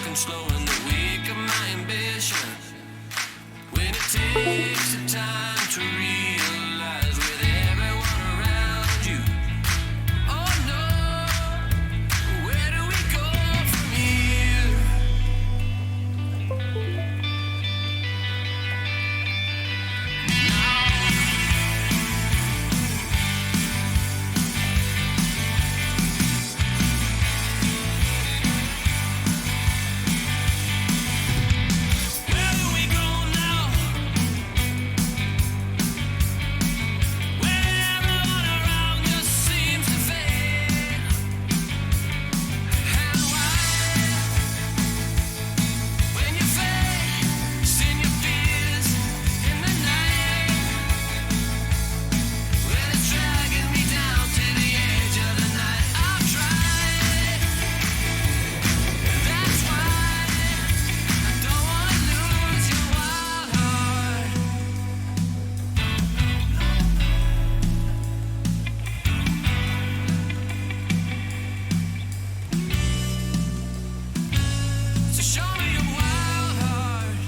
and slowing the wake of my ambition. When it takes the time to realize with everyone around you. Oh no, where do we go from here? Where do we go now? When everyone around just seems to fade. And why? When you face in your fears in the night, when it's dragging me down to the edge of the night, I've tried. That's why I don't wanna lose your wild heart. So show me your wild heart.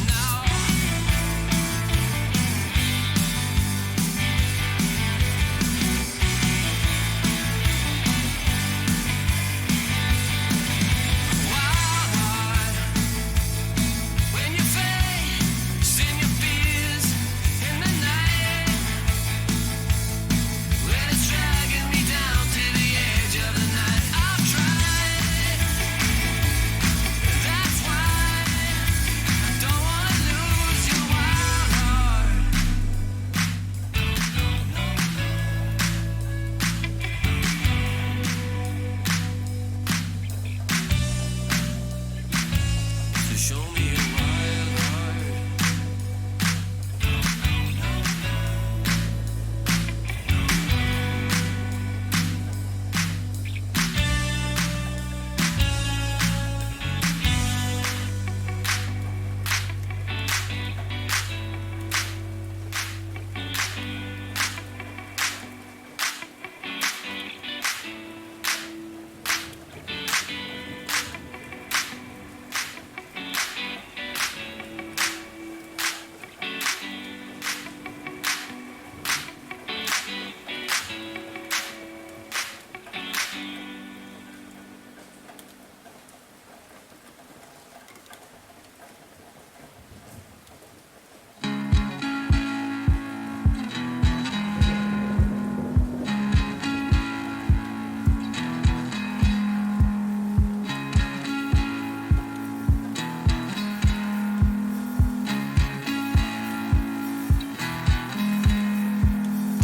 Now wild heart. When you face in your fears in the night, when it's dragging me down to the edge of the night, I've tried. That's why I don't wanna lose your wild heart. So show me your wild heart.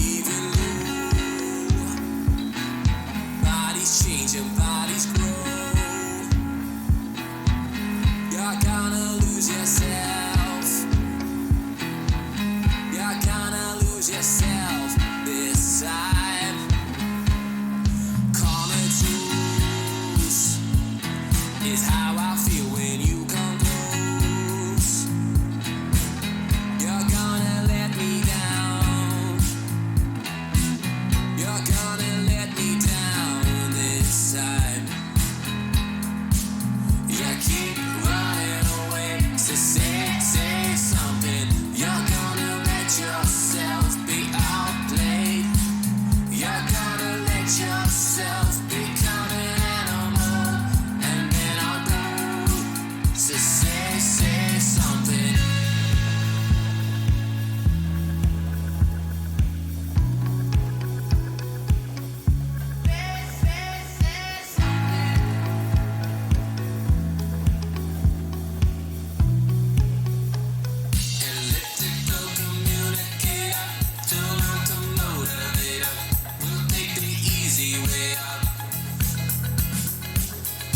Even though bodies change and bodies grow, you're gonna lose yourself. You're gonna lose yourself this time. Common truth is how I feel when you come close. You're gonna let me down. You're gonna let me down this time. You keep running away, so say something. You're gonna let yourself be outplayed. You're gonna let yourself become an animal, and then I'll go. So say something. Elliptical communicator, too long to motivator. We'll take the easy way up.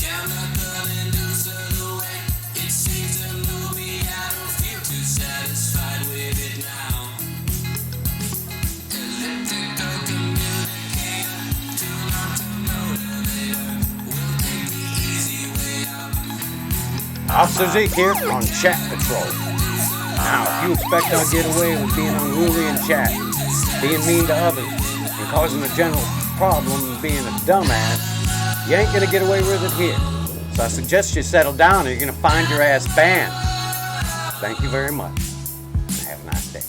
Chemical inducer the way it seems to move me. I don't feel too satisfied with it now. Elliptical communicator, too long to motivator. We'll take the easy way up. Officer Zeke here on Chat Patrol. Now, if you expect I'll get away with being unruly and chatty, being mean to others, and causing a general problem and being a dumbass, you ain't gonna get away with it here. So I suggest you settle down or you're gonna find your ass banned. Thank you very much. Have a nice day.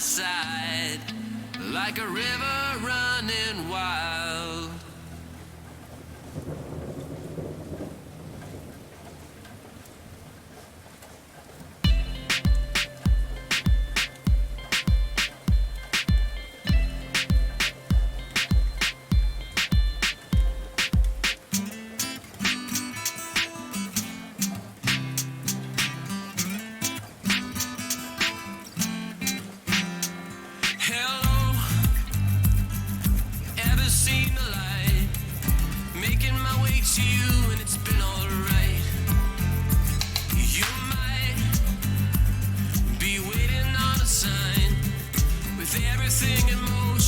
side like a river running wild. To you and it's been alright. You might be waiting on a sign with everything in motion.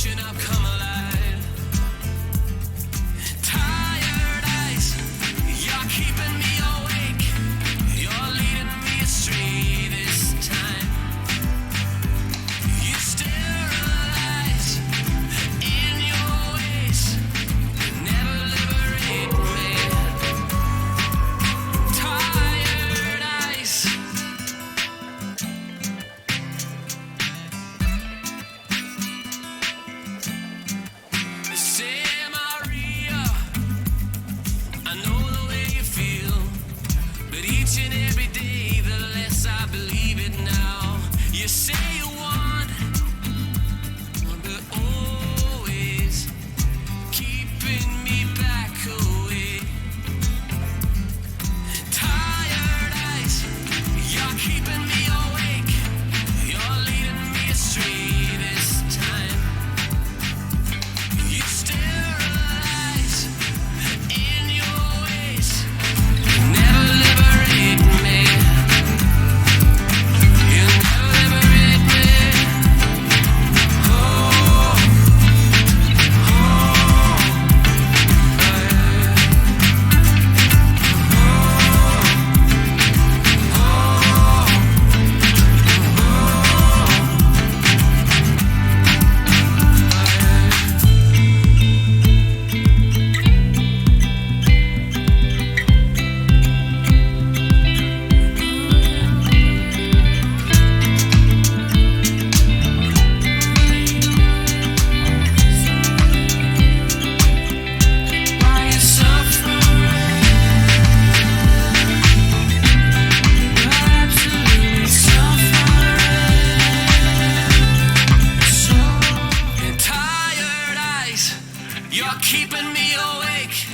You're keeping me awake.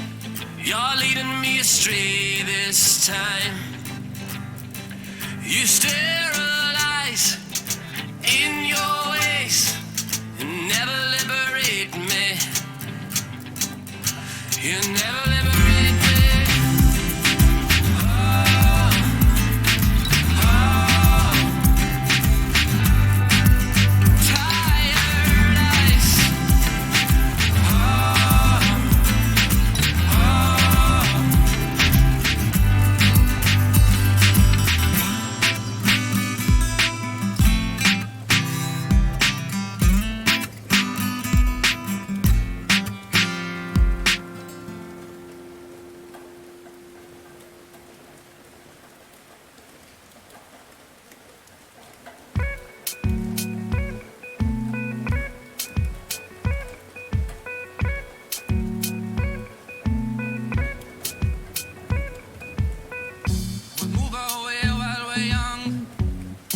You're leading me astray this time. You sterilize in your ways and never liberate me. You never liberate me. Oh, oh. Tired eyes. Oh, oh. We move away while we're young.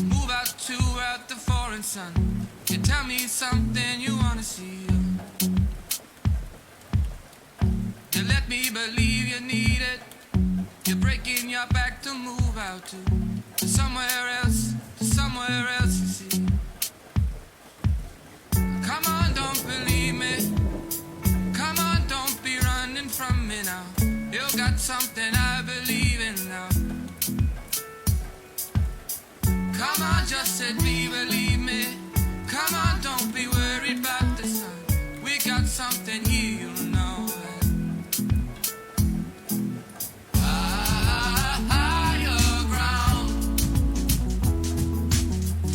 Move out to the foreign sun. You tell me something you wanna see. You let me believe you need it. You're breaking your back to move out to somewhere else, you see. Come on, don't believe me. Come on, don't be running from me now. You got something I believe in now. Come on, just let me believe me. Come on, don't be worried about the sun. We got something here, you'll know. Higher ground.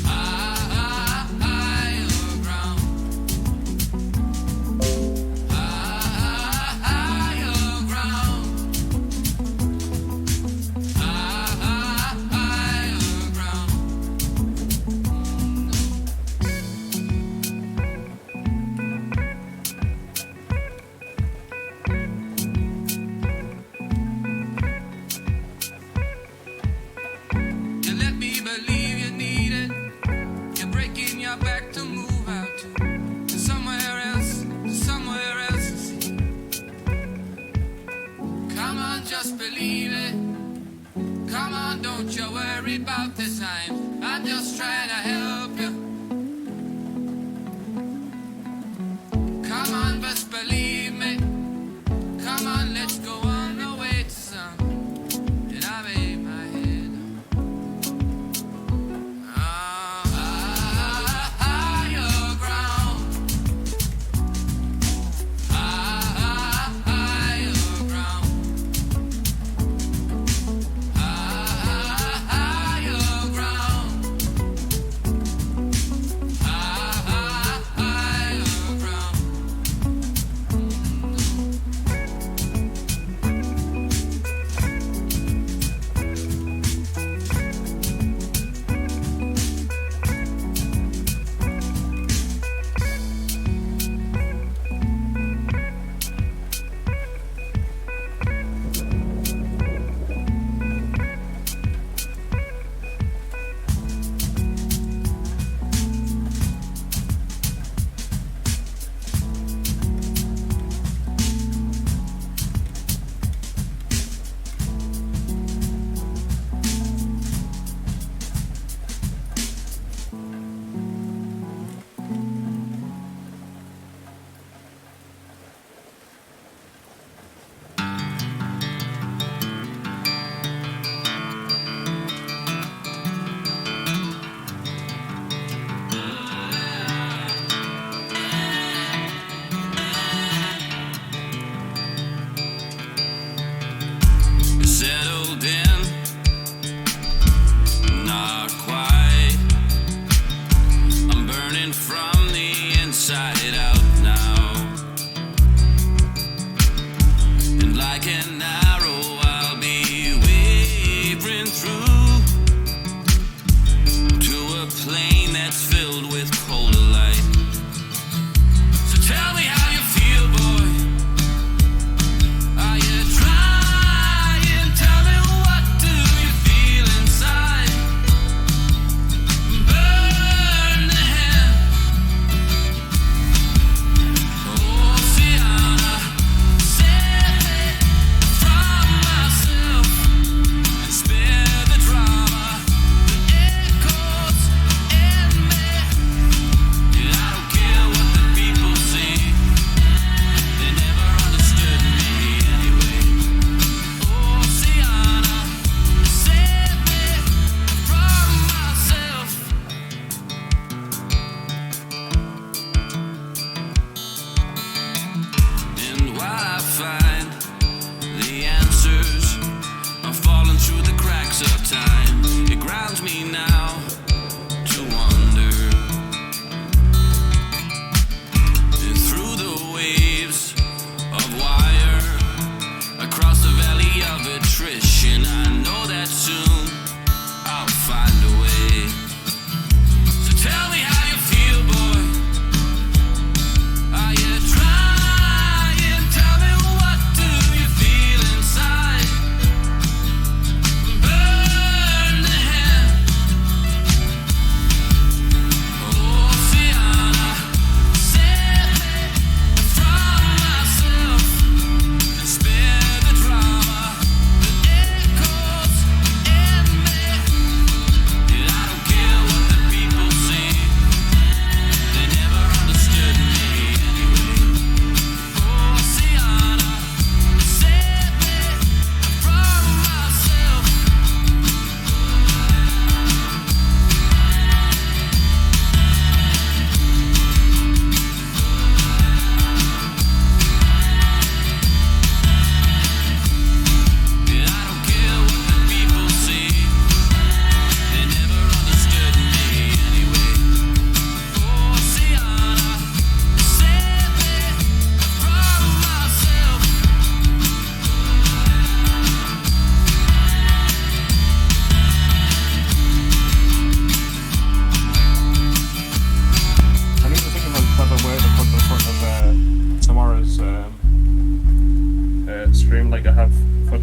Higher ground. Higher ground. Higher ground. You let me believe you need it. You're breaking your back to move out to somewhere else, you see. Come on, just believe it. Come on, don't you worry about the time. I'm just trying to help you. Come on, just believe me. Come on, let's go on the way to some. And I made my head higher ground. Higher ground. Higher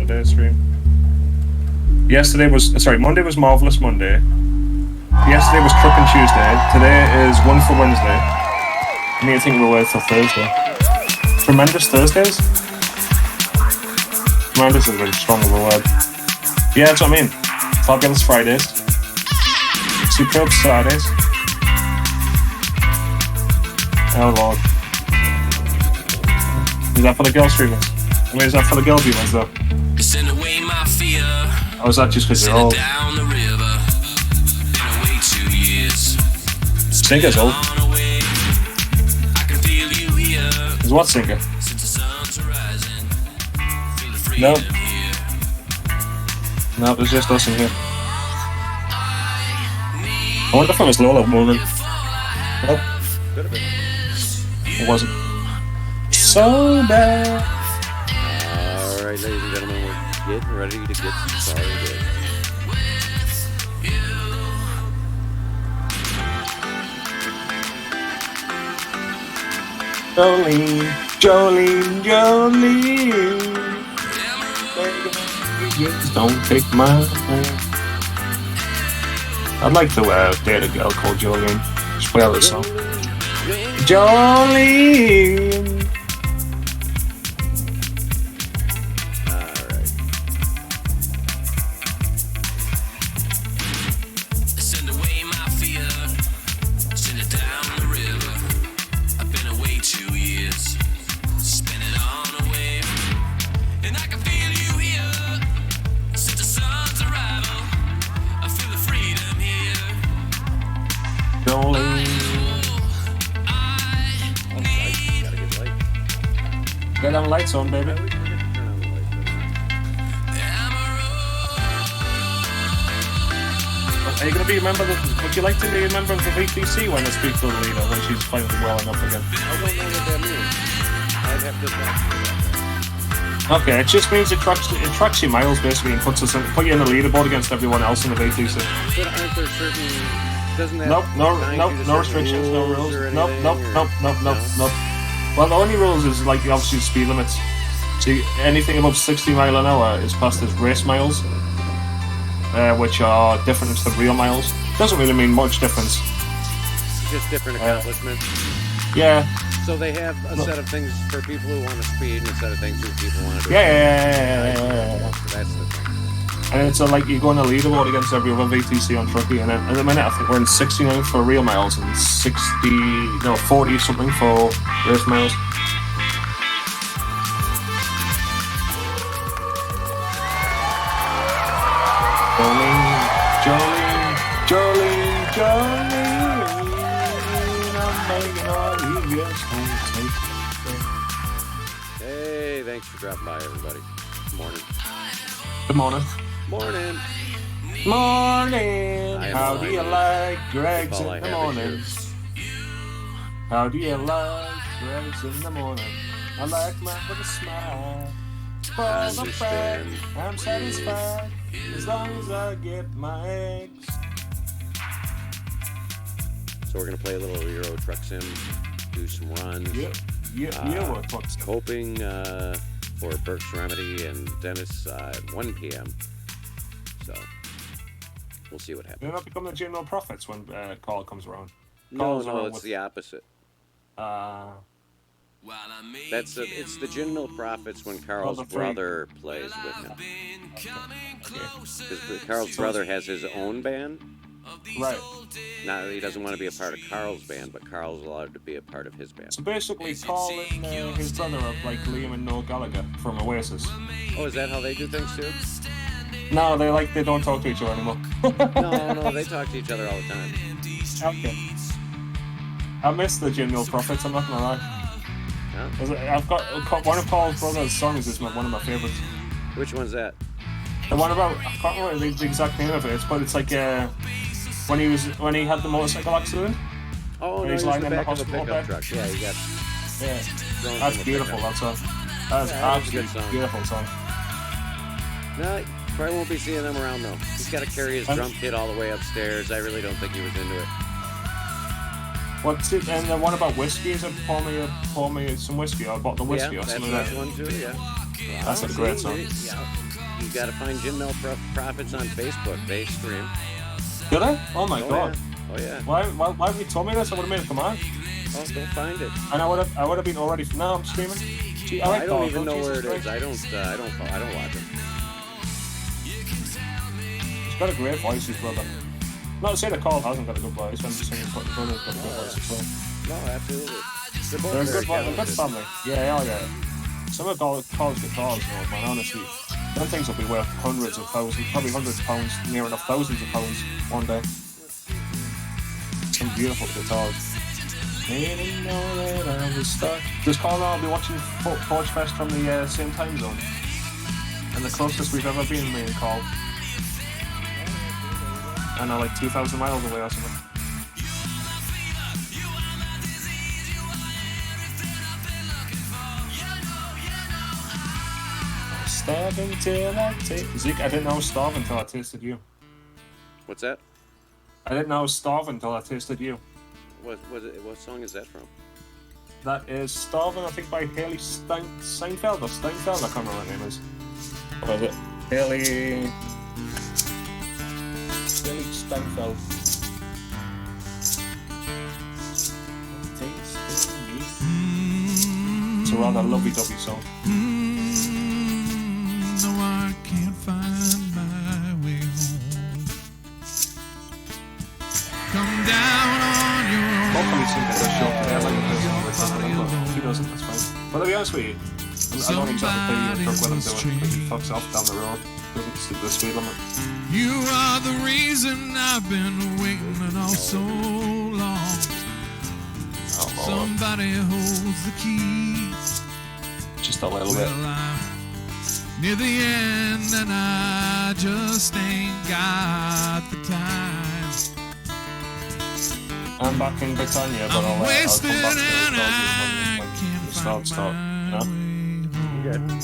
Monday stream. Monday was Marvelous Monday. Yesterday was Truckin' Tuesday. Today is One for Wednesday. I need to think of a word for Thursday. Tremendous Thursdays? Tremendous is a very strong of a word. Yeah, that's what I mean. Fabulous Fridays. Superb Saturdays. Oh Lord. Is that for the girl streamers? I mean, is that for the girl viewers though? Send away my fear. Or is that just because you're old? Down the river. Been away 2 years. Singer's old. I can feel you here. Is what singer? Since the sun's rising. Feel the No. freedom here. No, there's just us in here. I wonder if it was Lola Morgan. Nope. Could have been. It wasn't. So bad. Alright, ladies and gentlemen, we're getting ready to get started. Jolene. Don't take my hand. I'd like to date a girl called Jolene. Just play out this song. Jolene. Alright. Send away my fear. Send it down the river. I've been away 2 years. Spin it on a wave. And I can feel you here. Since the sun's arrival. I feel the freedom here. Jolene. Gotta get light. Get them lights on, baby. I always forget to turn on the lights. Are you going to be a member of the... Would you like to be a member of the VTC when I speak to the leader when she's finally well enough again? I don't know what that means. I'd have to talk to you about that. Okay, it just means it tracks your miles basically and put you in the leaderboard against everyone else in the VTC. But aren't there certain... Doesn't that... Nope, bind you to no certain restrictions, no rules. or Nope. anything, or- Nope. Well, the only rules is like the obviously speed limits. See, anything above 60 mile an hour is classed as race miles, which are different to the real miles. Doesn't really mean much difference. Just different accomplishments. Yeah. So they have a set of things for people who want to speed and a set of things for people who want to do. Yeah. So that's the thing. And it's like you go on a leaderboard against every other VTC on Truckee, and at the minute I think we're in 69 for real miles and 40 something for race miles. Jolene, I'm making all you just don't take. Hey, thanks for dropping by, everybody. Good morning. Good morning. Morning. Morning. I am How all do I you need. like Greg's That's all I in the have morning? is How do you like Greg's in the morning? I like mine with a smile. For the fact Understand. I'm satisfied as long as I get my eggs. So we're gonna play a little Euro Truck Sim, do some runs. Yep. What fuck's Hoping for Burke's Remedy and Dennis at 1 p.m. So we'll see what They're happens. not become the Ginn Mill Prophets when Carl comes around. No, Carl's around it's with- the opposite. It's the Ginn Mill Prophets when Carl's the three. brother plays with him. Because Carl's brother has his own band. Right. Now he doesn't want to be a part of Carl's band, but Carl's allowed to be a part of his band. So basically, Carl and his brother are like Liam and Noel Gallagher from Oasis. Oh, is that how they do things too? No, they don't talk to each other anymore. No, they talk to each other all the time. Okay. I miss the Ginn Mill Prophets, I'm not gonna lie. Huh? I've got one of Paul's brother's songs is one of my favorites. Which one's that? The one about, I can't remember the exact name of it, but it's like when he had the motorcycle accident. Oh, When no, he's he's lying in the in the back of a hospital pickup bed. truck. Yeah, he got Yeah, thrown that's from a beautiful. pickup. That song. That's Yeah, that's a good absolutely song. beautiful song. No, probably won't be seeing them around though. He's got to carry his drum kit all the way upstairs. I really don't think he was into it. What's it? And the one about whiskey is it? Pour me some whiskey. I bought the whiskey Yeah, or that's something like that that. one too. Yeah. That's a great song. Yeah. You gotta find Ginn Mill Prophets on Facebook. They stream. Did I? Oh my Oh, god. yeah. Oh yeah. Why have you told me this? I would have made a command. Oh, go find it. And I would have been already. Now I'm streaming. Gee, I don't Carl, even know where it Jesus is. Christ. I don't watch it. He's got a great voice, his brother. Not to say that Carl hasn't got a good voice. I'm just saying his brother's got a good voice as well. No, absolutely. They're both They're a very good talented. family. Yeah, yeah. Some of Carl's guitars, man, honestly. Them things will be worth hundreds of thousands, probably hundreds of pounds, near enough thousands of pounds one day. Some beautiful guitars. Didn't know that I was stuck. Does Carl and I be watching Forge Fest from the same time zone? And the closest we've ever been, me and Carl. I know, like 2,000 miles away or something. Starving till I taste. Zeke, I didn't know I was starving until I tasted you. What's that? I didn't know I was starving until I tasted you. What song is that from? That is Starving, I think, by Haley Steinfeld or Steinfeld. I can't remember what her name is. What is it? Haley Steinfeld. It's a rather lovey-dovey song. No, I can't find my way home. Come down on your own. Hopefully sing that show. Yeah, like the person but if he doesn't, that's fine. But to be honest with you, I don't exactly pay you for what I'm doing because he fucks off down the road. Doesn't stick the speed limit. You are the reason I've been waiting all so long. Oh, Lord. Somebody holds the key. Just a little bit. Well, I'm near the end and I just ain't got the time. I'm back in Britannia, but I'll wasted come back to and the I when can't you start, find you my know? way home.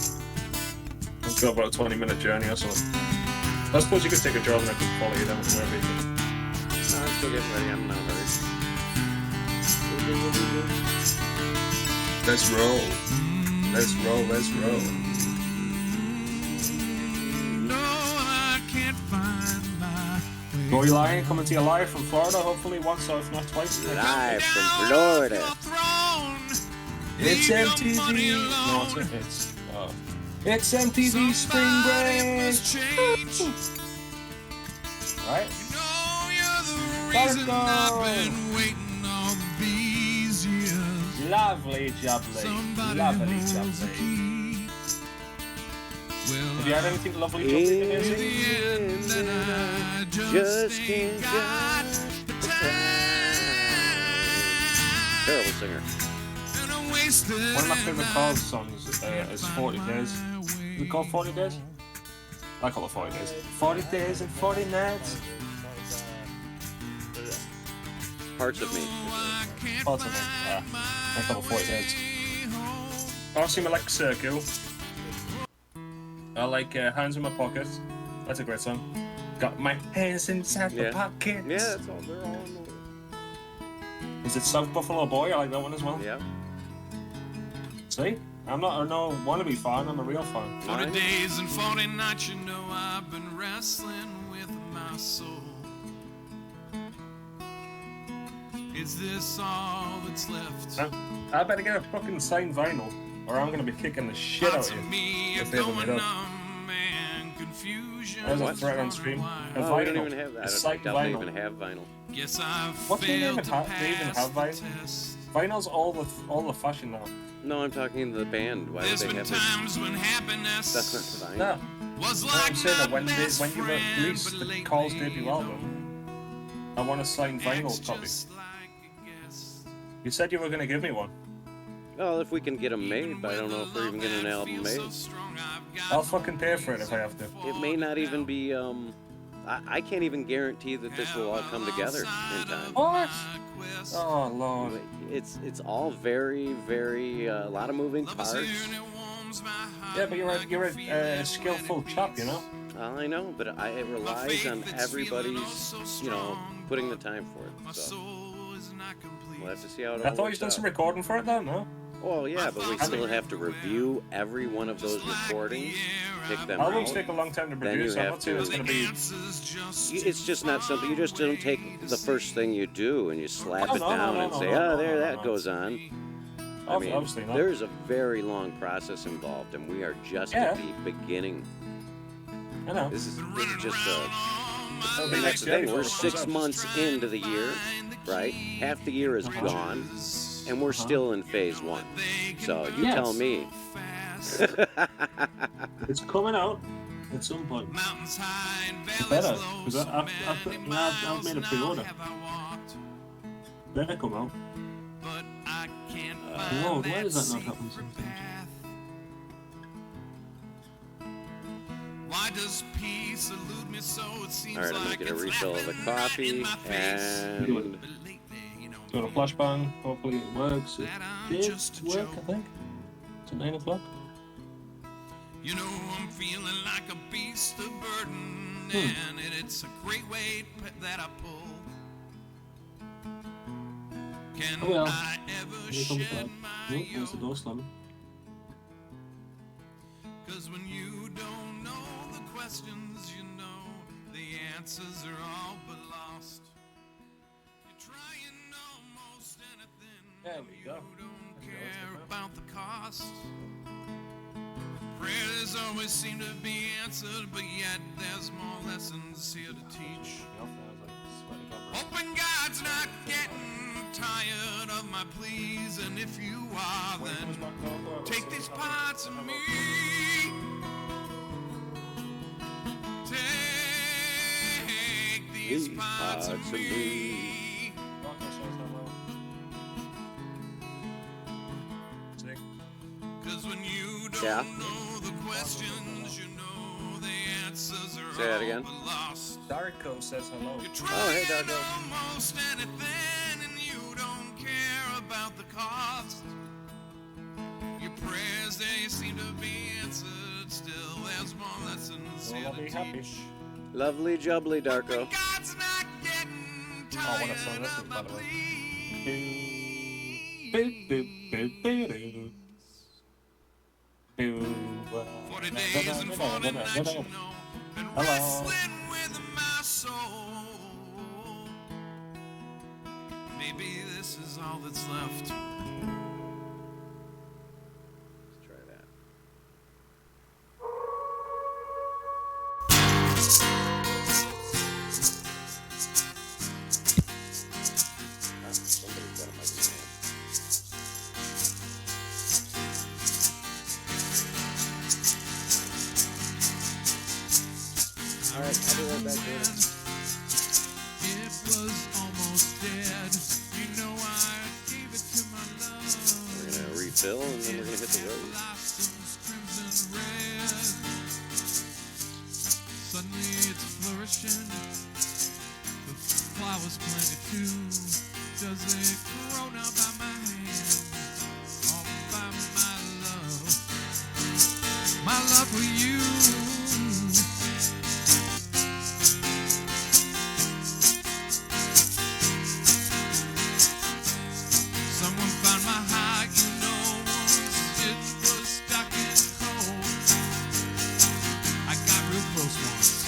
It's got about a 20-minute journey or something. I suppose you could take a job and I could follow you down wherever you go. No, I'm still getting ready. I'm not ready. Let's roll. Let's roll, let's roll. No, I can't find my way. Gory Lion coming to you live from Florida, hopefully once or if not twice. Live from Florida. It's MTV. No, it's MTV Spring Break. Right? Lovely jubbly. Lovely jubbly. Have you had anything lovely jubbly in here? Just can't get the time. Terrible singer. One of my favourite Cars songs is 40 Days. Is it called 40 Days? I call it 40 Days. 40 Days and 40 Nights. Parts of me. Parts of me. I call it 40 Days. I seem like Circle. I like Hands in My Pockets. That's a great song. Got my hands inside my pockets. Yeah, that's all. They're all in the... Is it South Buffalo Boy? I like that one as well. Yeah. See? I'm not a no wannabe fan, I'm a real fan. 40 days and 40 nights, you know I've been wrestling with my soul. Is this all that's left? I better get a fucking signed vinyl, or I'm gonna be kicking the shit out of you. If they ever meet up. There's a threat on stream. A Oh, we don't vinyl. even have that. A I signed definitely vinyl. even have vinyl. Guess I've What do they even failed to have? They even pass have the vinyl? test. Vinyl's all the fashion now. No, I'm talking to the band. Why would There's they been have this? times when happiness That's not vinyl. No. was I'm like saying that my when best you friend, released but the lately Call's debut album, I want a signed vinyl acts copy. just like a guest. You said you were gonna give me one. Well, if we can get them made, but I don't know if we're even getting an album made. I'll fucking pay for it if I have to. It may not even be, I can't even guarantee that this will all come together in time. What? Oh Lord. It's all very, very, a lot of moving parts. Yeah, but you're a skillful chap, you know. I know, but it relies on everybody's, putting the time for it. So we'll have to see how it all I thought works you'd done out. some recording for it, though. No. Oh yeah, but we still have to review every one of those recordings, pick them Albums out. take a long time to Then produce. you I'm have not saying it's to- going to be. It's just not something you just don't take the first thing you do and you slap Oh, it no, down no, and no, say, no, "Oh, no, there, no, that no. goes on." I mean, Obviously not. there's a very long process involved, and we are just Yeah. at the beginning. I know. This is just That'll be and next that's the year thing. before We're it comes 6 out. months into the year, right? Half the year is gone, and we're still in phase 1. So you Yes. tell me. It's coming out at some point. Mountains high and It valleys better, low, because so I've made a pre-order. Better come out. But I can't find Lord, why does that not secret happen sometimes? path. Why does peace elude me so? It seems All right, I'm gonna like get a it's refill of the laughing right coffee, in my face. and But lately, you know, Got a flashbang. Hopefully it works. It that I'm did just a work, joke. I think. It's at 9 o'clock. You know I'm feeling like a beast of burden, and it's a great weight that I pull. Can Oh, well. I ever Here comes shed that. my Nope, there's the yoke? door slamming. 'Cause when you don't know the questions, you know the answers are all but lost. You're trying almost anything, There and we you go. don't That's care right. about the cost. Prayers always seem to be answered, but yet there's more lessons here to teach. Hoping God's not getting tired of my pleas, and if you are, then take these parts of me. Take these parts of me. 'Cause when you don't Yeah. know the questions, you know the answers are Say that all again. but lost. Darko says hello. You're Oh, hey, trying Darko. almost anything, and you don't care about the cost. Your prayers, they seem to be answered. Still, there's more lessons Well, here I'll to be happy. teach. lovely jubbly, But Darko. God's not getting Oh, what a tired song this is, of by my the way. pleas. Boo, boo, boo, boo, boo. Boo. 40 days and 40 nights, you know, been Hello. wrestling with my soul. Maybe this is all that's left. Let's try that. Somebody's got a microphone. All right, I'll be right back there. It was almost dead. You know I gave it to my love. We're gonna refill, and then we're gonna hit the road. Blossoms crimson red. Suddenly it's flourishing. The flowers planted too. Does it grow now by my hand? All by my love. My love for you. Someone found my heart, you know, once it was stuck and cold. I got real close once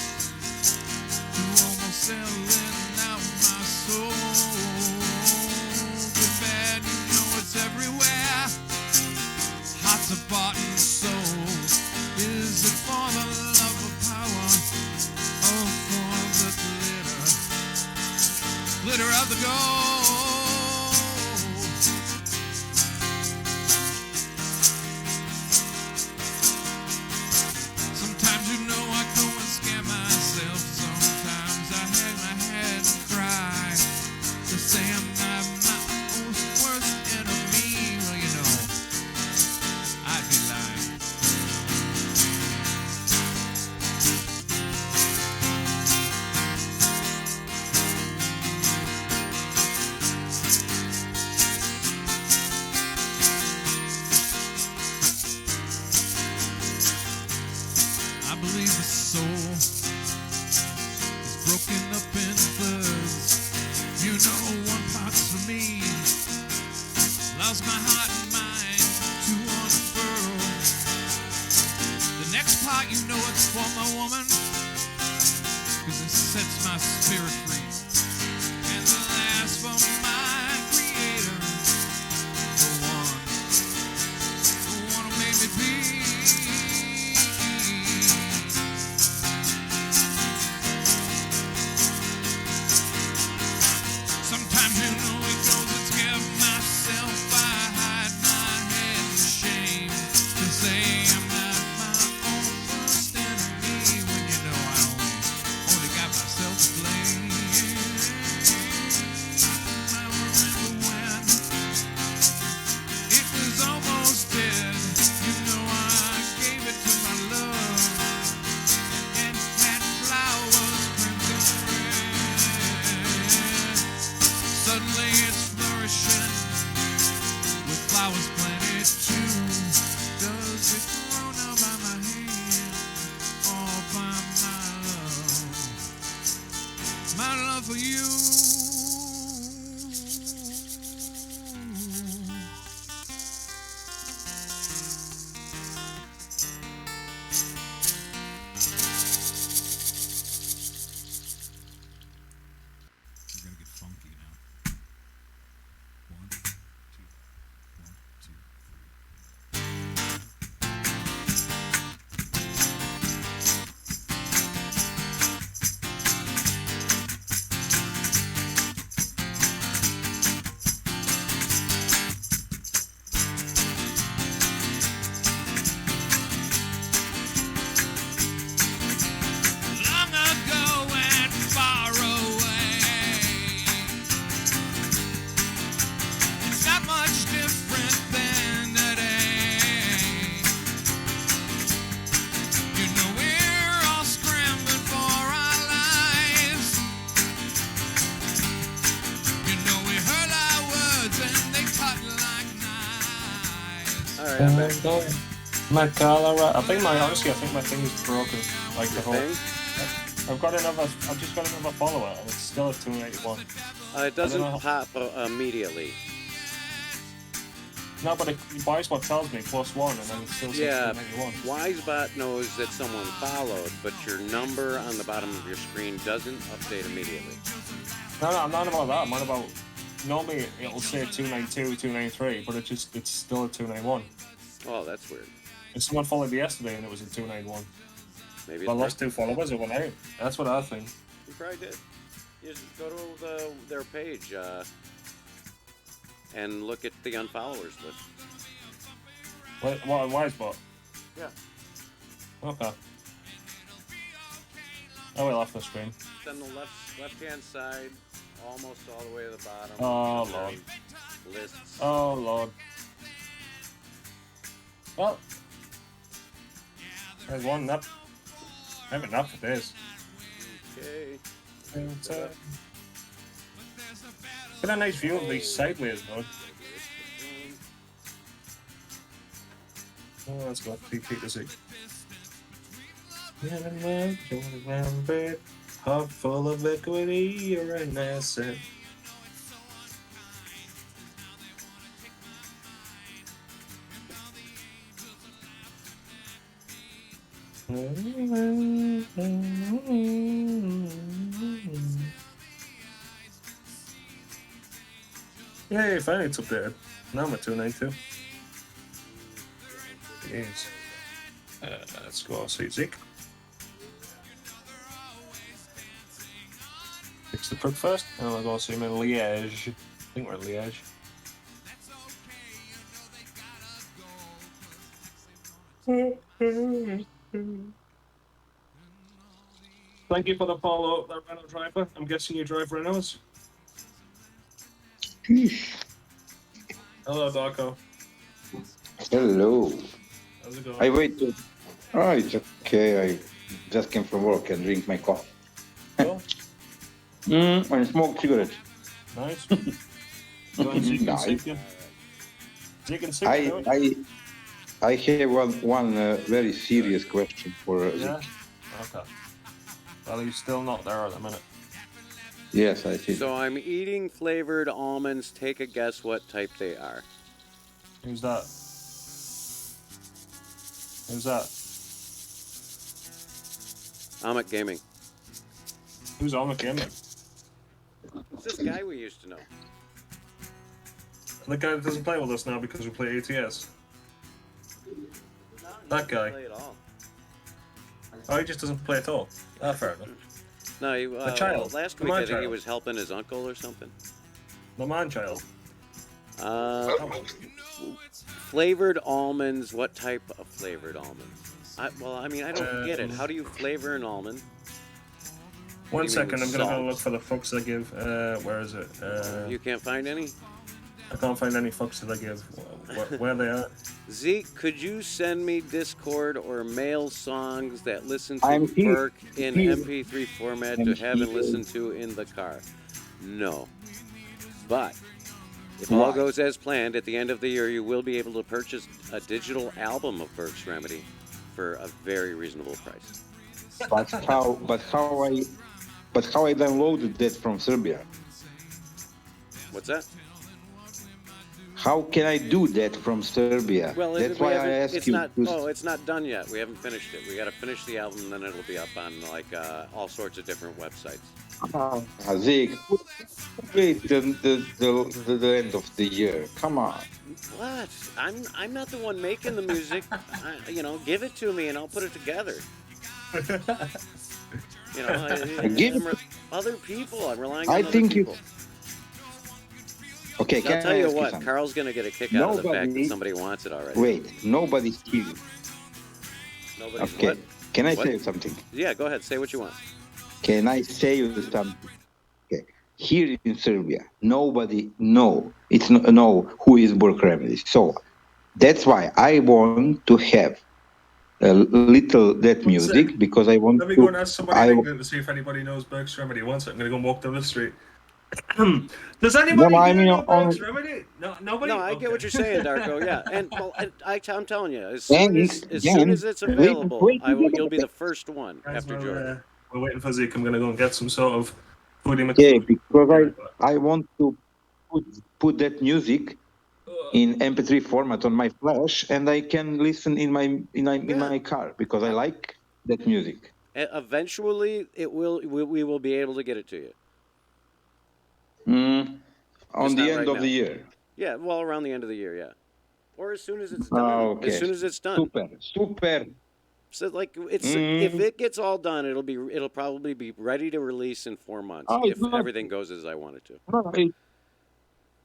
to almost selling out my soul. Good, bad, you know it's everywhere. Hearts are bought and sold. Is it for the love of power or for the glitter of the gold? Sometimes you know I go and scare myself. Sometimes I hang my head and cry to say I'm not my own worst enemy. Well, you know, I'd be lying. pot, you know it's for my woman, 'cause it sets my spirit free. And the last for my creator, the one who made me be. Sometimes you know it goes to scare myself. I hide my head in shame to say I'm not my own worst enemy when you know I only got myself to blame. I remember when it was almost dead. You know I gave it to my love and had flowers crimson red. Suddenly it's flourishing with flowers planted too. Does it grow now by my hand or by my love for you? We're gonna get funky now. 1, 2, 1, 2, 3. Long ago and far away, it's not much different than today. You know we're all scrambling for our lives. You know we heard our words and they cut like knives. All right, I'm back. My Colorado. I think my thing is broken. Like the Your whole. thing? I've just got another follower, and it's still at 281. It doesn't know. pop immediately. No, but Wisebot tells me +1, and then it still says Yeah, 281. Wisebot knows that someone followed, but your number on the bottom of your screen doesn't update immediately. No, I'm not about that. I'm on about. Normally it'll say 292, 293, but it's still at 291. Oh, that's weird. And someone followed me yesterday, and it was at 291. Maybe I it's lost 2 followers overnight. That's what I think. You probably did. You just go to their page and look at the unfollowers list. What Wisebot? Yeah. Okay. I will off the screen. It's on the left-hand side, almost all the way to the bottom. Oh, Under Lord. Lists. Oh, Lord. Well, there's one up. I haven't enough for this. Okay. Get a nice view of these sideways, though. Oh, that's got 3 feet to see. Heart full of equity, you're an asset. Yay, finally it's updated. Now I'm at 292. Jeez. Let's go see Zeke. Fix the crook first, and I'll go see him in Liège. I think we're in Liège. Thank you for the follow, the Renault driver. I'm guessing you drive Renaults. Hello, Darko. Hello. How's it going? I waited. Oh, it's okay. I just came from work and drink my coffee. Cool. And smoke cigarette. Nice. Go and Zeke and Nice. Zeke, yeah. Zeke and Zeke, do it. I have one very serious question for Yeah? Zeke. Okay. Well, he's still not there at the minute. Yes, I see. So I'm eating flavored almonds. Take a guess what type they are. Who's that? Who's that? Amit Gaming. Who's on the game? It's this guy we used to know. The guy that doesn't play with us now because we play ATS. That guy. Play at all. Oh, he just doesn't play at all. Ah, fair enough. No, he, The child. last The week I man think he child. was helping his uncle or something. The man child. Flavored almonds. What type of flavored almonds? I don't get it. How do you flavor an almond? One do you mean second, I'm gonna go salt? look for the fucks I give. Where is it? You can't find any? I can't find any fucks that I give. Where they are? Zeke, could you send me Discord or mail songs that listen to I'm here. Burke in Here. MP3 format I'm to have and here. listen to in the car? No. But if all Right. goes as planned, at the end of the year, you will be able to purchase a digital album of Burke's Remedy for a very reasonable price. But how I downloaded that from Serbia? What's that? How can I do that from Serbia? Well, That's why I asked it's you. not. Oh, it's not done yet. We haven't finished it. We got to finish the album, and then it'll be up on like all sorts of different websites. Zeke, wait the end of the year. Come on. What? I'm not the one making the music. Give it to me, and I'll put it together. Other people. I'm relying on I other think you- people. Okay, I'll can tell I you ask what. something? Carl's gonna get a kick out of the fact that Nobody- somebody wants it already. Wait, nobody's here. Nobody's Okay. what? Can I What? say you something? Yeah, go ahead. Say what you want. Can I say you something? Okay. Here in Serbia, nobody know who is Burke Remedy. So that's why I want to have a little that music because I want Let me to. go and ask somebody I- in England to see if anybody knows Burke's Remedy. One second, I'm gonna go and walk down the street. Does anybody No, I here mean, know on- Burke's Remedy? No, nobody. No, I get what Okay. you're saying, Darko. Yeah, I'm telling you, as Then- soon as it's wait, available, wait, you'll be the first one Guys, after while, Jordan. we're waiting for Zeke. I'm gonna go and get some sort of foodie Okay, McFood. because I want to put that music in MP3 format on my flash, and I can listen in my car because I like that music. Eventually, we will be able to get it to you. On Just the not end right of now. the year. Yeah, well, around the end of the year, yeah, or as soon as it's done. Okay. As soon as it's done. Super. So if it gets all done, it'll probably be ready to release in 4 months Oh, if it's not- everything goes as I want it to. No,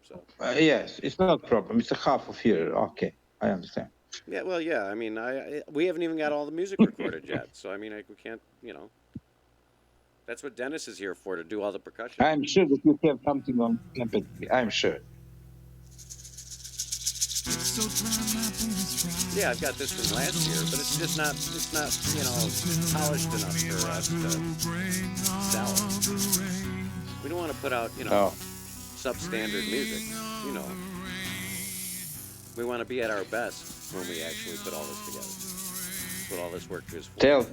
So yes, it's not a problem. It's a half of year. Okay, I understand. yeah, well, yeah. I mean, we haven't even got all the music recorded yet, so I mean, we can't. That's what Dennis is here for, to do all the percussion. I'm sure that you have something on MP3. I'm sure. Yeah, I've got this from last year, but it's just not polished enough for us to sell it. We don't want to put out Oh. substandard music. We want to be at our best when we actually put all this together. That's what all this work is for.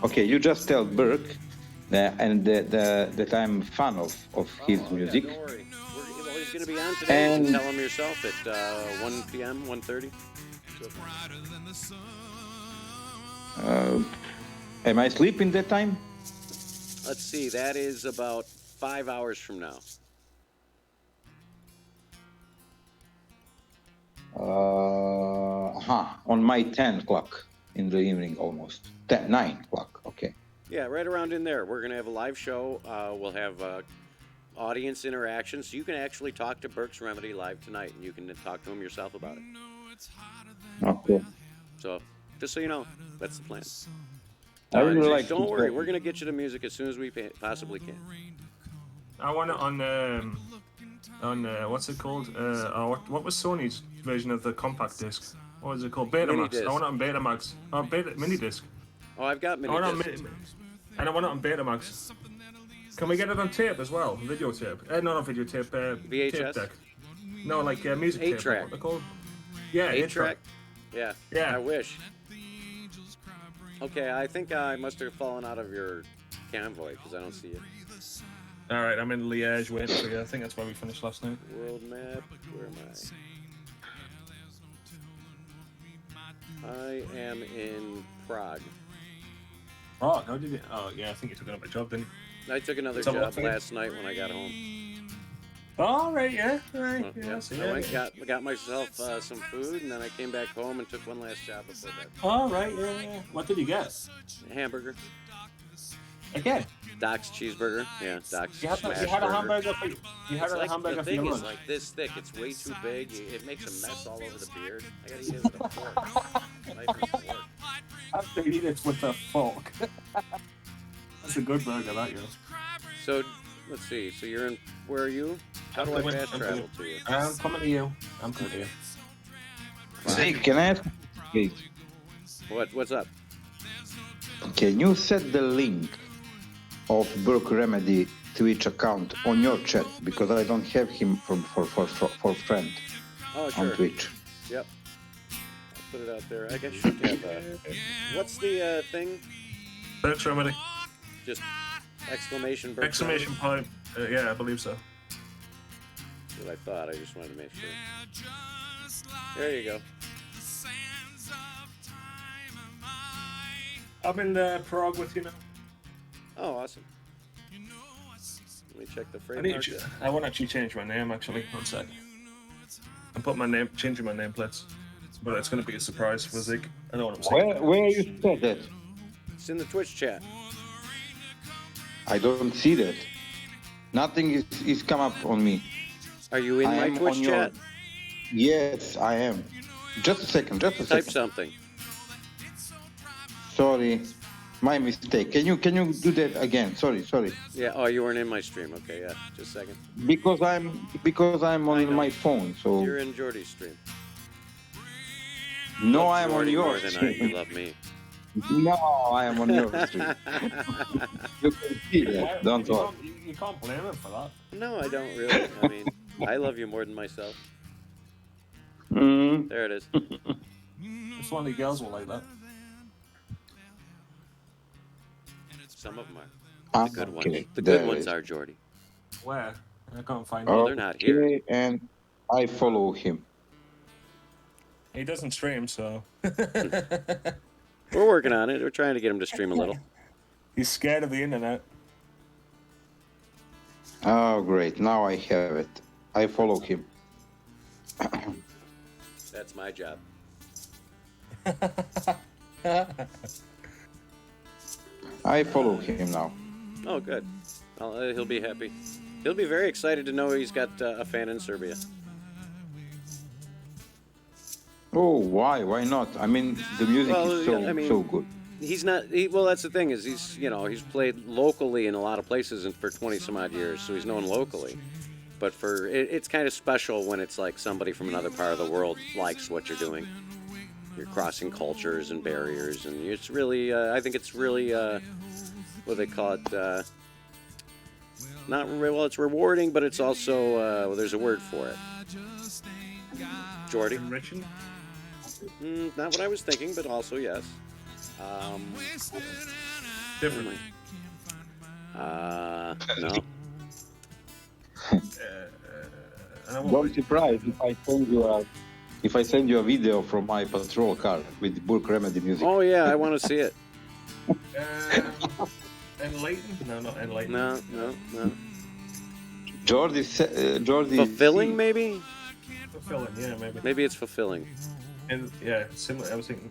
Okay, you just tell Burke and that I'm a fan of his music. Yeah, don't worry. He's going to be on today. You can And- tell him yourself at 1 p.m., 1:30. Am I sleeping that time? Let's see. That is about 5 hours from now. On my 10 o'clock in the evening almost. 9 o'clock, okay. Yeah, right around in there. We're going to have a live show. We'll have audience interaction, so you can actually talk to Burke's Remedy live tonight, and you can talk to him yourself about it. Okay. So, just so you know, that's the plan. I really Jake, like don't to worry, talk. we're going to get you the music as soon as we possibly can. I want it on what's it called? What was Sony's version of the compact disc? What was it called? Betamax. Minidisc. I want it on Betamax. Oh, mini disc. Oh, I've got I mini want it on discs. and I want it on Betamax. Can we get it on tape as well? Videotape? No, not videotape. VHS? Tape deck. No, like music tape. 8-track. What they're called? Yeah, 8-track? Yeah. Yeah. I wish. Okay, I think I must have fallen out of your convoy because I don't see you. All right, I'm in Liège waiting for you. I think that's where we finished last night. World map, where am I? I am in Prague. Oh, how did you? Oh, yeah, I think you took another job, didn't you? I took another Is that what job thing? last night when I got home. Oh, right, yeah. Right, Well, yeah, yeah, so I yeah. went got myself some food, and then I came back home and took one last job before bed. Oh, right, yeah. What did you get? Hamburger. Again, Doc's cheeseburger. Yeah, Doc's you had smash a burger. hamburger for you had It's a like, hamburger the for your thing is lunch. like this thick. It's way too big. It makes a mess all over the beard. I gotta eat it with a fork. Knife and fork. I have to eat it with a fork. That's a good burger, that you. So, let's see. So you're in. Where are you? How do I fast travel to you? I'm coming to you. I'm coming to you. Hey, can I ask, please? What's up? Can you set the link of Burke Remedy Twitch account on your chat, because I don't have him for friend Oh, on sure. Twitch. Yep. I'll put it out there. I guess you should have. What's the thing? Burke's Remedy. Just exclamation. Burke Exclamation point. Yeah, I believe so. That's what I thought. I just wanted to make sure. There you go. I'm in Prague with you now. Oh, awesome. Let me check the frame. I want to actually change my name, actually. One sec. I'm changing my nameplates. But it's going to be a surprise for Zig. I know what I'm saying. Where you said that? It's in the Twitch chat. I don't see that. Nothing is come up on me. Are you in I my am Twitch on your- chat? Yes, I am. Just a second. Type something. Sorry, my mistake. Can you do that again? Sorry. Yeah. Oh, you weren't in my stream. Okay. Yeah. Just a second. Because I'm I on know. my phone. So You're in Jordy's stream. no, I am on Jordy your more than you stream. love me. No, I am on your stream. You can see that. Don't worry. You can't blame him for that. No, I don't really. I mean, I love you more than myself. Mm. There it is. If only girls will like that. Some of them are. The good ones. Okay, The there good ones is. are Jordy. Where? I can't find Oh, him. they're not here. Okay, and I follow him. He doesn't stream, so. We're working on it. We're trying to get him to stream a little. He's scared of the internet. Oh, great. Now I have it. I follow him. That's my job. I follow him now. Oh, good. Well, he'll be happy. He'll be very excited to know he's got a fan in Serbia. Oh, why? Why not? I mean, the music Well, is so I mean- so good. He's not. Well, that's the thing is he's played locally in a lot of places and for 20 some odd years, so he's known locally. But it's kind of special when it's like somebody from another part of the world likes what you're doing. You're crossing cultures and barriers, and it's really. I think it's really. What do they call it? It's rewarding, but it's also. There's a word for it. Jordy. Enriching? Not what I was thinking, but also yes. Differently. No. Don't surprise if I send you a video from my patrol car with Burke Remedy music. Oh yeah, I want to see it. Enlightened? No, not enlightened. No. Jordy. Fulfilling, maybe? Fulfilling, yeah, maybe. Maybe it's fulfilling. And yeah, similar. I was thinking,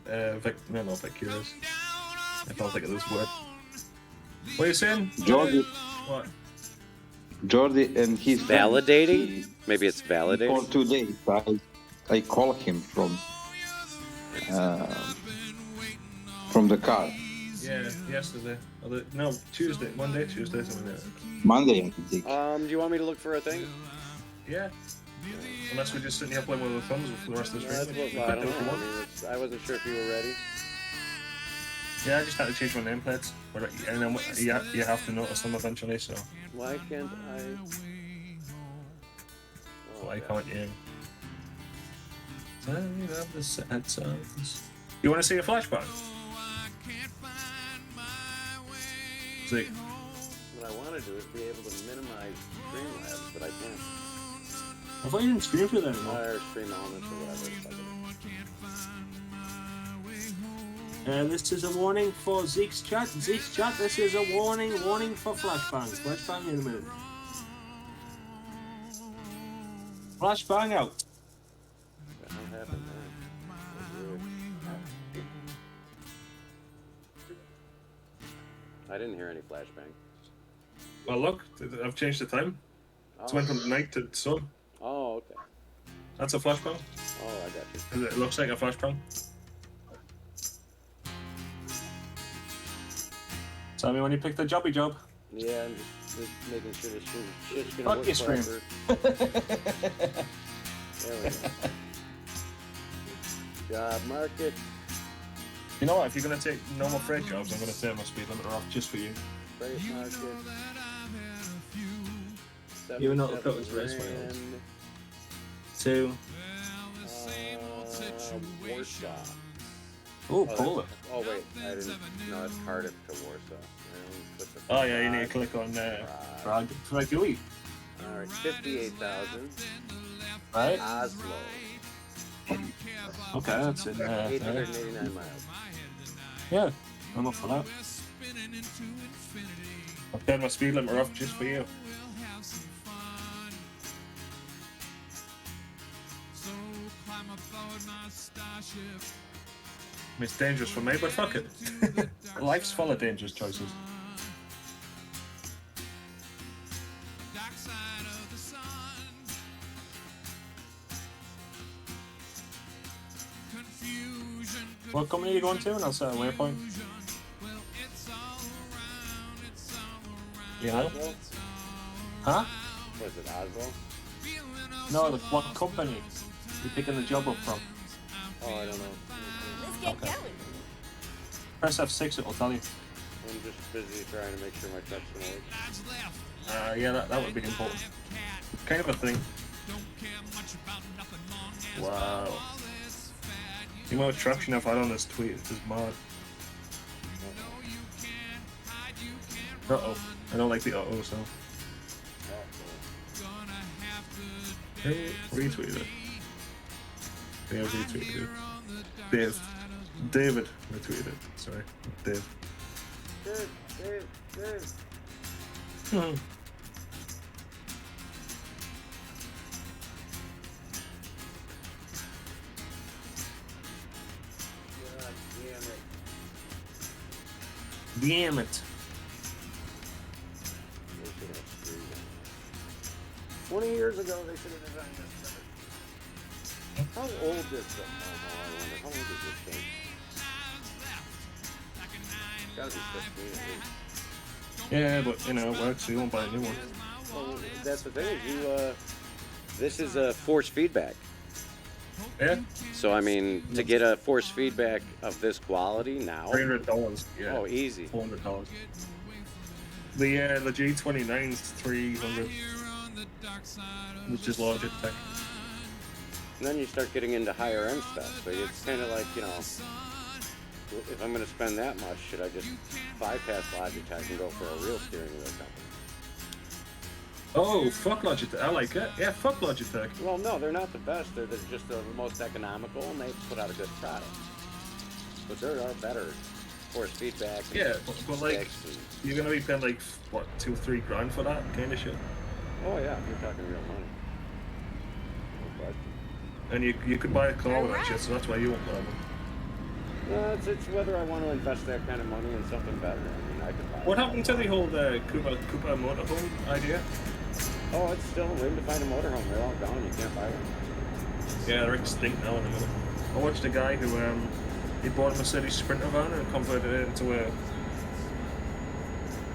not Vicurious. I don't think of this word. What are you saying? Jordy. What? Jordy and his friend, Validating? Maybe it's For validating. 2 days, I call him from the car. Yeah, yesterday. No, Tuesday. Monday, Tuesday, something like that. Monday, I think. Do you want me to look for a thing? Yeah. Unless we're just sitting here playing with our thumbs for the rest of the No, stream. that's what, I don't know. I mean, I wasn't sure if you were ready. Yeah, I just had to change my nameplates. And then you have to notice them eventually, so Why can't I? why can't you? Tired of the sad songs. You want to see a flashback? See. What I want to do is be able to minimize Streamlabs, but I can't. I thought you didn't stream for that anymore. Or Stream Elements or whatever. This is a warning for Zeke's chat. Zeke's chat, this is a warning for flashbang. Flashbang in a minute. Flashbang out. What the hell happened there? I didn't hear any flashbang. Well, look, I've changed the time. It's went from night to sun. Oh, okay. That's a flashbang. Oh, I got you. It looks like a flashbang. Tell me when you pick the jobby job. Yeah, I'm just making sure this shit's Fuck gonna work you, Scream. forever. There we go. Job market. You know what? If you're going to take no more freight jobs, I'm going to turn my speed limiter off just for you. Freight market. Even though the cut was race miles. 2. Warsaw. Oh, Poland. Oh wait, I didn't. No, it's Cardiff to Warsaw. Oh yeah, you need to click on Prague. Prague. All right, 58,000. Right. Oslo. Okay, that's in 889 miles. Yeah, I'm up for that. I'll turn my speed limiter off just for you. It's dangerous for me, but fuck it. Life's full of dangerous choices. What company are you going to? And I'll set a waypoint. You know? Oslo? Huh? Was it Oslo? No, what company you picking the job up from? Oh, I don't know. Let's get going. Press F6, it'll tell you. I'm just busy trying to make sure my truck's gonna work. Yeah, that would be important. Kind of a thing. Wow. The amount of traction I've had on this tweet is mad. Uh-oh. I don't like the uh-oh, so. Who retweeted it? Dave retweeted it. David retweeted it. Sorry. Dave. Dave. God damn it. Damn it. They should have screwed it. 20 years ago, they should have designed this better. How old is this? Oh, I wonder. How old is this thing? It's gotta be 15 at least. Yeah, but you know, it works, so you won't buy a new one. Well, that's the thing. This is a force feedback. Yeah? So I mean, to get a force feedback of this quality now. $300. Yeah. Oh, easy. $400. The G29's $300, which is Logitech. And then you start getting into higher end stuff. So it's kind of like, you know, if I'm going to spend that much, should I just bypass Logitech and go for a real steering wheel company? Oh, fuck Logitech. I like it. Yeah, fuck Logitech. Well, no, they're not the best. They're just the most economical, and they put out a good product. But there are better force feedback. And Yeah, but like, sticks and- you're gonna be paying like, what, $2-3 for that kind of shit? oh yeah, you're talking real money. No question. And you could buy a car with that shit, so that's why you won't buy one. No, it's whether I want to invest that kind of money in something better. I mean, I could buy. What happened to the whole Cooper motorhome idea? Oh, it's still waiting to find a motorhome. They're all gone. You can't buy them. Yeah, they're extinct now in a minute. I watched a guy who he bought a Mercedes Sprinter van and converted it into a,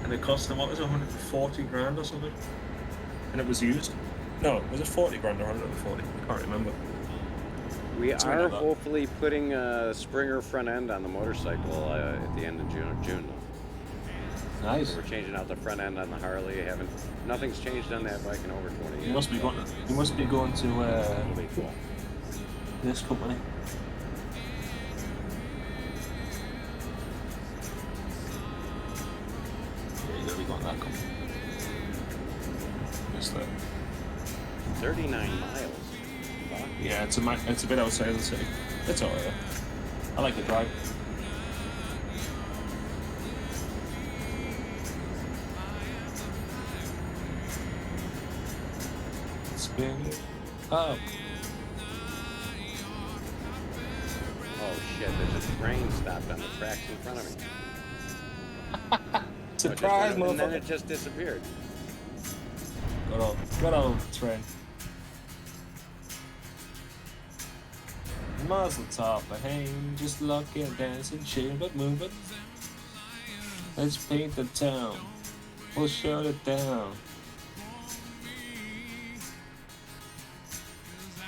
and it cost him, what was it, 140 grand or something? And it was used. No, was it 40 grand or 140? I can't remember. We Something are like that. hopefully putting a Springer front end on the motorcycle at the end of June though. Nice. We're changing out the front end on the Harley. Nothing's changed on that bike in over 20 years. You must be going to this company. Yeah, you gotta be going to that company. Just that. 39 miles. Fuck. Yeah, it's a bit outside of the city. It's alright. I like the drive. spin up. Oh shit! There's a train stopped on the tracks in front of me. Surprise, And then it motherfucker. just disappeared. Good old train. Muzzle top, a hang, just looking, dancing, shit, but move it. Let's paint the town. We'll shut it down.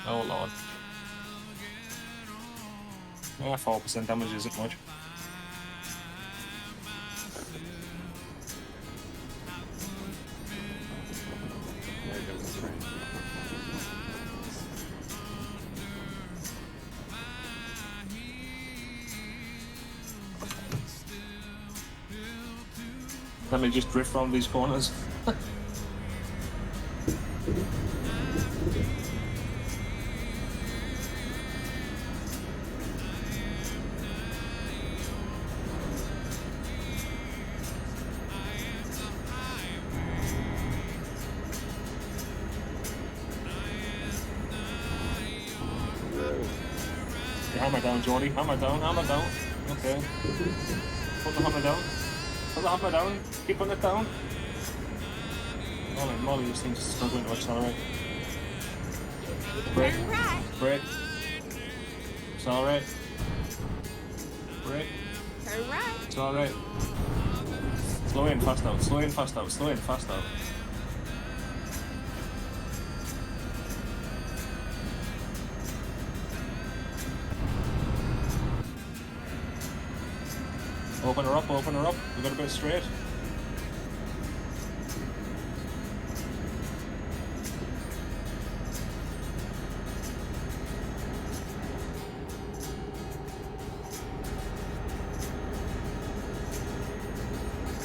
Oh lord. Yeah, 4% damage isn't much. There goes the train. Let me just drift around these corners. Okay, hammer down, Jordy. Hammer down, hammer down. Okay. Put the hammer down. Put the hammer down. Keep putting it down. Molly, this thing's struggling to accelerate. Brake. Turn right. Brake. Accelerate. Brake. Turn right. Accelerate. Slow in, fast out. Slow in, fast out. Slow in, fast out. Open her up, open her up. We gotta go straight.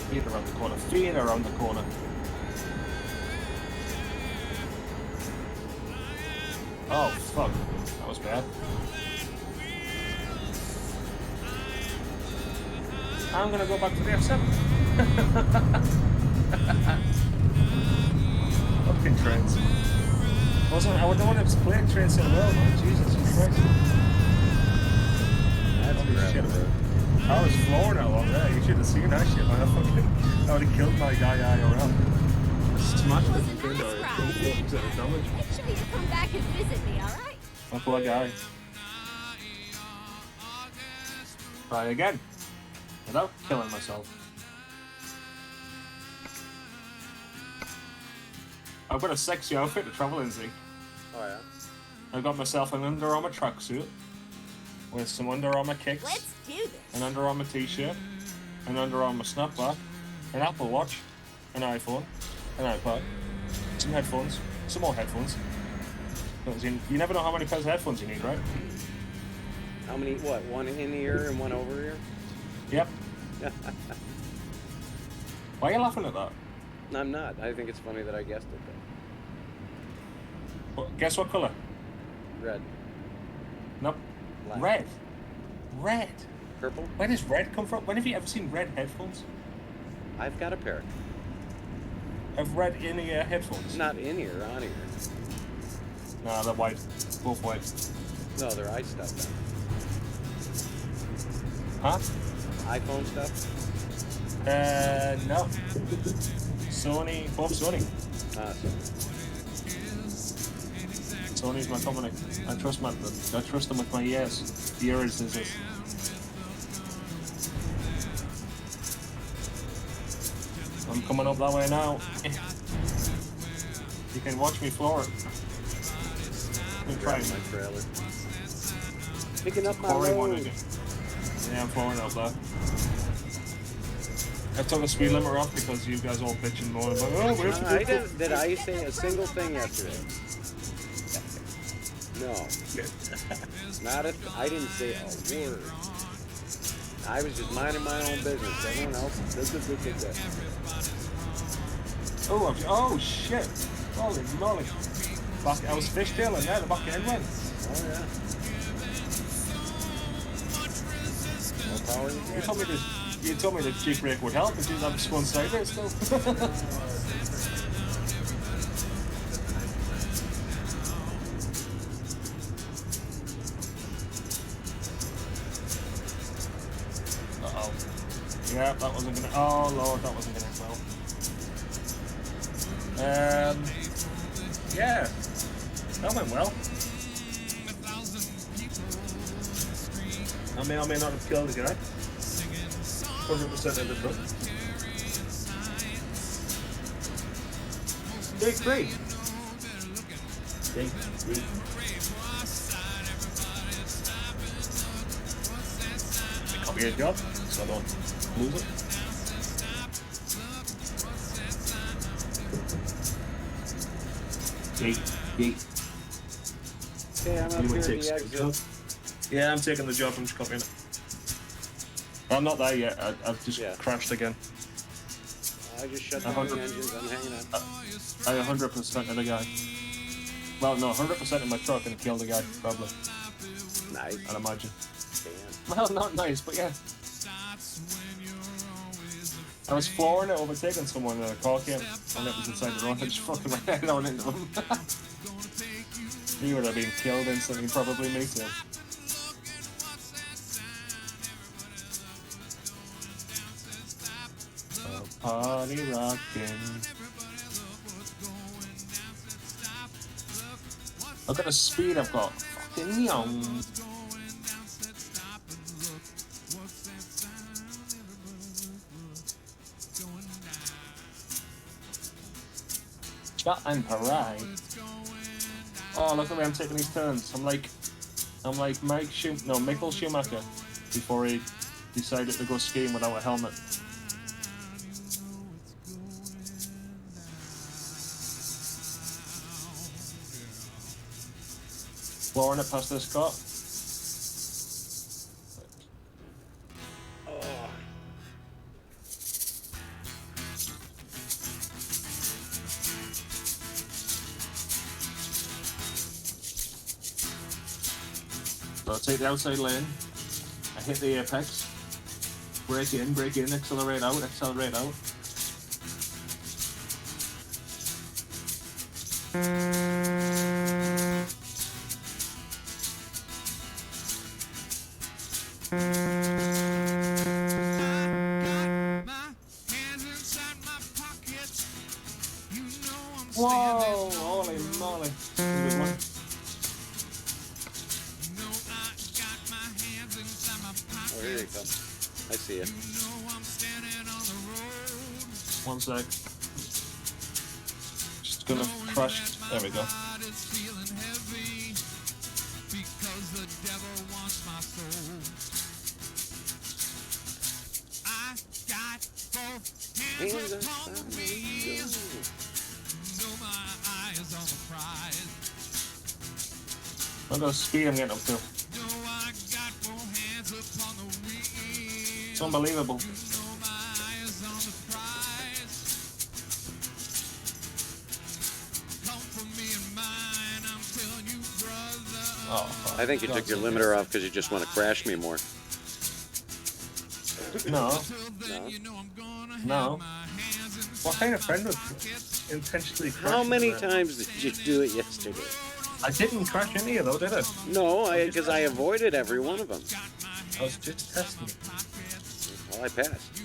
Feet around the corner, feet around the corner. Oh fuck, that was bad. I'm gonna go back to the F7. Fucking trains. I wouldn't want to play trains so well, man. Jesus Christ. That's Holy shit. incredible. I was flooring out on there. You should have seen that shit, man. I would have killed my guy IRL. Smashed It was it a and killed nice her. ride. 4% damage. Make sure you come back and visit me, all right? My poor guy. Try again. Without killing myself. I've got a sexy outfit to travel in, see. Oh yeah. I've got myself an Under Armour tracksuit with some Under Armour kicks, Let's do this. an Under Armour t-shirt, an Under Armour snapback, an Apple Watch, an iPhone, an iPad, some headphones, some more headphones. Because you never know how many pairs of headphones you need, right? How many? What? One in ear and one over ear? Yep. Why are you laughing at that? I'm not. I think it's funny that I guessed it though. Well, guess what colour? Red, Nope. Black. Red. Red. purple. Where does red come from? When have you ever seen red headphones? I've got a pair. Have red in-ear headphones? Not in ear, on ear. No, they're white. Both white. No, they're iStuff then. Huh? iPhone stuff. No. Sony, both Sony. So Sony's my company. I trust them with my ears. The ears is this. I'm coming up that way now. You can watch me floor it. I'm trying. my trailer. Picking up my Pouring one load. again. Yeah, I'm flooring up there. I took the speed limiter off because you guys all bitching and moaning about, oh, we have to I do did I say a single thing yesterday? No. Not a. I didn't say a word. I was just minding my own business. Everyone else does. Oh shit! Holy moly! Back, I was fishtailing there, the back end went. Oh yeah. More power to you. You told me that G brake would help, and she's I'm just going sideways still. Oh. Yeah, that wasn't gonna. Oh lord, that wasn't gonna end well. Yeah, that went well. I may or may not have killed the guy. 100% of the truck. Take 3. Take 3. Copy a job, so I don't lose it. Yeet. Okay, I'm up Anyone here at takes the the job? exit. Yeah, I'm taking the job. I'm just copying it. I'm not there yet. I've just Yeah. crashed again. I just shut down the engines. I'm hanging on. I 100% of the guy. Well, no, 100% in my truck and killed the guy, probably. Nice. I'd imagine. Damn. Well, not nice, but yeah. I was flooring it, overtaking someone, and a car came, and it was inside the road. I just fucking ran head on into him. He would have been killed instantly, probably me too. Party rockin'. Look at the speed I've got. Fucking young. Shut and parade. Oh, look at the way I'm taking these turns. I'm like Michael Schumacher before he decided to go skiing without a helmet. Flooring it past this car. So I take the outside lane, I hit the apex, brake in, accelerate out. Whoa, holy moly. Good one. Oh, here you come. I see you. One sec. Just gonna crush. There we go. Hands inside me. Look how speed I'm getting up to. It's unbelievable. Oh, fuck. I think you took your limiter off because you just want to crash me more. No. No? No. What kind of friend would intentionally crash? How many into that? times did you do it yesterday? I didn't crash any of though, did I? No, because I avoided every one of them. I was just testing it. Well, I passed.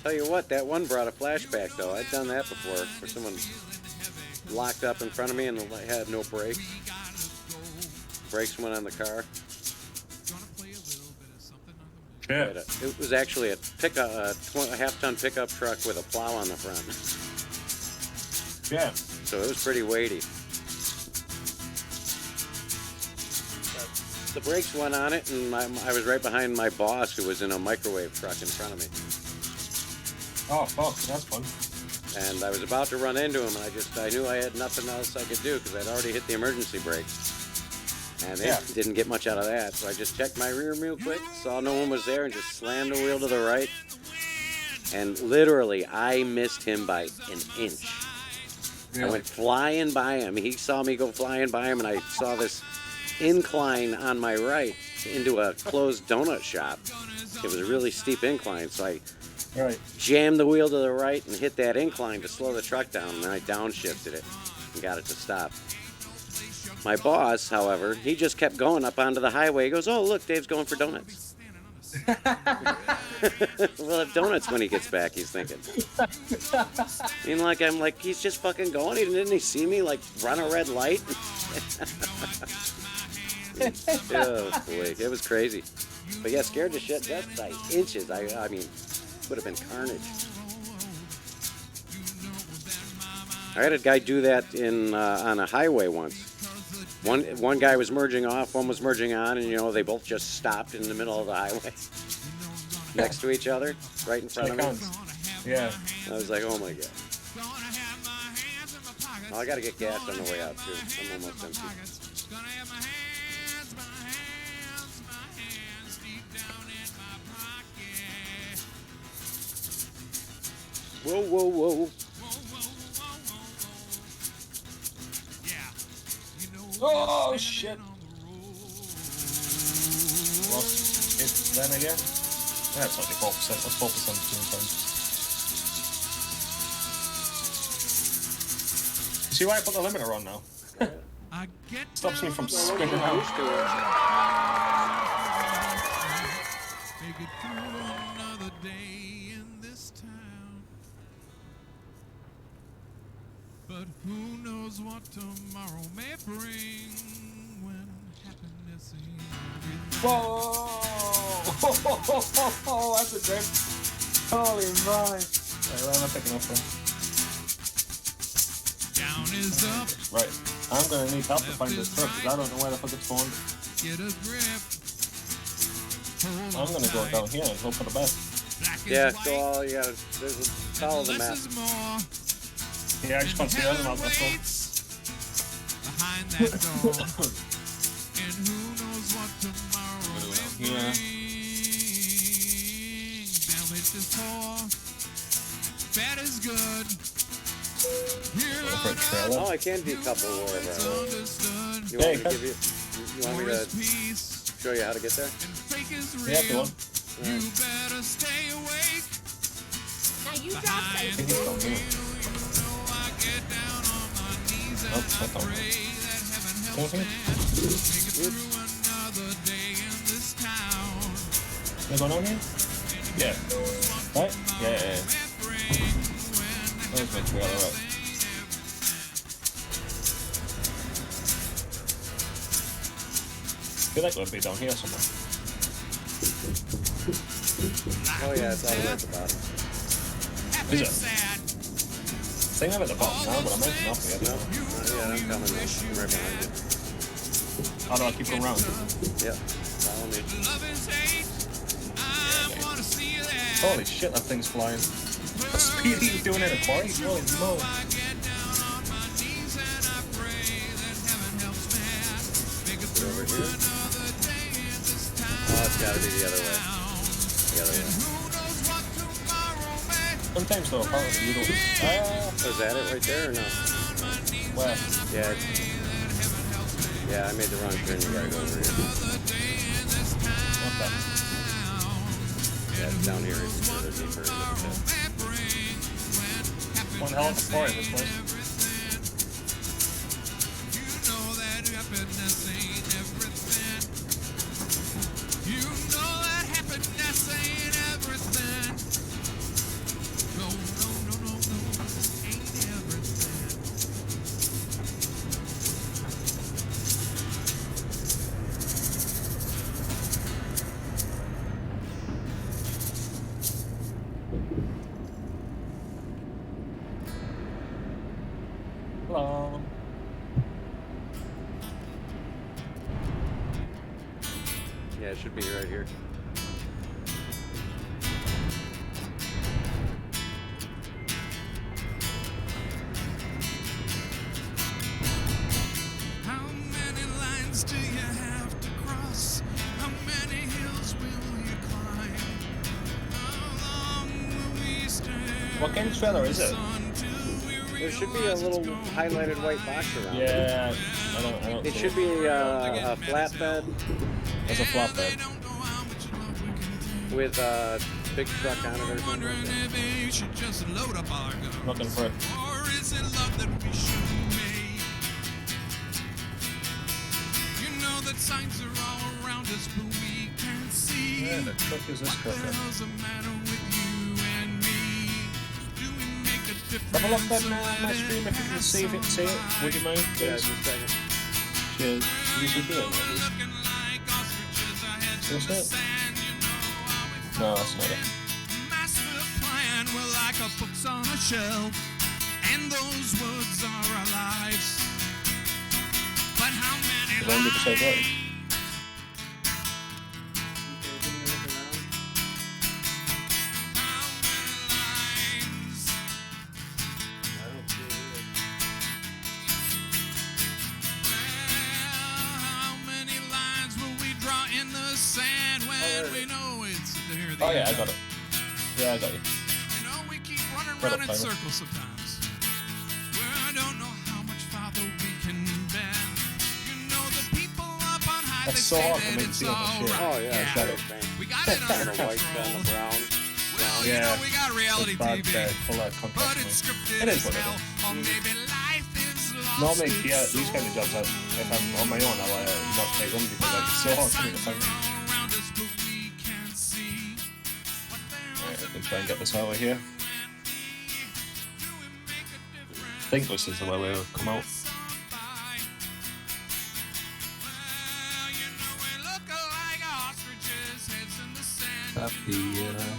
Tell you what, that one brought a flashback though. I'd done that before, where someone locked up in front of me and had no brakes. Brakes went on the car. Yeah. It was actually a half-ton pickup truck with a plow on the front. Yeah. So it was pretty weighty. The brakes went on it, and I was right behind my boss, who was in a microwave truck in front of me. Oh, fuck, that's fun. And I was about to run into him, and I knew I had nothing else I could do because I'd already hit the emergency brakes. And they didn't get much out of that, so I just checked my rear real quick, saw no one was there, and just slammed the wheel to the right. And literally, I missed him by an inch. Yeah. I went flying by him. He saw me go flying by him, and I saw this incline on my right into a closed donut shop. It was a really steep incline, so I jammed the wheel to the right and hit that incline to slow the truck down, and then I downshifted it and got it to stop. My boss, however, he just kept going up onto the highway. He goes, "Oh, look, Dave's going for donuts." We'll have donuts when he gets back, he's thinking. And I'm like, he's just fucking going. Didn't he see me, like, run a red light? Oh, boy. It was crazy. But yeah, scared to shit death by inches. I mean, would have been carnage. I had a guy do that on a highway once. One guy was merging off, one was merging on, and they both just stopped in the middle of the highway, next to each other, right in front of me. Yeah. I was like, oh my god. Well, I gotta get gas on the way out too. I'm almost empty. Whoa, whoa, whoa. Oh shit! Lost it then again. That's only 4%. That's 4% between times. You see why I put the limiter on now? Stops me from spinning out. Make it through another day in this town. But who knows what tomorrow may bring when happiness ain't everything. Whoa! That's a drip. Holy my! Right, where am I picking up from? Down is up. Right. I'm gonna need help to find this truck because I don't know where the fuck it's going. Get a grip. I'm gonna go down here and hope for the best. Yeah, so all you gotta follow the map. Yeah, I just can't see anything out there. Behind that door. And who knows what tomorrow may bring. Yeah. Damn it, this whore. Bad is good. For a trailer. Oh, I can decouple wherever I want. You want me to give you? You want me to show you how to get there? Yeah, go on. You better stay awake. Now you drop I safe. think it's down here. Get down on my knees and Nope, it's not down pray here. that heaven Down helps here? me make it through another day in this town. Am I going on here? Yeah. Right? Yeah. There's my trailer, right. I feel like it would be down here somewhere. Oh yeah, it's all the way at the bottom. Is it? Thing I'm at the bottom now, but I'm making off here. No, yeah, I'm coming. I'm right behind you. How do I keep going round? Yep, follow me. Holy shit, that thing's flying. What speed are you doing in a quarry? Holy moly. Over here. Oh, it's gotta be the other way. The other way. Sometimes though, apparently you don't. Was that it right there or no? Where? Yeah. Yeah, I made the wrong turn. You gotta go over here. Okay. Yeah, it's down here. It's further deeper into the pit. One hell of a quarry this place. You know that happiness ain't everything. No, ain't everything. Hello. Yeah, it should be right here. How many lines do you have to cross? How many hills will you climb? How long will we stand? What kind of trailer is it? There should be a little highlighted white box around it. Yeah, I don't It see should be a flatbed There's a flatbed. with a big truck on it or something like that. Maybe you should just load up our gun. Looking for it. Or is it love that we should make? that signs are all around us, but we can't see. Yeah, the truck is this What truck. the hell's the matter with you and me? Do we make a difference? Have a look on or my let stream if you can pass see it. Would you mind, Yeah, please? just a second. Cheers. You should do it, maybe. Looking like ostriches, our heads in Is the it? sand, you know how we No, that's not it. master plan, we're like our books on a shelf, and those words are our lives. But how many It's only lives? percent right. How many lines? Well, how many lines will we draw in the sand when we know it's near the Oh yeah, I end? got it. Yeah, I got you. You know, we keep running Got it, around in Simon. circles sometimes. Well, I don't know how much farther we can bend. You know, the people up on high, That's they so say hard for that me to it's see on the all shit. right. Oh yeah, Shut sure, up. thanks. We got it On under the white, on control. the brown. Well, you Yeah. know, we got reality It's bad, TV. colour But contrast. it's scripted It is as what it hell. is. Or maybe life is lost. Normally, yeah, its these kind of soul. jobs, if I'm on my own, I'll not take them because like, it's so hard for me to find them. Around us, but we can't see. What the Right, hell's I can try and get this out of here. do we make a difference? I think this is the way we'll come out. Well, you know, we look like ostriches, heads in the sand. Happy,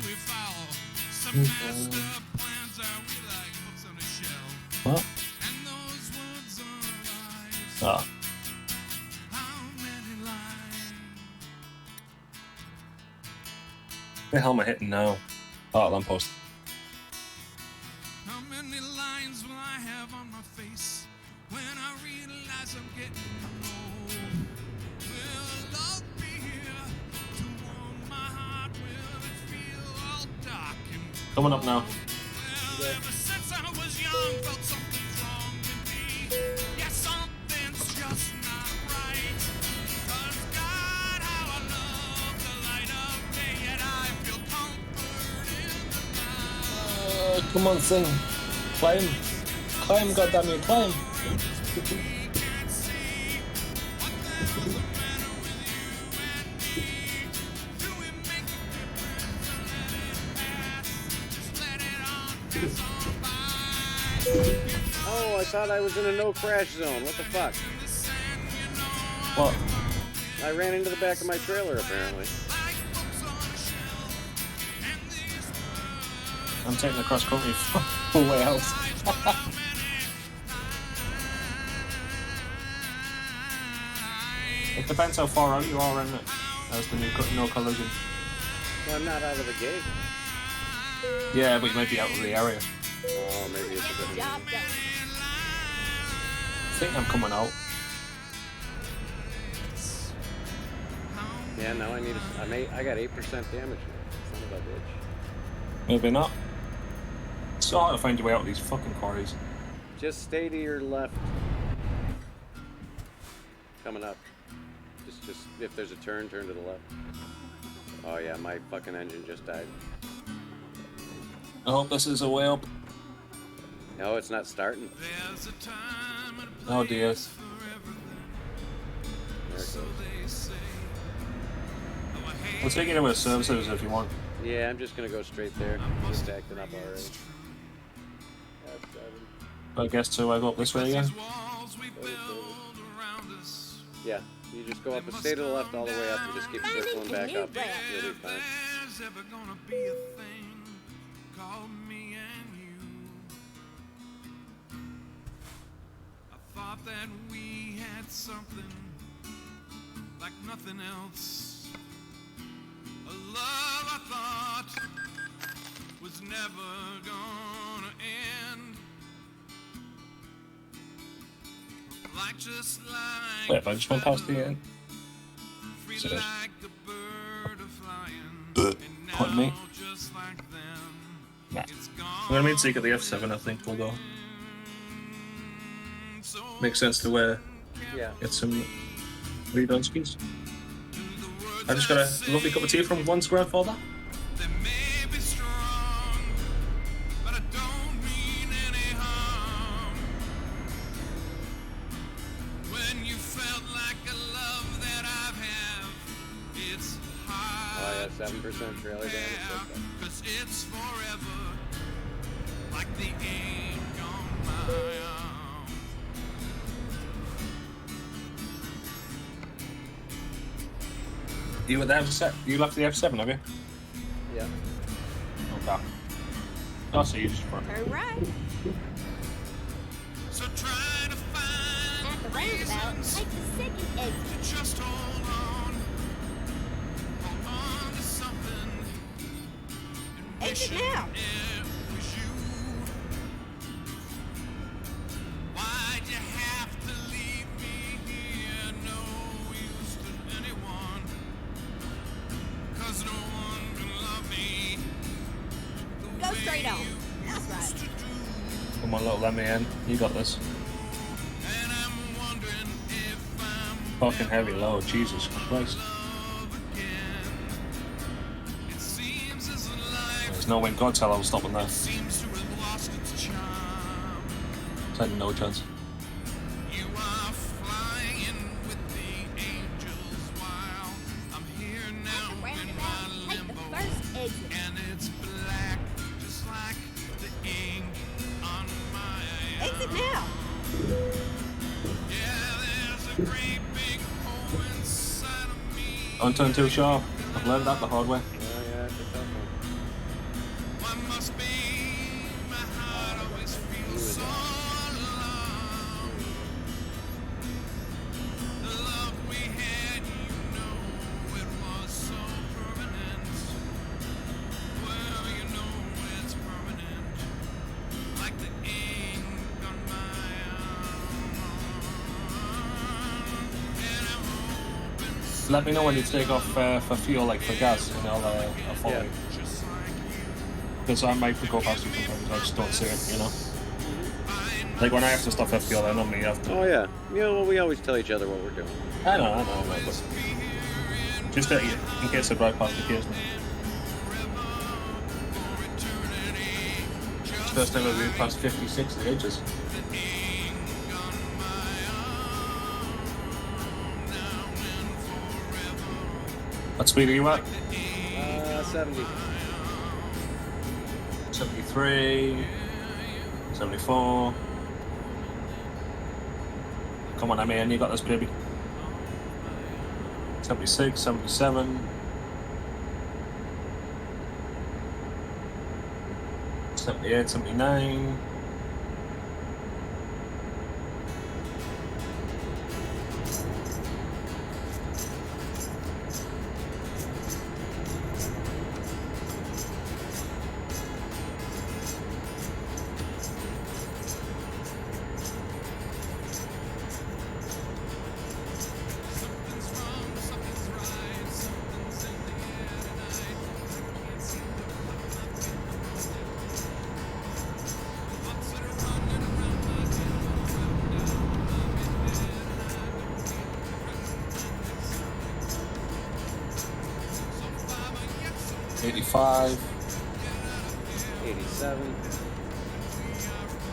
We follow some messed up plans. Are we like books on a shelf? What? And those words are lies. Ah, How many lies? the hell am I hitting now? Oh, lamppost. How many lines will I have on my face when I realize I'm getting old? Will love be here to warm my heart? Will it feel all dark and Coming up now. well, ever since I was young, felt something's wrong with me. Yeah, something's just not right. 'Cause God, how I love the light of day, yet I feel comfort in the night. Come on, sing. Climb. Climb, goddammit, climb. We can't see what the hell's the matter with you and me. Do we make a difference or let it pass? Just let it on pass on by. You know, Oh, I thought I was in a no crash zone. What the fuck? in the sand, you know, What? I ran into the back of my trailer apparently. like books on a shelf. And these words I'm taking the cross country full way out. how many It depends how far out you are in it. As the new no collision. Well, I'm not out of the gate. Yeah, but you might be out of the area. Oh, maybe it's a bit. Job done. I think I'm coming out. Yeah, now I need. I got 8% damage. Son of a bitch. Maybe not. It's so hard to find your way out of these fucking quarries. Just stay to your left. Coming up. Just if there's a turn to the left. Oh yeah, my fucking engine just died. I hope this is a way up. No, it's not starting. there's a time and a place Oh dear. for everything. There it So goes. they say. Oh, I hate We'll take it with services if you want. Yeah, I'm just gonna go straight there. Just acting up already. That's 7. I guess so. I go up this way again. these walls we build around us. Yeah, you just go up and stay to the left all the way up and just keep circling back up. You'll be fine. There's ever gonna be a thing called me and you. I thought that we had something like nothing else. A love I thought was never gonna end. Just like Wait, if I just went past the end. free So there's- like a bird of flying. Ugh, And pardon me? now, just like them, Nah. it's gone. Well, I mean, take at the F7, I think we'll go. So Makes sense to Yeah. get some redone skis. the words I just got a lovely cup of tea from one's grandfather. They may be strong, but I don't mean any harm. When you felt like a love that 7% trailer damage. Cause it's forever, like the ink on my arm. You were the F7? You left the F7, have you? Yeah. Okay. Oh, so you just front. Turn right. So try to find At the roundabout, take the second exit. just hold on to something. And Exit wish now. it was you. Why'd you have to leave me here? No use to anyone. 'Cause no one can love me. Go straight on. That's right. Come on, little Lemmy in. You got this. And I'm wondering if I'm Fucking heavy load. Jesus Christ. It seems as life There's no way in God's hell I was stopping there. seems to have lost its charm. Had no chance. You are flying with the angels while I'm here At now the in my roundabout, take the limbo. first exit. And it's black, just like the ink on my Exit now. Yeah, there's a great big hole inside of me. Don't turn too sharp. I've learned that the hard way. Oh yeah, it's a tough one. What must be my heart always feels so alone. The love we had, you know, it was so permanent. Well, you know it's permanent, like the ink on my arm. And I'm hoping Let me know when you take off for fuel, like for gas, and I'll follow Yeah. you. just like Because I might go past you sometimes, I just don't see it, you know? Like when I have to stop for fuel, I normally have to. Oh yeah. You know, we always tell each other what we're doing. I know, but just in case I drive past occasionally. It's the first time I've been past 50, 60 inches. What speed are you at? 70. 73, 74. Come on, man, you got this, baby. 76, 77. 78, 79. something's wrong, something's right, something's in the air tonight. Can't seem to put my finger on it. Thoughts that are running around my head, running down my head, and I don't get recognize. So far, but yet so 85. 87.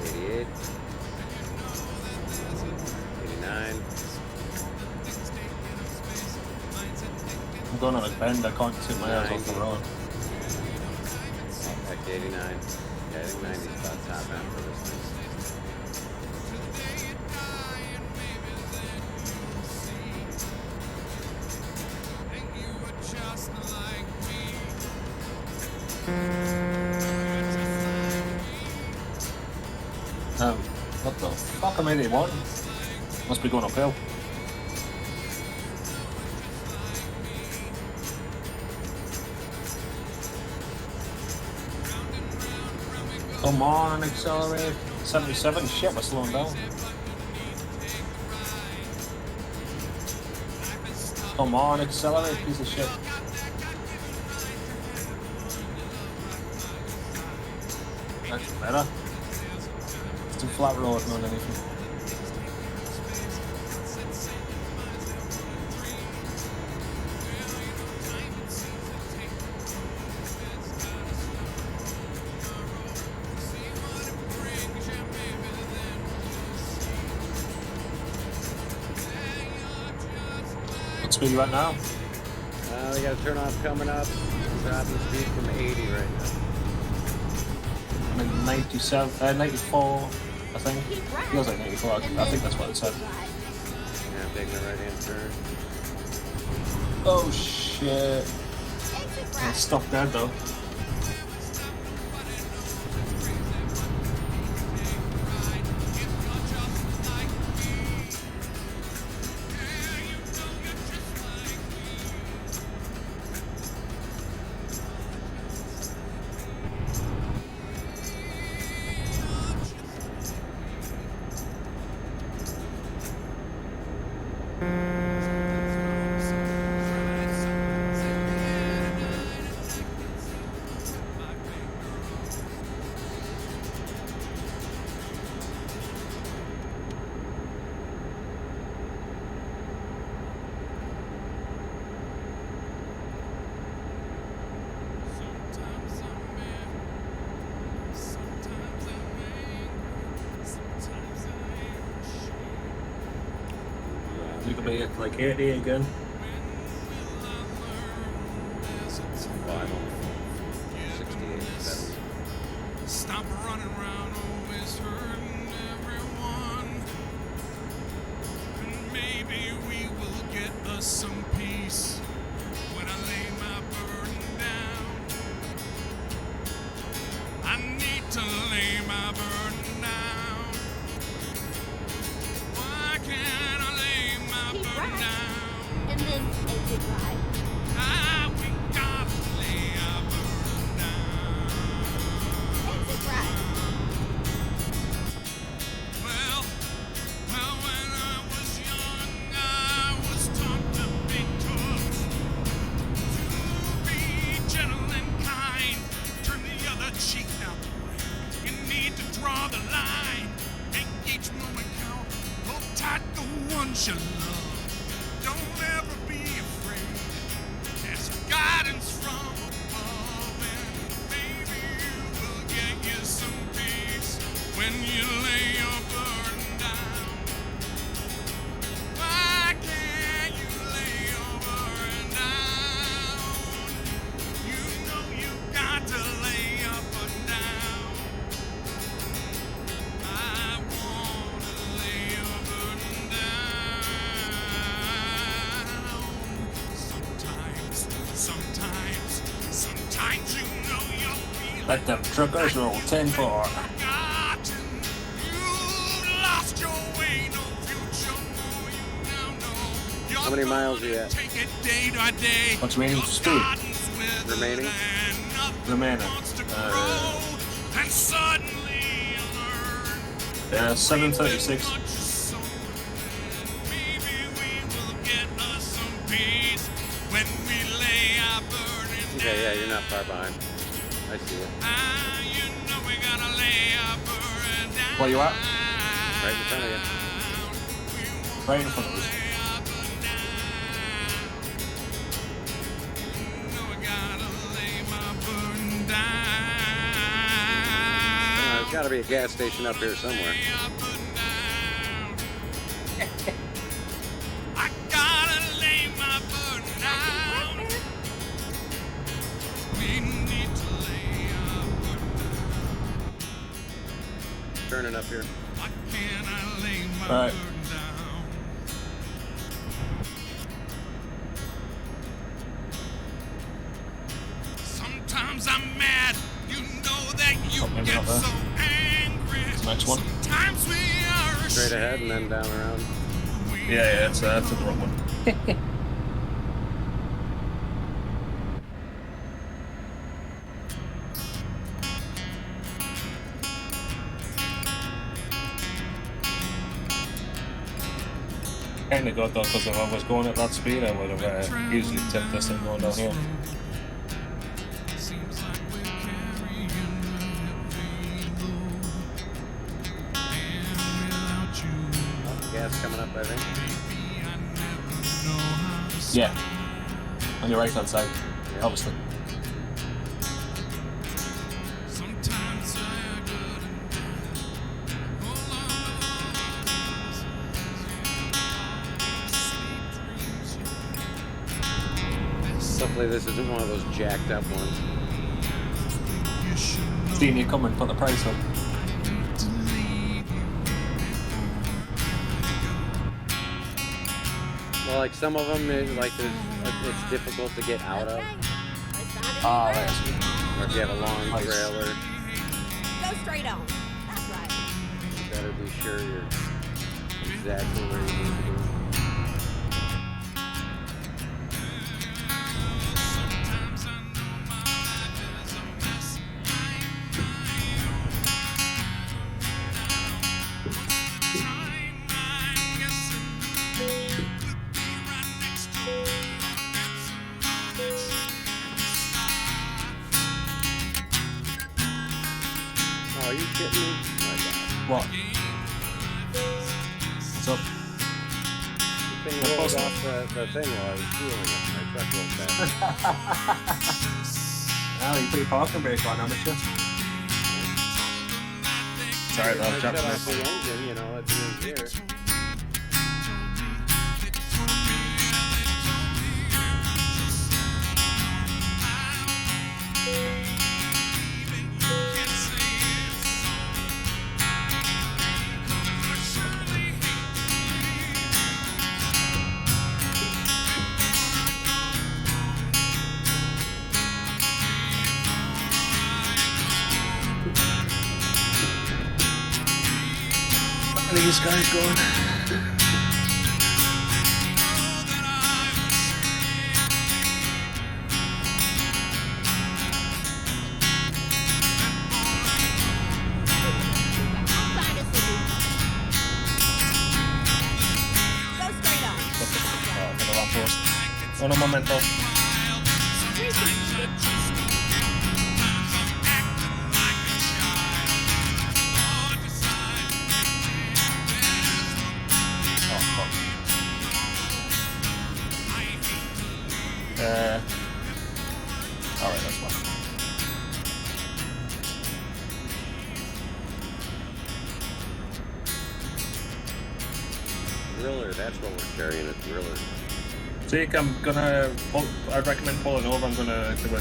88. 89. I'm going on a bend, I can't take my eyes off the road. Back to 89. Yeah, I think 90 is about top end for this thing. just like me. What the fuck am I doing? Must be going uphill. Come on, accelerate. 77, shit, we're slowing down. Come on, accelerate, piece of shit. That's better. It's a flat road, not anything. What speed are you at now? We got a turn off coming up. dropping speed from 80 right now. I'm in 97, 94, I think. Feels like 94. I think that's what it said. Yeah, I'm taking the right hand turn. Oh shit! I'll stop there though. You could be at like 80 again. Well, I don't know. 68, 70. Stop running around, always hurting everyone. And maybe we will get us some peace when I lay my burden down. I need to lay my burden down. Why can't I lay my Keep burden right. down? And then exit right. We gotta lay our burden down. Exit right. Well, when I was young, I was taught to be tough, to be gentle and kind. Turn the other cheek now, boy. You need to draw the line, make each moment count. Hold tight the ones you love. Don't ever be afraid. There's guidance from above, and maybe we'll get you some peace when you lay your burden down. Why can't you lay your burden down? You know you got to lay your burden down. I wanna lay your burden down. Sometimes you know you're feeling Let them truckers roll 10-4. forgotten. You've lost your way, no future for you now, no. You're How many miles are you at? Take it day by day. What's remaining speed? Gardens with Remaining? and nothing Remaining. wants to grow. And suddenly you learn. Yeah, 736. Maybe we will get us some peace when we lay our burden down. Okay, yeah, you're not far behind. I see you. You know we gotta lay our burden down. Where you at? Right in front of you. Right in front of us. Lay our burden down. You know we gotta lay my burden down. There's got to be a gas station up here somewhere. Lay our burden down. I gotta lay my burden down. We need to lay our burden down. Turning up here. Why can't I lay my Right. burden down? Sometimes I'm mad. You know that you maybe get not there. so angry. Next one. Sometimes we are Straight ahead and then down around. Yeah, that's the wrong one. Kind of good though, because if I was going at that speed, I would have easily tipped this thing going down here. Seems like we're carrying a heavy load. And without you, Gas coming up, I think. baby, I never know how to Yeah, on your right hand side, Yeah. obviously. Sometimes I good and bad. Hold on to all sweet dreams. Stuff Hopefully this isn't one of those jacked up ones. Seeing you come and put the price up. Well, like some of them, it's difficult to get out of. Ah, right. Or if you have a long Nice. trailer, Go straight on. That's right. you better be sure you're exactly where you need to be. Oh, are you kidding me? Oh my God. What? What's up? The thing What rolled posted? off the thing while I was fueling it. My truck rolled back. Oh, you put your parking brake on, haven't you? Sorry, I that was shut jumping off the engine, you know, at the end here. Where are these guys going? Outside of city. Go straight on. Oh, for the lamppost. Un momento. Oh, fuck. Alright, that's fine. Driller, that's what we're carrying, a driller. Jake, I'm gonna. I'd recommend pulling over. I'm gonna do a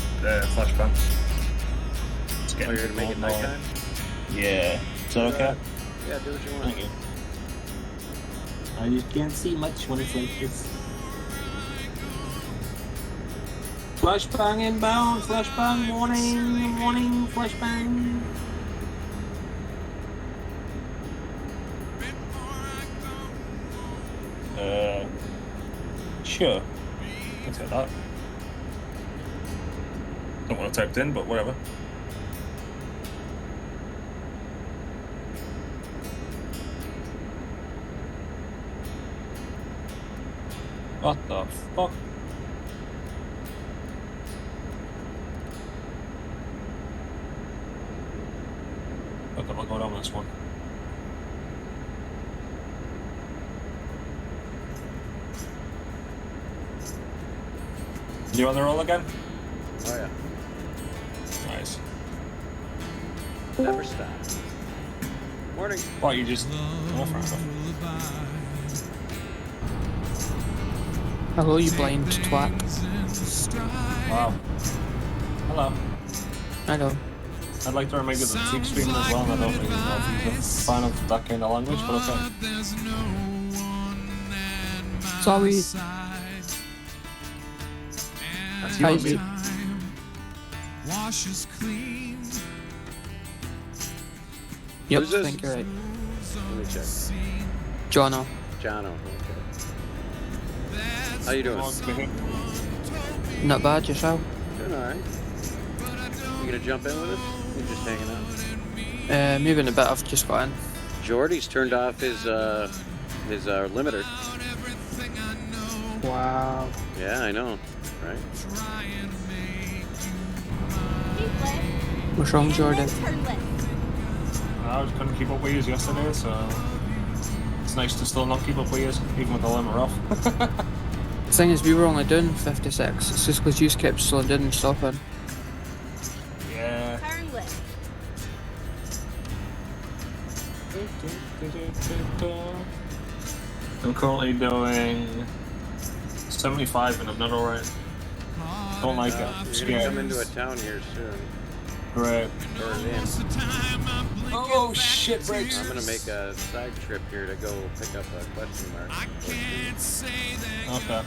flashbang. It's Oh, you're gonna make it nighttime? Yeah. Is that okay? Yeah, do what you want. Thank you. I just can't see much when it's like this. Flashbang inbound, flashbang warning, flashbang. Sure. Let's hit that. Don't want to type it in, but whatever. What the fuck? Okay, we'll go down this one. You on the roll again? Oh yeah. Nice. Never stop. Morning. What, you just... Oh, fair enough. Hello, you blind twat. Wow. Hello. I know. I'd like to remind you that Teak streaming as well, and I don't really know if he's a fan of that kind of language, but okay. Sorry. That's you and me. Yep, Who's this? I think you're right. Let me check. Jono. Jono. Okay. How you doing? Not bad, yourself? Doing alright. You gonna jump in with us? You're just hanging out. Maybe in a bit, I've just got in. Jordy's turned off his limiter. Wow. Yeah, I know. Right? Hey, Flip. What's wrong, Jordan? Turn left. I just couldn't keep up with you yesterday, so it's nice to still not keep up with you, even with the limit off. The thing is, we were only doing 56. It's just because you kept slowing down and stopping. Yeah. Turn left. I'm currently doing 75 and I'm not alright. Don't like it. You're gonna Scared. come into a town here soon. Great. Or in. Oh shit, brakes. I'm gonna make a side trip here to go pick up a question mark. Okay.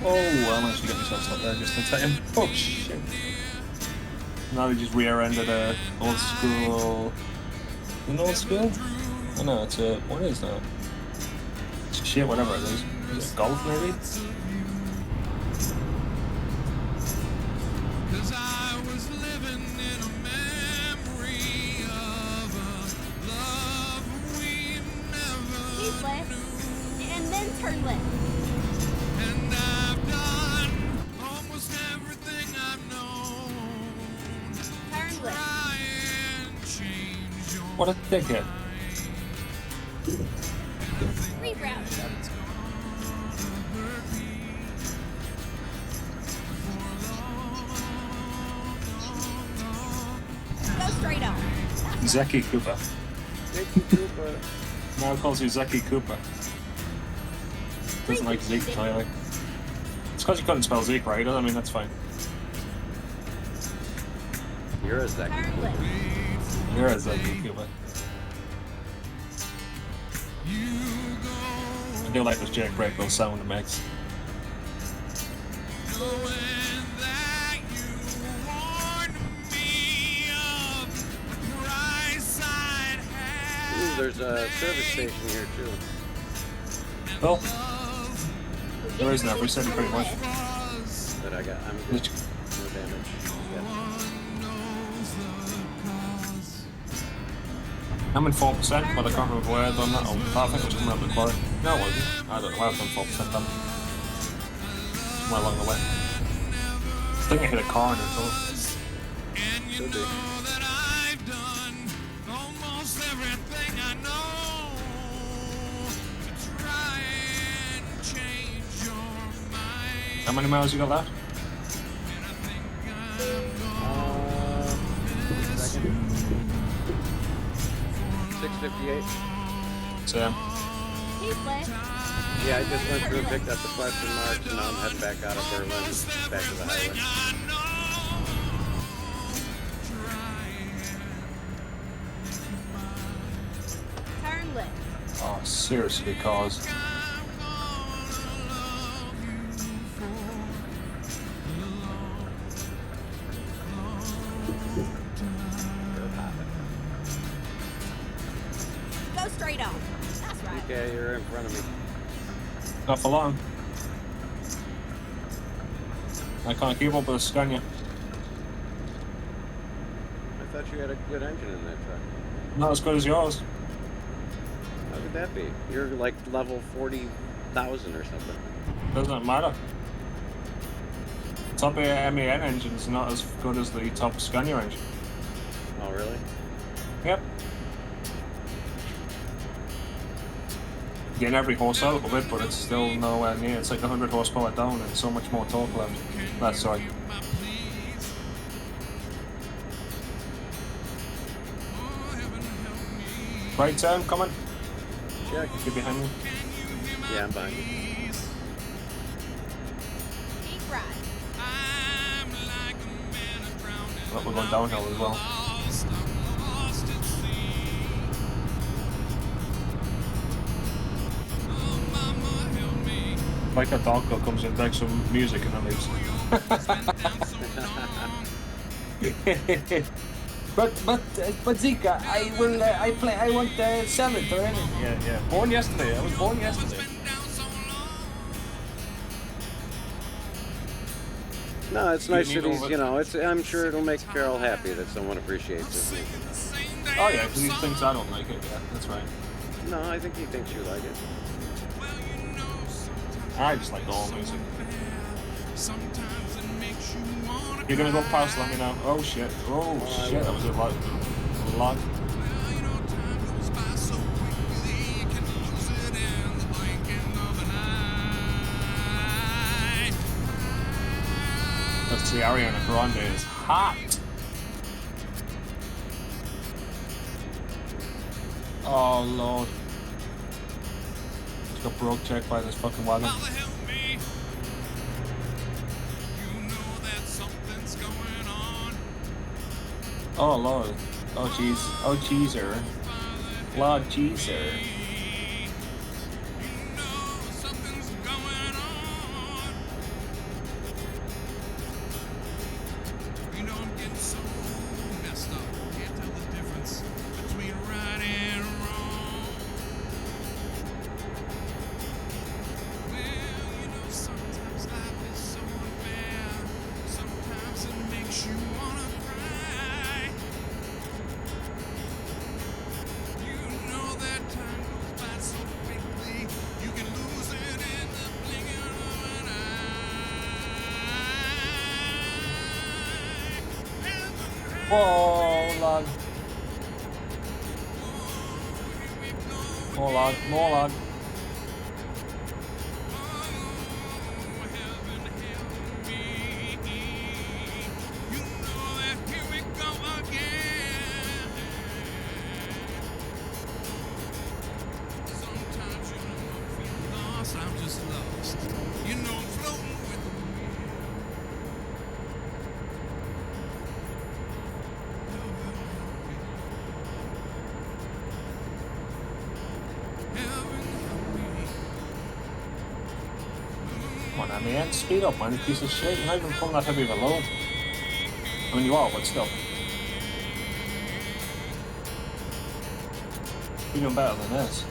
Oh, I managed to get myself stuck there just in time. Oh shit. Now they just rear-ended a old school. An old school? Oh no, it's a. What is that? It's shit, whatever it is. Is it golf maybe? Keep left. And then turn left. Turn left. What a dickhead. Reroute. Go straight on. Zeki Cooper. Thank you, Koopa. Now calls you Zeki Cooper. Doesn't like Zeke clearly. It's because you couldn't spell Zeke right, I mean that's fine. You're a Zeki. Turn left. You're a Zeki Cooper. I do like this Jake Breakwell sound it makes. Ooh, there's a service station here too. Well, there is in every city pretty much. But I'm good. No damage. I'm in 4%, but I can't remember where I've done that. I think it was coming up the quarry. No, it wasn't. I don't know. I've done 4% done. Somewhere along the way. I think I hit a car in it though. Should be. How many miles you got left? Second. 658. Same. Keep left. Yeah, I just went through and picked up the question marks, and now I'm heading back out of Berlin, back to the highway. Turn left. Oh, seriously, cause. Go straight on. That's right. Okay, you're in front of me. Not for long. I can't keep up with the Scania. I thought you had a good engine in that truck. Not as good as yours. How could that be? You're like level 40,000 or something. Doesn't matter. Top MEN engine's not as good as the top Scania engine. Oh, really? Yep. Getting every horse out of it, but it's still nowhere near. It's like 100 horsepower down and so much more torque left. That's sorry. Right turn, coming. Check. Get behind me. Yeah, I'm behind you. Keep right. But we're going downhill as well. Like a dog that comes in, begs some music and then leaves. but Zika, I want sell it or anything. Yeah. Born yesterday. I was born yesterday. No, it's nice You that need he's, all you the- know, I'm sure it'll make Carol happy that someone appreciates his music. Oh yeah, because he thinks I don't like it. Yeah, that's right. No, I think he thinks you like it. I just like all music. You're gonna go past, let me know. Oh shit. Oh shit, that was a lot. Let's see, Ariana Grande is hot. Oh lord. Just got broke checked by this fucking wagon. Oh Lord. Oh jeez. Oh jeezer. Lord jeezer. Something's going on. You know I'm getting so messed up. Can't tell the difference between right and wrong. Well, you know sometimes life is so unfair. Sometimes it makes you wanna cry. You know that time goes by so quickly. You can lose it in the blink of an eye. Whoa, log. More log. More log. I'm just lost. You know I'm floating with the Come on, man. Speed up, man. You piece of shit. You're not even pulling that heavy of a load. I mean, you are, but still. You're doing better than this.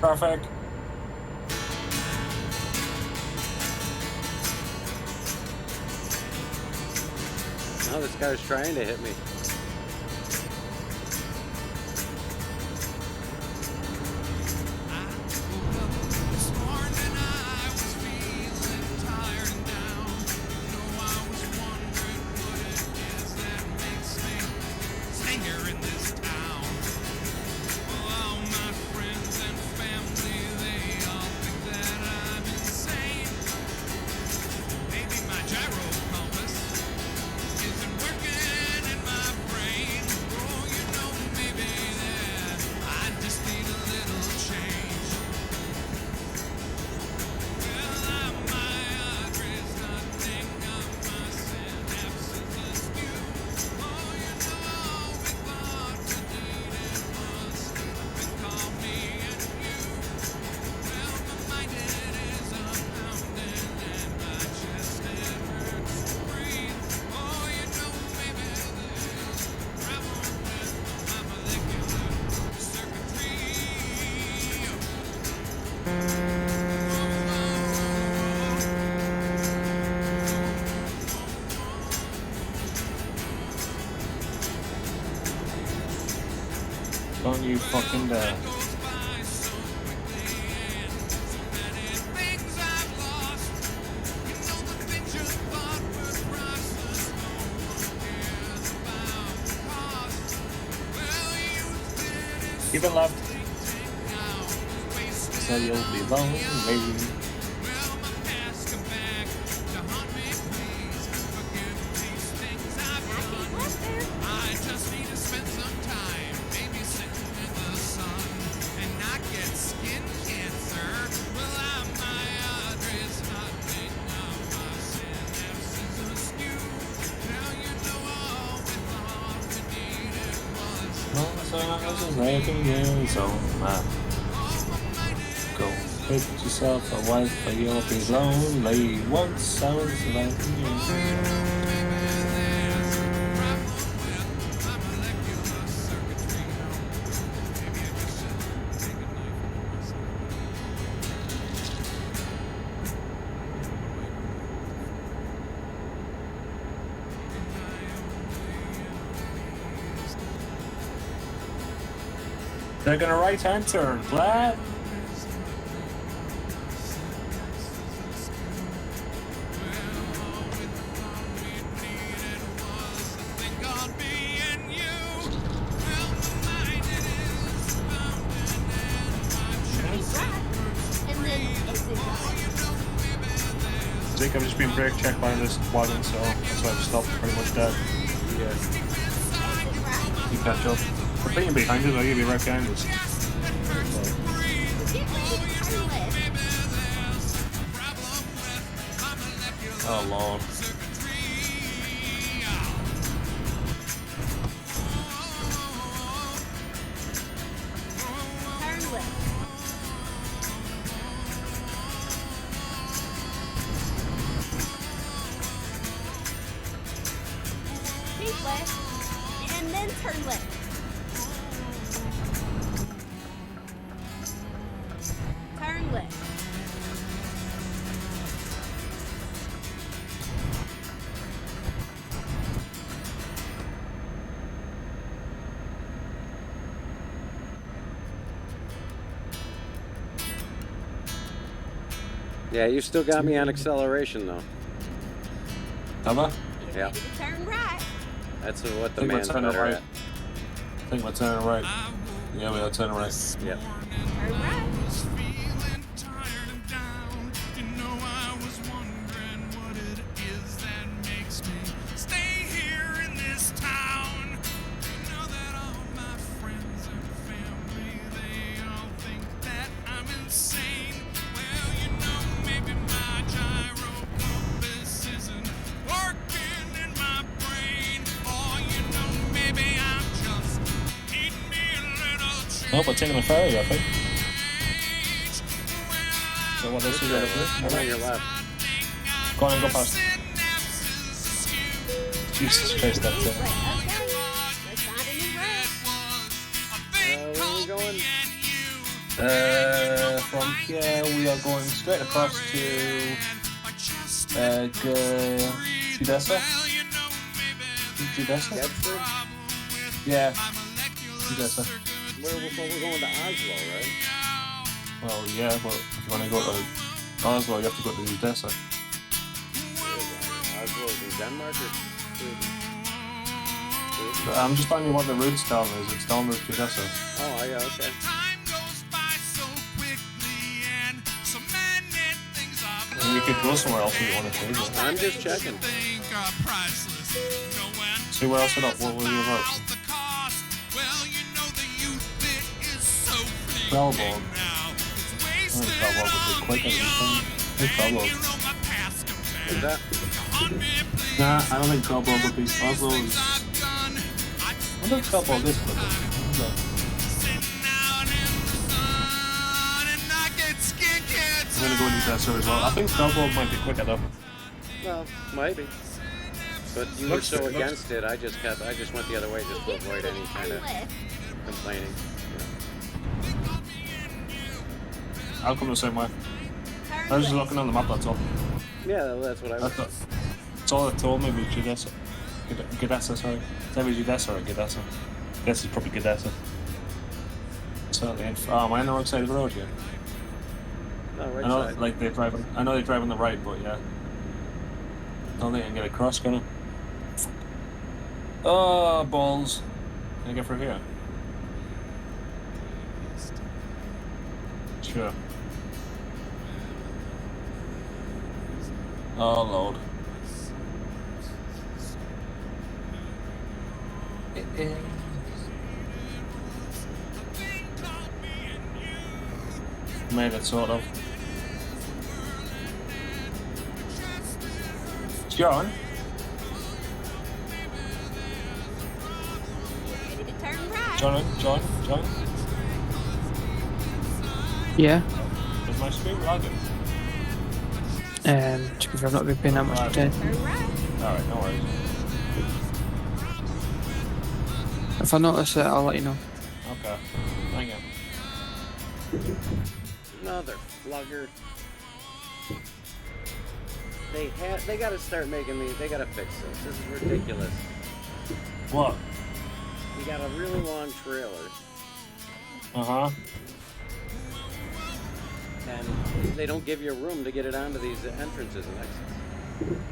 Perfect. Now this guy's trying to hit me. This morning I was feeling tired and down. I was wondering what it is that makes me stay here in this town. Well, all my friends and family, they all think that I'm insane. Maybe my gyro compass isn't working in my brain. Oh, you know, maybe that I just need a little change. Well, I'm my address, nothing of my synapses askew. Oh, you know, we thought we needed was and call me and you. Well, my mind it is a pounding and my chest it hurts to breathe. Oh, you know, maybe there's trouble with my molecular circuitry. Don't you fucking dare. Goes by so quickly and so many things I've lost. You know the things you thought were priceless, no one cares about the cost. Well, you did Keep it left, now, wasted so you'll be lonely. Well, my past come back to haunt me, please. Forgive these things I've done. I just need to spend some time, maybe sitting in the sun and not get skin cancer. Well, I'm my address, nothing of my synapses askew. Now you know all we thought we needed was. So, man, go pick yourself a wife, or you'll be lonely. What sounds like you? Taking a right-hand turn, glad. Jake, I've just been brake checked by this wagon, so that's why I've stopped pretty much dead. Yeah. You catch up. I'm being behind us, I'll give you right behind us. Get ready to turn left. Oh lord. Turn left. Keep left. And then turn left. Turn left. Yeah, you still got me on acceleration though. Have I? Get Yeah. ready to turn right. That's what the Think we're man's turning better right. at. I think we're turning right. Yeah, we are turning right. Yep. Turn right. Feeling tired and down. You know, I was wondering what it is that makes me stay here in this town. You know that all my friends and family, they all think that I'm insane. Well, you know, maybe my gyro compass isn't working in my brain. Or, you know, maybe I'm just eating me a little change. Nope, we're taking the ferry, I think. So what else is there? I'm on your left. Go on and go past. Jesus Christ, that's it. Right, okay. Let's find a new road. Where are we going? From here we are going straight across to Judessa. Judessa? Bedford? Yeah, Judessa. We're going to Oslo, right? Well, yeah, but if you want to go to Oslo, you have to go to Judessa. Oslo is in Denmark or Sweden? I'm just telling you what the route's down is. It's down to Judessa. Oh, yeah, okay. Time goes by so quickly and so many things are And you could go somewhere else if you want to too. But I'm just checking. think are priceless. No one see where else it up. What were you about? out the cost. Well, you know the youth it is so Bellbourne. now. It's I wasted think Bellbourne would be quicker than this. I think Bellbourne. you know my past Is that? Nah, I don't think Bellbourne would be. Oslo is. I don't think Bellbourne is quicker. I'm gonna go to Judessa as well. I think Bellbourne might be quicker though. Well, maybe. But you were Looks so good, against it, I just went the other way just to avoid any kind Turn of left. complaining. I'll come the same way. Turn I was just left. looking on the map, that's all. Yeah, that's what I was. That's all it told me was Judessa. Judessa, sorry. Tell me Judessa or Judessa. I guess it's probably Judessa. Certainly ain't. Oh, am I on the wrong side of the road here? No, right I know, side. like they drive. I know they drive on the right, but yeah. Don't think I can get across, can I? Oh, balls! Can I get through here? Sure. Oh Lord. Made it sort of. John? Ready to turn right. John? Yeah. Is my screen lagging? To be fair, I've not been paying that much attention. Turn right. Alright, no worries. If I notice it, I'll let you know. Okay. Thank you. Another flugger. They gotta start making these. They gotta fix this. This is ridiculous. What? You got a really long trailer, Uh-huh. and they don't give you room to get it onto these entrances and exits.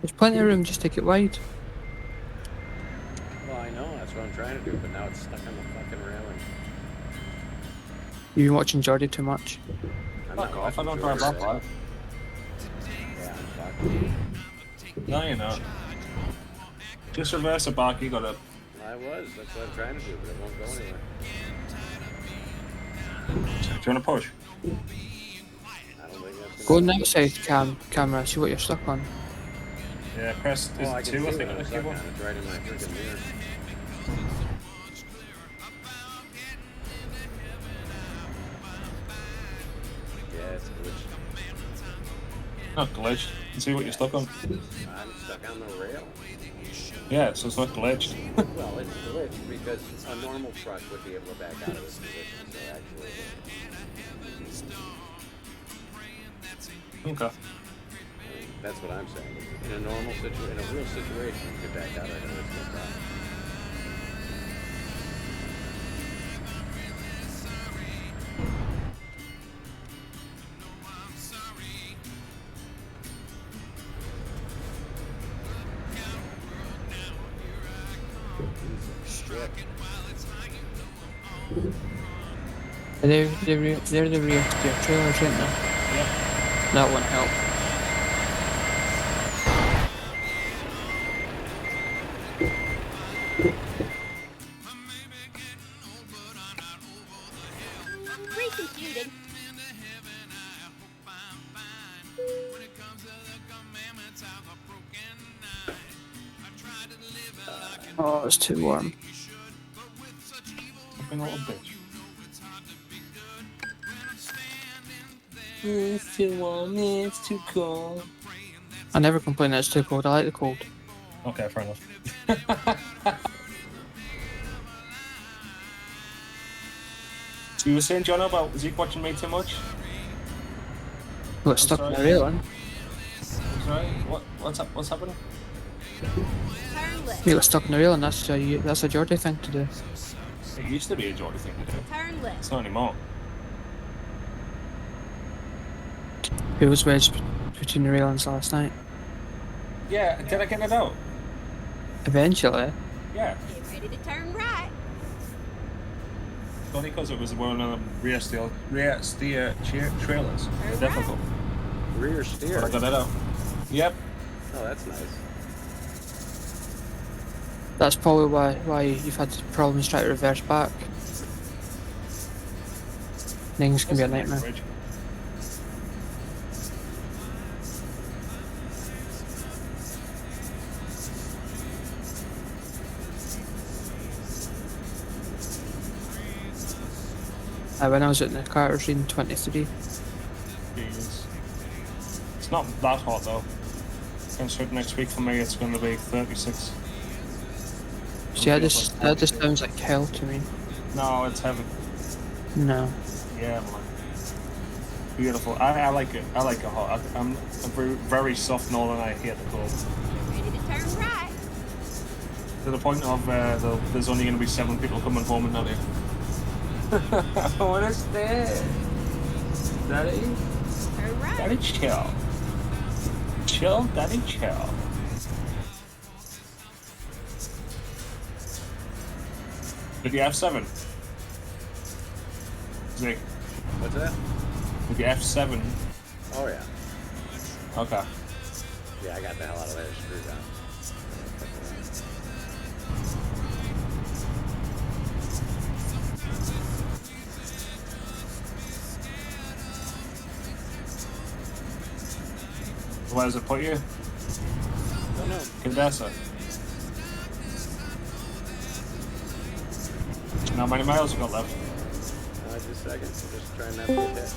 There's plenty of room, just take it wide. Well, I know that's what I'm trying to do, but now it's stuck on the fucking railing. You've been watching Geordie too much. I'm Fuck not off, I watching don't drive Georgia, that far. Yeah, fuck. No, you're not. Just reverse it back, you gotta I was. That's what I'm trying to do, but it won't go anywhere. Do you want to push? I don't think that's Go gonna. on the outside camera, see what you're stuck on. Yeah, press is Oh, I it can 2, I see think, what on I'm the stuck on. keyboard. It's right in my freaking mirror. Yeah, it's glitched. Not glitched. You can see what you're stuck on. I'm stuck on the rail. Yeah, so it's not glitched. Well, it's glitched because a normal truck would be able to back out of this position. So actually, Okay. that's what I'm saying. In a normal situation, in a real situation, you could back out of it. It's no problem. Shit. They're the rear steer trailers, aren't they? Yep. That won't help. Recomputed. Oh, it's too warm. Fucking little bitch. It's too warm, it's too cold. I never complain that it's too cold. I like the cold. Okay, fair enough. So you were saying, John, about Zeke watching me too much? Got stuck in the sorry. railing. Sorry, what's happening? Turn left. You got stuck in the railing. That's a Geordie thing to do. It used to be a Geordie thing to do. Turn left. It's not anymore. Who was wedged between the railings last night? Yeah, did I get it out? Eventually. Yeah. Get ready to turn right. Only because it was one of them rear steer trailers. They're Alright. difficult. Rear steer. But I got it out. Yep. Oh, that's nice. That's probably why you've had problems trying to reverse back. Things can be a nightmare. Bridge. When I was in the car, I was reading 23. Jeez. It's not that hot though. Considering next week for me it's going to be 36. See, that just sounds like hell to me. No, it's heaven. No. Yeah, man. Beautiful. I like it. I like it hot. I'm a very soft Nolan. I hate the cold. Get ready to turn right. To the point of there's only going to be 7 people coming home and not here. What is this? Daddy? Turn right. Daddy, chill. Chill, Daddy, chill. Did you have 7? Zeke, What's that? did you have 7? Oh yeah. Okay. Yeah, I got the hell out of there. Screwed down. Where does it put you? Don't know. Condensor. How many miles you got left? Just a second. Just trying not to get hit.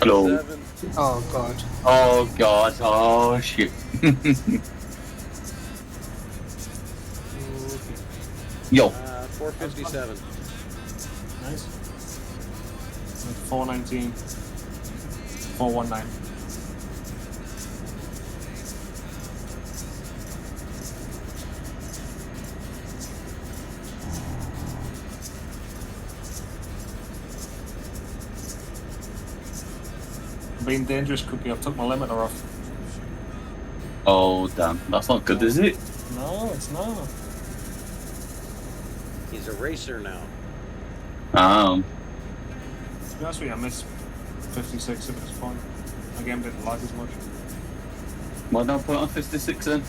Hello. 7. Oh god. Oh god, oh shit. Yo. 457. Nice. 419. 419. Being dangerous, Cookie. I've took my limiter off. Oh damn, that's not good, is it? No, it's not. He's a racer now. Um, To be honest with you, I miss 56 if it's fun. The game didn't lag as much. why not put it on 56 then?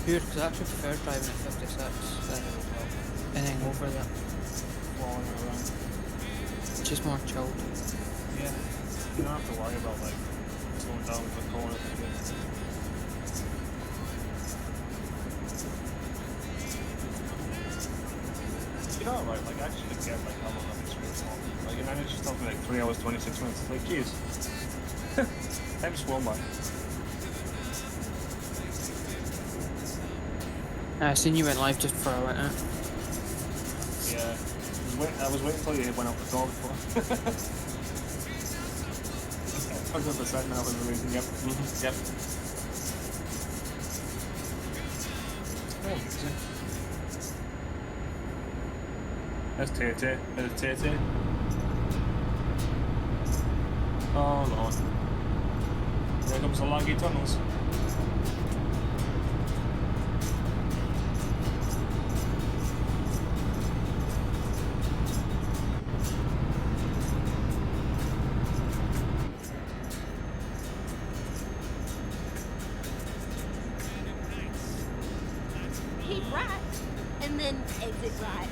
Weird, because I actually prefer driving at 56 than anything over that. Falling around. It's just more chilled. Yeah. You don't have to worry about like slowing down for the corner. You know, right? Like I actually forget like how long I've been screwed for. Like you managed to stop for like 3 hours 26 minutes. It's like, jeez. Time's flown by. I seen you went live just before I went out. Yeah. I was waiting until you went out the door before. 100% now was the reason. Yep. Yep. Oh, music. That's Tay-Tay. Bit of Tay-Tay. Oh lord. Here comes the laggy tunnels. Keep right, and then exit right.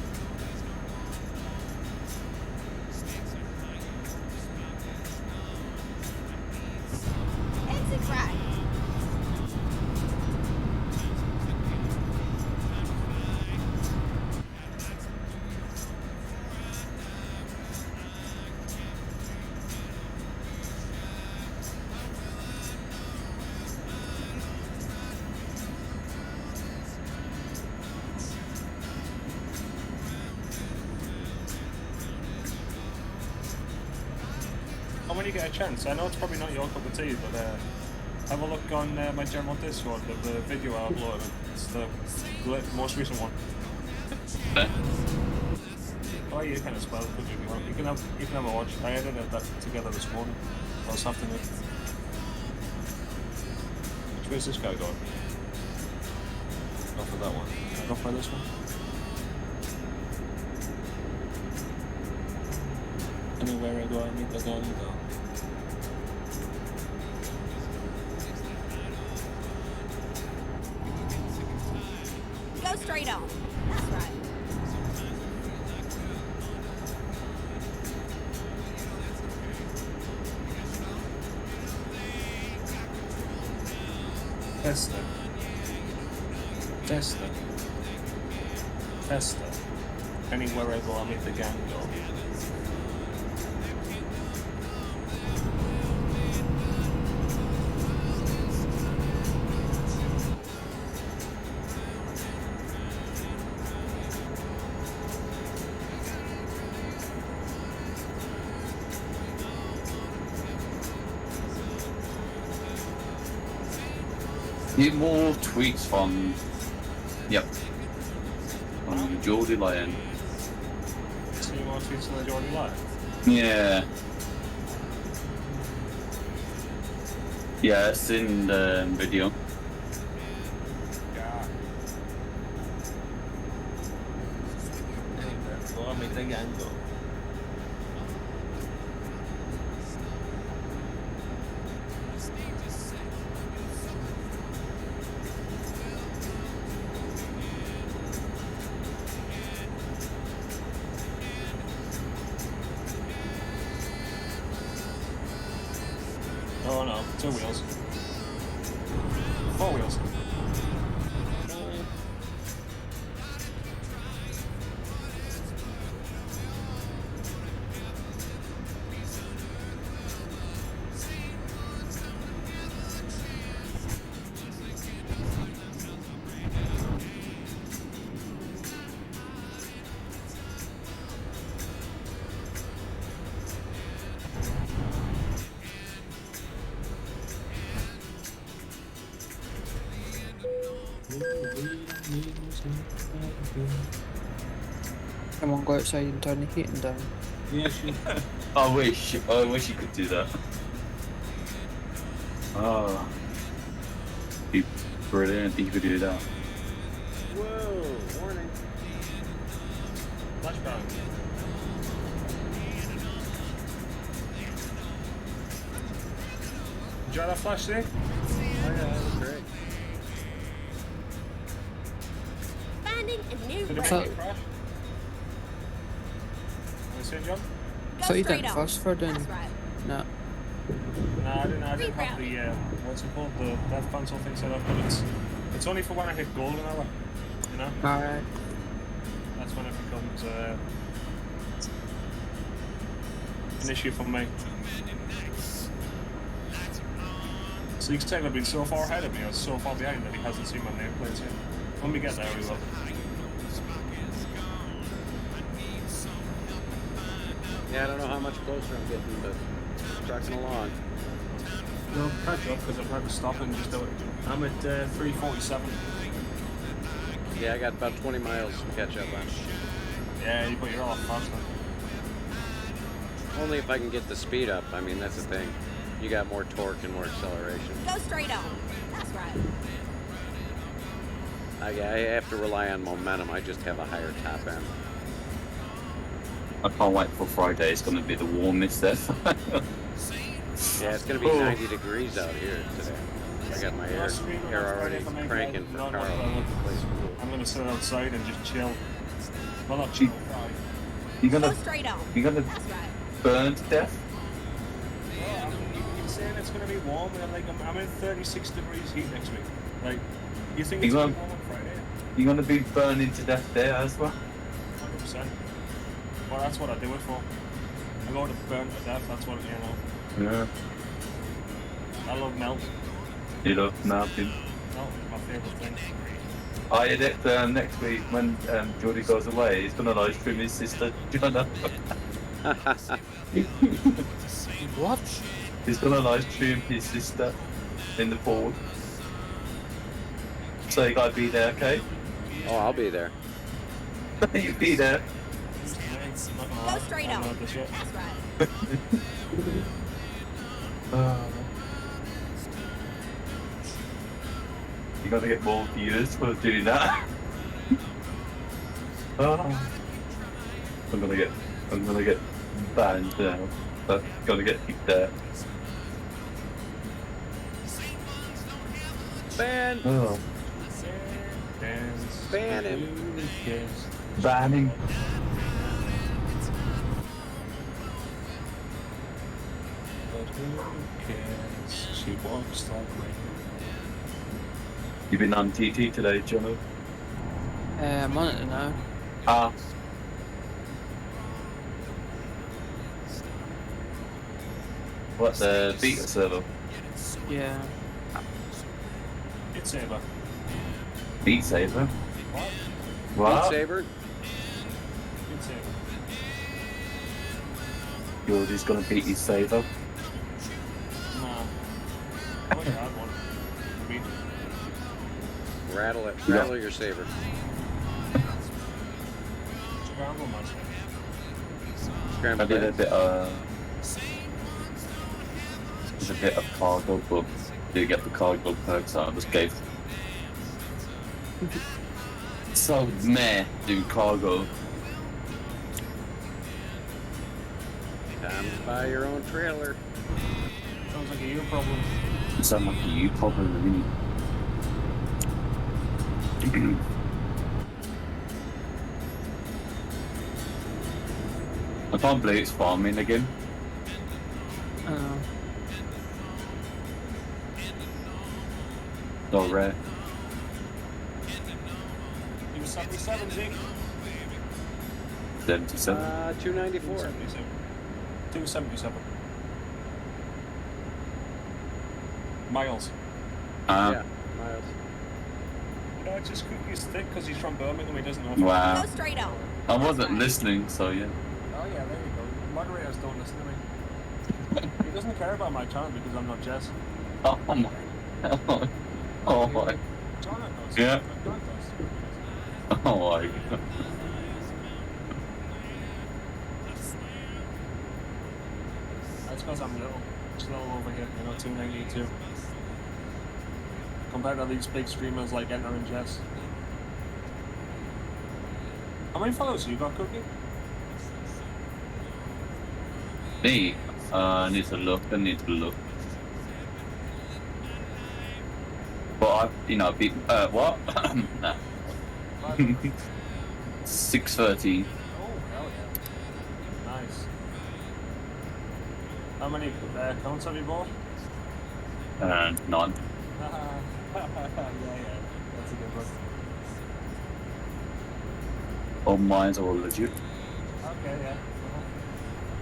Exit right. And when you get a chance, I know it's probably not your cup of tea, but have a look on my general Discord of the video I uploaded. It's the most recent one. Oh, you kind of spoiled it if you want. You can have a watch. I edited that together this morning, or this afternoon. Which way's this guy going? Go for that one. Can I go for this one? Anywhere I go, I meet the gun go. Go straight on. That's right. Test it. Test it. Test it. Anywhere I go, I meet the gang go. Need more tweets from. Yep. From Geordie Lion. So you want to tweet something already live? Yeah. Yeah, it's in the video. Yeah. Anywhere I go, I meet the gang go. Oh no, 2 wheels. 4 wheels. Come on, go outside and turn the heating down. Yeah, she. I wish you could do that. Oh. Be brilliant if you could do that. Whoa, warning. Flashbang. Did you have that flash there? Oh yeah, that was great. You say, John? I thought you straight didn't on. first for doing. That's right. No. No, I didn't have the, what's it called? The death pencil thing set up, but it's only for when I hit golden hour, you know? Alright. That's when it becomes an issue for me. So he's technically been so far ahead of me, or so far behind that he hasn't seen my nameplates yet. When we get there, we will. Yeah, I don't know how much closer I'm getting, but trucking along. No, catch up because I've had to stop and just do it. I'm at 3:47. Yeah, I got about 20 miles to catch up on. Yeah, but you're all faster. Only if I can get the speed up. I mean, that's the thing. You got more torque and more acceleration. Go straight on. That's right. I have to rely on momentum. I just have a higher top end. I can't wait for Friday. It's going to be the warmest there. Yeah, it's going to be 90 degrees out here today. I got my air already cranking for Carl. I'm going to sit outside and just chill. Well, not chill. You're Go gonna straight on. you're gonna That's right. burn to death. Yeah, I mean, you're saying it's going to be warm, and I'm in 36 degrees heat next week. Like, you think it's going to be warm on Friday? You're gonna be burning to death there as well. 100%. Well, that's what I do it for. I go to burn to death. That's what you know. Yeah. I love melt. You love melting. Melt is my favourite thing. Oh yeah, next week when Jordy goes away, he's gonna live stream his sister. Do you know? What? He's gonna live stream his sister in the pool. So you gotta be there, okay? Oh, I'll be there. You be there. Go straight on. That's right. You gotta get more viewers for doing that. I'm gonna get banned now. I'm gonna get kicked out. Ban! Oh, Ban him! banning. But who cares? She walks like me. You've been on TT today, Jono? I'm on it now. Ah. What, the beta server? Yeah. Hit saber. Beat Saber? What? Beat What? Saber? Hit saber. Jordy's gonna beat his Saber. Nah. I wish I had one. I mean, Rattle it. Yeah. Rattle your saber. scramble master. I Scramble did a eggs. bit a bit of cargo, but didn't get the cargo perks out. I just gave. So meh, doing cargo. Time to buy your own trailer. Sounds like a you problem. Sound like you probably. I can't believe it's farming again. So rare. He was 77, Zeke. 77. 294. 77. 277. Miles. Yeah, miles. No, it's just cookies thick because he's from Birmingham. He doesn't know. Wow. Go straight on. I wasn't listening, so yeah. Oh yeah, there you go. Moderators don't listen to me. He doesn't care about my channel because I'm not Jess. Oh my. Oh my. John does. Yeah. John does. Oh my. That's because I'm little. Slow over here, 292. Compared to these big streamers like Enter and Jess. How many followers you got, Cookie? Me? I need to look. But I beat. What? Nah. 613. Oh, hell yeah. How many cones have you bought? None. Yeah, that's a good one. All mine's all legit. Okay, yeah.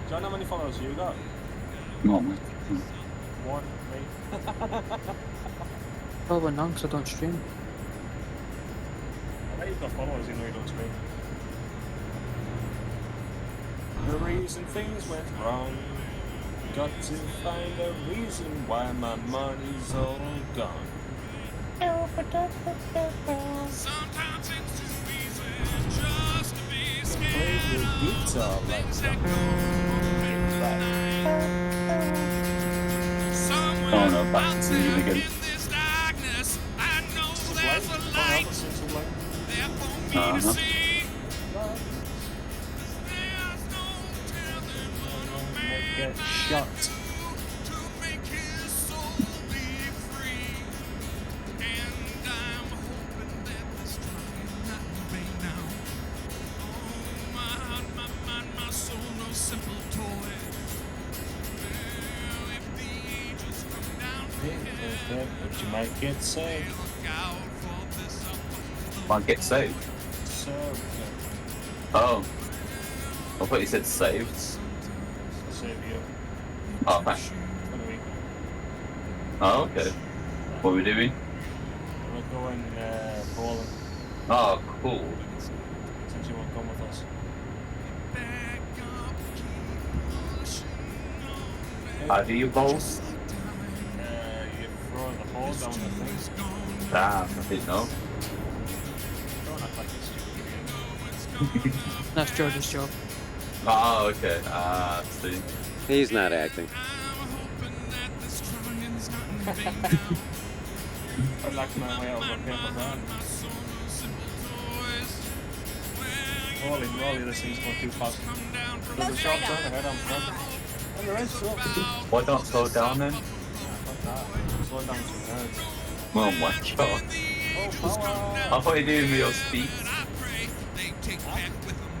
John, how many followers you got? Not much. One, me. Probably none, 'cause I don't stream. I bet you've got followers even though you don't stream. The reason things went wrong. Got to find a reason why my money's all gone. Sometimes it's too easy just to be Play scared. the guitar like Somewhere Oh no, back out to there you again. in this darkness, I know there's a light there for me to Uh-huh. see. There's no telling what a man Get shot. to make his soul be free. And I'm hoping that this trying not to be now. Oh, my heart, my mind, my soul, no simple toy. Well, if the angels come down from heaven, But you might get saved. look out for this up. Might get saved. So, Oh. I thought you said saved. save you Oh, thanks. for the week. Oh, okay. What are we doing? We're going bowling Oh, cool. since you won't come with us. Back up, keep pushing on. How do you bowl? You throw the ball down the thing. Ah, I didn't know. Don't act like a stupid idiot. That's George's job. Oh, okay. Ah, I see. He's not acting. I'd like my way over a paper bag. Rolly, this thing's going too fast. There's a sharp turn ahead, I'm front. On the right, sure. Why don't slow down then? Fuck that. Slow down some nerds. Oh my god. Oh, power! I thought you were doing real speed.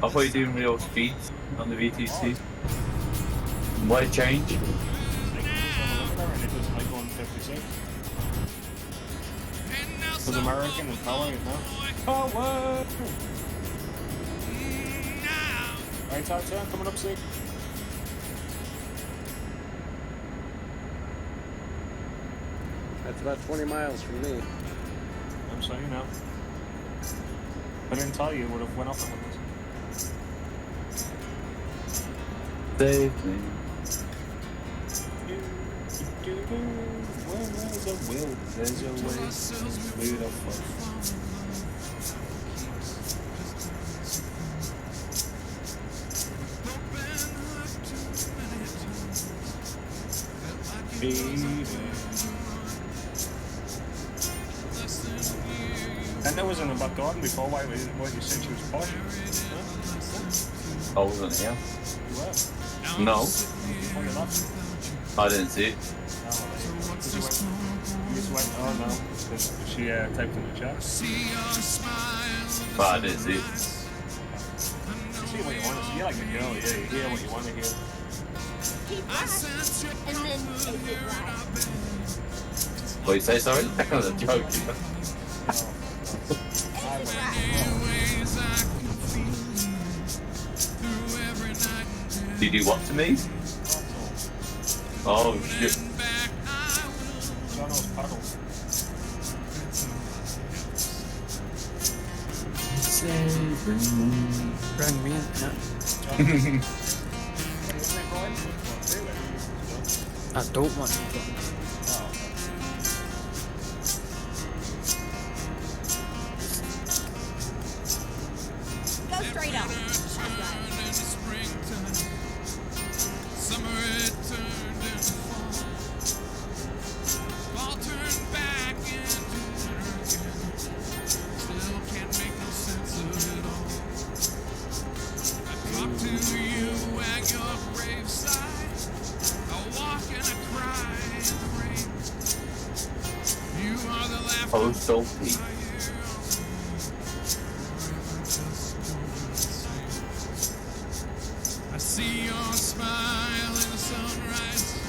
I thought you were doing real speed on the VTC. Why change? And it was like 156. Was American and power, you know? Power! Right side turn, coming up sick. That's about 20 miles from me. I'm saying now. If I didn't tell you, it would have went off on this. Save me. When there's a will, there's a way. Beautiful. And there was in the back garden before. Why you said she was posh? I wasn't here. You were. No, Oh, you're not. I didn't see it. You just went, oh no, because she typed in the chat. But I didn't see it. You see what you want to see. You're like a girl, yeah, you hear what you want to hear. Keep flash, and then exit right. What you say, sorry? That was a joke. Exit right. Did you do what to me? Oh shit. John knows puddles. Bring me in. Yeah. I don't want to. Go straight on. That's right. Summer it turned into fall. Fall turned back into winter again. Still can't make no sense of it all. I talk to you at your graveside. I walk and I cry in the rain. You are the laughter Oh, Sophie. I hear. I see your smile in the sunrise.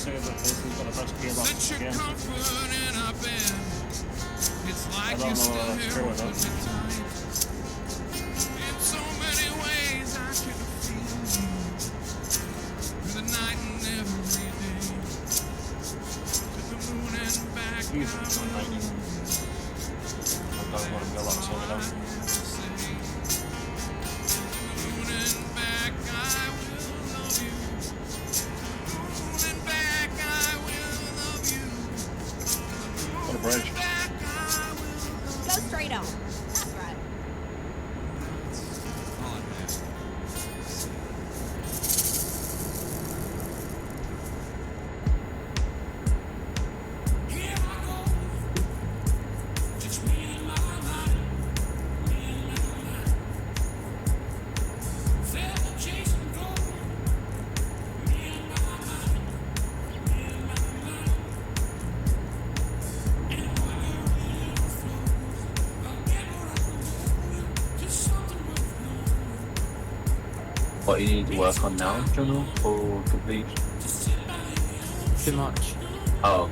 say that this is the best gearbox in the game. I don't know whether that's true or not. Easy, 190. I don't want to go on slow down. What a bridge. Go straight on. That's right. What you need to work on now, Jono, for complete? Too much. Oh.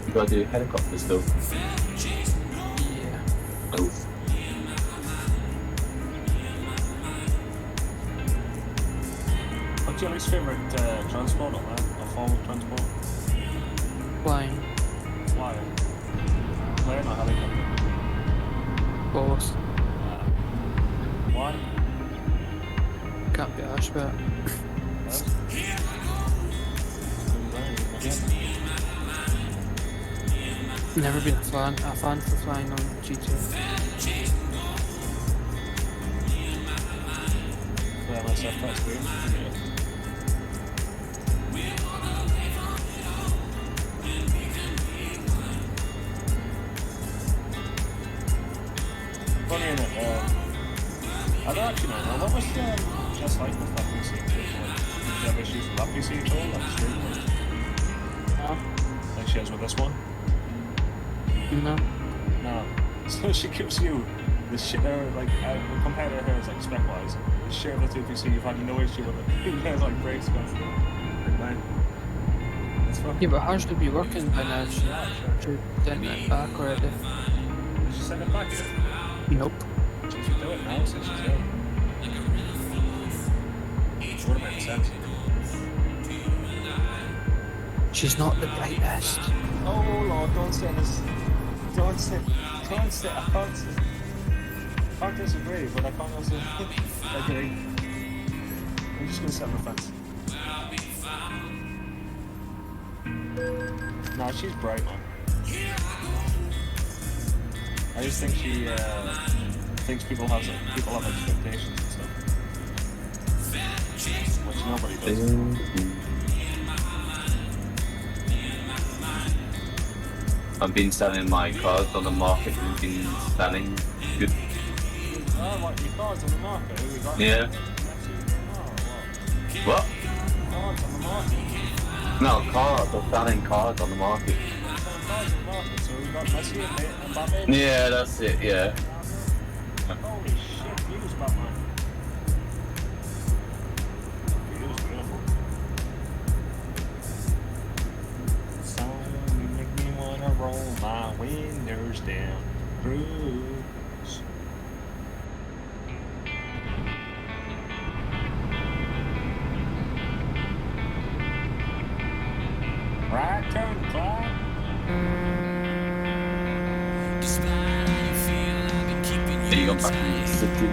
You gotta do helicopters though. Yeah. Oh. What's your least favourite transport on that? Or form of transport? Flying. Why? Plane or helicopter? Both. Why? Can't be arsed about it. Never been a fan for flying on GTA. Yeah, myself, that's good. Funny enough, I don't actually know. What was just like with that PC? Did you have issues with that PC at all? Like streaming? Like she has with this one? No. No. So she gives you the shit, like, compared to hers, like, spec-wise, the shit of the 2PC, you've had no issue with it. You guys, like, breaks constantly. Like, man. It's fucking... Yeah, but hers would be working by now. She sent it back already. Did she send it back yet? Nope. She should do it now since she's here. Would have made sense. She's not the brightest. Oh Lord, don't say this. Don't say, I can't disagree, but I can't also agree. I'm just gonna set my fence. Nah, she's bright, man. I just think she thinks people have expectations and stuff, which nobody does. I've been selling my cars on the market and been selling good. Oh, what, your cars on the market? Who we got? Yeah. Oh, What? what? Cars on the market? No, cars. I'm selling cars on the market. Cars on the market, so we got Messi and Batman? Yeah, that's it, yeah. Holy shit, he was Batman. He was beautiful. So you make me wanna roll my windows down. Bruce. Right turn, Clyde. Then you go back to the city.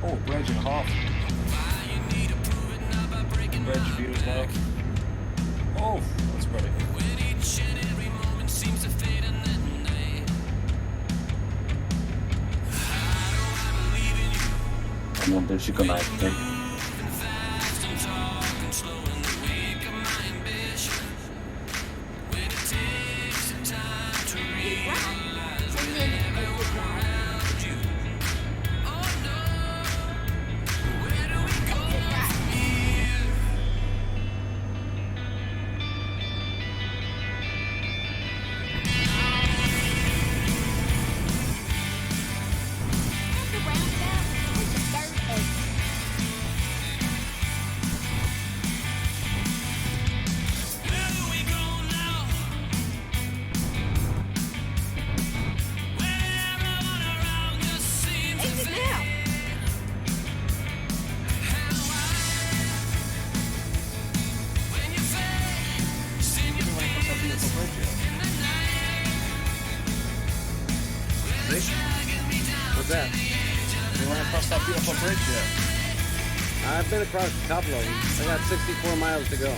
Oh, bridge and a half. I wonder if she's gonna have to. Keep right. And then exit right. Exit right. At the roundabout, take the third exit. Exit now. What's that? You want to cross that beautiful bridge yet? I've been across a couple of them. I got 64 miles to go.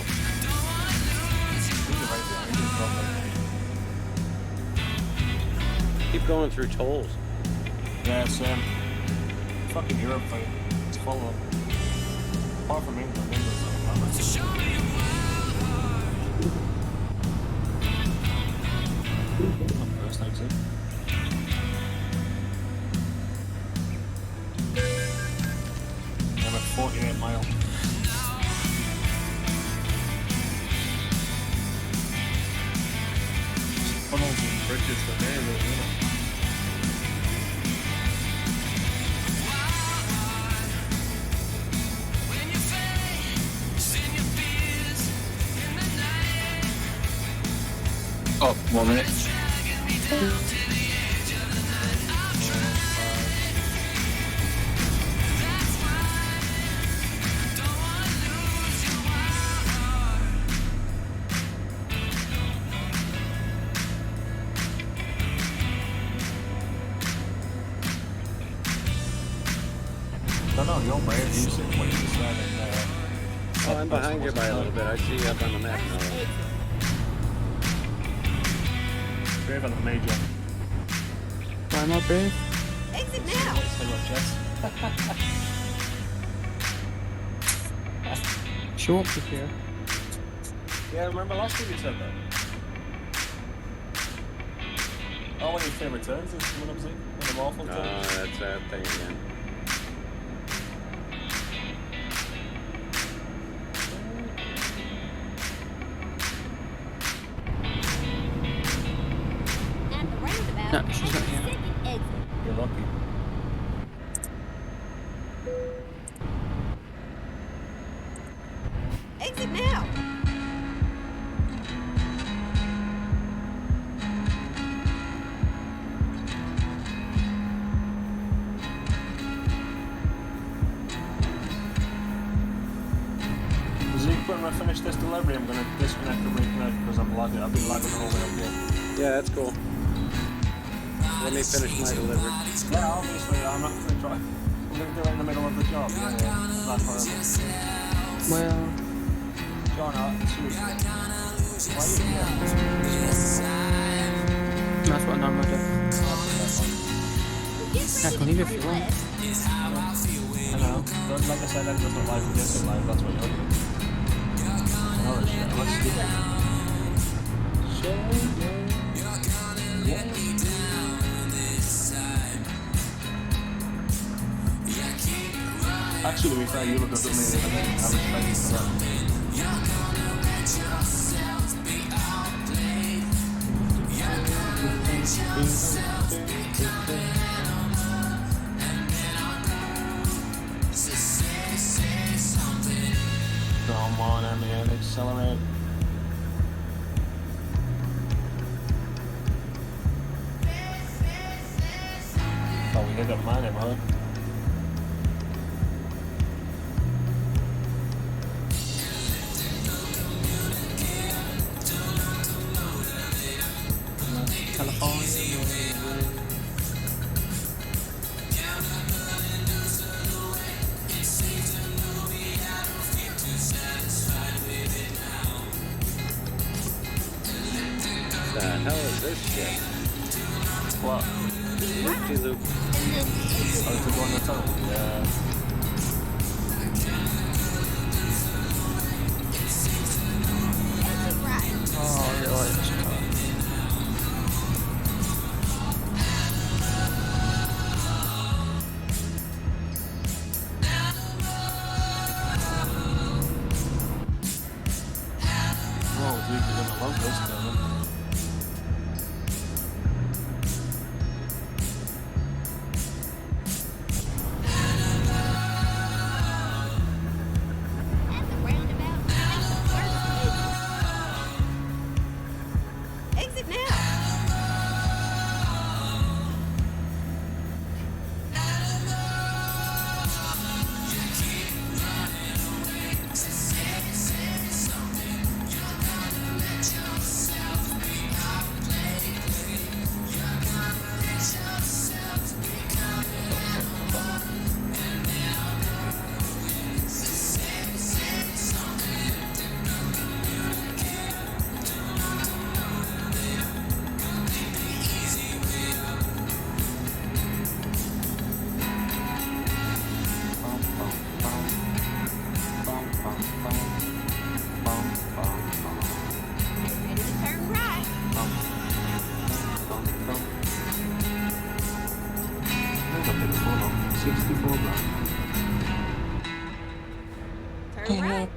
Keep going through tolls. Yeah, same. Fucking Europe thing. It's full of. Apart from England, England's not a problem. First exit. I'm at 48 miles. Funnels and bridges for there, isn't it? Oh, 1 minute. No, you're brave. You said what you said. Oh, I'm behind you by a little bit. I see you up on the map now. Exit. Brave on the major. Why am I brave? Exit now. Say what, Jess? Show up with you. Yeah, remember last week you said that? Oh, one of your favourite turns is coming up, is it? One of them awful Oh, turns. that's that thing again. At the roundabout, No, she's not take the here. second exit. You're lucky. Exit now. Zeke, when I finish this delivery, I'm going to disconnect and reconnect because I've been lagging the whole way up here. Yeah, that's cool. Let me finish my delivery. Yeah, obviously, I'm not going to try. I'm going to do it in the middle of the job. Yeah, not forever. Well, John, seriously. Why are you here? that's what I normally do. Get I can leave if you want. left. I know. But like I said, I'm just not live and distant live. That's what you're doing. I know this shit. Let's do that. Actually, to be fair, you look good at me. I respect you for that. Come on, man, accelerate. Oh, we hit up my neighborhood. The hell is this shit? What? Loop-de-loop. And then exit Oh, to go in the tunnel? Yeah. Turn right.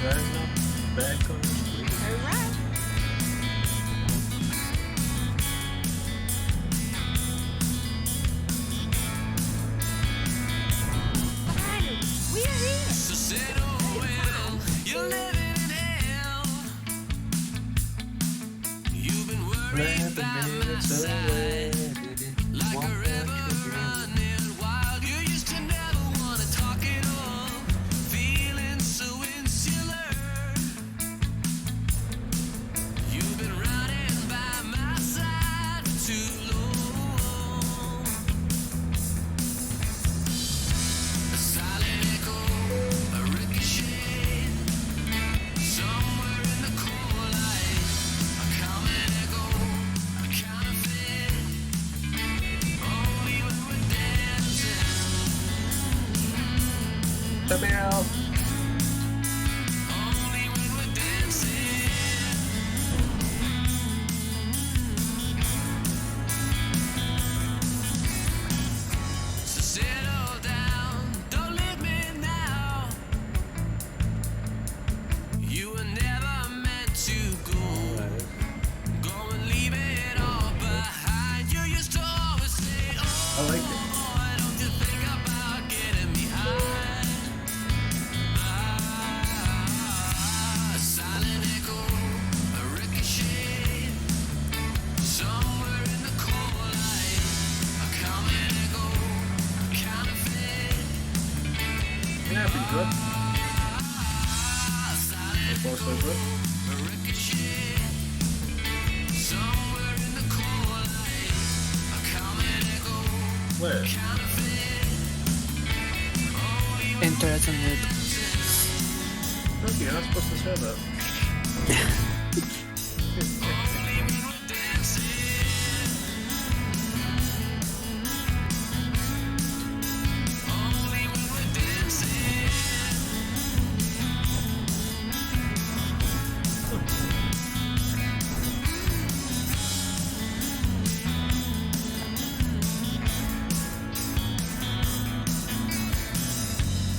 Turn right. Back on the street. Turn right. Behind him. We are here. So said, oh well, you're living in hell. You've been worried by my side, like a river running wild. You used to never want to talk it all, feeling so insular. You've been running by my side for too long. A silent echo, a ricochet, somewhere in the cold light. A common echo, a counterfeit. Only when we're dancing. Let me out. Only when we're dancing. So settle down, don't leave me now. You were never meant to go. Go and leave it all behind. You used to always say, oh, I like it. why don't you think about getting me high? A silent echo, a ricochet, somewhere in the cold light. A common echo, a counterfeit. Yeah, pretty good. A silent So far, so good. a ricochet, somewhere in the cold light. A common echo, Where? counterfeit. Enter it in mood. Okay, you're not supposed to say that. Only when we're dancing. Only when we're dancing.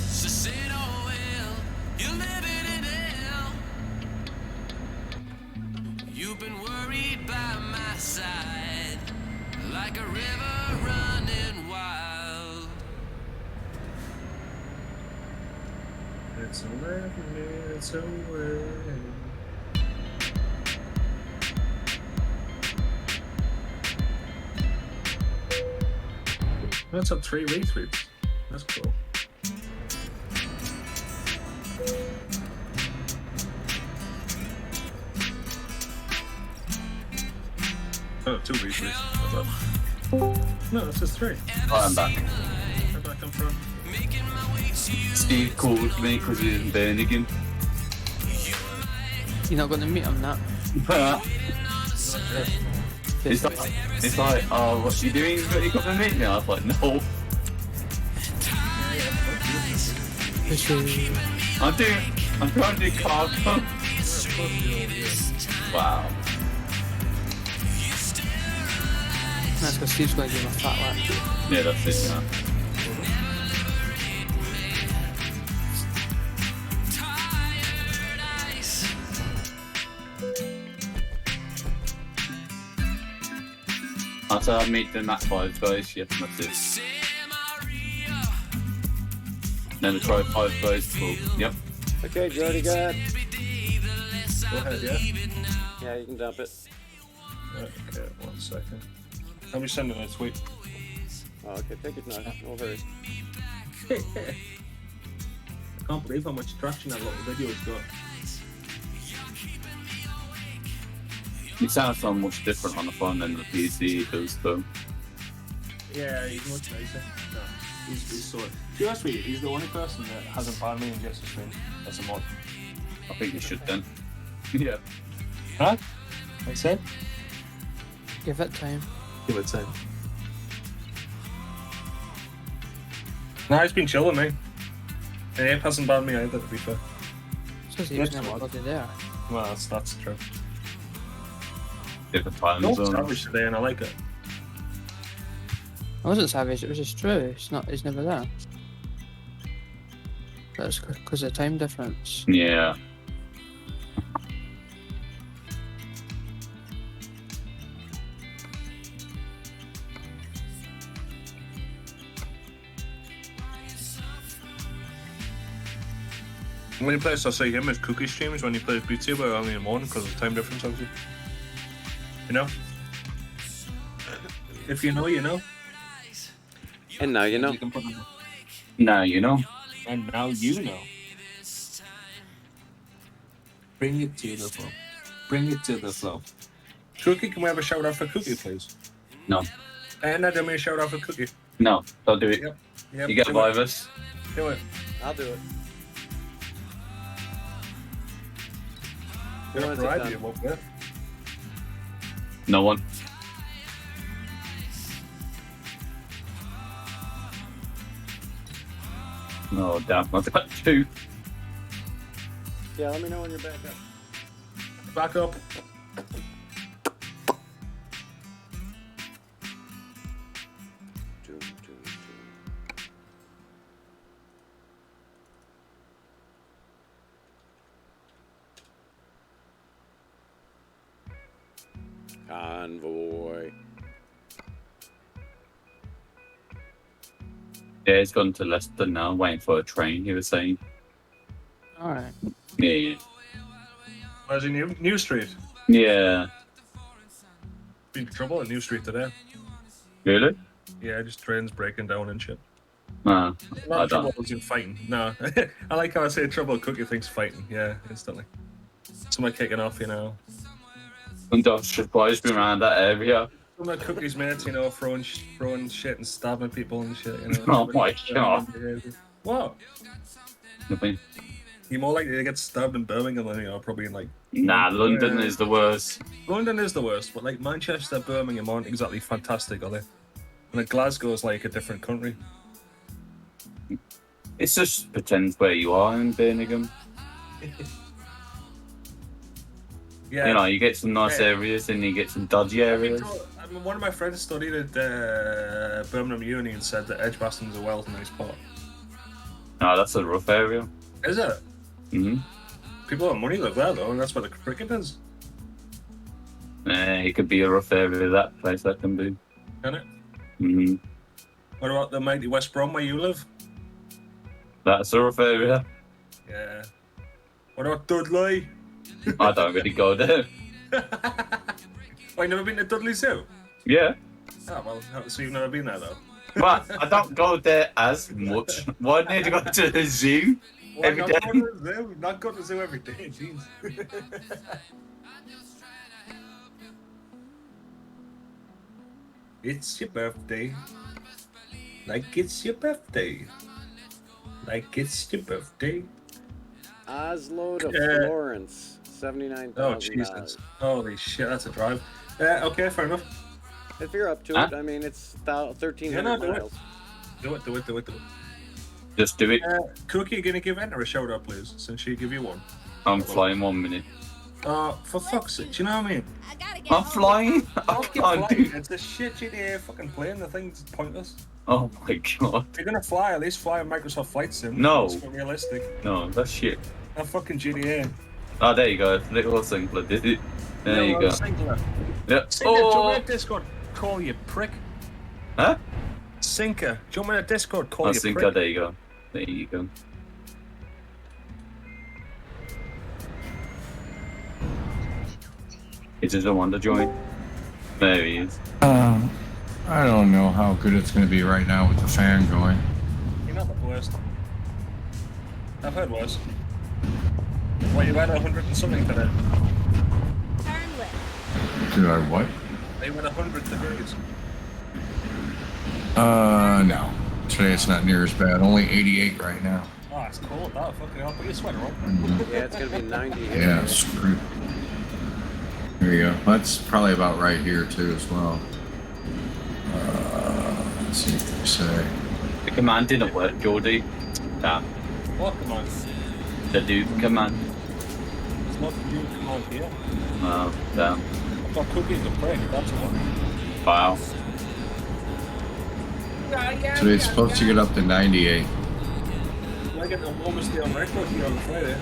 So say no well, you're living in hell. You've been worried by my side, like a river running wild. It's 11 minutes away. That's up 3 retweets. That's cool. Oh, 2 retweets. I thought. No, it's just 3. I'm back. Where'd that come from? Making my way to you. Steve called me because he didn't burn again. You're not going to meet him, that. It's like, oh, what's you doing? You got to meet me? I was like, no. I'm trying to do cargo. Wow. That's because Steve's going to give him a fat lap. Yeah, that's it, yeah. After I meet the Mac 5 guys, yep, that's it. Then the Pro 5 guys, cool. Yep. Okay, Jody, go ahead. Go ahead, yeah? Yeah, you can dump it. Okay, 1 second. I'll be sending a tweet. Oh, okay, take it now. No hurry. I can't believe how much traction that little video's got. It sounds so much different on the phone than the PC does, though. Yeah, he's much nicer. No, he's sort of... To be honest with you, he's the only person that hasn't banned me in Justice Stream as a mod. I think you should then. Yeah. Huh? I said? Give it time. Give it time. Nah, he's been chilling, mate. And Ape hasn't banned me either, to be fair. It's because he was never bloody there. Well, that's true. different time No zones. savage today, and I like it. I wasn't savage. It was just true. It's not. It's never there. That's because of time difference. Yeah. When he plays, I see him as cookie streams when he plays Beat Saber early in the morning because of the time difference, obviously. You know? If you know, you know. And now you know. You can put them- Now you know. And now you know. Bring it to the flow. Bring it to the flow. Cookie, can we have a shout out for Cookie, please? No. And do me a shout out for Cookie. No, don't do it. Yep. Yep. You get do by it. with us. Do it. I'll do it. Who wants it right done? you up there? No one. No, damn, I've got 2. Yeah, let me know when you're back up. Back up. Doom, doom, doom. Convoy. Yeah, he's gone to Leicester now, waiting for a train, he was saying. Alright. Yeah. Where's he? New Street. Yeah. Been trouble at New Street today. Really? Yeah, just trains breaking down and shit. Nah, I Not trouble don't. as in fighting. No. I like how I say trouble, Cookie thinks fighting. Yeah, instantly. Someone kicking off, you know. And don't surprise me around that area. Some of Cookie's mates, you know, throwing shit and stabbing people and shit, you know. Oh my God. What? Nothing. You're more likely to get stabbed in Birmingham than you are probably in like... Nah, London is the worst. London is the worst, but like Manchester, Birmingham aren't exactly fantastic, are they? And like Glasgow's like a different country. It's just pretend where you are in Birmingham. Yeah. You know, you get some nice Yeah. areas and you get some dodgy areas. I mean, one of my friends studied at Birmingham Uni and said that Edgbaston's a well nice spot. No, that's a rough area. Is it? Mm-hmm. People have money live there though, and that's where the cricket is. It could be a rough area, that place that can be. Can it? Mm-hmm. What about the mighty West Brom where you live? That's a rough area. Yeah. What about Dudley? I don't really go there. Oh, you never been to Dudley Zoo? Yeah. Oh, well, so you've never been there though? But I don't go there as much. Why need to go to the zoo Why every not day? go to the zoo? Not go to the zoo every day, jeez. It's your birthday. Like it's your birthday. Like it's your birthday. Oslo to Yeah. Florence, $79,000. Oh, Jesus. Holy shit, that's a drive. Okay, fair enough. If you're up to Huh? it, I mean, it's 1,300 Yeah, no, do it. miles. Do it. Just do it. Cookie, you gonna give Enter a shout out, please, since she give you one. I'm flying 1 minute. For fuck's sake, do you know what I mean? I gotta get I'm home. flying? I Fucking can't fly. do. It's a shit GTA fucking plane, the thing's pointless. Oh my god. If you're gonna fly, at least fly a Microsoft Flight Sim. No. It's more realistic. No, that's shit. That fucking GTA. Oh, there you go. Little Sinclair did it. There you go. Sinker, Yep. do you want Oh. me to Discord? Call you prick. Huh? Sinker. Do you want me to Discord? Call Oh, you Sinclair, prick. there you go. There you go. He doesn't want to join. There he is. I don't know how good it's going to be right now with the fan going. You're not the worst. I've heard worse. Well, you had 100 and something today. Turn left. Did I what? They went 100 degrees. No. Today it's not near as bad. Only 88 right now. Oh, it's cold. That fucking hell. Put your sweater on. Yeah, it's going to be 90 here. Yeah, screwed. There you go. That's probably about right here too as well. Let's see what they say. The command didn't work, Geordie. Damn. What command? The Duke command. It's not you command here. Oh, damn. Got cookies and bread, that's what. Wow. So it's supposed to get up to 98. I get almost on record here on Friday.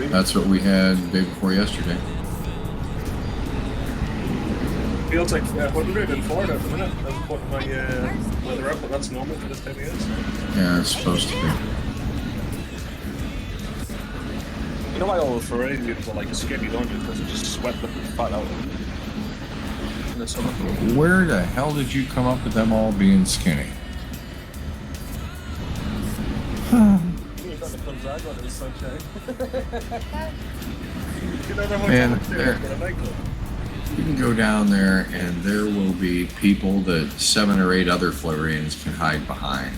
That's what we had the day before yesterday. Feels like 100 in Florida at the minute. I'm putting my weather up, but that's normal for this time of year. Yeah, it's supposed to be. You know why all the Ferrari people are like skinny, don't you? Because they just sweat the fat out in the summer. Where the hell did you come up with them all being skinny? You got the Gonzaga in the sunshine. You never went Man, to a nightclub. you can go down there and there will be people that 7 or 8 other Floridians can hide behind.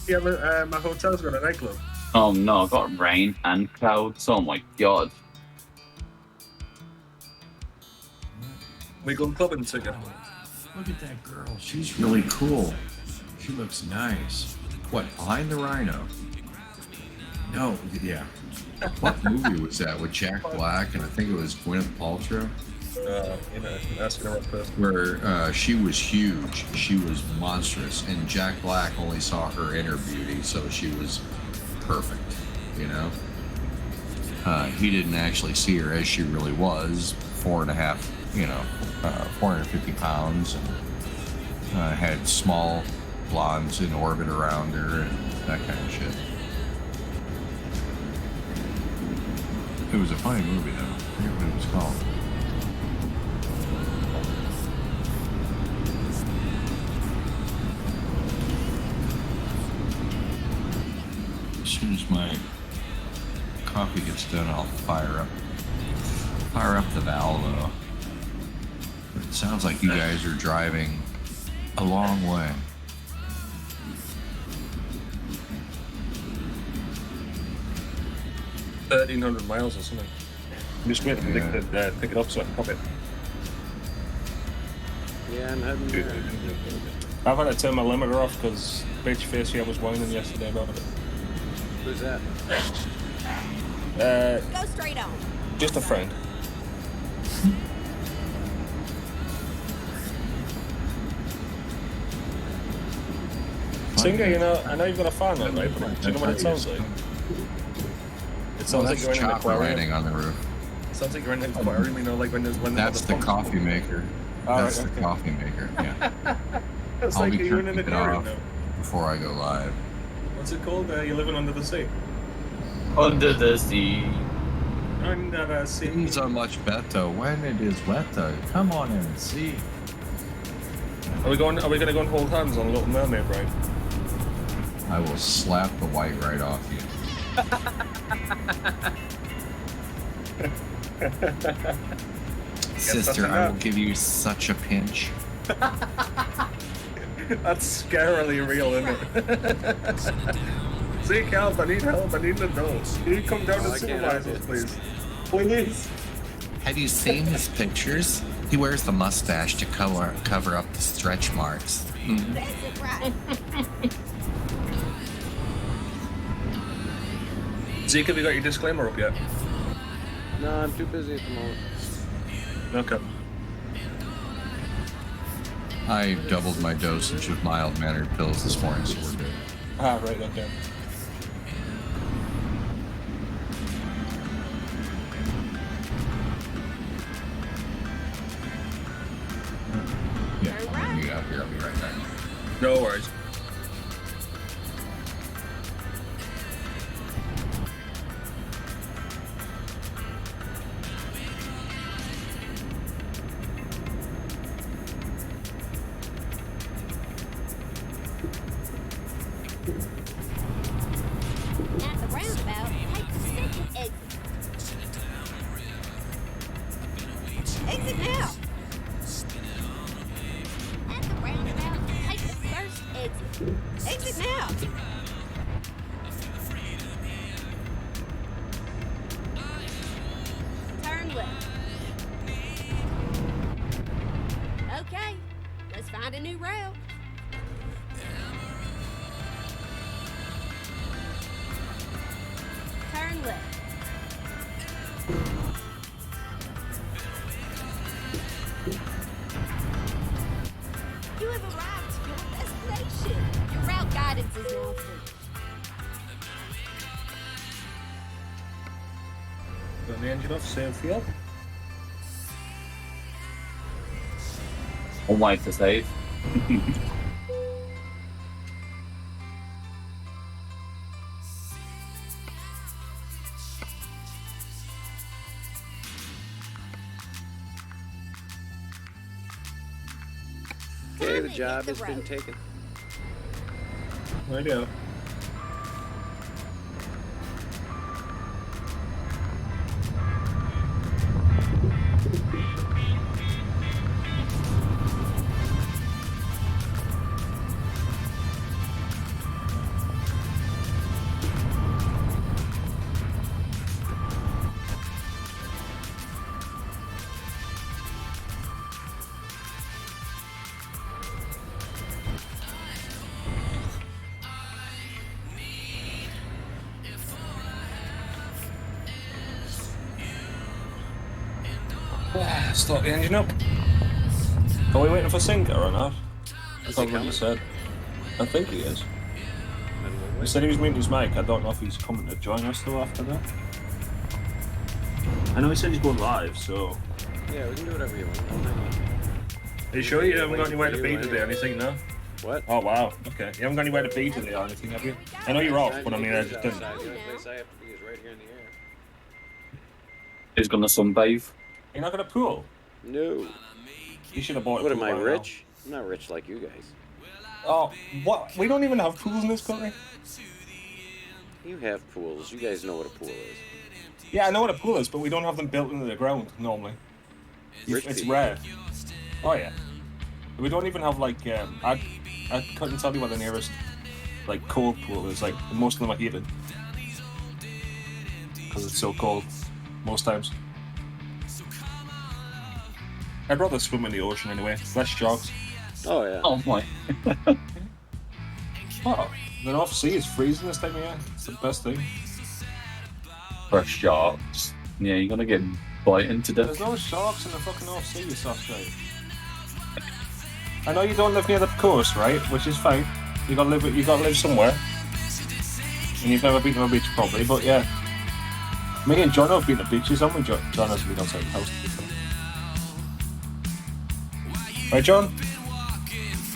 Yeah, but my hotel's got a nightclub. Oh no, I've got rain and clouds. Oh my god. We going clubbing together. Look at that girl. She's really cool. She looks nice. What, behind the rhino? No, yeah. What movie was that with Jack Black and I think it was Gwyneth Paltrow? Asking her what Where she was huge, she was monstrous, and Jack Black only saw her inner beauty, so she was perfect, you know? He didn't actually see her as she really was, 450 pounds, and had small blondes in orbit around her, and that kind of shit. It was a funny movie, though. I forget what it was called. As soon as my coffee gets done, I'll fire up the valve, though. But it sounds like you guys are driving a long way. $1,300 miles or something. I'm just waiting for Nick to pick it up so I can pop it. Yeah, I'm heading there. I've had to turn my limiter off because bitch face here was whining yesterday about it. Who's that? Go straight on. Just a friend. Singer, you know, I know you've got a fan on, right? But do you know what it sounds like? It sounds like you're in an aquarium. On the roof. It sounds like you're in an aquarium, you know, like when That's the coffee maker. That's the coffee maker. Yeah. It's I'll like be you're in an turning it aquarium off now. before I go live. What's it called? You're living under the sea. Under the sea. Under the sea. Things are much better when it is wetter. Come on and see. Are we going to go and hold hands on Little Mermaid, right? I will slap the white right off you. Sister, I will give you such a pinch. That's scarily real, isn't it? See, Calv, I need help. I need an adult. Can you come down and supervise us, please? Please. Have you seen his pictures? He wears the mustache to cover up the stretch marks. Mm-hmm. That's it, right. Zeke, have you got your disclaimer up yet? No, I'm too busy at the moment. Okay. I doubled my dosage of mild-mannered pills this morning, so we're good. Ah, right, okay. Yeah, I'll meet out here. I'll be right back. No worries. At the roundabout, take the second exit. Exit now. At the roundabout, take the first exit. Exit now. Turn left. Okay, let's find a new route. Turn left. is now free. Turn the engine off, save fuel. One way to save. Okay, the job has been taken. Radio. Start the engine up. Are we waiting for Sinker or not? I can't remember what you said. I think he is. He said he was meeting his mic. I don't know if he's coming to join us though after that. I know he said he's going live, so. Yeah, we can do whatever you want. Are you sure you haven't got anywhere to be today or anything, no? What? Oh wow, okay. You haven't got anywhere to be today or anything, have you? I know you're off, but I mean, I just didn't. The only place I have to be is right here in the air. Who's gonna sunbathe? You're not going to pool? No. You should have bought a What pool am I by now. rich? I'm not rich like you guys. Oh, what? We don't even have pools in this country? You have pools. You guys know what a pool is. Yeah, I know what a pool is, but we don't have them built into the ground normally. Rich It's people. rare. Oh yeah. We don't even have like I couldn't tell you what the nearest like cold pool is. Like most of them are heated because it's so cold most times. I'd rather swim in the ocean anyway. Less sharks. Oh yeah. Oh my. Oh, the North Sea is freezing this time of year. It's the best thing. For sharks. Yeah, you're gonna get bitten to There's death. no sharks in the fucking North Sea, you soft shite. I know you don't live near the coast, right? Which is fine. You gotta live somewhere. And you've never been to a beach probably, but yeah. Me and John have been to beaches, haven't we? John has been outside the house to be fair. Right, John?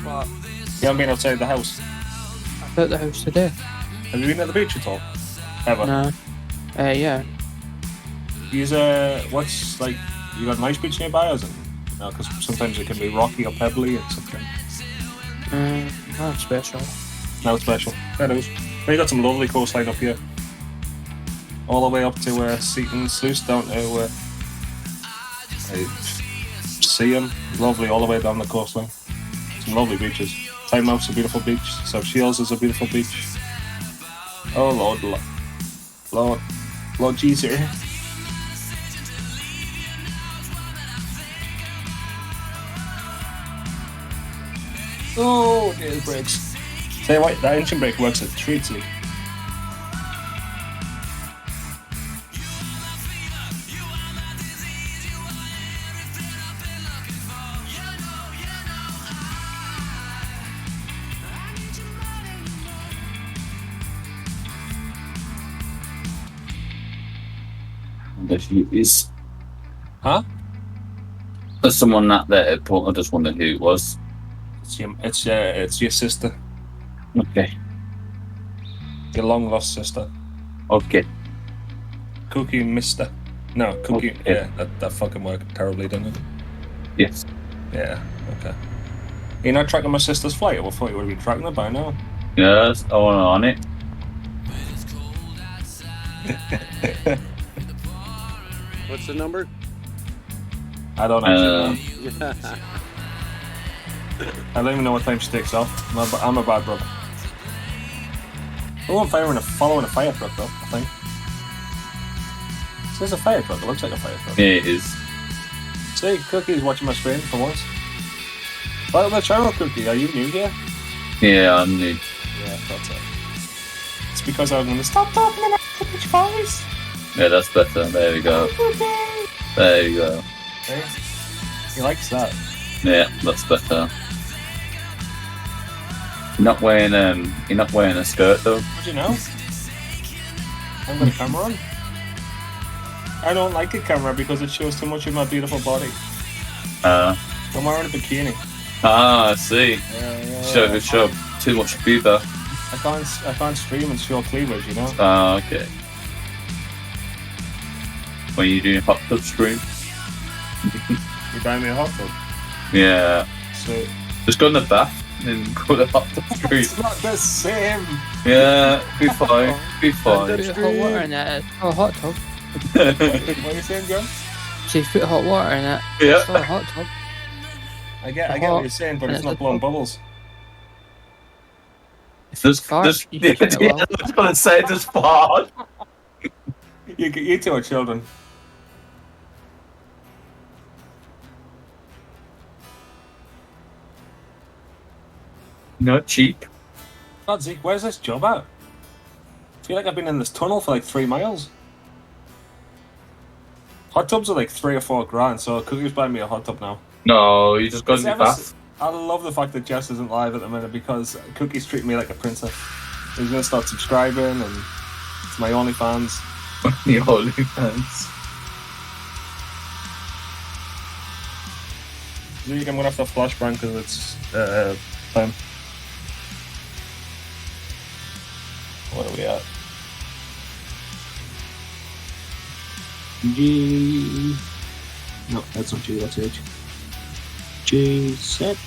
What? You haven't been outside the house. I built the house today. Have you been at the beach at all? Ever? No. Yeah. Use what's like? You got a nice beach nearby, or is it? No, because sometimes it can be rocky or pebbly and something. Not special. No special. That is. We got some lovely coastline up here. All the way up to Seaton Sluice down to Seaham. Lovely all the way down the coastline. Some lovely beaches. Tynemouth's a beautiful beach. South Shields is a beautiful beach. Oh Lord Jesus. Oh, there's brakes. Tell you what, that engine brake works a treat. If you is Huh? there's someone at the airport, I just wondered who it was. It's your sister. Okay. Your long lost sister. Okay. Cookie Mister. No, Cookie. Okay. Yeah, that fucking worked terribly, didn't it? Yes. Yeah, okay. You're not tracking my sister's flight? I thought you would have been tracking her by now. Yes, I want on it. What's the number? I don't actually know. I don't even know what time she takes off. I'm a bad brother. Oh, I'm following a fire truck though, I think. It says a fire truck, it looks like a fire truck. Yeah, it is. See, Cookie's watching my screen for once. Welcome to the channel, Cookie. Are you new here? Yeah, I'm new. Yeah, that's it. It's because I'm going to stop talking about Cookie's voice. Yeah, that's better. There we go. There you go. Okay. He likes that. Yeah, that's better. You're not wearing a skirt though. How'd you know? I've got a camera on. I don't like a camera because it shows too much of my beautiful body. I'm wearing a bikini. I see. Yeah. Show too much boober. I can't stream and show cleavage, you know? Okay. When you doing hot tub stream? You buy me a hot tub? Yeah. So Just go in the bath and go to hot tub stream. it's not the same. Yeah, be fine. Be fine. Put hot water in it. Oh, a hot tub. What are you saying, John? So you put hot water in it. Yeah. It's not a hot tub. I get what you're saying, but it's not blowing bubbles. Fart, you can drink it well. I was gonna say just fart. You two are children. Not cheap. God, Zeke, where's this job at? I feel like I've been in this tunnel for like 3 miles. Hot tubs are like 3 or 4 grand, so Cookie's buying me a hot tub now. No, you just go in the bath. I love the fact that Jess isn't live at the minute because Cookie's treating me like a princess. He's gonna start subscribing and it's my OnlyFans. The OnlyFans. Zeke, I'm gonna have to flashbang because it's time. What are we at? G. No, that's not G, that's H. G set.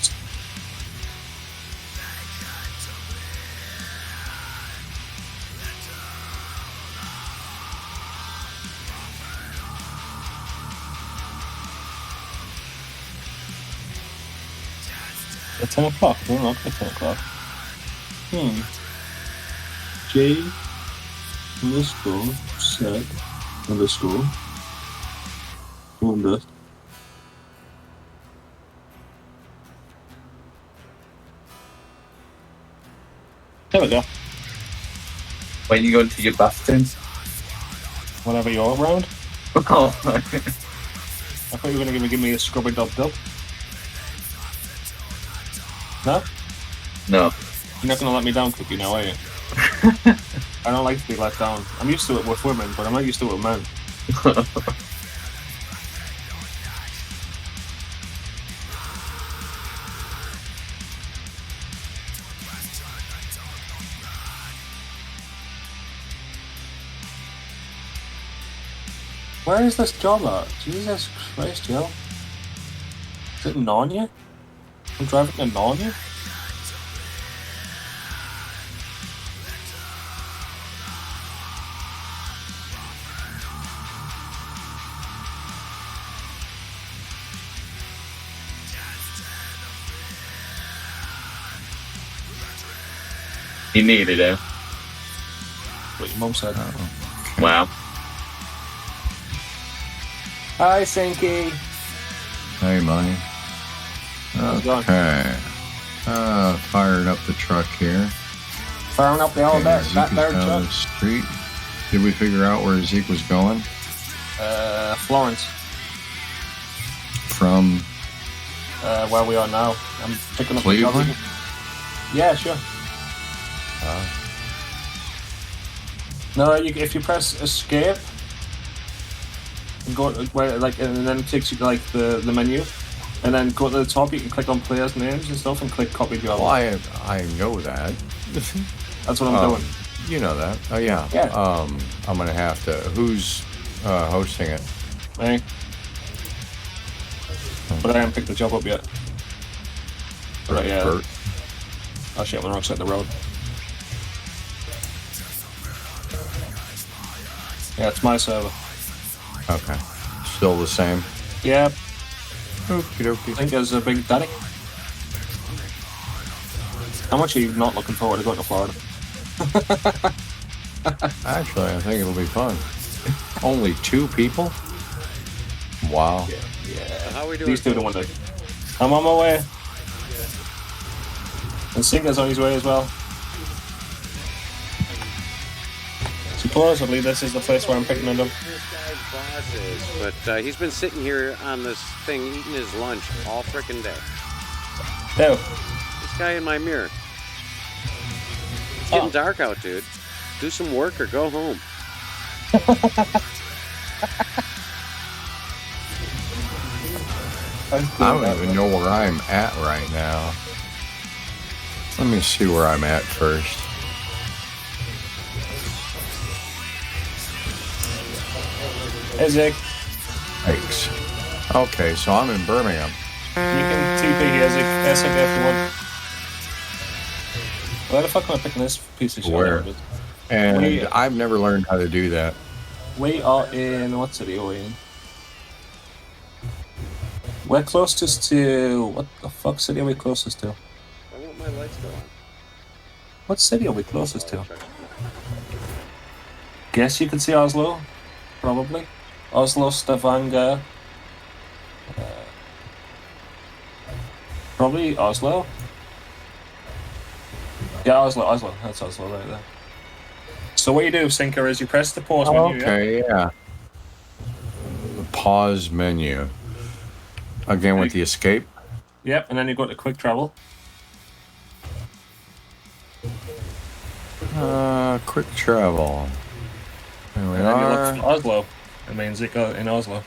At 10 o'clock? No, not at 10 o'clock. J underscore set underscore under. There we go. When you go into your bath then? Whenever you're around. Oh, I thought you were going to give me a scrubby dub. No? no. You're not going to let me down, Cookie, now, are you? I don't like to be let down. I'm used to it with women, but I'm not used to it with men. Where is this job at? Jesus Christ, yo. Is it Narnia? I'm driving to Narnia? You needed it. What your mum said. Wow. Hi, Sinky. Hey, money. How's it going? Okay. Fired up the truck here. Firing up the old Okay, that Zeke there is down truck. the street. Did we figure out where Zeke was going? Florence. From Where we are now. I'm picking up Cleveland? the job. Yeah, sure. No, if you press escape and go to where and then it takes you to the menu, and then go to the top, you can click on players' names and stuff and click copy job. Well, I know that. That's what I'm doing. You know that. Oh, yeah. Yeah. I'm going to have to... Who's hosting it? Me. But I haven't picked the job up yet. Right, yeah. Bert. Oh shit, I'm on the wrong side of the road. Yeah, it's my server. Okay. Still the same? Yeah, Okie I dokie. think there's a big daddy. How much are you not looking forward to going to Florida? Actually, I think it'll be fun. Only 2 people? Wow. Yeah. How are we doing? These two don't want to. I'm on my way. And Singer's on his way as well. Supposedly this is the place where I'm picking it up. This guy's boss is, but he's been sitting here on this thing eating his lunch all frickin' day. No. This guy in my mirror. It's getting dark out, dude. Do some work or go home. I don't even know where I'm at right now. Let me see where I'm at first. Hey, Zach. Thanks. Okay, so I'm in Birmingham. You can TP here, Zach, if you want. Why the fuck am I picking this piece of shit? Where? Out? And I've never learned how to do that. We are in... What city are we in? We're closest to... What the fuck city are we closest to? Why won't my lights go on? What city are we closest to? Guess you could see Oslo, probably. Oslo, Stavanger. Probably Oslo. Yeah, Oslo. That's Oslo right there. So what you do, Sinker, is you press the pause menu. Okay, yeah. The pause menu. Again with the escape. Yep, and then you go to quick travel. Quick travel. There we And then you are. look for Oslo. It means it got in Oslo.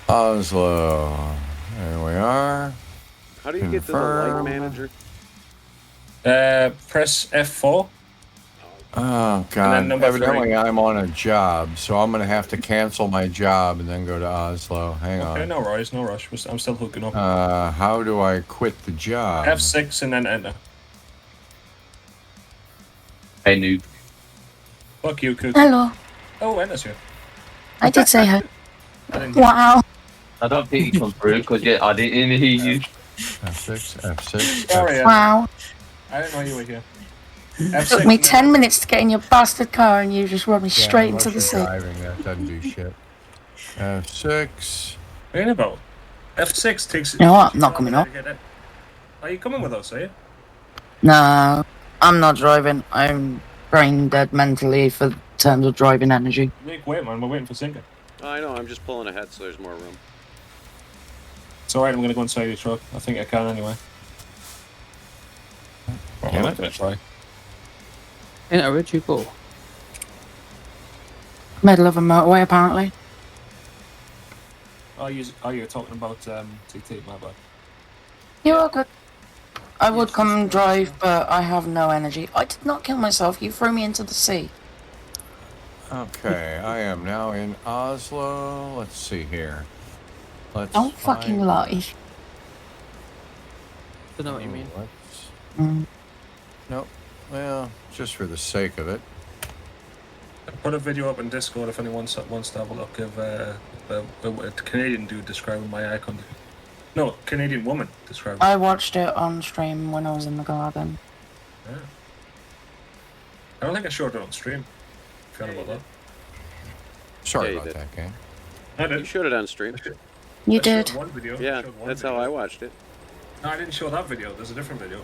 Oslo. There we are. How do you get to the light manager? Press F4. Oh, God. number Evidently, 3. I'm on a job, so I'm going to have to cancel my job and then go to Oslo. Hang Okay, on. no worries, no rush. I'm still hooking up. How do I quit the job? F6 and then enter. Hey, noob. Fuck you, Cook. Hello. Oh, enter's here. I did say hi. I didn't Wow. I don't think you come through because I didn't hear you. F6, F6. Sorry, Wow. I didn't know you were here. It took me 10 minutes to get in your bastard car and you just run me straight into the sea. Driving, that doesn't do shit. F6. What are you about? F6 takes... You know what? I'm not coming up. Are you coming with us, are you? No, I'm not driving. I'm brain dead mentally for terms of driving energy. Nick, wait, man. We're waiting for Sinker. Oh, I know. I'm just pulling ahead so there's more room. It's alright, I'm going to go inside your truck. I think I can anyway. Well, I'm not going to try. Enter, where'd you go? Middle of a motorway, apparently. Oh, you're talking about TT, my bad. You're all good. I would come and drive, but I have no energy. I did not kill myself. You threw me into the sea. Okay, I am now in Oslo. Let's see here. Don't fucking lie. Don't know what you mean. Nope. Well, just for the sake of it. I put a video up on Discord if anyone wants to have a look of a Canadian dude describing my icon. No, Canadian woman describing. I watched it on stream when I was in the garden. Yeah. I don't think I showed it on stream. Forgot about that. Sorry Yeah, about that, gang. I did. You showed it on stream. You I showed did. one video. Yeah, showed one that's video. how I watched it. No, I didn't show that video. There's a different video.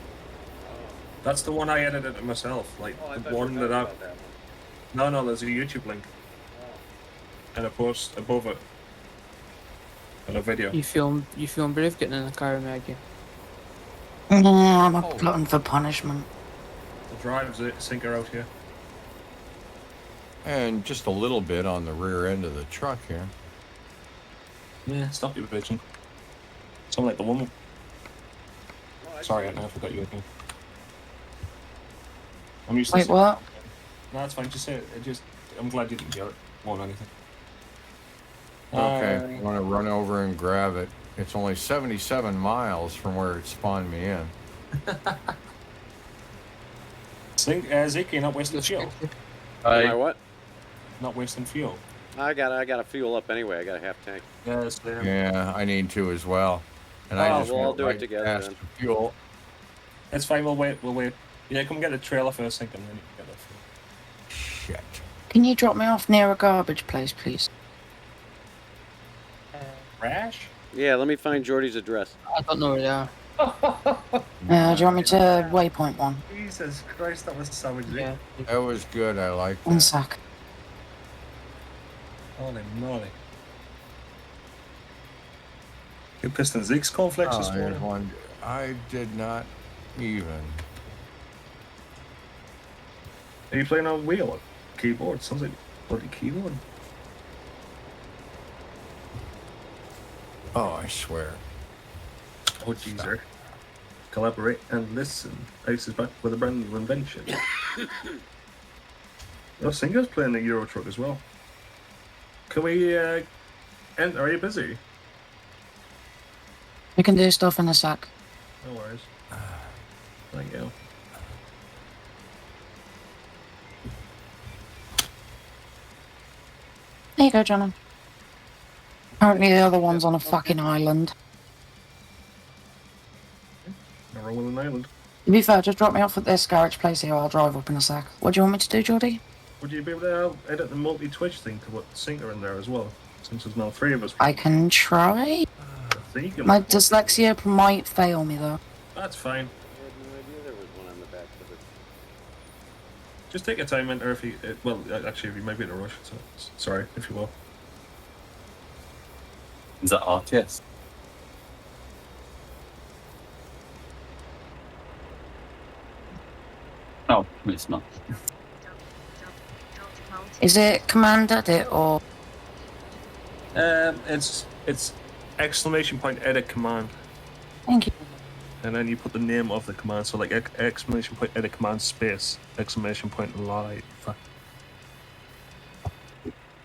That's the one I edited myself. Like the one that I. No, there's a YouTube link. And a post above it. And a video. You feeling brave getting in the car with me again? Yeah, I'm a glutton for punishment. The drive's Sinker out here. And just a little bit on the rear end of the truck here. Yeah, stop you bitching. Sound like the woman. Sorry, I forgot you again. I'm used to. Wait, what? No, it's fine. Just say it. I'm glad you didn't hear it more than anything. Okay, I'm gonna run over and grab it. It's only 77 miles from where it spawned me in. Zeke, you're not wasting fuel. Am I what? Not wasting fuel. I gotta fuel up anyway. I got a half tank. Yes, Yeah, I need to as well. And I just we'll all went do it right together past then. the fuel. It's fine. We'll wait. Yeah, come get the trailer first, Zeke, and then you can get that fuel. Shit. Can you drop me off near a garbage place, please? Rash? Yeah, let me find Jordy's address. I don't know where they are. Do you want me to waypoint 1? Jesus Christ, that was savage. Yeah. That was good. I like One that. sec. Holy moly. You pissed in Zeke's cornflakes this Oh, here's morning? one. I did not even. Are you playing on wheel or keyboard? Sounds like bloody keyboard. Oh, I swear. Oh, geezer. Collaborate and listen. Ace is back with a brand new invention. Oh, Singer's playing the Euro Truck as well. Can we, are you busy? We can do stuff in a sec. No worries. Thank you. There you go, Johnny. Apparently the other one's on a fucking island. No wrong with an island. To be fair, just drop me off at this garage place here. I'll drive up in a sec. What do you want me to do, Geordie? Would you be able to edit the multi-Twitch thing to put Sinker in there as well? Since there's now 3 of us. I can try. See, you My dyslexia might fail me, though. That's fine. I had no idea there was one on the back of it. Just take your time, Enter, if you... well, actually, if you might be in a rush, so... Sorry, if you will. Is that RTS? Oh, it's not. Is it command edit or? It's exclamation point edit command. Thank you. And then you put the name of the command, so like exclamation point edit command space exclamation point live.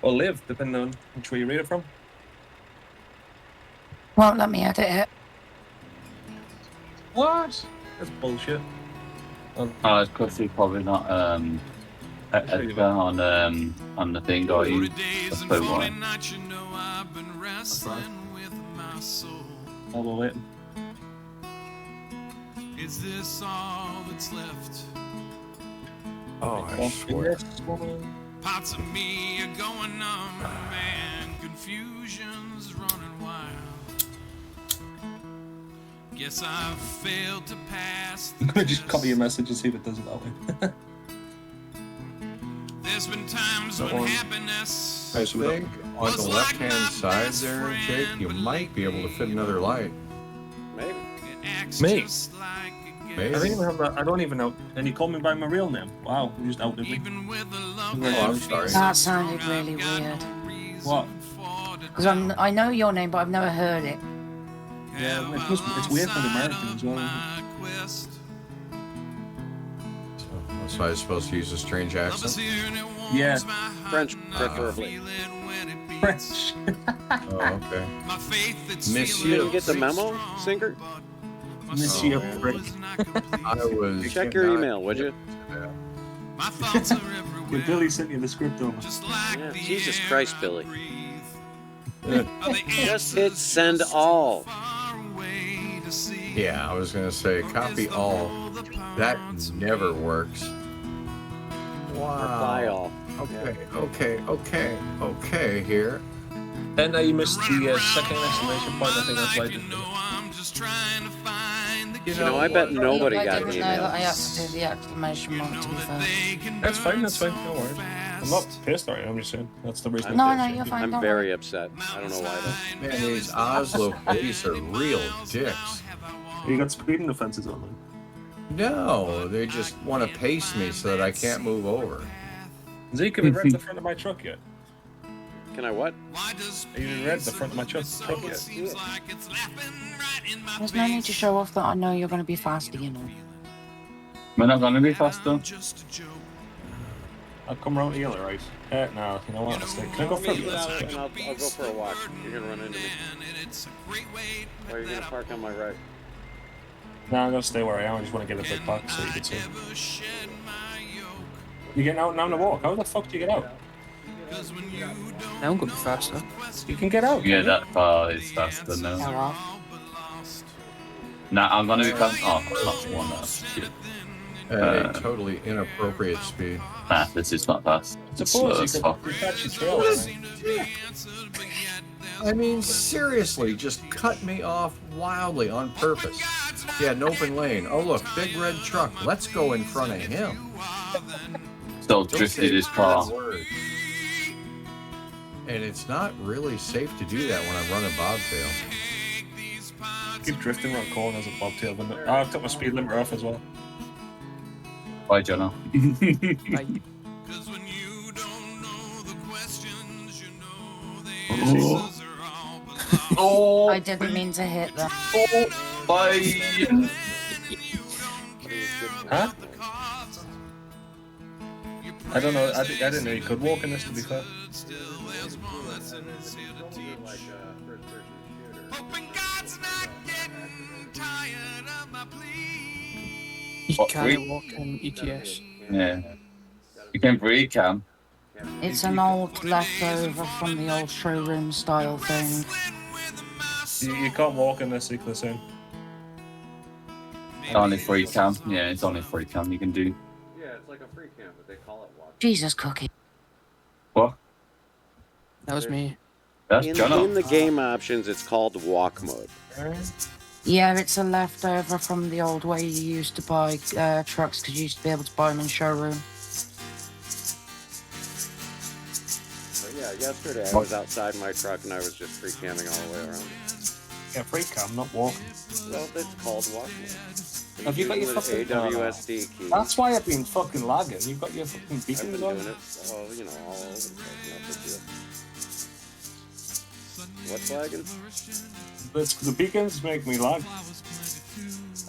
Or live, depending on which way you read it from. Won't let me edit it. What? That's bullshit. Oh, it's because you're probably not editor on the thing, are you? That's probably why. All the way. Is this all that's left? Oh, I swear. Parts of me are going numb, and confusion's running wild. Guess I've failed to pass the I'm gonna just test. copy your message and see if it does it that way. There's been times when happiness I think on the left-hand side there, Jake, you might be able to fit another light. Maybe. acts Me? just like a Maybe. I don't even have that. I don't even know. And you call me by my real name. Wow, you just outed me. even with the love Oh, I'm sorry. That sounded really weird. What? Because I know your name, but I've never heard it. Yeah, it's weird for the Americans as well. So I was supposed to use a strange accent? Yeah, French, preferably. French. Oh, okay. You Monsieur. didn't get the memo, Sinker? Monsieur Frick. I was. Check your email, would you? Yeah, Billy sent you the script over. Yeah, Jesus Christ, Billy. Just hit send all. Yeah, I was gonna say copy all. That never works. Reply Wow. all. Okay. Here. And you missed the second exclamation point. I think that's why I didn't do it. You know, I bet nobody I got didn't an know that I email. had to do the exclamation mark, to be fair. That's fine. No worries. I'm not pissed at you. I'm just saying that's the reason. No, I'm no, pissed. you're fine. I'm don't very worry. upset. I don't know why though. Man, these Oslo police are real dicks. You got speeding offenses on them. No, they just want to pace me so that I can't move over. Zeke, have you read the front of my truck yet? Can I what? Have you read the front of my truck yet? There's no need to show off that I know you're going to be faster, you know. We're not gonna be faster. I'll come round to you, right? No, you know what? Can I go I'll further? meet you out and I'll go for a walk. You're gonna run into me. Or you're gonna park on my right. No, I'm gonna stay where I am. I just want to get a bit back so you can see. You getting out now on the walk? How the fuck do you get out? Now I'm going to be faster. You can get out. Yeah, that far is faster now. Hello. Nah, I'm gonna be faster. Oh, that's one. Shit. At a totally inappropriate speed. Nah, this is not fast. It's slow Suppose as you fuck. could catch your trail. Right? I mean, seriously, just cut me off wildly on purpose. Yeah, an open lane. Oh, look, big red truck. Let's go in front of him. Still Don't drifted say his that car. word. And it's not really safe to do that when I'm running bobtail. keep drifting around corners and bobtail, but I took my speed limiter off as well. Bye, Jono. Bye. Oh, I didn't mean to hit them. Oh, bye. Huh? I don't know. I didn't know you could walk in this, to be fair. You What, can't free? walk in ETS. Yeah. You can breathe, Cam. It's an old leftover from the old showroom style thing. You can't walk in this Equal Soon. It's only free, Cam. Yeah, it's only free, Cam. You can do. Yeah, it's like a free camp, but they call it walk. Jesus cookie. What? That was me. That's In Jono. the game options, it's called walk mode. Yeah, it's a leftover from the old way you used to buy trucks because you used to be able to buy them in showroom. But yeah, yesterday I was outside my truck and I was just free camming all the way around. Yeah, free cam, not walking. Well, it's called walk mode. Have you got your With fucking AWSD key? That's why I've been fucking lagging. You've got your fucking I've beacons been on. doing it, all, you know, all over the place. No big deal. What's lagging? The beacons make me lag.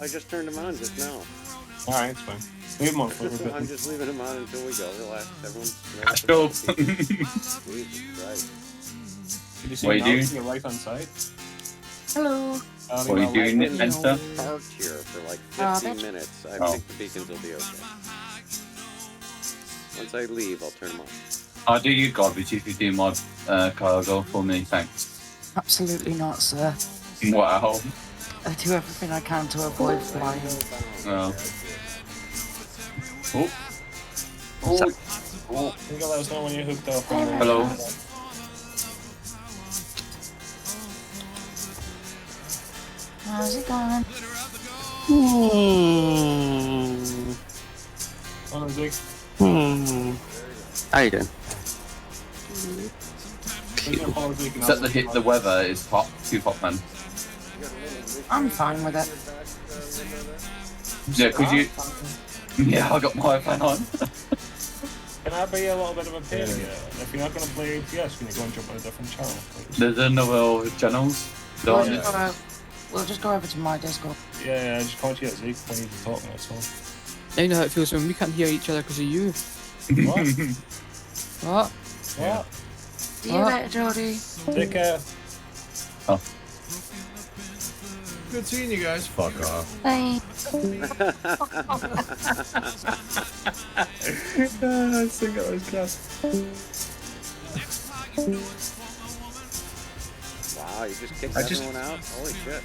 I just turned them on just now. Alright, it's fine. Leave them on for a bit. I'm just leaving them on until we go. Relax, everyone's. Go. Jesus Christ. Did you see What are you now doing? to your right hand side? Hello. What are you doing, I've been Insta? parked here for like 15 that's- minutes. I Oh. think the beacons will be okay. Once I leave, I'll turn them on. I'll do you garbage if you do my cargo for me, thanks. Absolutely not, sir. Wow. I do everything I can to avoid flying. Oh. Oh. Oh. Oh. You can let us know when you're hooked up. Hello. How's it going? On Zig. How you doing? Is that the weather is hot? Too hot, man. I'm fine with it. Yeah, could you? Yeah, I got my fan on. Can I be a little bit of a pain here? If you're not going to play ATS, can you go and jump on a different channel, please? There's another channels. We'll just go over to my Discord. Yeah, I just can't hear Zeke when you're talking, that's all. Now you know how it feels when we can't hear each other because of you. What? What? What? See you later, Jody. Take care. Oh. Good seeing you guys. Fuck off. Bye. I think that was class. Wow, you just kicked everyone out? Holy shit.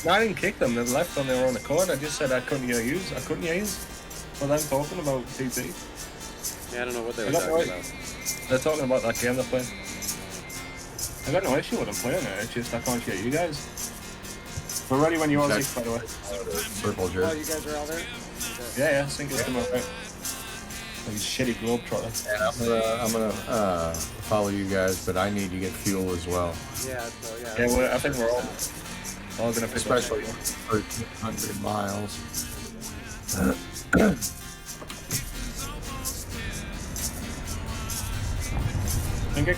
I didn't kick them, they left on their own accord. I just said I couldn't hear yous. Well, them talking about TT. Yeah, I don't know what they were I got talking no- about. They're talking about that game they're playing. I got no issue with them playing it, it's just I can't hear you guys. We're ready when you are, Zeke, by the way. Purple Oh, jerk. you guys are all there? Yeah, sync is coming right. These shitty globetrotter. And I'm gonna follow you guys, but I need to get fuel as well. Yeah, so yeah. Yeah, I think we're all gonna pick up. Especially 1,300 miles.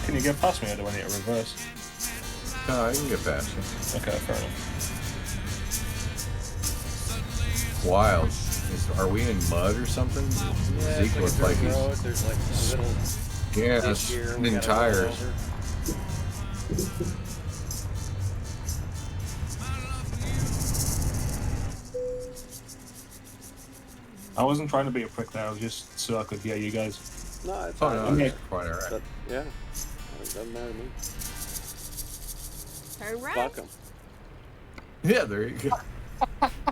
Can you get past me or do I need to reverse? No, I can get past you. Okay, fair enough. Wild. Are we in mud or something? Yeah, Zeke looks like dirt he's. road. There's like a little Yeah, ditch here. We spinning gotta go tires. over. I wasn't trying to be a prick there, I was just so I could hear you guys. No, it's Oh, fine. no, Okay. it's quite alright. But, yeah, it doesn't matter to me. Turn right. Fuck 'em. Yeah, there you go.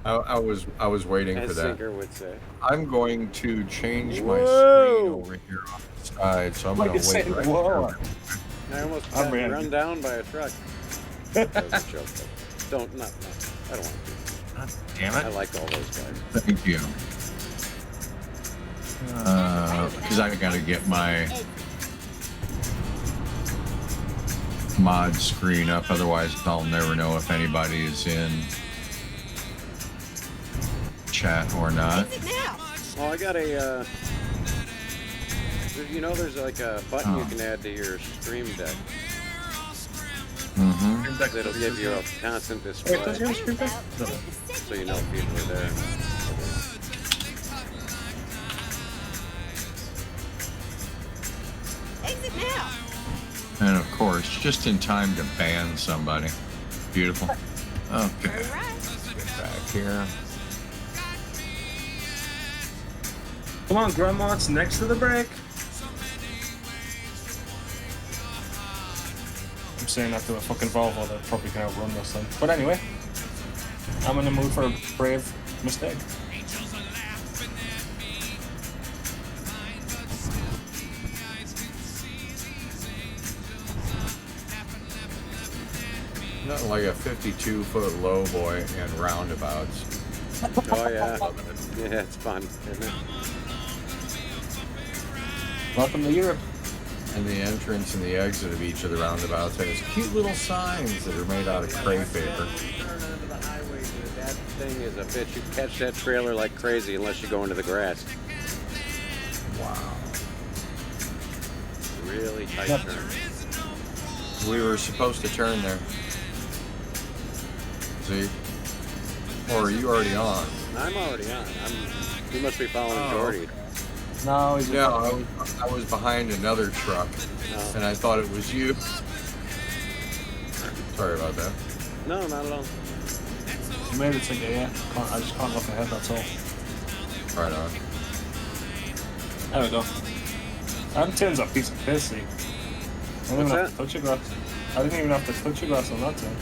I was waiting for As that. Sinker would say. I'm going to change my Whoa. screen over here on the side, so I'm Like going you to wait said, right whoa. there. I almost I'm got ready. run down by a truck. That was a joke. But don't, not, I don't want to. God damn I it. like all those guys. Thank you. Because I got to get my mod screen up, otherwise I'll never know if anybody is in. chat or not. Exit now. Oh, I got a. You know, there's like a button you can add to your Stream Deck Mm-hmm. that'll give you a constant display, Wait, does he have a screen deck? No. so you know people are there. Exit now. And of course, just in time to ban somebody. Beautiful. Okay. All right. Get back here. Come on, Grandma, it's next to the break. I'm saying that to a fucking Volvo that probably can outrun this thing. But anyway, I'm in the mood for a brave mistake. Nothing like a 52-foot low boy and roundabouts. Oh yeah, yeah, it's fun, isn't it? Welcome to Europe. And the entrance and the exit of each of the roundabouts has cute little signs that are made out of crepe paper. Turn onto the highway, dude, that thing is a bitch. You catch that trailer like crazy unless you go into the grass. Wow. Really tight turn. We were supposed to turn there. See? Or are you already on? I'm already on. You must be following Jordy. No, he's No, I was behind another truck, and I thought it was you. Sorry about that. No, not at all. You made it to yeah. I just can't look ahead, that's all. Right on. There we go. That turns a piece of piss, see. I didn't even have to touch your grass. I didn't even have to touch your grass on that turn.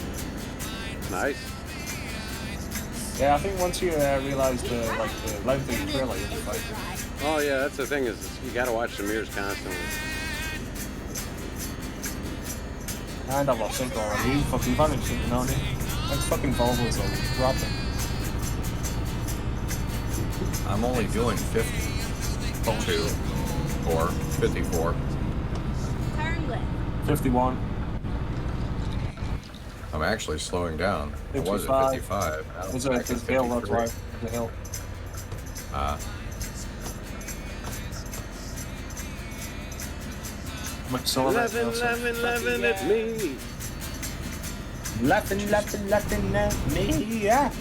Nice. Yeah, I think once you realize the length of your trailer, you'll be fine. Oh yeah, that's the thing is you gotta watch the mirrors constantly. And I've lost sync already. You fucking vanished something on it. Like fucking Volvos are dropping. I'm only doing 50. 2 or 54. Turn left. 51. I'm actually slowing down. I was at 55. Now It's I'm a back at hill, that's 53. why. The hill. Much slower. 11, it's me. Laughing at me. Yeah.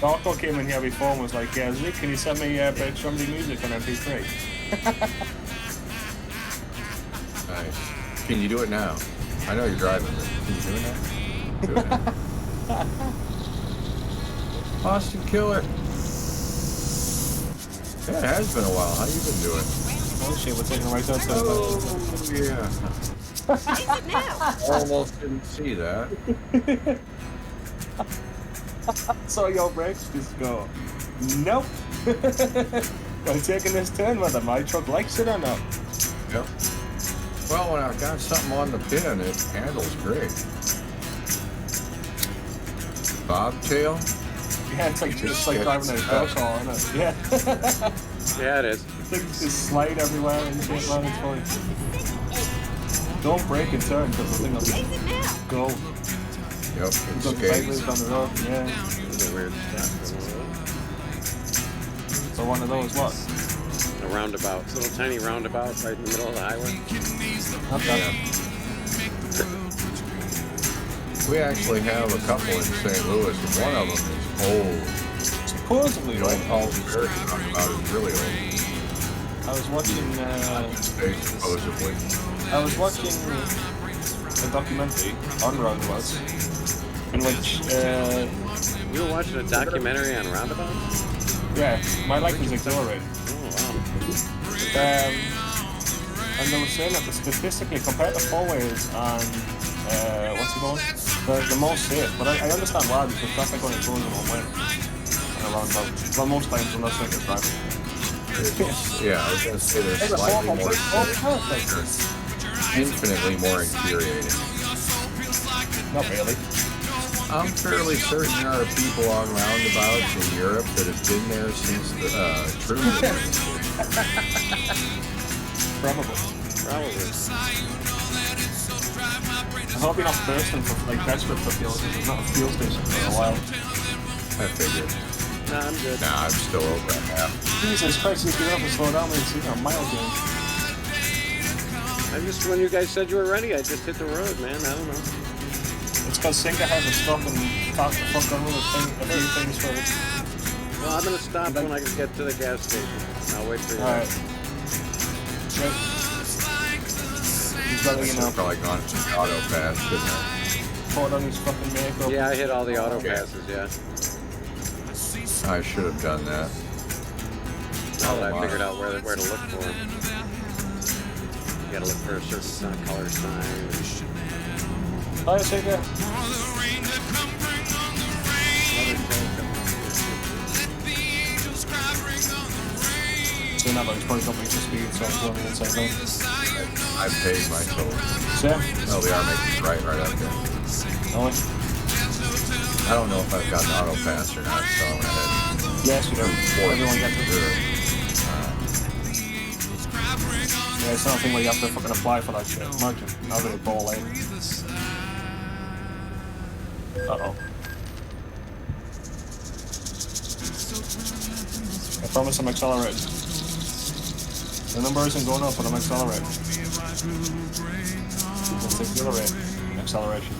Darko came in here before and was like, yeah, Zeke, can you send me Bertramdy music on MP3? Nice. Can you do it now? I know you're driving, but can you do it now? Do it now. Austin Killer. Yeah, it has been a while. How you been doing? Oh shit, we're taking right outside. Oh, yeah. Exit now. Almost didn't see that. So your brakes just go, nope. I'm taking this turn whether my truck likes it or not. Yep. Well, when I've got something on the pin, it handles great. Bobtail? Yeah, it's like just like driving a go car, isn't it? Yeah. Yeah, it is. Things just slide everywhere and shit, man. It's funny. Don't brake and turn because the thing will Exit now. go. Yep, it Go sideways skates. down the road. Yeah. It's a weird stuff. So one of those, what? A roundabout, little tiny roundabout right in the middle of the highway. Not that. We actually have a couple in St. Louis, and one of them is old. Supposedly, The old right? Paul's Ferry roundabout is really old. I was watching. Supposedly. I was watching a documentary on roundabouts in which. You were watching a documentary on roundabouts? Yeah, my life is exhilarating. Oh And they were saying that statistically, compared to four-ways and what's it called? The most safe. But I understand why, because traffic only goes in one way. And around about, well, most times when that's like you're driving. Yeah, I was going to say they're slightly more, infinitely more infuriating. Not really. I'm fairly certain there are people on roundabouts in Europe that have been there since the Truman administration. Probably. Probably. I I've all been off Thurston for like desperate for fuel because there's not a fuel station for a while. I figured. Nah, I'm good. Nah, I'm still over at half. Jesus Christ, you get up and slow down and see how miles in. I just, when you guys said you were ready, I just hit the road, man. I don't know. It's because Sinka has a stop and talk the fuck on with a few things for it. Well, I'm gonna stop when I get to the gas station. I'll wait for you. Alright. Yep. He's letting you know. Probably gone to the auto pass, shouldn't I? Put on his fucking vehicle. Yeah, I hit all the auto passes, yeah. I should have done that. Now that I figured out where to look for them. You gotta look for a certain color sign. Hi, Sinka. So now he's probably got me to speed, so I'm going the same thing. I paid my toll. Sam? Oh, they are making right up there. Oh, I don't know if I've got an auto pass or not, so I'm gonna head. yes, you do. Everyone gets it. Yeah, it's not a thing where you have to fucking apply for that shit. Imagine. I'll do a ball lane. Uh-oh. I promise I'm accelerating. The number isn't going up, but I'm accelerating. Let's accelerate. Acceleration.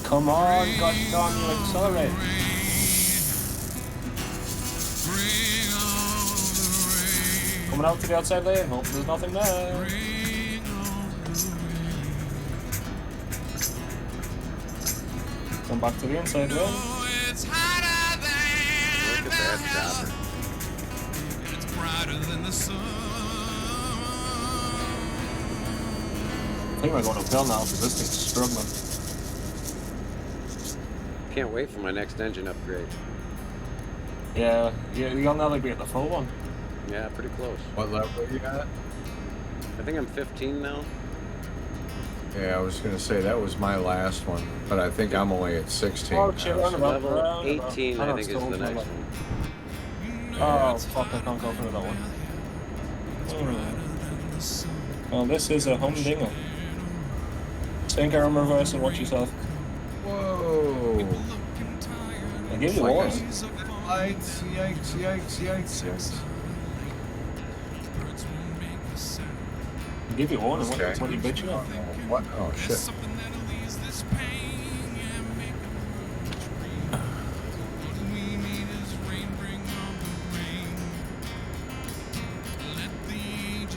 Come on, goddamn, you accelerate. Coming out to the outside lane, hope there's nothing there. Come back to the inside lane. Look at that chopper. I think we're going uphill now because this thing's struggling. Can't wait for my next engine upgrade. Yeah, you'll nearly be at the full one. Yeah, pretty close. What level are you at? I think I'm 15 now. Yeah, I was gonna say that was my last one, but I think I'm only at 16. Oh, shit, now, so- Level 18, I think, is the next one. Oh, fuck, I can't go through that one. Well, this is a humdinger. Think arm reverse and watch yourself. Whoa! I gave you warning. Yikes, yikes, yikes, yikes, yikes. I give you warning. Okay. What are you bitching on? What? Oh, shit.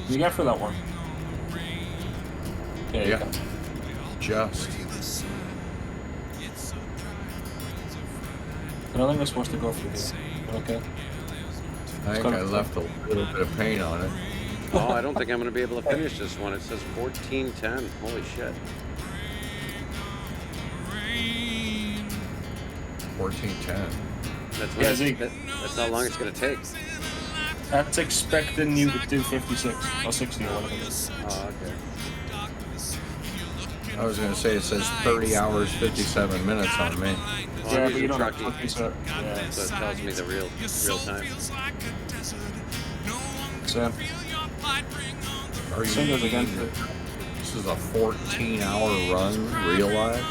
You get for that one? Yeah, Yeah. Just. I don't think we're supposed to go through here. Okay. I think I left a little bit of paint on it. Oh, I don't think I'm going to be able to finish this one. It says 14:10. Holy shit. 14:10. That's, Yeah, Zeke. that's how long it's going to take. That's expecting you to do 56 or 60 or whatever it is. Oh, okay. I was gonna say it says 30 hours 57 minutes on me. Well, Yeah, I'm but you using don't have trucking, to so yeah. so it tells me the real time. So, Are you Singers again. This is a 14-hour run, real life.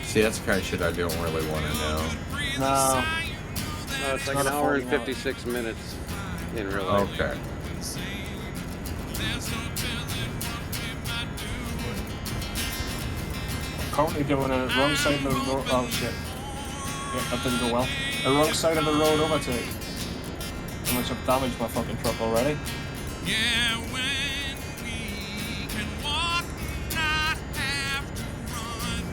See, that's the kind of shit I don't really want to know. No. No, it's like not an a hour and 40 56 minutes in real life. Okay. Currently doing a wrong side of the road. Oh shit. Yeah, that didn't go well. A wrong side of the road overtake. And which I've damaged my fucking truck already. Yeah, when we can walk, not have to run.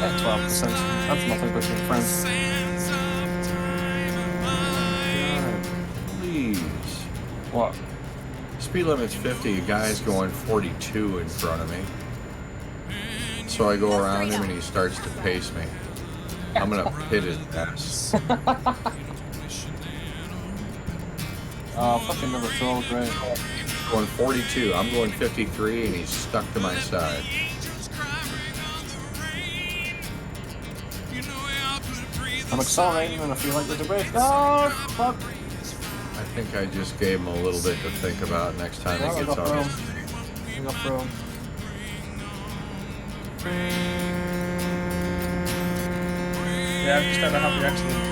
At 12%. That's nothing between friends. Sands of time alive. Please. What? Speed limit's 50, a guy's going 42 in front of me. So I go around him and he starts to pace me. I'm gonna pit his ass. Oh, fucking number 12, great. Going 42, I'm going 53 and he's stuck to my side. I'm accelerating and I feel like there's a break. Oh, fuck. I think I just gave him a little bit to think about next time he gets on. Yeah, I've just had a happy accident.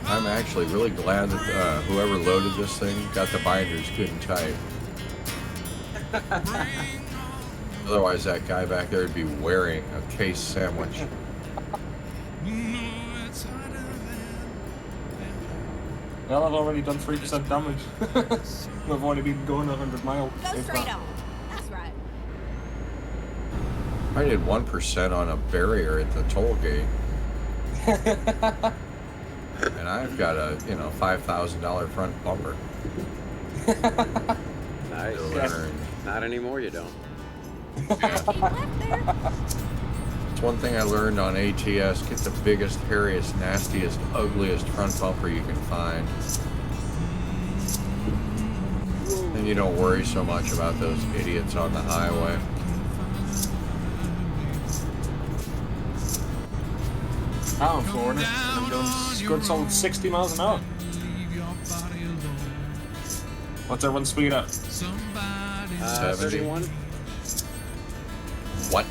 I'm actually really glad that whoever loaded this thing got the binders good and tight. Otherwise, that guy back there would be wearing a case sandwich. Well, I've already done 3% damage. I've only been going 100 miles. Go straight on. That's right. I did 1% on a barrier at the toll gate. And I've got a, $5,000 front bumper. Nice. So Not anymore, you don't. it's one thing I learned on ATS, get the biggest, hairiest, nastiest, ugliest front bumper you can find. Then you don't worry so much about those idiots on the highway. I'm in Florida. I'm doing good solid 60 miles an hour. What's everyone's speed at? 31. What?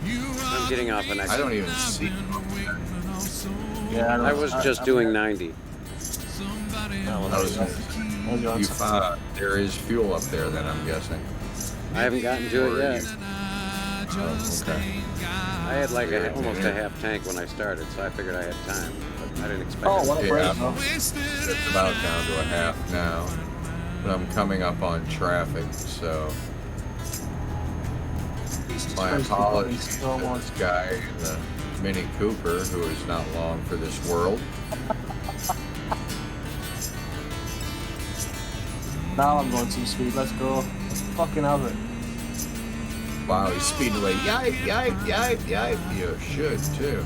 I'm getting off an exit. I don't even see. Yeah, I was just doing 90. There is fuel up there then, I'm guessing. I haven't gotten to it yet. Oh, okay. I had like almost a half tank when I started, so I figured I had time, but I didn't expect it. It's about down to a half now. But I'm coming up on traffic, so my apologies to this guy in the Mini Cooper who is not long for this world. Now I'm going some speed. Let's go. Let's fucking have it. Wow, he's speeding away. Yipe, yipe, yipe, yipe. You should too.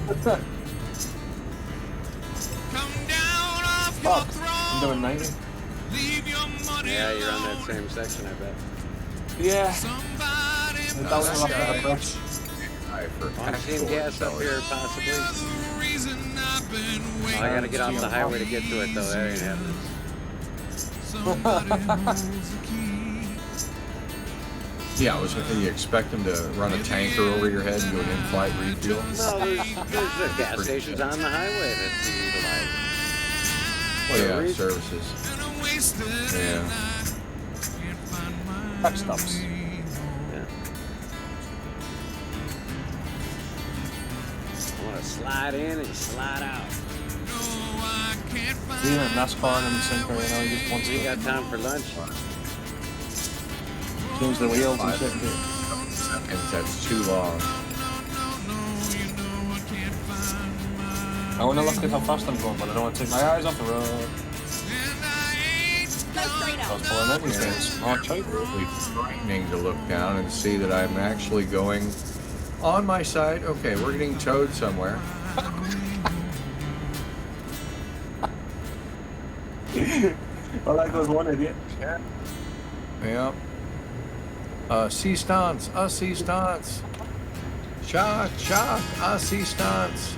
Fuck. I'm doing 90. Yeah, you're on that same section, I bet. Yeah. Want to see him gas up here, possibly? Oh, I gotta get off the highway to get to it, though. That ain't happening. Yeah, you expect him to run a tanker over your head and do an in-flight refuel? No, there's gas stations on the highway that you utilize. Well, yeah, services. Yeah. Truck stops. Yeah. I want to slide in and slide out. Yeah, NASCAR and Synchro, he just wants You got time for lunch? change the wheels and shit. Seconds, that's too long. I want to look at how fast I'm going, but I don't want to take my eyes off the road. I was pulling in these days. Oh, It's really frightening to look down and see that I'm actually going on my side. Okay, we're getting towed somewhere. Well, that goes one idiot. Yeah. Assistance, assistance. Shock, shock, assistance.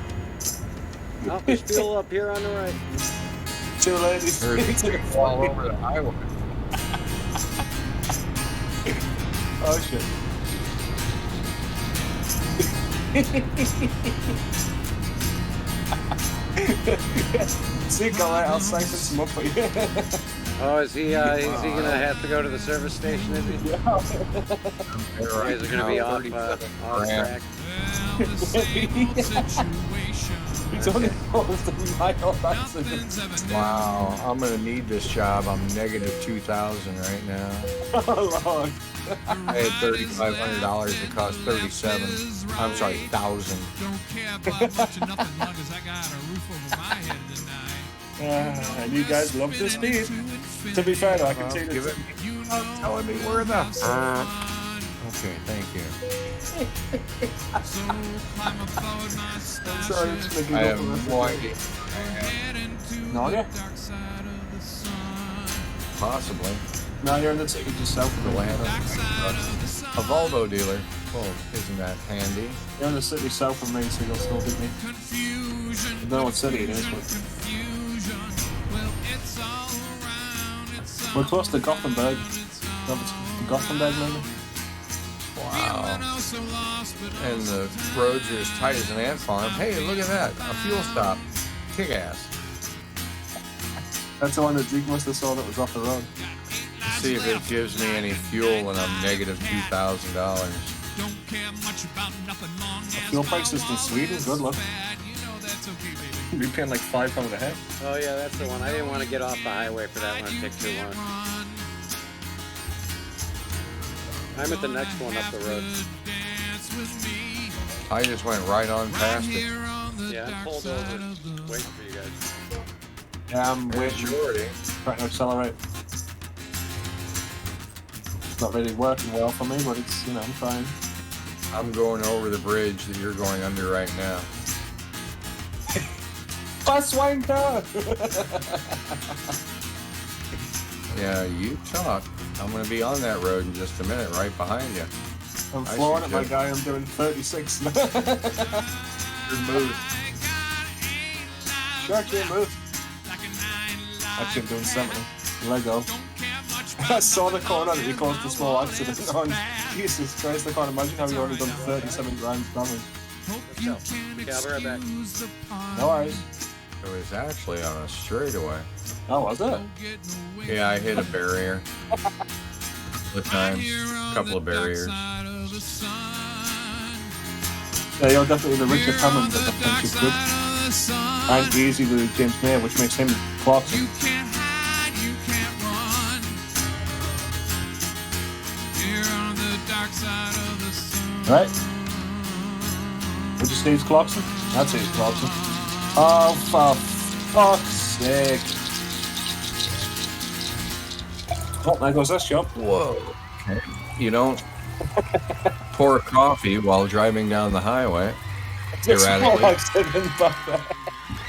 Oh, there's fuel up here on the right. Two ladies. There's all over the highway. Oh, shit. See, I'll siphon some up for you. Oh, is he gonna have to go to the service station, is he? Yeah. You guys are gonna be off track. It's only almost a mile accident. Wow, I'm gonna need this job. I'm negative 2,000 right now. Oh, Lord. I had $3,500. It cost 37. I'm sorry, 1,000. And you guys love this speed. To be fair, though, I can see Give this. it. Telling me where the. Okay, thank you. I'm sorry, I'm just making I up have for no idea. No idea? Possibly. No, you're in the city just south of The land. Atlanta. A Volvo dealer. Well, isn't that handy? You're in the city south of me, so you'll still beat me. I don't know what city it is, but... We're close to Gothenburg. No, it's Gothenburg, maybe? Wow. And the roads are as tight as an ant farm. Hey, look at that. A fuel stop. Kick ass. That's the one that Zeke must have saw that was off the road. See if it gives me any fuel when I'm negative $2,000. Fuel prices in Sweden, good luck. You're paying like £5 a head. Oh yeah, that's the one. I didn't want to get off the highway for that one. It took too long. I'm at the next one up the road. I just went right on past it. Yeah, I'm pulled over, waiting for you guys. Yeah, I'm waiting. Trying to accelerate. It's not really working well for me, but it's, you know, I'm trying. I'm going over the bridge that you're going under right now. Passwanker! Yeah, you talk. I'm going to be on that road in just a minute, right behind you. I'm flooring it, my guy. I'm doing 36. Good move. Sure, good move. Actually, I'm doing 70. Lego. I saw the corner that he caused a small accident on. Jesus Christ, I can't imagine how he only done 37 grand damage. Okay, I'll be right back. No worries. It was actually on a straightaway. Oh, was it? Yeah, I hit a barrier. A couple of barriers. Yeah, you're definitely the Richard Hammond that the French is good. And easy with James Mayer, which makes him Clarkson. Right? Would you say he's Clarkson? I'd say he's Clarkson. Oh, for fuck's sake. Oh, there goes this shop. Whoa. Okay. You don't pour coffee while driving down the highway. Erratically.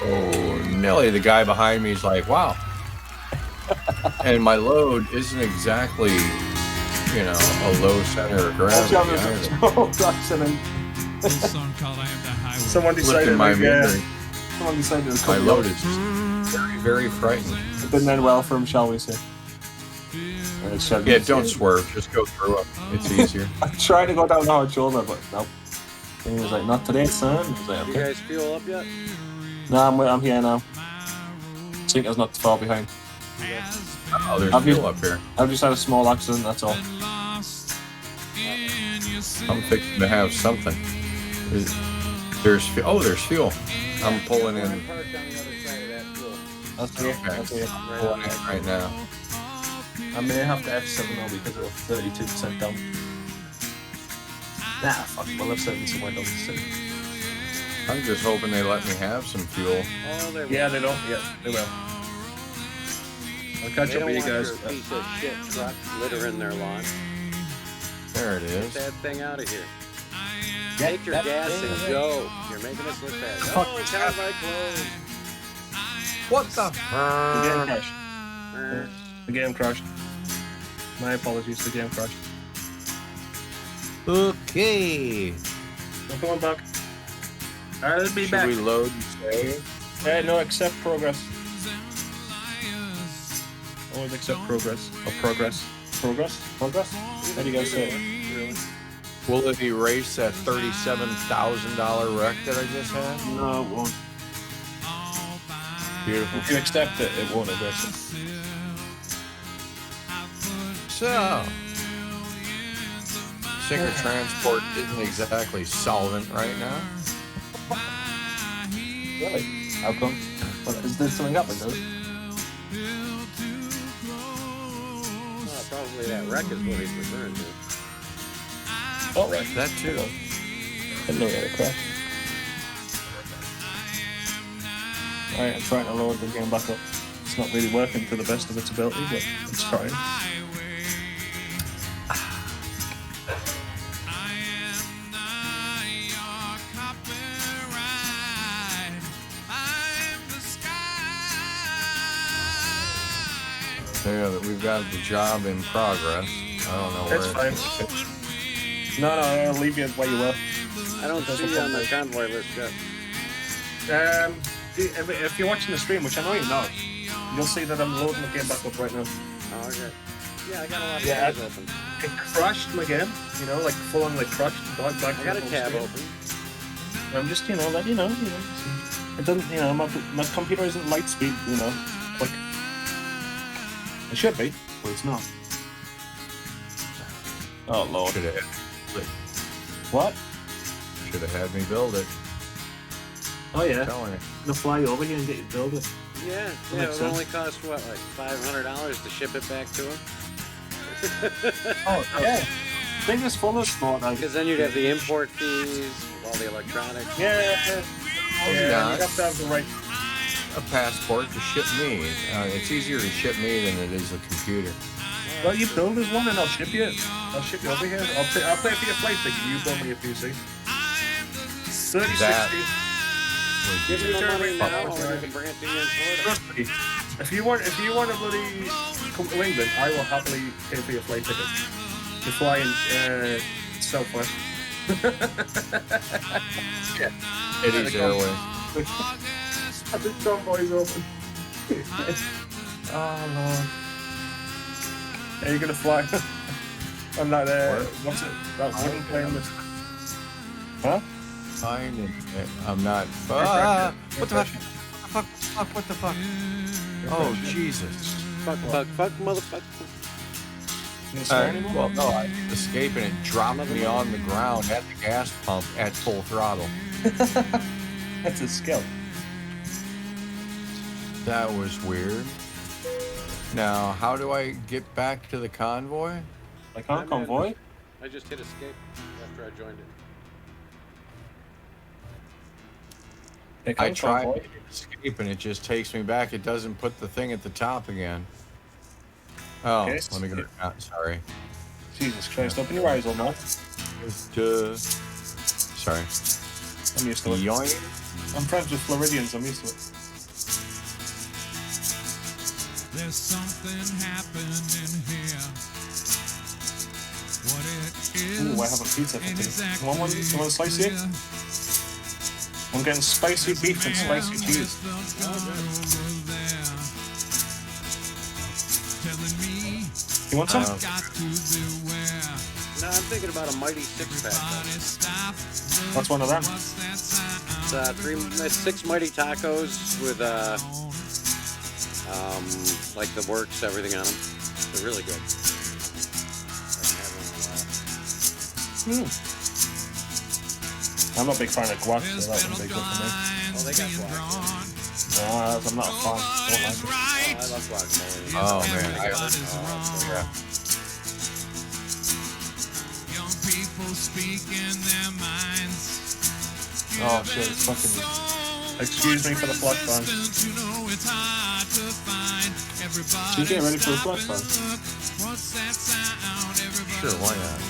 Oh, Nelly, the guy behind me is like, wow. And my load isn't exactly, you know, a low center of gravity either. Someone decided my my load is very, very frightening. It didn't end well for him, shall we say? Yeah, don't swerve. Just go through it. It's easier. I tried to go down the hard shoulder, but no. And he was like, not today, son. He was like, okay. You guys fuel up yet? No, I'm here now. Sinker's not far behind. Oh, there's fuel up here. I've just had a small accident, that's all. I'm fixing to have something. There's fuel. I'm pulling in. That's here. Okay. That's here. Pulling in right now. I may have to F7 now because it was 32% down. Nah, fuck, we'll have 7 somewhere down the city. I'm just hoping they let me have some fuel. Oh, they will. Yeah, they don't. Yeah, they will. I'll catch up with you guys. Your piece of shit truck littering their lawn. There it Get is. that thing out of here. Take your gas and go. You're making us look bad. Oh, it's out of my clothes. What the? The game crashed. The game crashed. My apologies, the game crashed. Okay. I'm coming back. I'll be back. Should we load and save? No, accept progress. Always accept progress. Or progress. Progress? Progress? How do you guys say it? Really? Will it erase that $37,000 wreck that I just had? No, it won't. Beautiful. If you accept it, it won't erase it. So, Sinker Transport isn't exactly solvent right now. Really? How come? Well, did something happen, does it? Probably that wreck is what he's referring to. Oh, right. That too. I didn't know we had a crash. Alright, I'm trying to load the game back up. It's not really working to the best of its ability, but it's trying. Yeah, we've got the job in progress. I don't know where It's it's fine. No, I'll leave you where you were. I don't see you on the convoy list yet. If you're watching the stream, which I know you're not, you'll see that I'm loading the game back up right now. Oh, okay. Yeah, I got a lot of Yeah, tabs open. It crashed again, you know, like full on like crashed. Black I got a tab open. I'm just, let you know. It doesn't, my computer isn't light speed, quick. It should be, but it's not. Oh Lord. Should have. What? Should have had me build it. Oh yeah. Telling you. Gonna fly over here and get you to build it. Yeah, it would only cost what, like $500 to ship it back to him? Oh yeah. Thing is full of sport now. Because then you'd have the import fees, all the electronics. Yeah. Yeah. You have to have the right. A passport to ship me. It's easier to ship me than it is a computer. Well, you build us one and I'll ship you. I'll ship you over here. I'll pay for your flight ticket. You build me a PC. 3060. Give me the money now, or you can bring it to you in Florida. Trust me. If you want to bloody come to England, I will happily pay for your flight ticket. To fly in Southwest. Eddie's Airways. I think convoy's open. Oh Lord. Are you gonna fly on that? What's it? That wooden plane with? Huh? Fine. I'm not. What the fuck? What the fuck? Oh Jesus! Fuck, motherfucker. Well, no, I was escaping and dropped me on the ground at the gas pump at full throttle. That's a skill. That was weird. Now, how do I get back to the convoy? Like on convoy? I just hit escape after I joined it. I tried to escape and it just takes me back. It doesn't put the thing at the top again. Oh, Okay. let me go. Sorry. Jesus Christ, open your eyes, old man. Sorry. I'm used to it. Yoink. I'm friends with Floridians, I'm used to it. There's something happening here. What it is. Ooh, I have a pizza for tea. You want a slice here? I'm getting spicy beef and spicy cheese. You want some? No, I'm thinking about a mighty six-pack. What's one of them? It's 6 mighty tacos with like the works, everything on them. They're really good. I'm not a big fan of guac, so that wouldn't be good for me. Oh, they got guac. I'm not a fan. I don't like it. Oh, I love guacamole. Oh man, yeah. Young people speaking their minds. Oh shit, it's fucking. Excuse me for the flush fan. You getting ready for a flush fan? Sure, why not?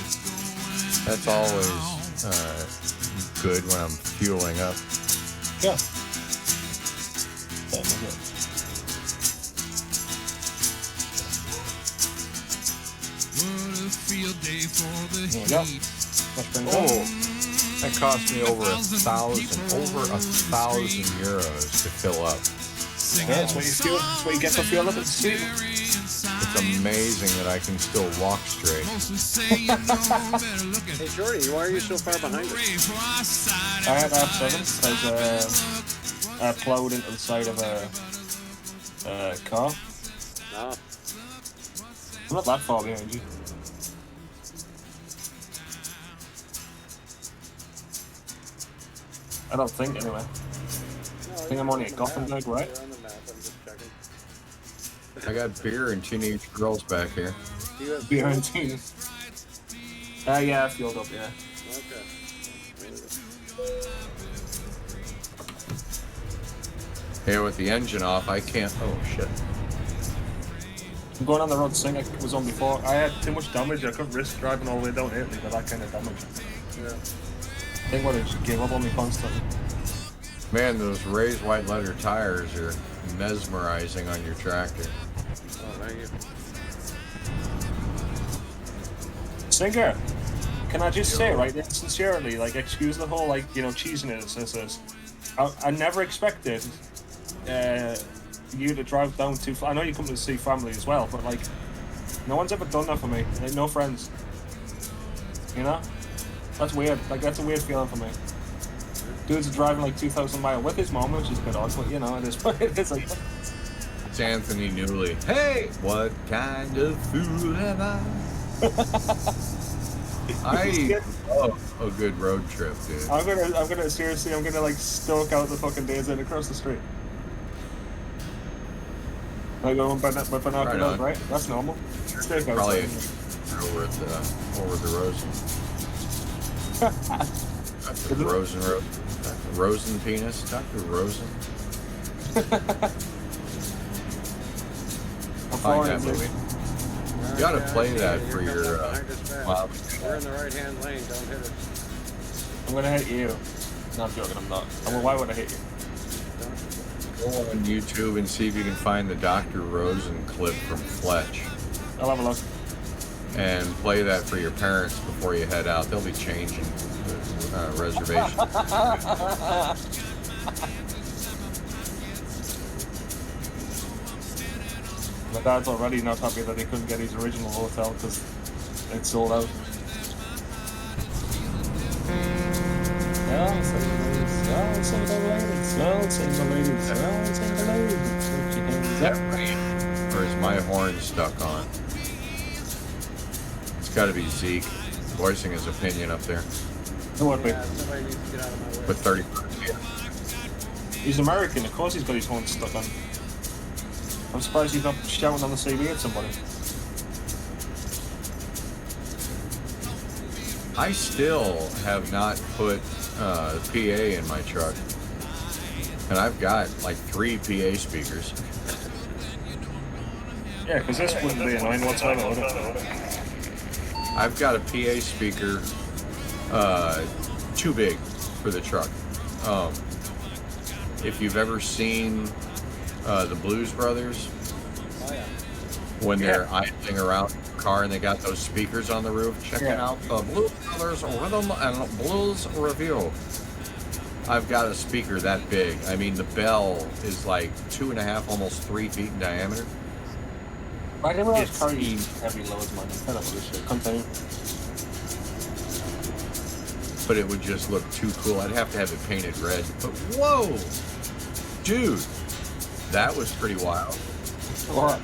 That's always good when I'm fueling up. Yeah. There we go. Oh, that cost me over 1,000 euros to fill up. Yeah, that's what you feel. That's what you get for fuel up at sea. It's amazing that I can still walk straight. Hey Jordy, why are you so far behind us? I had R7 because I plowed into the side of a car. Oh. I'm not that far behind you. I don't think, anyway. I think I'm only at Gothenburg, right? I got beer and teenage girls back here. Do you have Beer and tea. Yeah, I fueled up, yeah. Okay. Hey, with the engine off, I can't. Oh shit. I'm going on the road Sing I was on before. I had too much damage. I couldn't risk driving all the way down to Italy with that kind of damage. Yeah. I think what I just gave up on me constantly. Man, those raised white leather tires are mesmerizing on your tractor. Oh, thank you. Singer, can I just say, right, sincerely, like, excuse the whole, like, cheesiness. I never expected you to drive down to. I know you come to see family as well, but like, No one's ever done that for me. Like, no friends. You know? That's weird. Like, that's a weird feeling for me. Dude's driving like 2,000 miles with his mom, which is a bit odd, but you know, it is what it is. Like, It's Anthony Newley. Hey, what kind of fool am I? I love a good road trip, dude. I'm gonna seriously, I'm gonna like stoke out the fucking days in across the street. Like going by binoculars, right? That's normal. Stake out. Probably over the Rosen. Dr. Rosen penis, Dr. Rosen. Find that movie. You gotta play that for your. Wow. We're in the right-hand lane. Don't hit it. I'm gonna hit you. No, I'm joking. I'm not. Well, why would I hit you? Go on YouTube and see if you can find the Dr. Rosen clip from Fletch. I'll have a look. And play that for your parents before you head out. They'll be changing the reservation. My dad's already not happy that he couldn't get his original hotel because it's sold out. I'll sing the ladies, I'll sing the ladies, I'll sing the ladies, I'll sing the ladies. Is that right? Or is my horn stuck on? It's got to be Zeke voicing his opinion up there. It would be. Somebody needs to get out of my way. With 30. He's American, of course he's got his horn stuck on. I'm surprised he's not shouting on the CB at somebody. I still have not put PA in my truck. And I've got like 3 PA speakers. Yeah, because this wouldn't be annoying whatsoever, would it? I've got a PA speaker too big for the truck. If you've ever seen the Blues Brothers, when they're idling around the car and they got those speakers on the roof, checking out the Blues Brothers Rhythm and Blues Review. I've got a speaker that big. I mean, the bell is like 2.5, almost 3 feet in diameter. Why did we always carry heavy loads, man? I don't know this shit. Contain. But it would just look too cool. I'd have to have it painted red. But whoa, dude, that was pretty wild. What?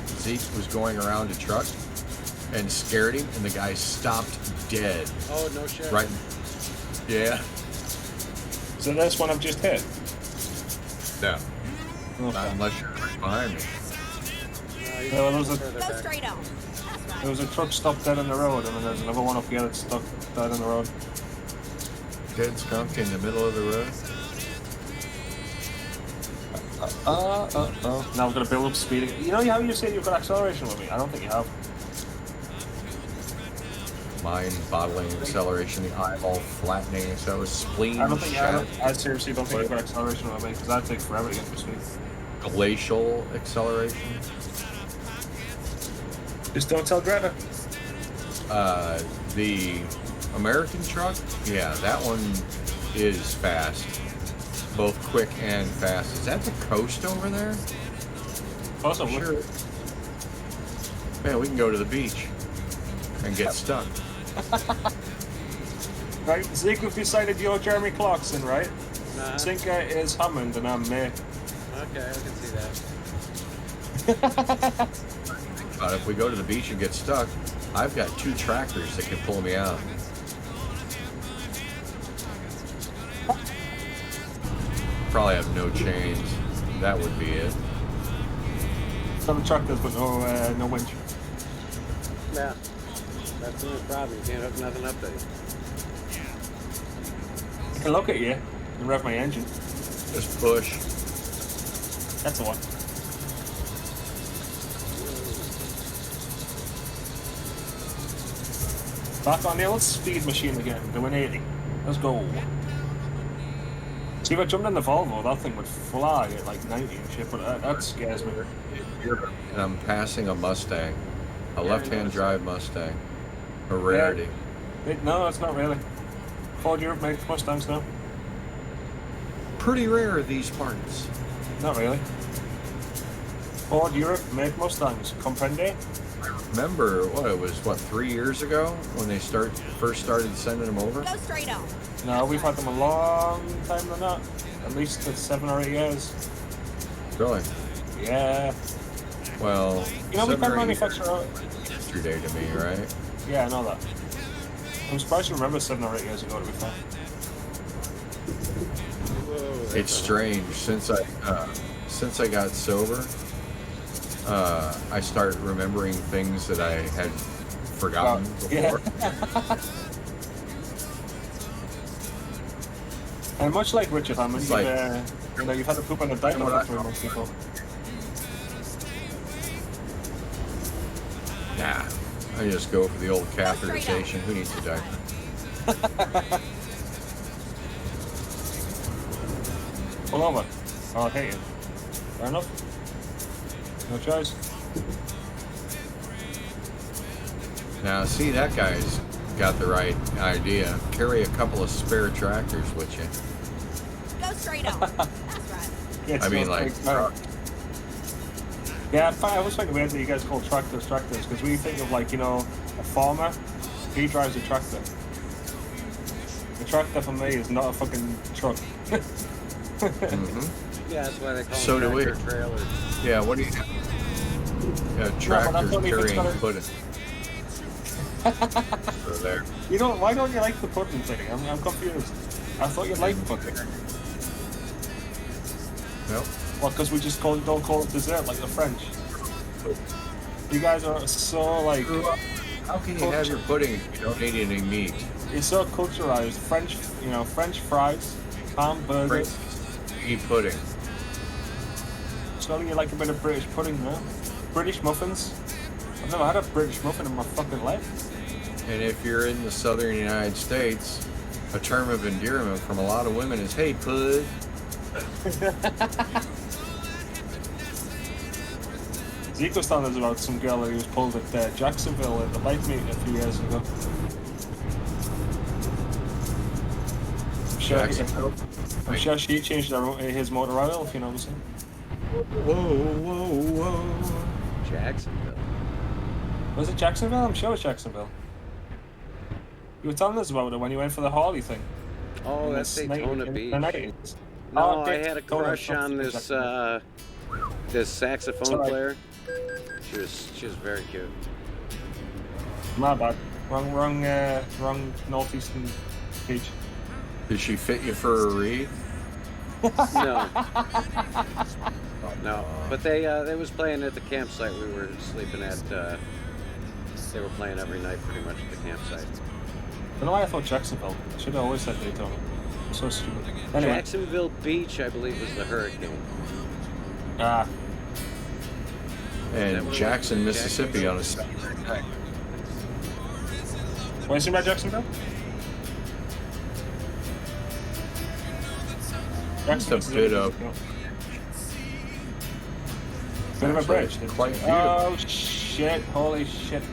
Zeke was going around a truck and scared him, and the guy stopped dead. Oh, no shit. Right. Yeah. So that's one I've just hit. No. Not unless you're right behind me. No, there was Go straight on. there was a truck stopped dead on the road, and then there's another one up here that's stuck dead on the road. Dead skunk in the middle of the road. Now we're going to build up speed again. You know how you said you've got acceleration with me? I don't think you have. Mind-boggling acceleration, the eyeball flattening, so spleen I don't think shattered. I seriously don't think you've got acceleration with me, because that'd take forever to get to speed. Glacial acceleration. Just don't tell Greta. The American truck, yeah, that one is fast. Both quick and fast. Is that the coast over there? Possibly. Sure. Man, we can go to the beach and get stuck. Right, Zeke, we've decided you're Jeremy Clarkson, right? Nah. Zinka is Hammond and I'm May. Okay, I can see that. But if we go to the beach and get stuck, I've got 2 tractors that can pull me out. Probably have no chains. That would be it. Some tractors, but no winch. Yeah. That's the only problem. You can't hook nothing up there. I can look at you and rev my engine. Just push. That's the one. Back on the old speed machine again, doing 80. Let's go. See, if I jumped in the Volvo, that thing would fly at like 90 and shit, but that scares me. And I'm passing a Mustang. A left-hand drive Mustang. A rarity. No, it's not really. Ford Europe makes Mustangs now. Pretty rare, these parts. Not really. Ford Europe make Mustangs. Comprende? Remember what it was? What 3 years ago when they first started sending them over? Go straight on. No, we've had them a long time than that. At least 7 or 8 years. Really? Yeah. Well, You know, we 7 or can 8 manufacture. yesterday to me, right? Yeah, I know that. I'm surprised you remember 7 or 8 years ago, to be fair. It's strange since I got sober. I start remembering things that I had forgotten before. And much like Richard Hammond, Like- you've had to poop on a diaper for 3 months before. Nah, I just go for the old catheterization. Who needs a diaper? Pull over. I'll hit you. Fair enough. No choice. Now, see, that guy's got the right idea. Carry a couple of spare tractors with you. Go straight on. That's right. Yeah, I mean, like, yeah, I always find it weird that you guys call tractors because we think of, like, you know, a farmer. He drives a tractor. A tractor for me is not a fucking truck. Yeah, that's why they call So do them we. tractor trailers. Yeah, what do you? Tractors carrying pudding. So there. You know, why don't you like the pudding thing? I'm confused. I thought you liked pudding. Nope. Well, because we just don't call it dessert like the French. You guys are so, like... How can you have your pudding if you don't need any meat? You're so culturalized. French fries, hamburgers. Eat pudding. Surely you like a bit of British pudding, no? British muffins? I've never had a British muffin in my fucking life. And if you're in the southern United States, a term of endearment from a lot of women is, "Hey, pud." Zeke was telling us about some girl that he was pulled at Jacksonville at the bike meet a few years ago. I'm sure she changed his motor oil, if you know what I'm saying. Whoa. Jacksonville. Was it Jacksonville? I'm sure it's Jacksonville. You were telling us about it when you went for the Harley thing. Oh, In that's the Daytona in Beach. the 90s. No, Oh, I had a Daytona, crush on this this saxophone Sorry. player. She was very cute. My bad. Wrong northeastern beach. Did she fit you for a read? No. No. But they was playing at the campsite we were sleeping at. They were playing every night pretty much at the campsite. I don't know why I thought Jacksonville. I should have always said Daytona. I'm so stupid. Anyway. Jacksonville Beach, I believe, was the hurricane. Ah. And Jackson, Mississippi on a Saturday night. Want to see about Jacksonville? Just a bit of... Bit of a bridge. Quite beautiful. Oh shit! Holy shit!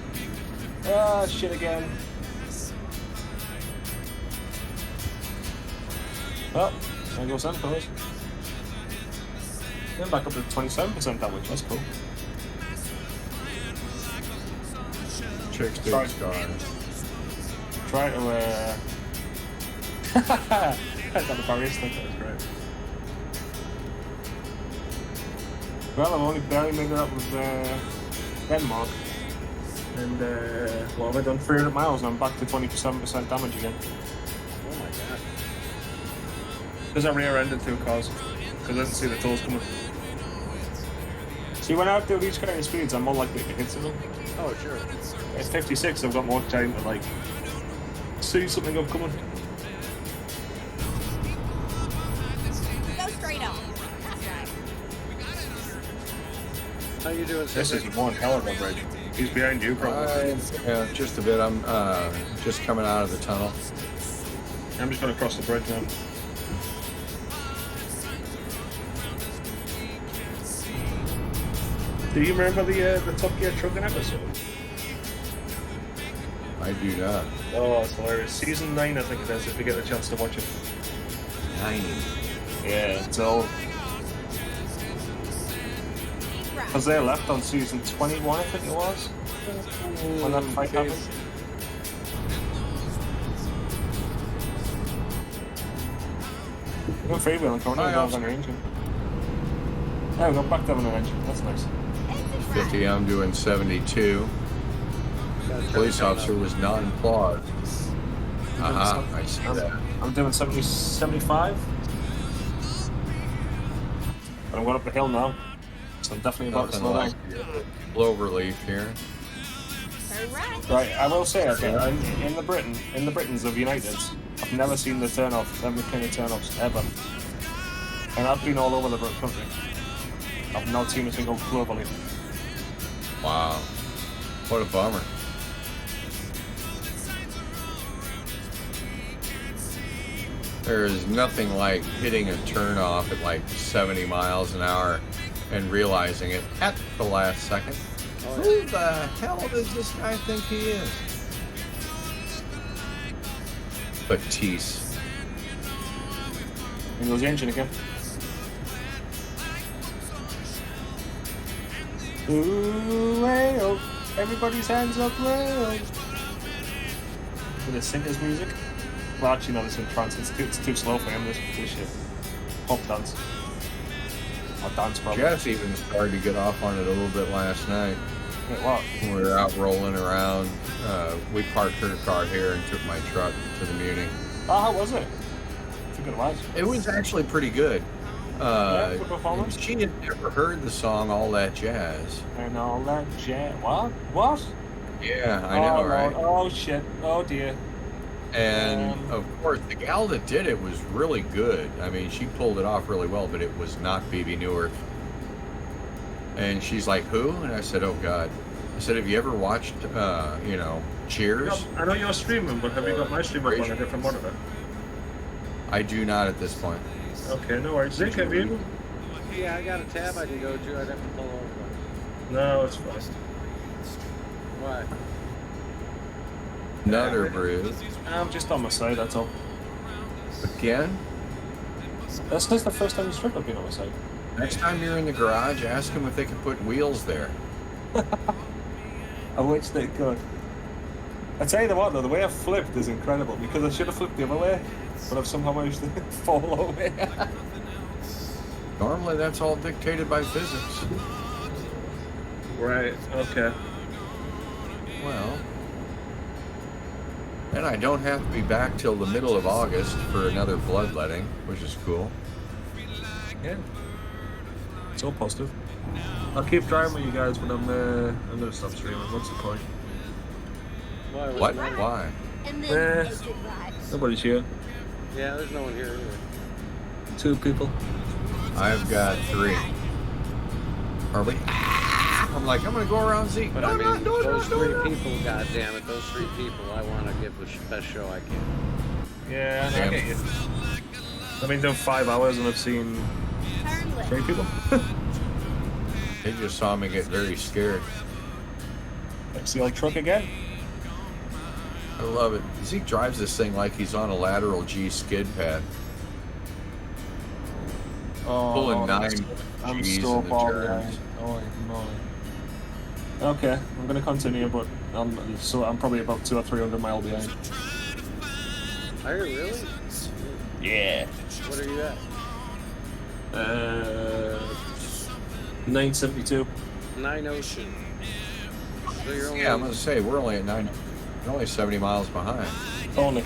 Ah, shit again. Well, there goes some fellas. Then back up to 27% damage. That's cool. Chicks dig stars. Try to I got the barrier stick. That was great. Well, I've only barely made it up with Denmark. And, well, I've done 300 miles and I'm back to 27% damage again. Oh my god. Because I rear-ended 2 cars. Because I didn't see the tools coming. See, when I do these kind of speeds, I'm more likely to hit something. Oh, sure. At 56, I've got more time to, like, see something upcoming. Go straight on. That's right. How you doing, This is one hell of a bridge. He's behind you, probably. Yeah, just a bit. I'm just coming out of the tunnel. I'm just going to cross the bridge now. Do you remember the Top Gear trucking episode? I do not. Oh, it's hilarious. Season 9, I think it is, if you get the chance to watch it. 9. Yeah, it's all... Right. Because they left on season 21, I think it was. When that fight happened. You're going freewheeling, corner, you're going on your engine. There we go, back down on an engine. That's nice. 50, I'm doing 72. Police officer was non-plawed. I see that. I'm doing 70, 75. But I'm going up the hill now. So I'm definitely about to slow down. Low relief here. Right, I will say that in the Britons of United, I've never seen the turn-off, them kind of turn-offs ever. And I've been all over the country. I've not seen a single globally. Wow. What a bummer. There is nothing like hitting a turn-off at like 70 miles an hour and realizing it at the last second. Who the hell does this guy think he is? Batiste. Here goes the engine again. Ooh, hey, oh, everybody's hands up, low. With the singer's music. Well, actually, no, it's in trance. It's too slow for him, this shit. Pop dance. Or dance, probably. Jess even started to get off on it a little bit last night. Wait, what? We were out rolling around. We parked her car here and took my truck to the meeting. Oh, how was it? It's a good watch. It was actually pretty good. Yeah, good performance. She had never heard the song All That Jazz. And all that jazz. What? What? Yeah, I know, right? Oh, shit. Oh, dear. And of course, the gal that did it was really good. I mean, she pulled it off really well, but it was not Bebe Neuwirth. And she's like, who? And I said, oh, God. I said, have you ever watched, Cheers? I know you're streaming, but have you got my stream up on a different monitor? I do not at this point. Okay, no worries. Zick, have you? Yeah, I got a tab I can go to. I'd have to pull over. No, it's fine. Why? Another brew. I'm just on my side, that's all. Again? That's the first time you've been on my side. Next time you're in the garage, ask them if they can put wheels there. I wish they could. I tell you what though, the way I flipped is incredible because I should have flipped the other way, but I've somehow managed to fall over. Normally that's all dictated by physics. Right, okay. Well, and I don't have to be back till the middle of August for another bloodletting, which is cool. Yeah. It's all positive. I'll keep driving with you guys when I'm gonna stop streaming. What's the point? What? Why? And then exit right. Nobody's here. Yeah, there's no one here either. 2 people. I've got 3. Are we? I'm like, I'm gonna go around Zeke. But I mean, those 3 people, goddammit, those 3 people, I want to give the best show I can. Yeah, I get you. I've been doing 5 hours and I've seen Turn left. 3 people. They just saw me get very scared. See like truck again. I love it. Zeke drives this thing like he's on a lateral G skid pad. Oh, Pulling 9 I'm G's so in the far turns. behind. Oh no. Okay, I'm gonna continue, but I'm probably about 200 or 300 miles behind. Are you really? Yeah. What are you at? 972. 9 Ocean. So you're only Yeah, I'm gonna say we're only at 9. We're only 70 miles behind. Only.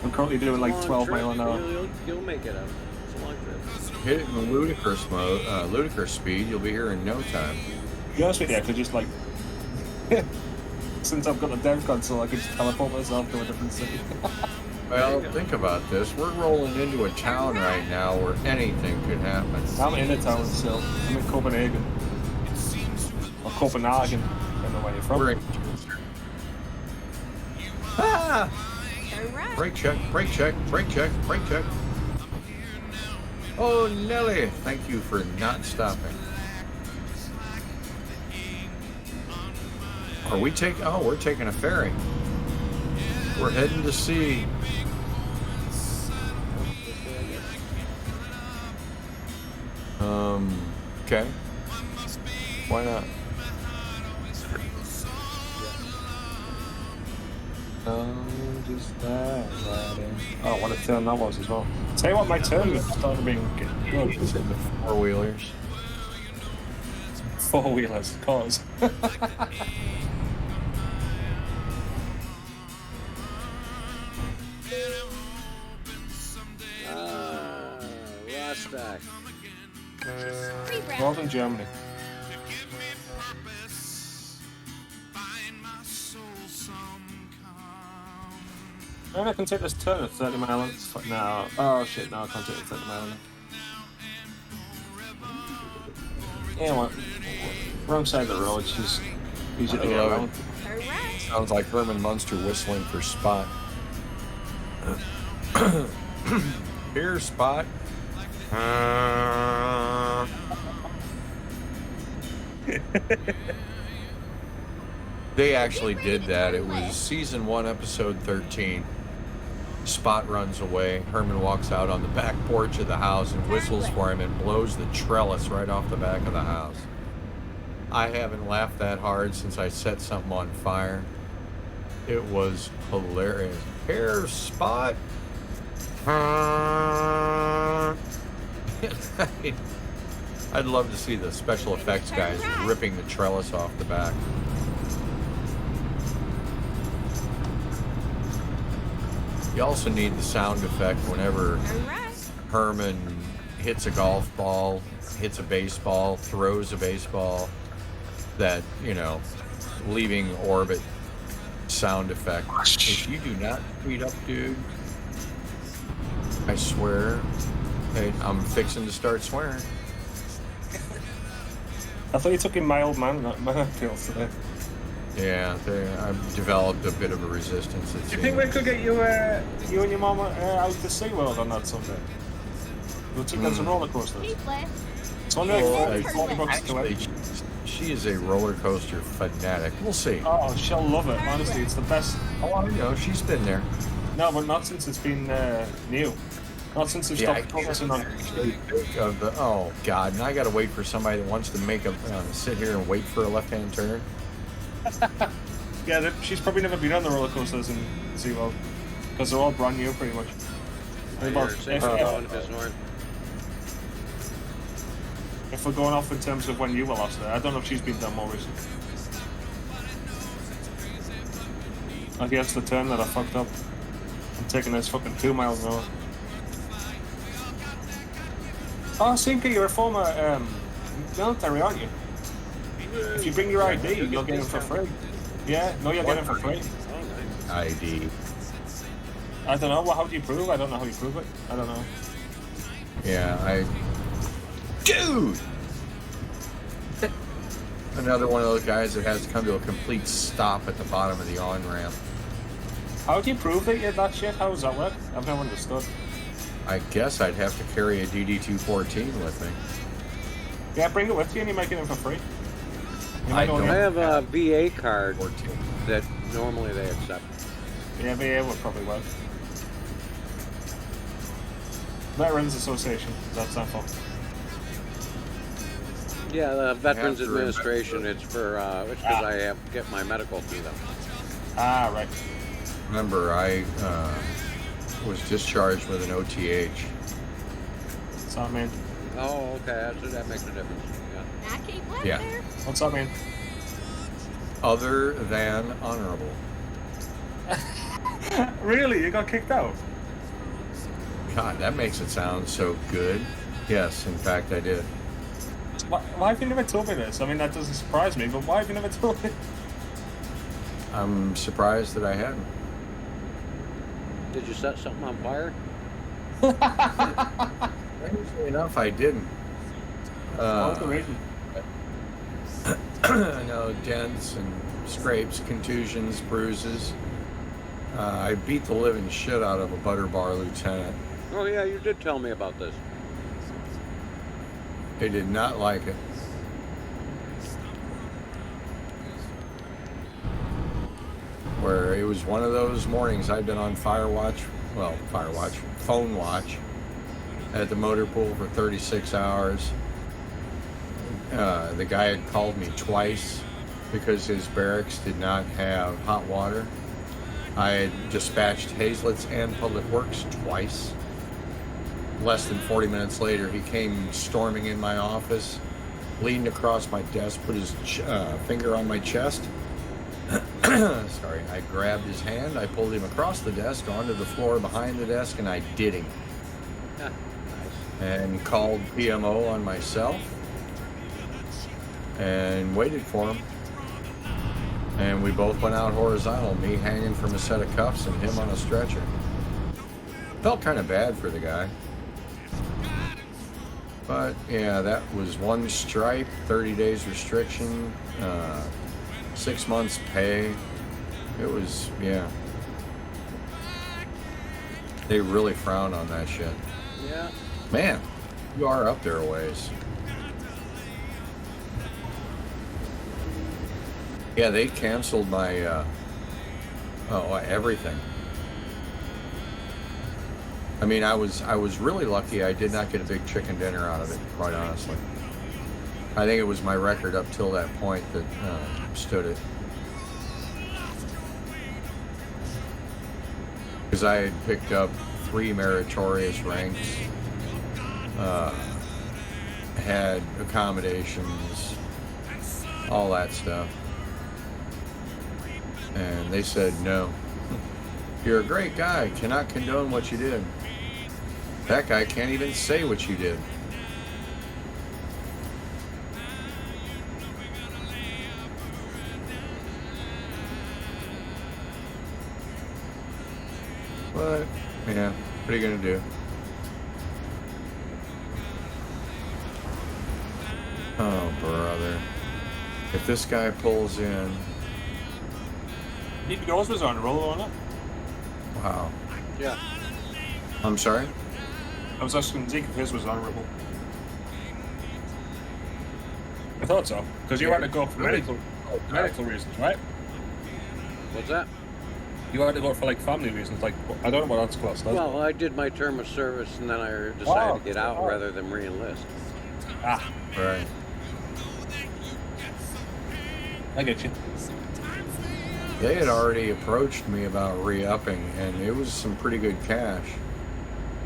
I'm currently doing like 12 miles an hour. You'll make it up. It's a long trip. Hit it in ludicrous mode, ludicrous speed. You'll be here in no time. To be honest with you, I could just like, since I've got the dev console, I could just teleport myself to a different city. Well, think about this. We're rolling into a town right now where anything could happen. I'm in a town still. I'm in Copenhagen. Or Copenhagen. I don't know where you're from. We're in. Ah! Turn right. Brake check, brake check, brake check, brake check. Oh, Nelly, thank you for not stopping. Are we taking? Oh, we're taking a ferry. We're heading to sea. Okay. Why not? Just that. Oh, what a turn that was as well. Tell you what, my turn was starting being good. It's in the four-wheelers. Four-wheelers, cars. Rostock. Northern Germany. And I can take this turn at 30 miles. No. Oh shit, no, I can't take it at 30 miles. Yeah, what? Wrong side of the road. She's easy to get around. Sounds like Herman Munster whistling for Spot. Here, Spot. They actually did that. It was season 1, episode 13. Spot runs away. Herman walks out on the back porch of the house and whistles for him and blows the trellis right off the back of the house. I haven't laughed that hard since I set something on fire. It was hilarious. Here, Spot. I'd love to see the special effects guys ripping the trellis off the back. You also need the sound effect whenever Herman hits a golf ball, hits a baseball, throws a baseball, that, you know, leaving orbit sound effect. If you do not tweet up, dude, I swear, hey, I'm fixing to start swearing. I thought you took in mild man pills today. Yeah, I've developed a bit of a resistance. Do you think we could get you, you and your mama out to SeaWorld on that Sunday? We'll take them some roller coasters. It's only like $40 to it. She is a roller coaster fanatic. We'll see. Oh, she'll love it. Honestly, it's the best. Oh, I know. She's been there. No, but not since it's been new. Not since they've stopped focusing on. Oh God! Now I got to wait for somebody that wants to make a sit here and wait for a left-hand turn. Yeah, she's probably never been on the roller coasters in SeaWorld because they're all brand new, pretty much. If we're going off in terms of when you were last there, I don't know if she's been done more recently. I guess the turn that I fucked up. I'm taking this fucking 2 miles an hour. Oh, Sinky, you're a former military, aren't you? If you bring your ID, you'll get it for free. Yeah, no, you'll get it for free. ID. I don't know. How do you prove? I don't know how you prove it. I don't know. Yeah, Dude! Another one of those guys that has to come to a complete stop at the bottom of the on-ramp. How do you prove that you're that shit? How does that work? I've never understood. I guess I'd have to carry a DD-214 with me. Yeah, bring it with you and you make it in for free. I have a VA card that normally they accept. Yeah, VA would probably work. Veterans Association, that's that for. Yeah, the Veterans Administration. It's for it's because I have to get my medical through them. Ah, right. Remember, I was discharged with an OTH. What's that mean? Oh, okay. That makes a difference. Yeah. What's that mean? Other than honorable. Really? You got kicked out? God, that makes it sound so good. Yes, in fact, I did. Why have you never told me this? I mean, that doesn't surprise me, but why have you never told me? I'm surprised that I hadn't. Did you set something on fire? Strangely enough, I didn't. What was the reason? I know, dents and scrapes, contusions, bruises. I beat the living shit out of a butter bar lieutenant. Oh yeah, you did tell me about this. They did not like it. Where it was one of those mornings I'd been on phone watch at the motor pool for 36 hours. the guy had called me twice because his barracks did not have hot water. I had dispatched Hazlett's and Public Works twice. Less than 40 minutes later, he came storming in my office, leaned across my desk, put his finger on my chest. Sorry, I grabbed his hand, I pulled him across the desk onto the floor behind the desk, and I did him. Yeah, And called PMO on myself and waited for him. And we both went out horizontal, me hanging from a set of cuffs and him on a stretcher. Felt kind of bad for the guy. But yeah, that was one stripe, 30 days restriction, 6 months pay. It was, yeah. They really frown on that shit. Yeah. Man, you are up there a ways. Yeah, they canceled my, everything. I mean, I was really lucky I did not get a big chicken dinner out of it, quite honestly. I think it was my record up till that point that stood it. Because I had picked up 3 meritorious ranks, had accommodations, all that stuff. And they said, no, you're a great guy, cannot condone what you did. That guy can't even say what you did. But, yeah, what are you gonna do? Oh, brother. If this guy pulls in... Yours was on a roll, wasn't it? Wow. Yeah. I'm sorry? I was asking Zeke if his was honourable. I thought so, because you had to go for medical reasons, right? What's that? You had to go for like family reasons, like I don't know what that's classed as. Well, I did my term of service and then I decided to get out rather than re-enlist. Ah, right. I get you. They had already approached me about re-upping, and it was some pretty good cash.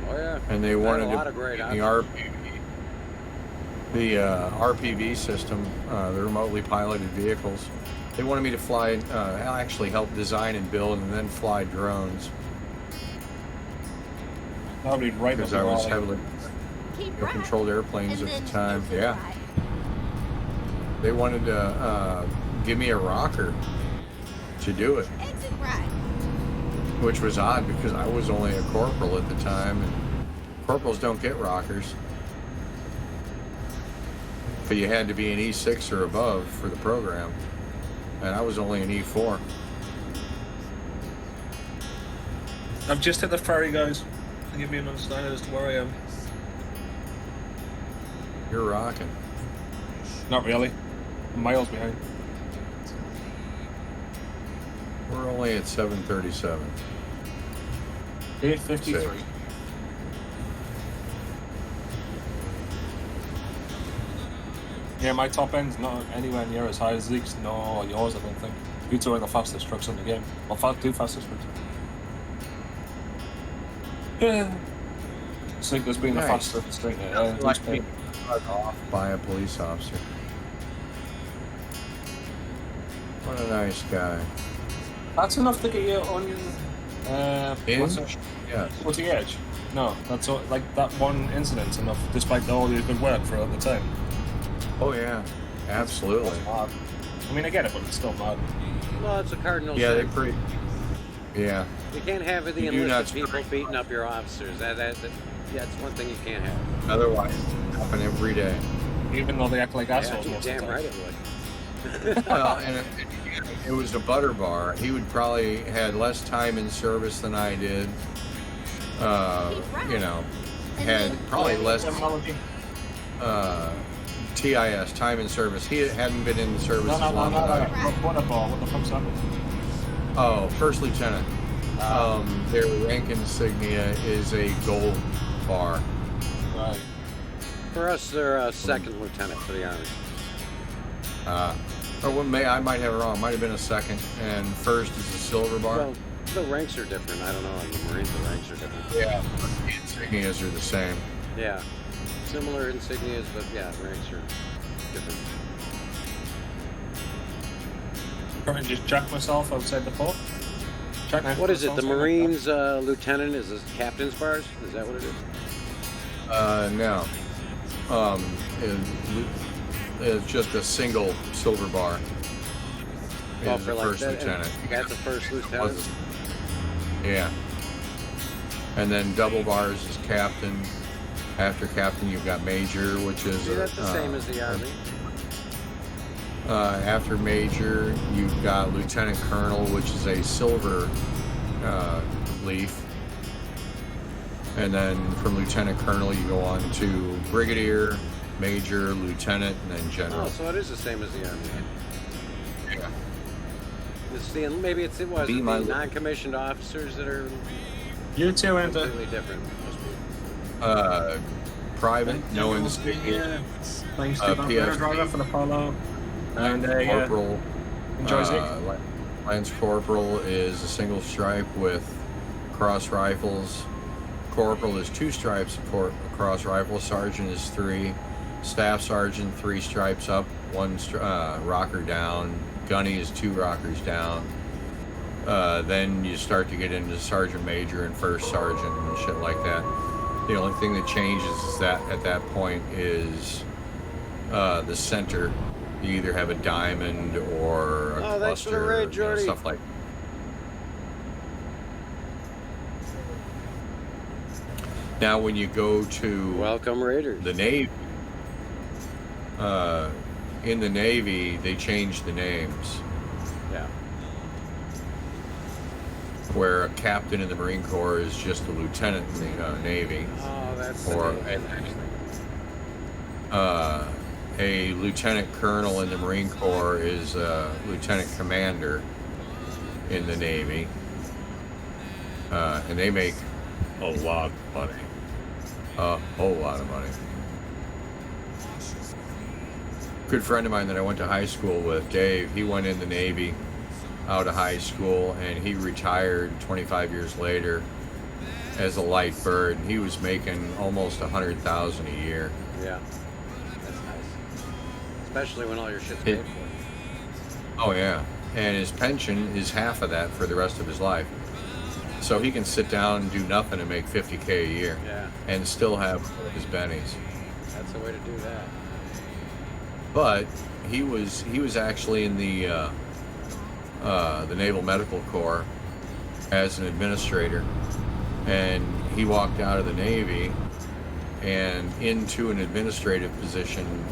Oh yeah. And they wanted a lot to of great the RPV system, the remotely piloted vehicles. They wanted me to fly, actually help design and build, and then fly drones. That would be right. Because I was heavily controlled airplanes at the time. Yeah. They wanted to give me a rocker to do it, which was odd because I was only a corporal at the time, and corporals don't get rockers. But you had to be an E6 or above for the program, and I was only an E4. I've just hit the ferry, guys. To give me an understanding as to where I am. You're rocking. Not really. I'm miles behind. We're only at 737. 8:53. Yeah, my top end's not anywhere near as high as Zeke's. No, yours, I don't think. You two are the fastest trucks in the game. Well, 2 fastest trucks. Yeah. Zeke has been the fastest string. Like being cut off by a police officer. What a nice guy. That's enough to get you on your... what's the edge? No, that's all, like that one incident's enough, despite all your good work throughout the time. Oh yeah, absolutely. I mean, I get it, but it's still mad. Well, it's a cardinal sin. They're pretty... Yeah. You can't have the You do enlisted not- people beating up your officers. That's one thing you can't have. Otherwise, it happen every day. Even though they act like assholes Yeah, most of damn the time. right it would. Well, and it was a butter bar. He would probably had less time in service than I did. Had probably less TIS, time in service. He hadn't been in service as long as I. What the fuck's that? Oh, first lieutenant. Their rank insignia is a gold bar. Right. For us, they're second lieutenant for the Army. I might have it wrong. Might have been a second, and first is a silver bar. Well, the ranks are different. I don't know. In the Marines, the ranks are different. Yeah, but the insignias are the same. Yeah. Similar insignias, but yeah, ranks are different. Probably just jack myself outside the port. What is it? The Marines lieutenant is this captain's bars? Is that what it is? No. It's just a single silver bar. Oh, Is for the like first that, lieutenant. that's a first lieutenant. Yeah. And then double bars is captain. After captain, you've got major, which is See, that's the same as the Army. After major, you've got lieutenant colonel, which is a silver leaf. And then from lieutenant colonel, you go on to brigadier, major, lieutenant, and then general. Oh, so it is the same as the Army. Yeah. Maybe it was the non-commissioned officers that are You too, Enter. completely different. Private, no insignia. Thanks to the PSP. driver for the polo. And Corporal. enjoy Zeke. Lance corporal is a single stripe with cross rifles. Corporal is 2 stripes across rifle. Sergeant is 3. Staff sergeant 3 stripes up, 1 rocker down. Gunny is 2 rockers down. Then you start to get into sergeant major and first sergeant and shit like that. The only thing that changes is that at that point is the center. You either have a diamond or a Oh, thanks for the cluster, raid, you know, Jordy. stuff like. Now, when you go to Welcome, Raiders. the Navy, in the Navy, they changed the names. Yeah. Where a captain in the Marine Corps is just a lieutenant in the Navy. Oh, that's Or the name, actually. a lieutenant colonel in the Marine Corps is a lieutenant commander in the Navy. And they make a lot of money. A whole lot of money. Good friend of mine that I went to high school with, Dave, he went in the Navy out of high school and he retired 25 years later as a light bird. He was making almost $100,000 a year. Yeah. That's nice. Especially when all your shit's paid for. Oh yeah, and his pension is half of that for the rest of his life. So he can sit down and do nothing and make $50K a year, Yeah. and still have his bennies. That's the way to do that. But he was actually in the Naval Medical Corps as an administrator, and he walked out of the Navy and into an administrative position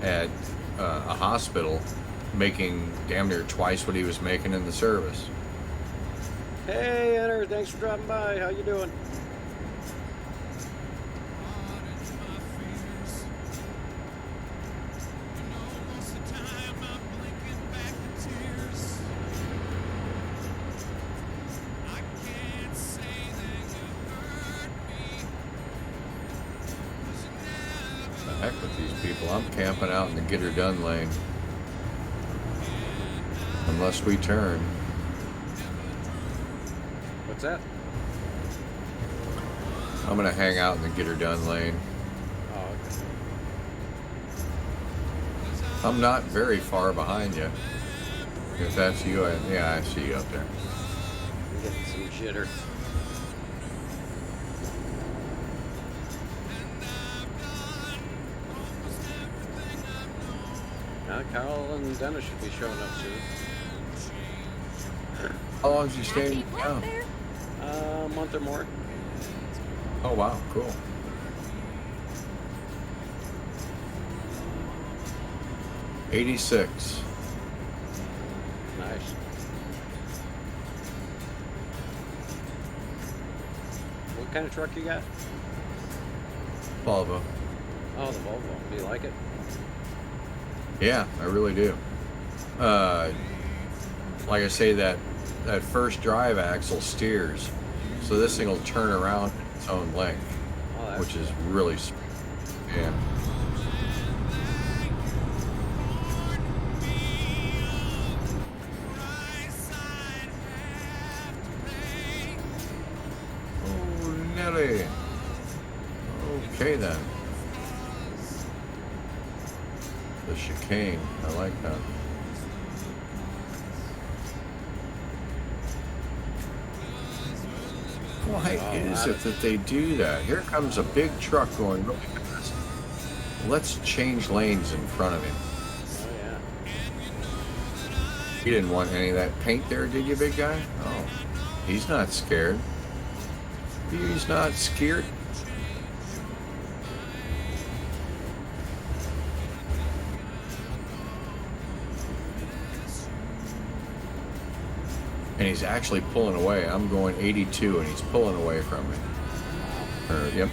at a hospital, making damn near twice what he was making in the service. Hey, Enter, thanks for dropping by. How you doing? The heck with these people. I'm camping out in the get her done lane. Unless we turn. What's that? I'm gonna hang out in the get her done lane. Oh, okay. I'm not very far behind you. If that's you, yeah, I see you up there. I'm getting some jitter. Carl and Dennis should be showing up soon. How long did you stay in Right town? there. A month or more. Oh wow, cool. '86. Nice. What kind of truck you got? Volvo. Oh, the Volvo. Do you like it? Yeah, I really do. Like I say, that first drive axle steers, so this thing will turn around its own length, Oh, that's which is really sweet. Yeah. Okay then. The chicane. I like that. Why is it that they do that? Here comes a big truck going really fast. Let's change lanes in front of him. Oh yeah. You didn't want any of that paint there, did you, big guy? Oh, he's not scared. He's not scared. And he's actually pulling away. I'm going 82 and he's pulling away from me. Yep.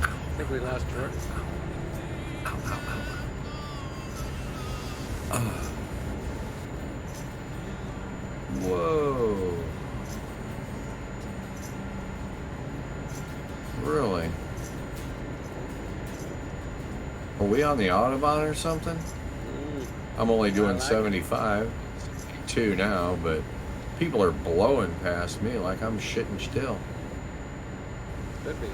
I think we lost Troy. Whoa. Really? Are we on the Autobahn or something? I'm only doing 75, 2 now, but people are blowing past me like I'm shitting still. Could be.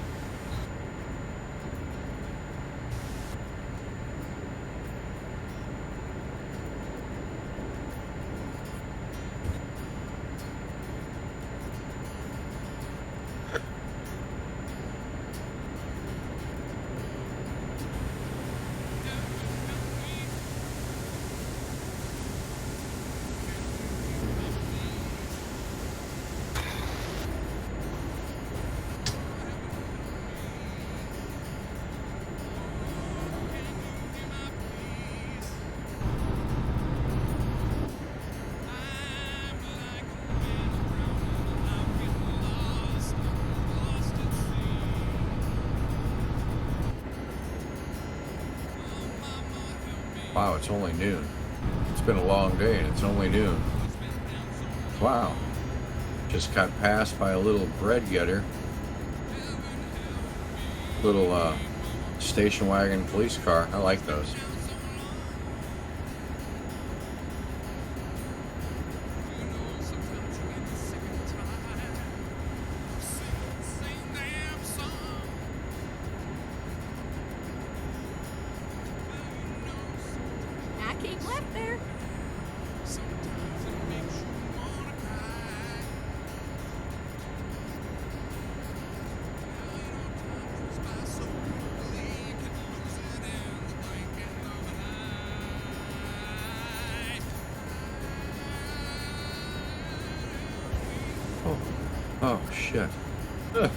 Wow, it's only noon. It's been a long day and it's only noon. Wow. Just got passed by a little bread getter. Little station wagon police car. I like those. I keep left there. Oh shit. Ugh.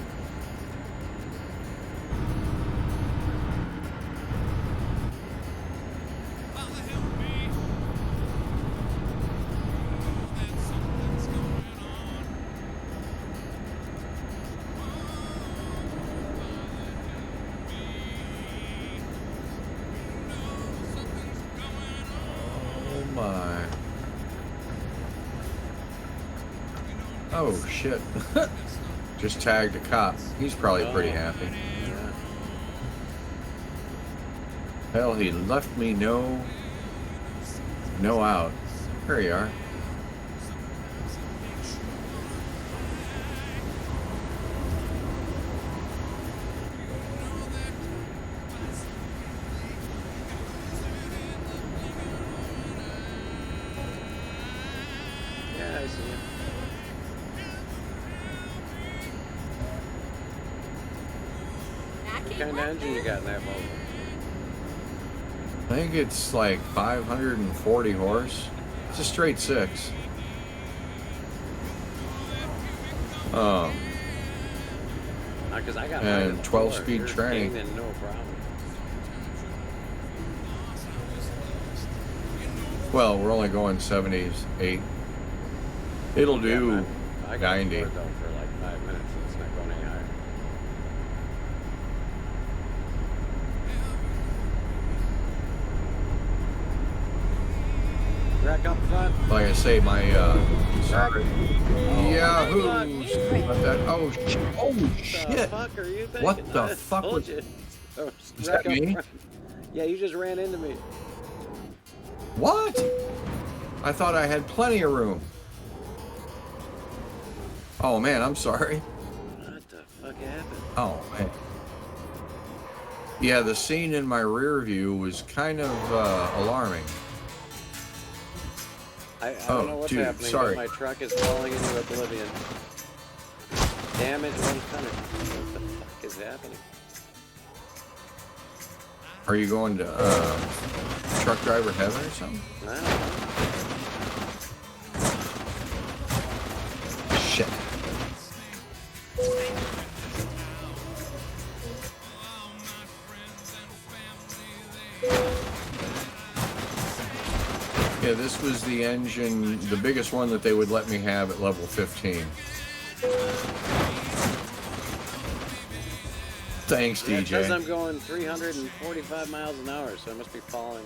Oh my. Oh shit. Just tagged a cop. He's probably pretty happy. Hell, he left me no out. Here you are. Yeah, I see it. I What keep kind of left engine you there. got in that motor? I think it's like 540 horse. It's a straight 6. Because I got And mine at 12-speed Yours tranny. came in, no problem. Well, we're only going 78. It'll do I got 90. it though for like 5 minutes. It's not going any higher. Rack up front. Like I say, my Sorry. Yahoo! fuck. That, oh The shit! fuck are you thinking? What the I fuck told was- you. Is Rack that up me? front. Yeah, you just ran into me. What? I thought I had plenty of room. Oh man, I'm sorry. What the fuck happened? Oh man. Yeah, the scene in my rear view was kind of alarming. I don't know what's dude, happening, sorry. but my truck is falling into oblivion. Damage 100. What the fuck is happening? Are you going to truck driver heaven or something? I don't know. Shit. Yeah, this was the engine, the biggest one that they would let me have at level 15. Thanks, Yeah, DJ. it says I'm going 345 miles an hour, so I must be falling.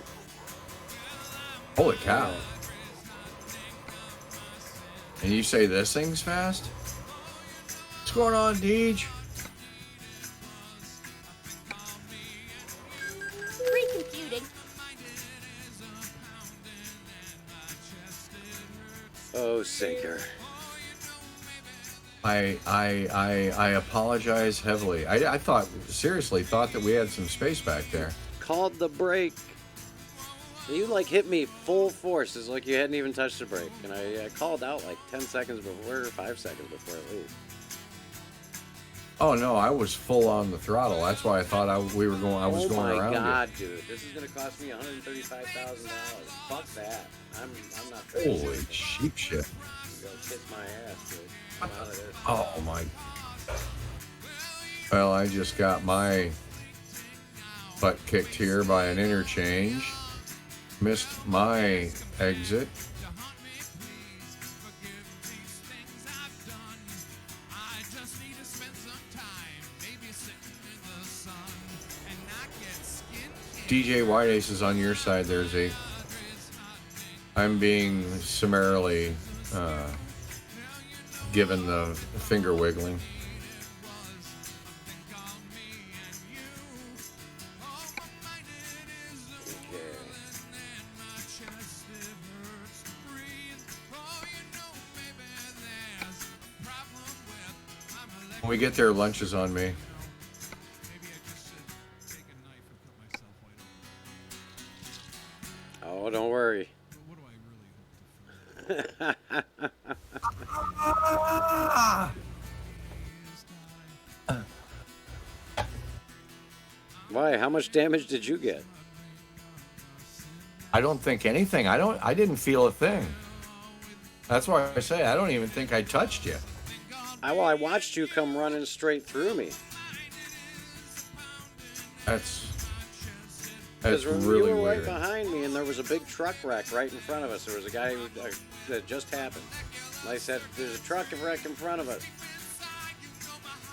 Holy cow. And you say this thing's fast? What's going on, Deej? Recomputing. Oh, sinker. I apologize heavily. I seriously thought that we had some space back there. Called the brake. You like hit me full force. It's like you hadn't even touched the brake. And I called out like 10 seconds before, 5 seconds before I leave. Oh no, I was full on the throttle. That's why I thought I was going around Oh my you. god, dude. This is gonna cost me $135,000. Fuck that. I'm not Holy sheep shit. Go kiss my ass, dude. I'm out of there. Oh my. Well, I just got my butt kicked here by an interchange. Missed my exit. DJ White Ace is on your side there, Zeke. I'm being summarily given the finger wiggling. When we get there, lunch is on me. Oh, don't worry. Why? How much damage did you get? I don't think anything. I didn't feel a thing. That's why I say I don't even think I touched you. I watched you come running straight through me. That's Because really you were weird. right behind me, and there was a big truck wreck right in front of us. There was a guy that just happened. And I said, "There's a truck wreck in front of us."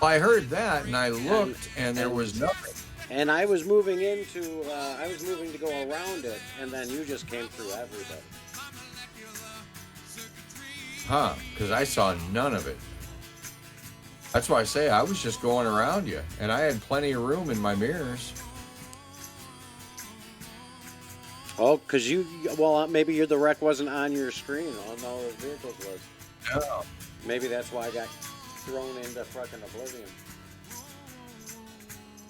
I heard that, and I looked, and there was nothing. And I was moving to go around it, and then you just came through everybody. Huh? Because I saw none of it. That's why I say I was just going around you, and I had plenty of room in my mirrors. Oh, because maybe the wreck wasn't on your screen on all those vehicles was. No. Maybe that's why I got thrown into fucking oblivion.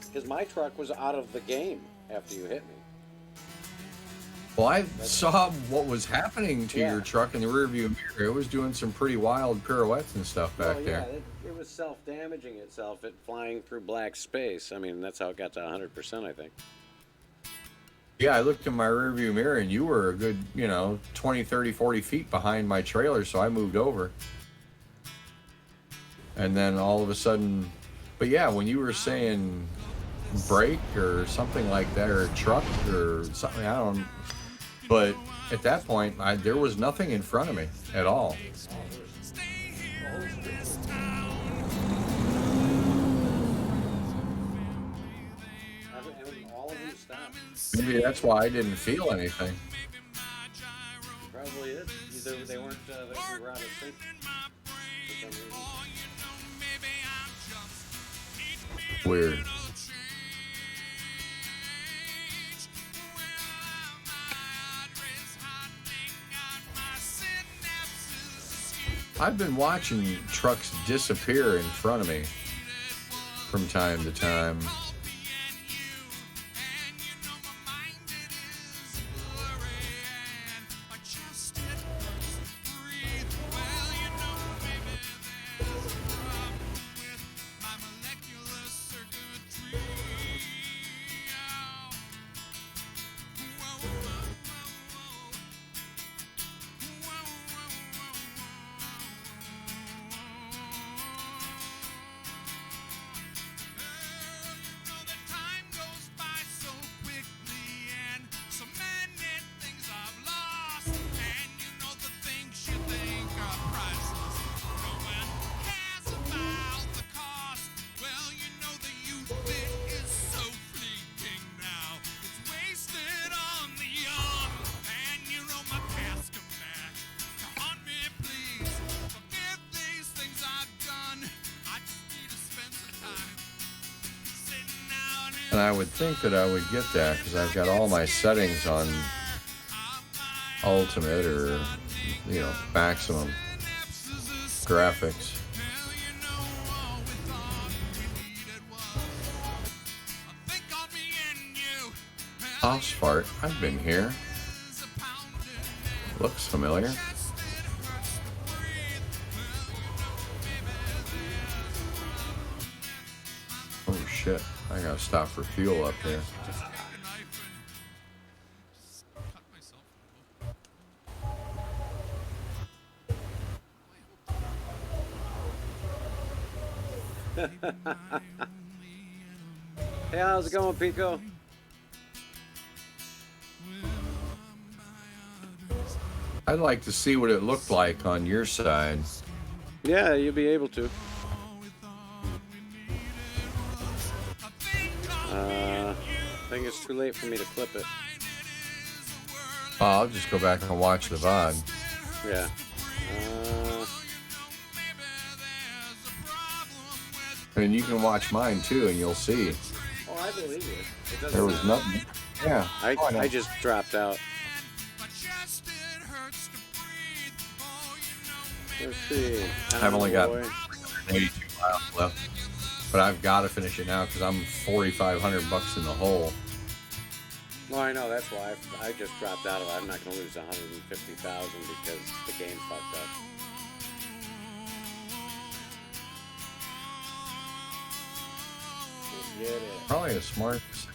Because my truck was out of the game after you hit me. Well, I saw what was happening to Yeah. your truck in the rearview mirror. It was doing some pretty wild pirouettes and stuff back there. It was self-damaging itself at flying through black space. I mean, that's how it got to 100%, I think. Yeah, I looked in my rearview mirror, and you were a good, 20, 30, 40 feet behind my trailer, so I moved over. And then all of a sudden... But yeah, when you were saying brake or something like that, or truck or something, I don't... But at that point, there was nothing in front of me at all. All of them stopped. Maybe that's why I didn't feel anything. Probably is. Either they weren't, we were out of sync for some reason. Weird. I've been watching trucks disappear in front of me from time to time. And I would think that I would get that because I've got all my settings on ultimate or, maximum graphics. House fart, I've been here. Looks familiar. Oh shit, I gotta stop for fuel up here. Hey, how's it going, Pico? I'd like to see what it looked like on your side. Yeah, you'll be able to. I think it's too late for me to clip it. Oh, I'll just go back and watch the VOD. Yeah. And you can watch mine too, and you'll see. Oh, I believe you. It doesn't There was nothing. Yeah. I just dropped out. Let's see. I've only got 82 miles left, but I've got to finish it now because I'm $4,500 in the hole. Well, I know, that's why I just dropped out of it. I'm not going to lose $150,000 because the game fucked up. Get it. Probably a smart decision.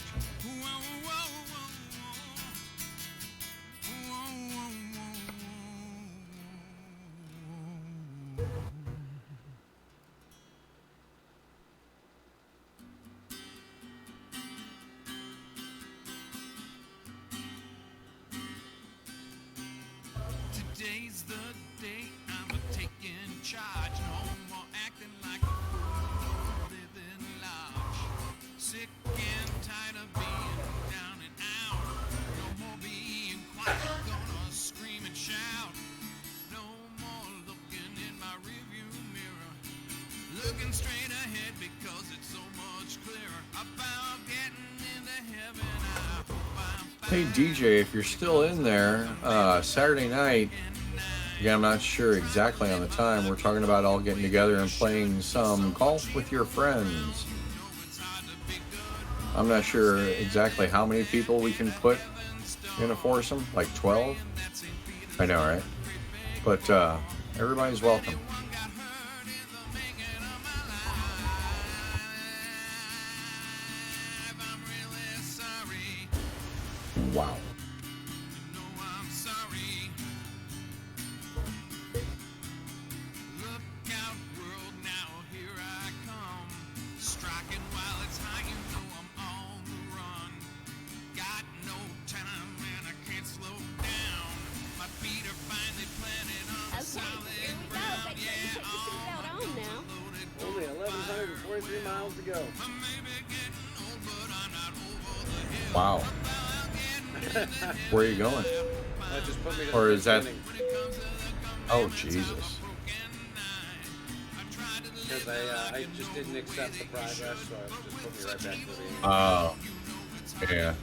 Today's the day I'm taking charge. No more acting like a fool, living large. Sick and tired of being down and out. No more being quiet, gonna scream and shout. No more looking in my rearview mirror. Looking straight ahead because it's so much clearer. About getting into heaven, I hope I'm Hey DJ, if you're still in there, Saturday night, again, I'm not sure exactly on the time, we're talking about all getting together and playing some golf with your friends. I'm not sure exactly how many people we can put in a foursome, like 12? I know, right? But everybody's welcome. Wow. Only 1,143 miles to go. Wow. Where are you going? That just put me to Or the is that... beginning. Oh, Jesus. Because I just didn't accept the progress, so it just put me right back to the beginning. Oh. Yeah.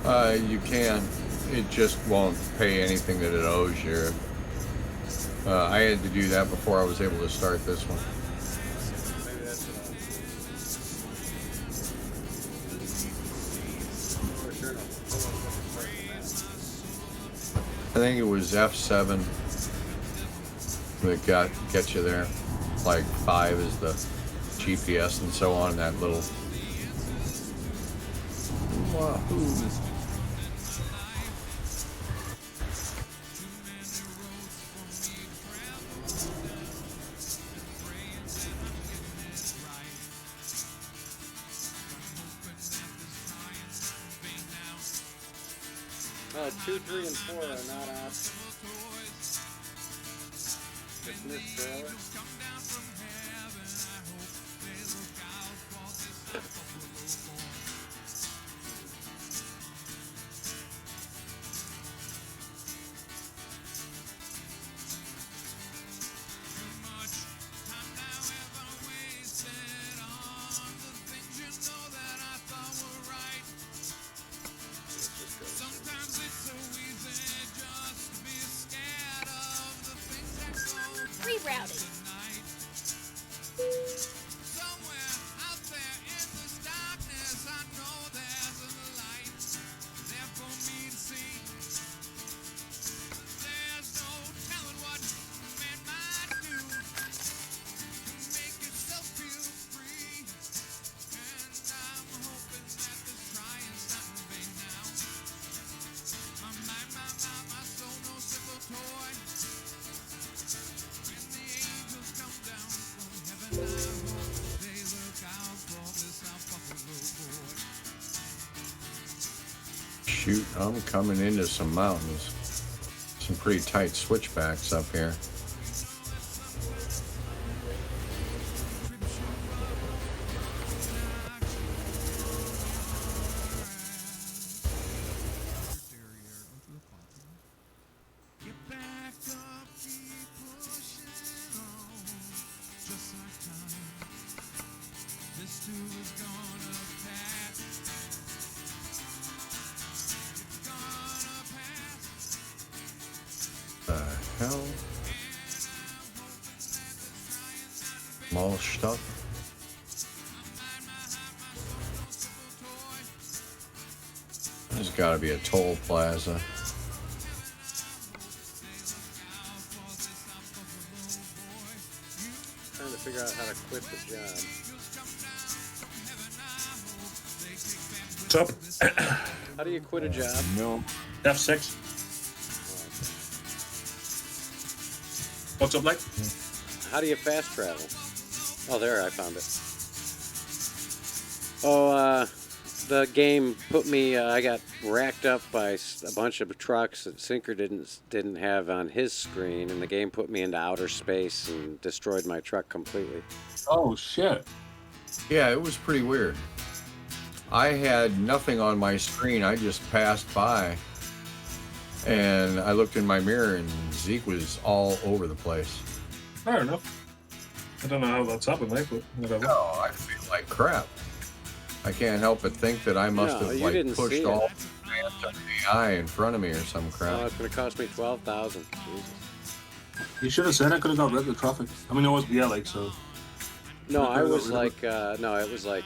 You can. It just won't pay anything that it owes you. I had to do that before I was able to start this one. I think it was F7 that gets you there. Like 5 is the GPS and so on. That little. Wahoo! 2, 3, and 4 are not options. Dismiss trailer. Rerouting. Shoot, I'm coming into some mountains. Some pretty tight switchbacks up here. Hell. Small stuff. There's got to be a toll plaza. Trying to figure out how to quit the job. What's up? How do you quit a job? No. F6. What's up, like? How do you fast travel? Oh, there, I found it. Oh, the game put me, I got racked up by a bunch of trucks that Sinker didn't have on his screen, and the game put me into outer space and destroyed my truck completely. Oh, shit. Yeah, it was pretty weird. I had nothing on my screen. I just passed by. And I looked in my mirror, and Zeke was all over the place. Fair enough. I don't know how that's happened, mate, but whatever. No, I feel like crap. I can't help but think that I must have pushed all the AI in front of me or some crap. Oh, it's going to cost me $12,000. Jesus. You should have said I could have got rid of the traffic. I mean, it was so. No, I was like, no, it was like,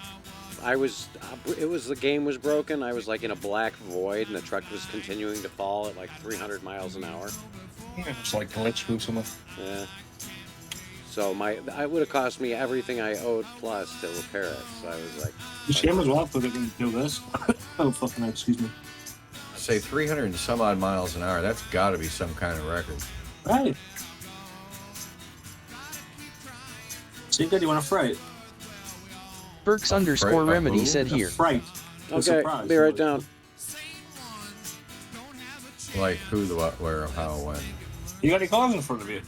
the game was broken. I was like in a black void, and the truck was continuing to fall at like 300 miles an hour. Yeah, it's like glitch through something. Yeah. So it would have cost me everything I owed plus to repair it. So I was like, the shame as well because I didn't do this. Oh, fucking excuse me. Say 300 and some odd miles an hour. That's got to be some kind of record. Right. So you want a fright? Burks underscore remedy said here. Fright. Okay, be right down. Like who, the what, where, how, when. You got any cars in front of you?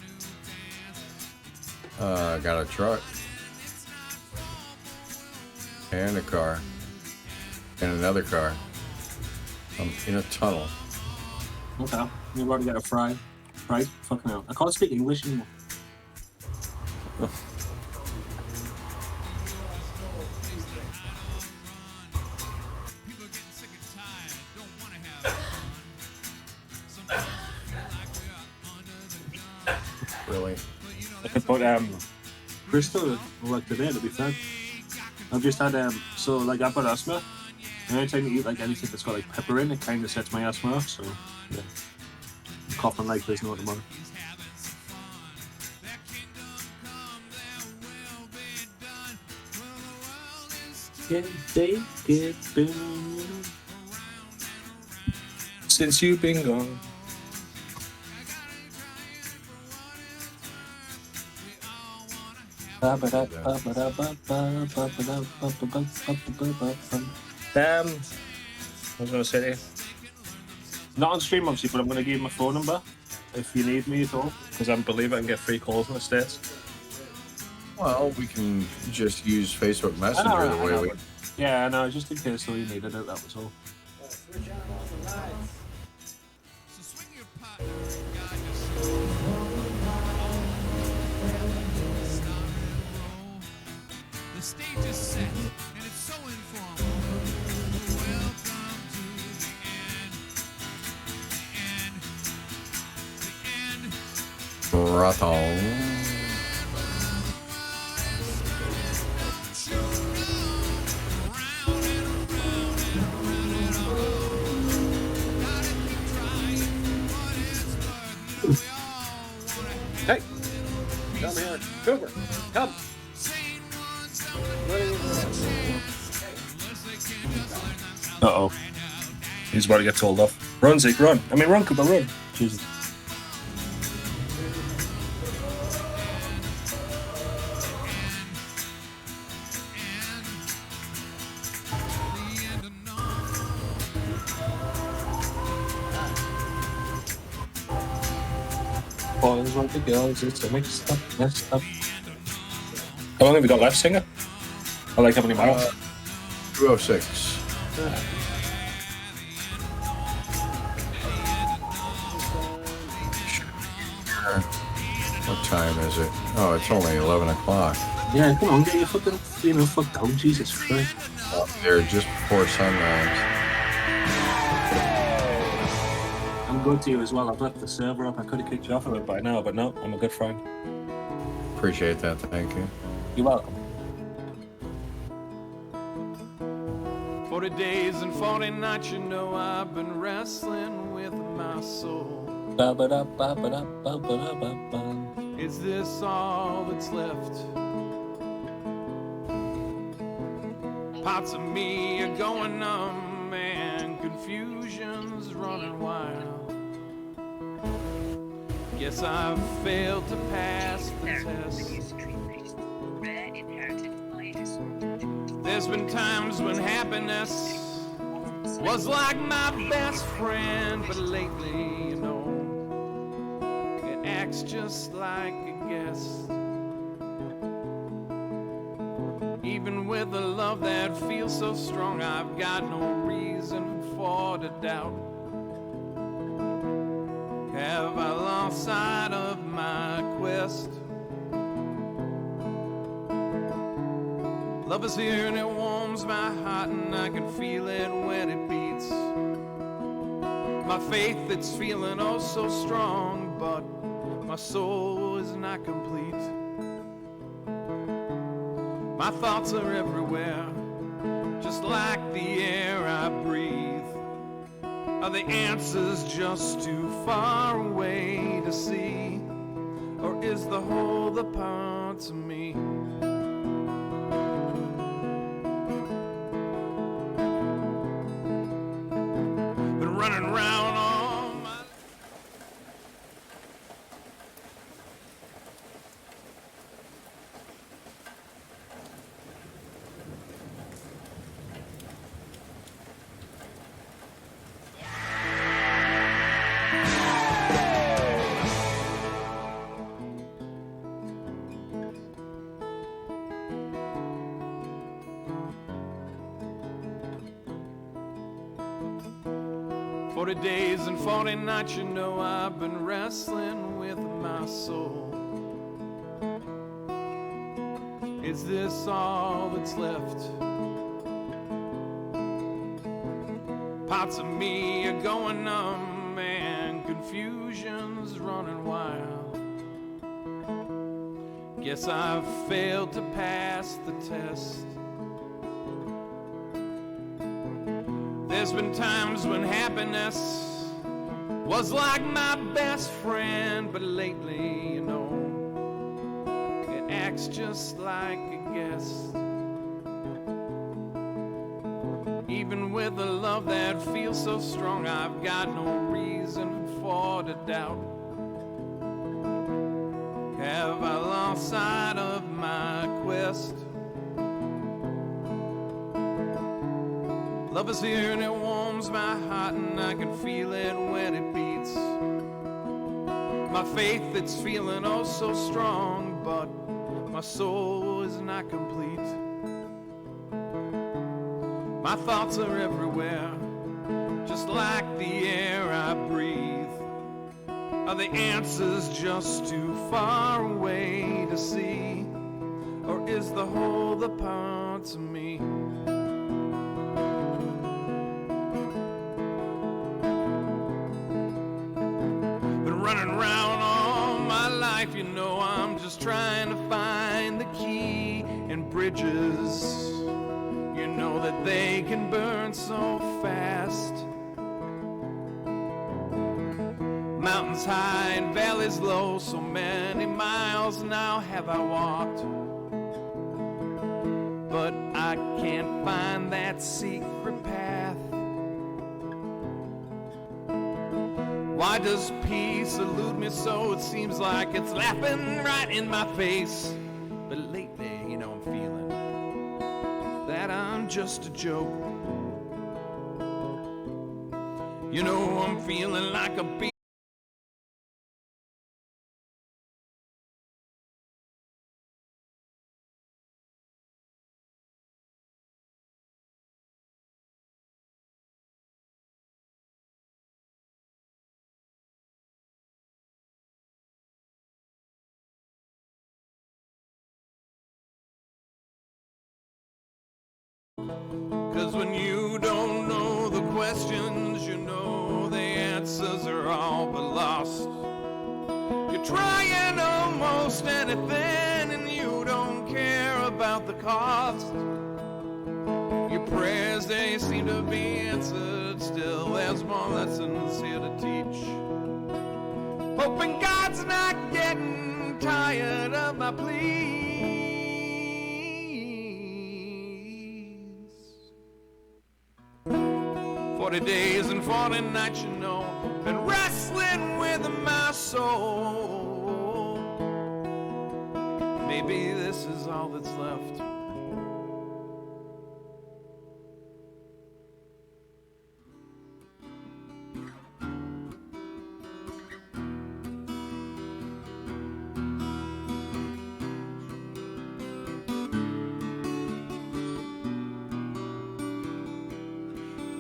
I got a truck. And a car. And another car. I'm in a tunnel. Okay. You've already got a fry. Right? Fucking hell. I can't speak English anymore. really. I could put crystal work today, to be fair. I've just had so like I've got asthma. And anytime you eat like anything that's got like pepper in, it kind of sets my asthma off. So yeah, I'm coughing like there's no tomorrow. Can they get better since you've been gone? I was going to say to you, not on stream obviously, but I'm going to give you my phone number if you need me at all, because I believe I can get free calls in the States. Well, we can just use Facebook Messenger the way we. Yeah, no, just in case so you needed it, that was all. The stage is set, and it's so informal. Welcome to the end. Rattle. Hey, come here, Cooper, come. Uh-oh. He's about to get told off. Run, Zeke, run. I mean, run, Cooper, run. Jesus. Boys like the girls, it's a mixed up. How long have you got left, singer? I like how many miles? 206. What time is it? Oh, it's only 11 o'clock. Yeah, come on, get your fucking, fucked out, Jesus Christ. They're just before sunrise. I'm good to you as well. I've left the server up. I could have kicked you off of it by now, but no, I'm a good friend. Appreciate that, thank you. You're welcome. 40 days and 40 nights, you know I've been wrestling with my soul. Is this all that's left? Parts of me are going numb and confusion's running wild. Guess I've failed to pass the test. There's been times when happiness was like my best friend, but lately, you know, it acts just like a guest. Even with a love that feels so strong, I've got no reason for to doubt. Have I lost sight of my quest? Love is here and it warms my heart, and I can feel it when it beats. My faith, it's feeling oh so strong, but my soul is not complete. My thoughts are everywhere, just like the air I breathe. Are the answers just too far away to see? Or is the whole the parts of me? Been running around all my... 40 days and 40 nights, you know I've been wrestling with my soul. Is this all that's left? Parts of me are going numb and confusion's running wild. Guess I've failed to pass the test. There's been times when happiness was like my best friend, but lately, you know, it acts just like a guest. Even with a love that feels so strong, I've got no reason for to doubt. Have I lost sight of my quest? Love is here and it warms my heart, and I can feel it when it beats. My faith, it's feeling oh so strong, but my soul is not complete. My thoughts are everywhere, just like the air I breathe. Are the answers just too far away to see? Or is the whole the parts of me? Been running around all my life, you know, I'm just trying to find the key. And bridges, you know that they can burn so fast. Mountains high and valleys low, so many miles now have I walked, but I can't find that secret path. Why does peace elude me so? It seems like it's laughing right in my face. But lately, you know, I'm feeling that I'm just a joke. You know, I'm feeling like a beast. 'Cause when you don't know the questions, you know the answers are all but lost. You're trying almost anything and you don't care about the cost. Your prayers, they seem to be answered. Still, there's more lessons here to teach. Hoping God's not getting tired of my pleas. 40 days and 40 nights, you know, been wrestling with my soul. Maybe this is all that's left.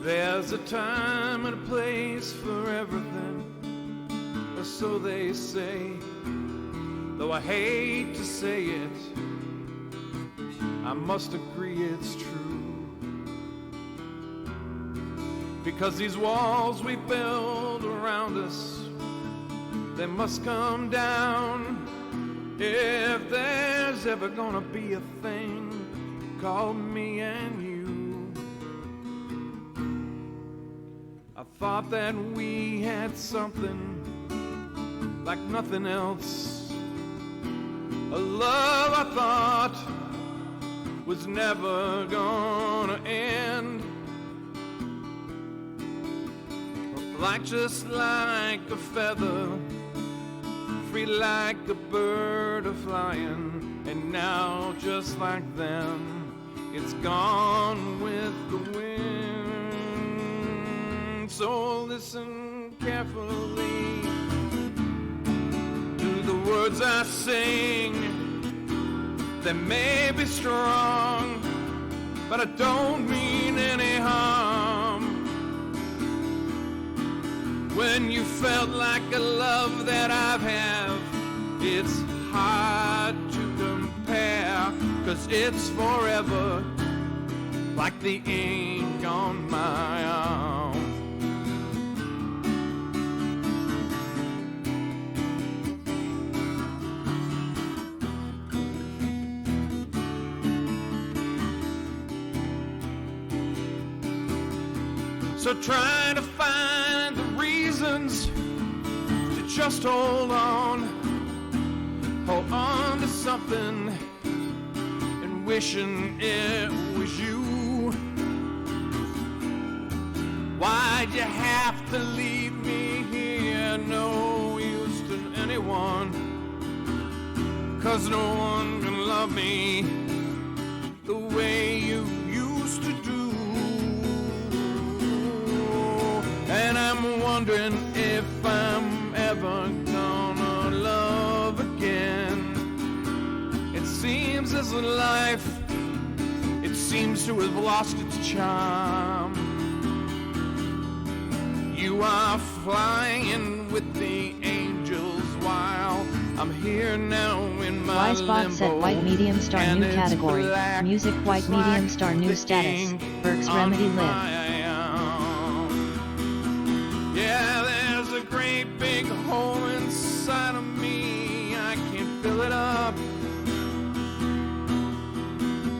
There's a time and a place for everything, or so they say. Though I hate to say it, I must agree it's true. Because these walls we build around us, they must come down. If there's ever gonna be a thing called me and you. I thought that we had something like nothing else. A love I thought was never gonna end. Just like a feather, free like a bird a flying. And now just like them, it's gone with the wind. So listen carefully to the words I sing. They may be strong, but I don't mean any harm. When you felt like a love that I have, it's hard to compare, 'cause it's forever like the ink on my arm. So try to find the reasons to just hold on to something and wishing it was you. Why'd you have to leave me here? No use to anyone, 'cause no one can love me the way you used to do. And I'm wondering if I'm ever gonna love again. It seems as life, it seems to have lost its charm. You are flying with the angels while I'm here now in my Wisebot said white medium star new category. Music white medium star new status. Burke's Remedy live. Yeah, there's a great big hole inside of me. I can't fill it up.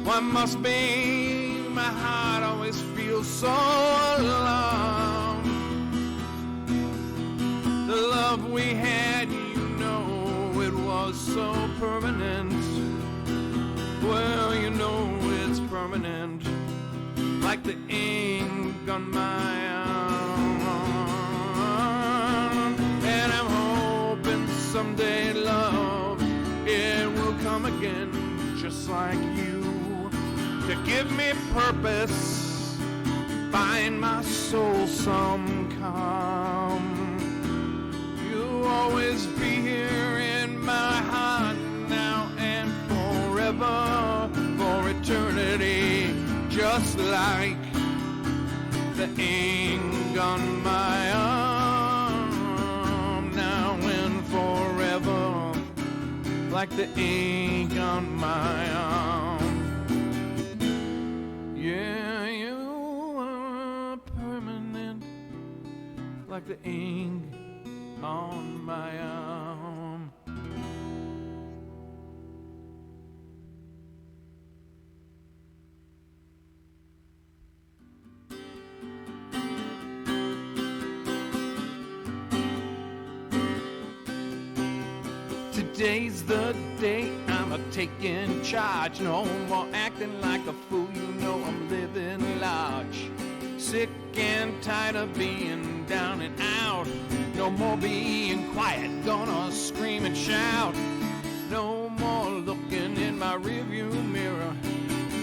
Why must be my heart always feels so alone? The love we had, you know, it was so permanent. Well, you know it's permanent, like the ink on my arm. And I'm hoping someday, love, it will come again, just like you, to give me purpose, find my soul some calm. You'll always be here in my heart now and forever, for eternity, just like the ink on my arm, now and forever, like the ink on my arm. Yeah, you are permanent, like the ink on my arm. Today's the day I'm taking charge. No more acting like a fool, you know I'm living large. Sick and tired of being down and out. No more being quiet, gonna scream and shout. No more looking in my rearview mirror,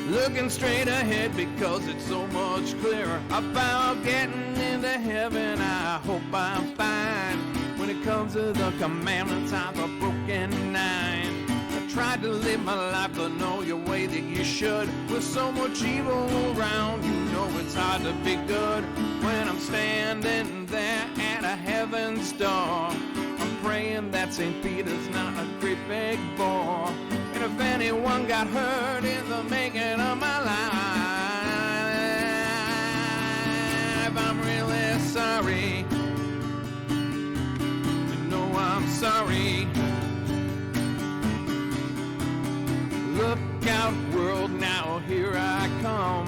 looking straight ahead because it's so much clearer. About getting into heaven, I hope I'm fine. When it comes to the commandments, I've a broken nine. I tried to live my life the know your way that you should. With so much evil around, you know it's hard to be good. When I'm standing there at a heaven's door, I'm praying that St. Peter's not a great big bore. And if anyone got hurt in the making of my life, I'm really sorry. I'm sorry. Look out, world, now here I come.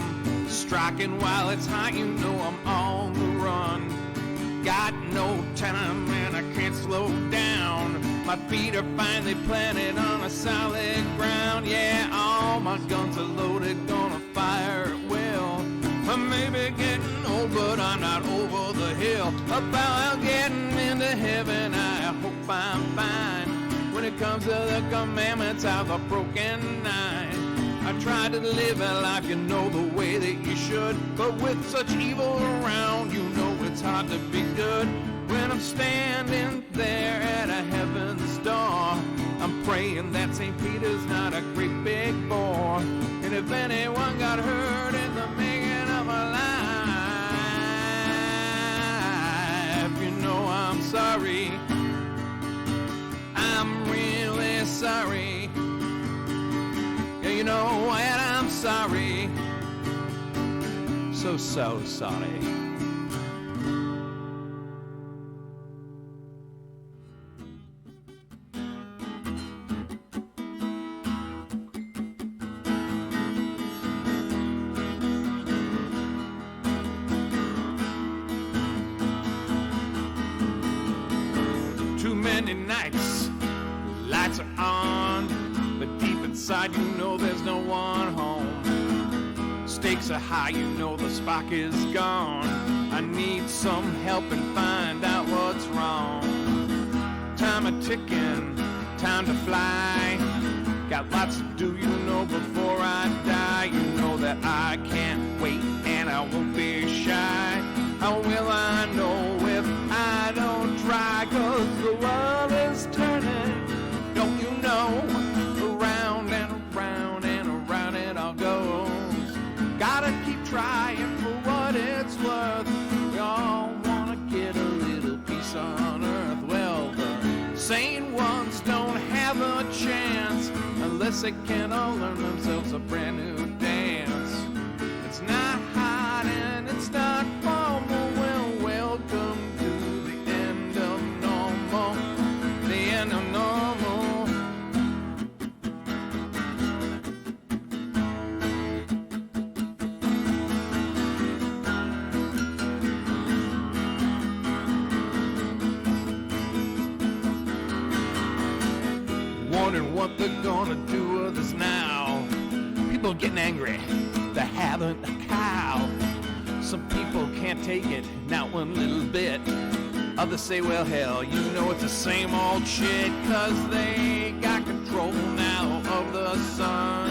Striking while it's hot, you know I'm on the run. Got no time and I can't slow down. My feet are finally planted on a solid ground. Yeah, all my guns are loaded, gonna fire at will. I may be getting old, but I'm not over the hill. About getting into heaven, I hope I'm fine. When it comes to the commandments, I've a broken nine. I tried to live a life, you know, the way that you should. But with such evil around, you know it's hard to be good. When I'm standing there at a heaven's door, I'm praying that St. Peter's not a great big bore. And if anyone got hurt in the making of my life, you know I'm sorry. I'm really sorry. Yeah, you know what, I'm sorry. So sorry. many nights lights are on, but deep inside you know there's no one home. Stakes are high, you know the spark is gone. I need some help and find out what's wrong. Time a ticking, time to fly. Got lots to do, you know, before I die. You know that I can't wait and I won't be shy. How will I know if I don't try? 'Cause the world is turning, don't you know? Around and around and around it all goes. Gotta keep trying for what it's worth. We all wanna get a little peace on earth. Well, the sane ones don't have a chance unless they can all learn themselves a brand new dance. It's not hot and it's not formal. Well, welcome to the end of normal. The end of normal. Wondering what they're gonna do with us now. People getting angry, they haven't a cow. Some people can't take it, not one little bit. Others say, well, hell, you know it's the same old shit. 'Cause they got control now of the sun.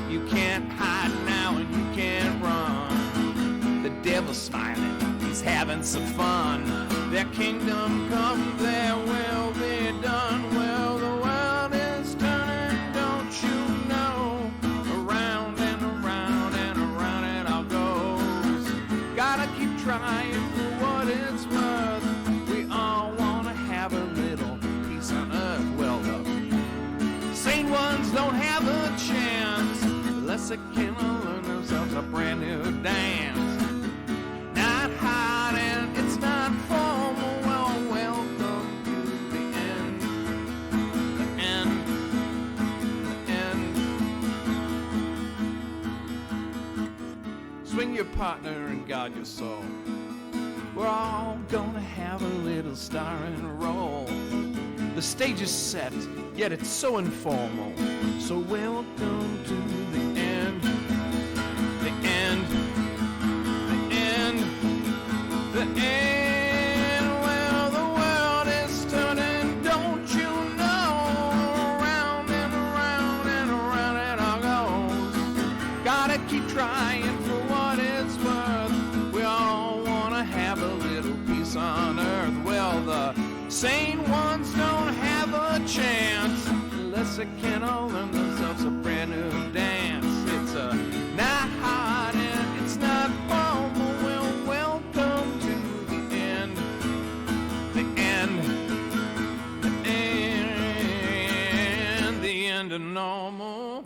You can't hide now and you can't run. The devil's smiling, he's having some fun. Their kingdom come, their will be done. Well, the world is turning, don't you know? Around and around and around it all goes. Gotta keep trying for what it's worth. We all wanna have a little peace on earth. Well, the sane ones don't have a chance unless they can learn themselves a brand new dance. Not hot and it's not formal. Well, welcome to the end. The end. The end. Swing your partner and guard your soul. We're all gonna have a little starring role. The stage is set, yet it's so informal. So welcome to the end. The end. The end. The end. Well, the world is turning, don't you know? Around and around and around it all goes. Gotta keep trying for what it's worth. We all wanna have a little peace on earth. Well, the sane ones don't have a chance unless they can all learn themselves a brand new dance. It's not hot and it's not formal. Well, welcome to the end. The end. The end. The end of normal.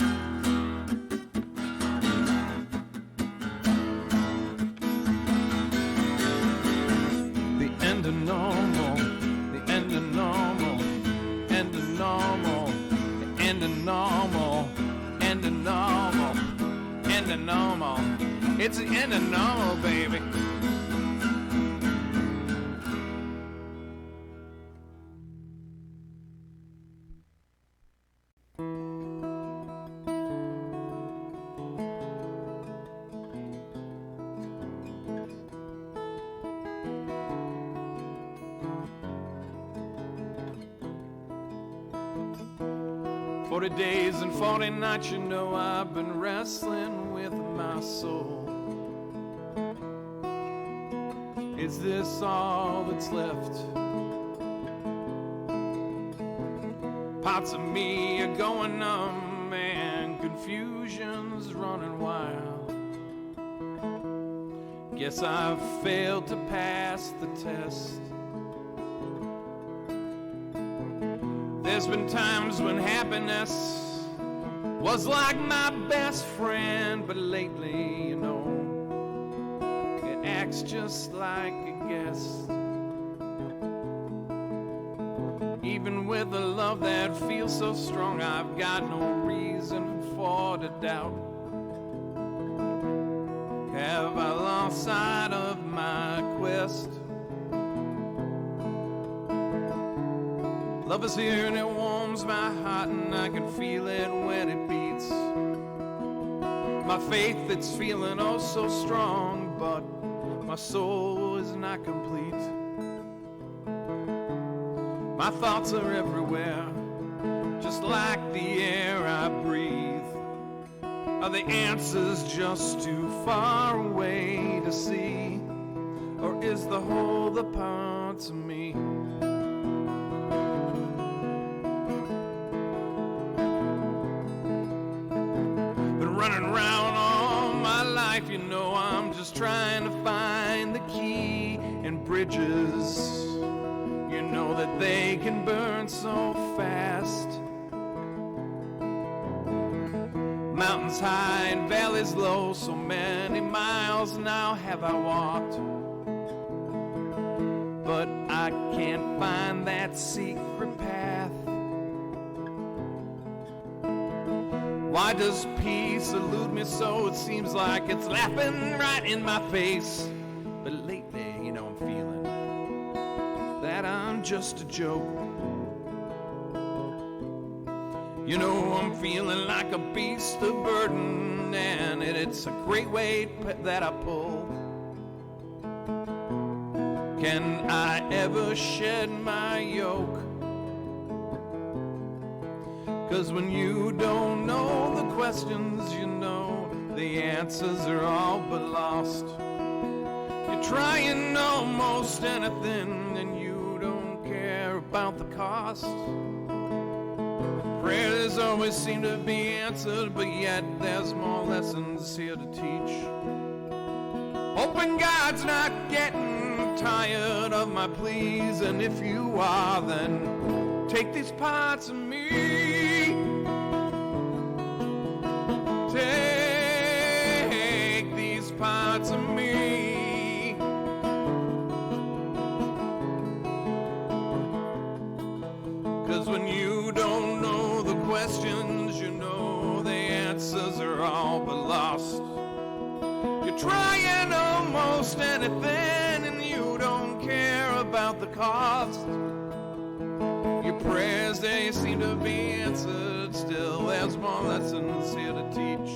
The end of normal. The end of normal. End of normal. The end of normal. End of normal. End of normal. It's the end of normal, baby. "40 days and 40 nights, you know I've been wrestling with my soul. Is this all that's left? Parts of me are going numb and confusion's running wild. Guess I've failed to pass the test. There's been times when happiness was like my best friend, but lately, you know, it acts just like a guest. Even with a love that feels so strong, I've got no reason for to doubt. Have I lost sight of my quest? Love is here and it warms my heart, and I can feel it when it beats. My faith, it's feeling oh so strong, but my soul is not complete. My thoughts are everywhere, just like the air I breathe. Are the answers just too far away to see? Or is the whole a part of me? Been running around all my life, you know I'm just trying to find the key. And bridges, you know that they can burn so fast. Mountains high and valleys low, so many miles now have I walked, but I can't find that secret path. Why does peace elude me so? It seems like it's laughing right in my face. But lately, you know, I'm feeling that I'm just a joke. You know, I'm feeling like a beast of burden, and it's a great weight that I pull. Can I ever shed my yoke? 'Cause when you don't know the questions, you know the answers are all but lost. You're trying almost anything, and you don't care about the cost. Prayers always seem to be answered, but yet there's more lessons here to teach. Hoping God's not getting tired of my pleas, and if you are, then take these parts of me. Take these parts of me. When you don't know the questions, you know the answers are all but lost. You're trying almost anything, and you don't care about the cost. Your prayers, they seem to be answered. Still, there's more lessons here to teach.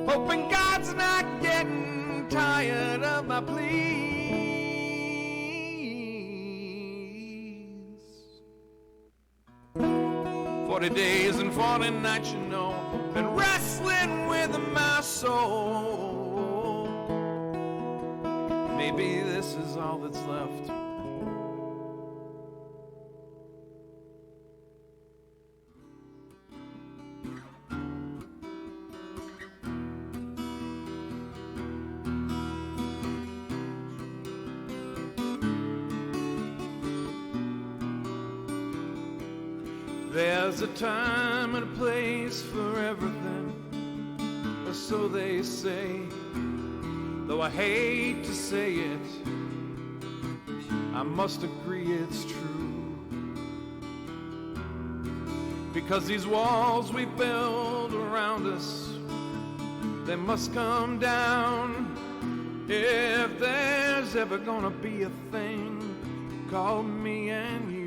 Hoping God's not getting tired of my pleas. 40 days and 40 nights, you know, been wrestling with my soul. Maybe this is all that's left. There's a time and a place for everything, or so they say. Though I hate to say it, I must agree it's true. Because these walls we build around us, they must come down if there's ever gonna be a thing called me and you.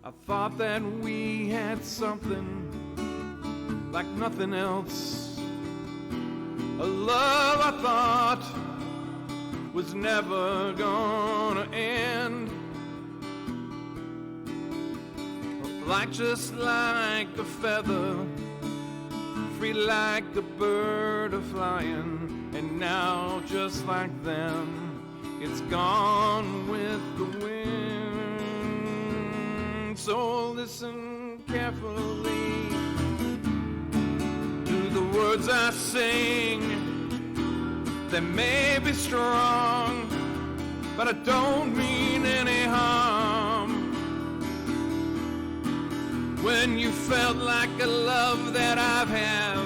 I thought that we had something like nothing else, a love I thought was never gonna end. Just like a feather, free like a bird a flying, and now just like them, it's gone with the wind. So listen carefully to the words I sing. They may be strong, but I don't mean any harm. When you felt like a love that I've had,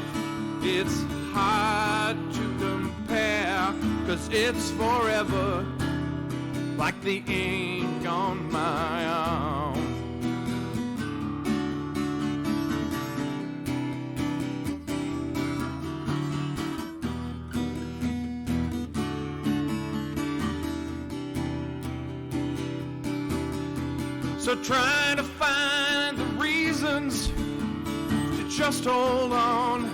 it's hard to compare, 'cause it's forever like the ink on my arm. So try to find the reasons to just hold on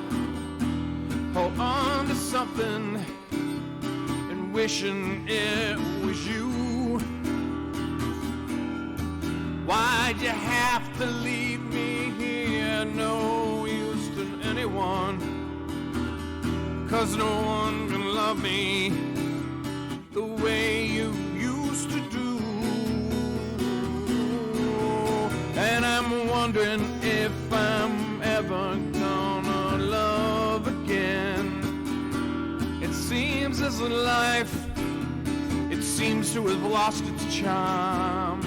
to something and wishing it was you. Why'd you have to leave me here? No use to anyone, 'cause no one can love me the way you used to do. And I'm wondering if I'm ever gonna love again. It seems as a life, it seems to have lost its charm.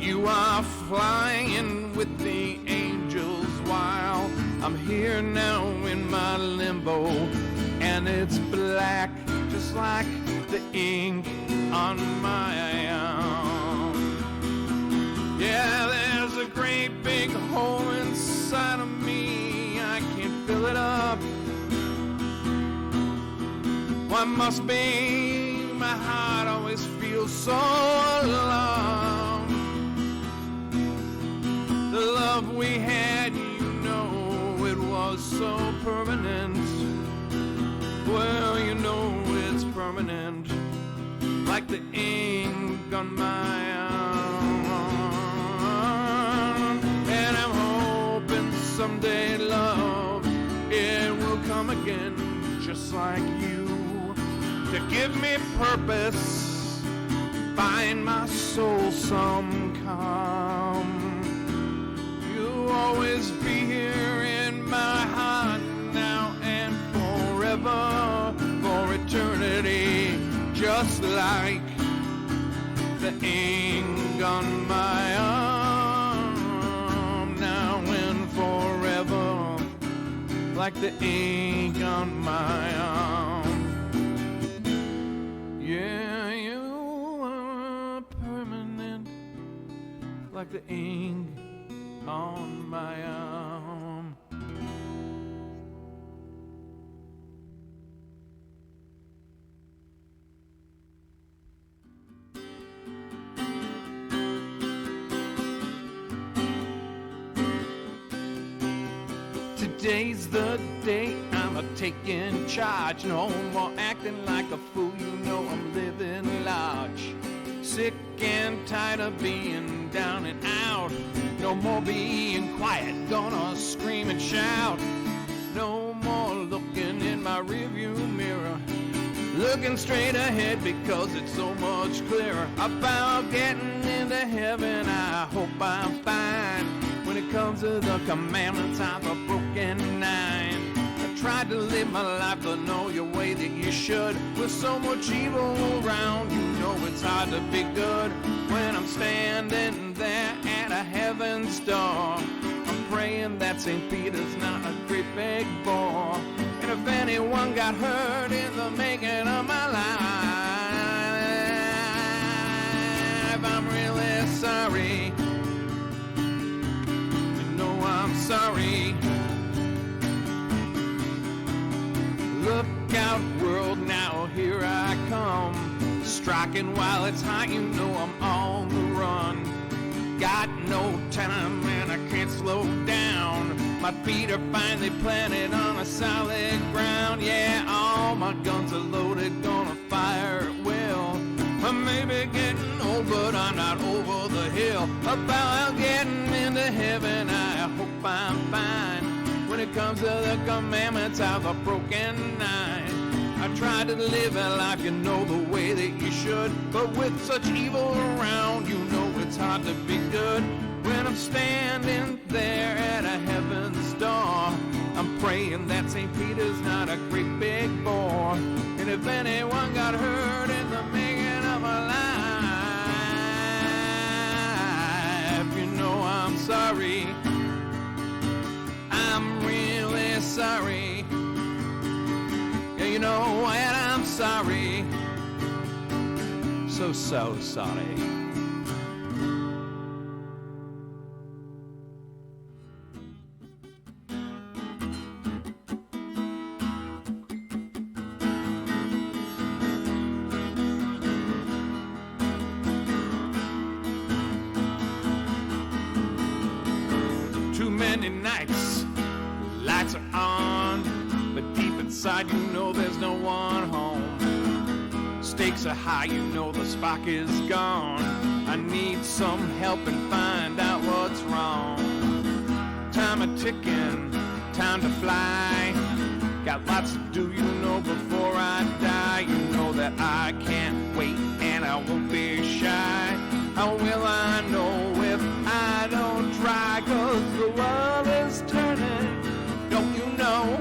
You are flying with the angels while I'm here now in my limbo, and it's black just like the ink on my arm. Yeah, there's a great big hole inside of me, I can't fill it up. Why must be my heart always feels so alone? The love we had, you know, it was so permanent. Well, you know it's permanent, like the ink on my arm. And I'm hoping someday, love, it will come again, just like you, to give me purpose, find my soul some calm. You'll always be here in my heart now and forever, for eternity, just like the ink on my arm. Now and forever, like the ink on my arm. Yeah, you are permanent, like the ink on my arm. Today's the day I'm taking charge. No more acting like a fool, you know I'm living large. Sick and tired of being down and out. No more being quiet, gonna scream and shout. No more looking in my rearview mirror, looking straight ahead because it's so much clearer. About getting into heaven, I hope I'm fine. When it comes to the commandments, I'm a broken nine. I tried to live my life the know your way that you should. With so much evil around, you know it's hard to be good. When I'm standing there at a heaven's door, I'm praying that St. Peter's not a great big bore. And if anyone got hurt in the making of my life, I'm really sorry. You know I'm sorry. Look out, world, now here I come. Striking while it's hot, you know I'm on the run. Got no time and I can't slow down. My feet are finally planted on a solid ground. Yeah, all my guns are loaded, gonna fire at will. I may be getting old, but I'm not over the hill. About getting into heaven, I hope I'm fine. When it comes to the commandments, I've a broken nine. I tried to live a life, you know, the way that you should. But with such evil around, you know it's hard to be good. When I'm standing there at a heaven's door, I'm praying that St. Peter's not a great big bore. And if anyone got hurt in the making of my life, you know I'm sorry. I'm really sorry. Yeah, you know what, I'm sorry. So sorry. Many nights, lights are on, but deep inside you know there's no one home. Stakes are high, you know the spark is gone. I need some help and find out what's wrong. Time a ticking, time to fly. Got lots to do, you know, before I die. You know that I can't wait and I won't be shy. How will I know if I don't try? 'Cause the world is turning, don't you know?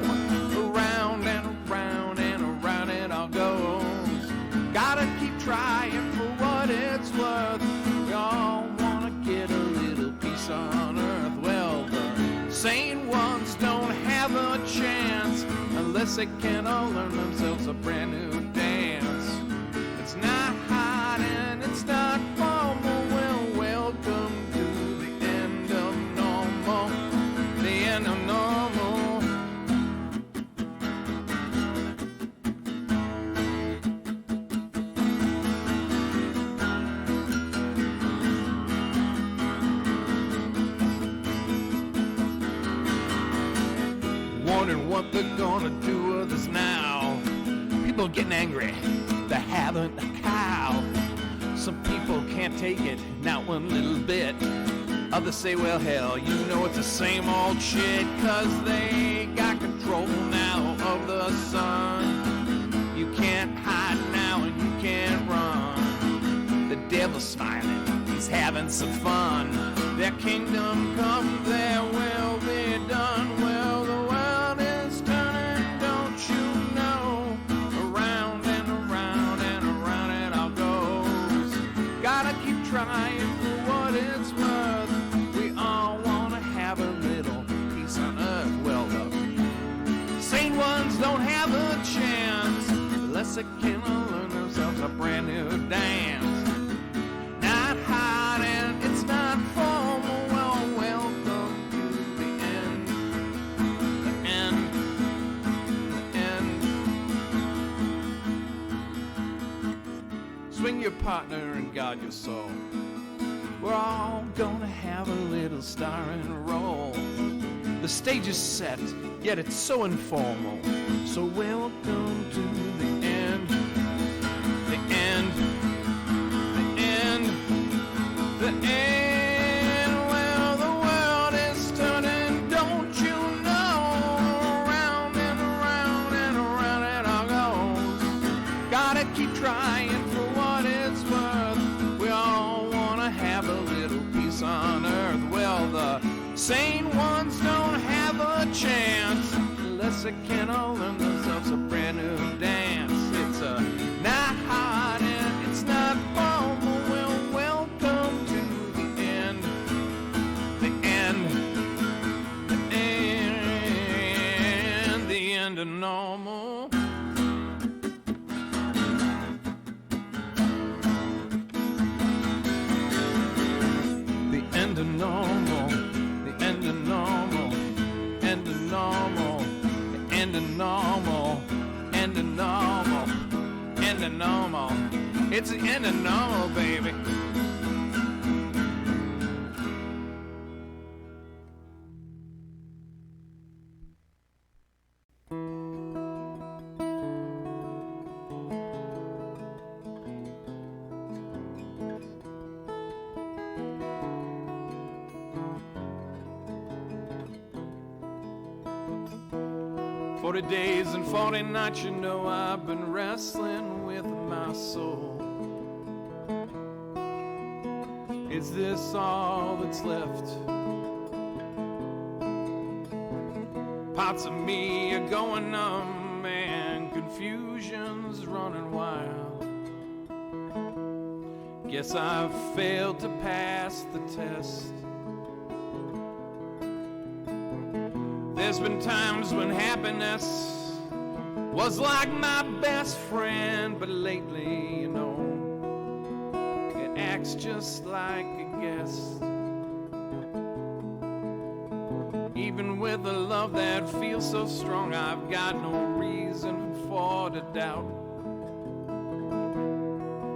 Around and around and around it all goes. Gotta keep trying for what it's worth. We all wanna get a little peace on earth. Well, the sane ones don't have a chance unless they can all learn themselves a brand new dance. It's not hot and it's not formal. Well, welcome to the end of normal. The end of normal. Wondering what they're gonna do with us now. People getting angry, they haven't a cow. Some people can't take it, not one little bit. Others say, well, hell, you know it's the same old shit. 'Cause they got control now of the sun. You can't hide now and you can't run. The devil's smiling, he's having some fun. Their kingdom come, their will be done. Well, the world is turning, don't you know? Around and around and around it all goes. Gotta keep trying for what it's worth. We all wanna have a little peace on earth. Well, the sane ones don't have a chance unless they can learn themselves a brand new dance. Not hot and it's not formal. Well, welcome to the end. The end. The end. Swing your partner and guard your soul. We're all gonna have a little starring role. The stage is set, yet it's so informal. So welcome to the end. The end. The end. The end. Well, the world is turning, don't you know? Around and around and around it all goes. Gotta keep trying for what it's worth. We all wanna have a little peace on earth. Well, the sane ones don't have a chance unless they can all learn themselves a brand new dance. It's a not hot and it's not formal. Well, welcome to the end. The end. The end. The end of normal. The end of normal. The end of normal. End of normal. The end of normal. End of normal. End of normal. It's the end of normal, baby. "40 days and 40 nights, you know I've been wrestling with my soul. Is this all that's left? Parts of me are going numb and confusion's running wild. Guess I've failed to pass the test. There's been times when happiness was like my best friend, but lately, you know, it acts just like a guest. Even with a love that feels so strong, I've got no reason for to doubt.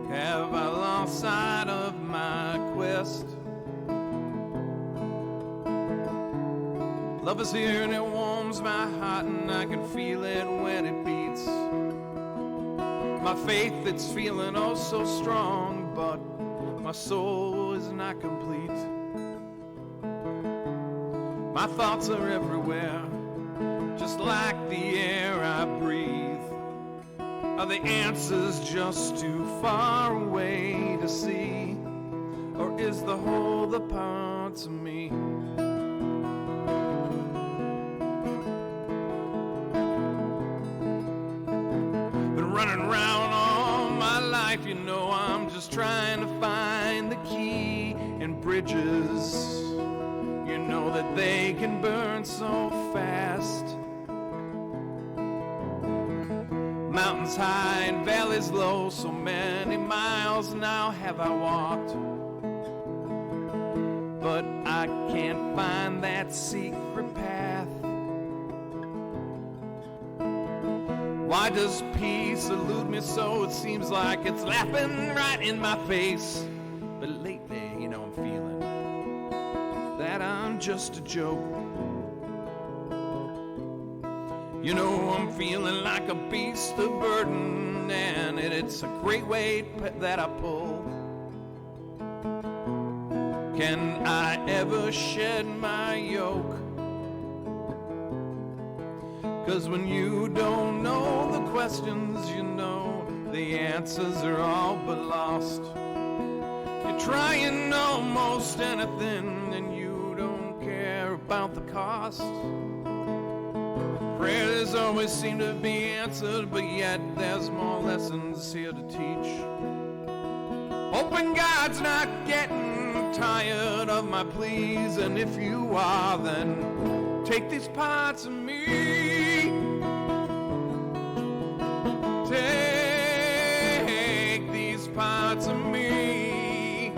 Have I lost sight of my quest? Love is here and it warms my heart, and I can feel it when it beats. My faith, it's feeling oh so strong, but my soul is not complete. My thoughts are everywhere, just like the air I breathe. Are the answers just too far away to see? Or is the whole the parts of me? Been running around all my life, you know, I'm just trying to find the key. And bridges, you know that they can burn so fast. Mountains high and valleys low, so many miles now have I walked, but I can't find that secret path. Why does peace elude me so? It seems like it's laughing right in my face. But lately, you know, I'm feeling that I'm just a joke. You know, I'm feeling like a beast of burden, and it's a great weight that I pull. Can I ever shed my yoke? 'Cause when you don't know the questions, you know the answers are all but lost. You're trying almost anything, and you don't care about the cost. Prayers always seem to be answered, but yet there's more lessons here to teach. Hoping God's not getting tired of my pleas, and if you are, then take these parts of me. Take these parts of me.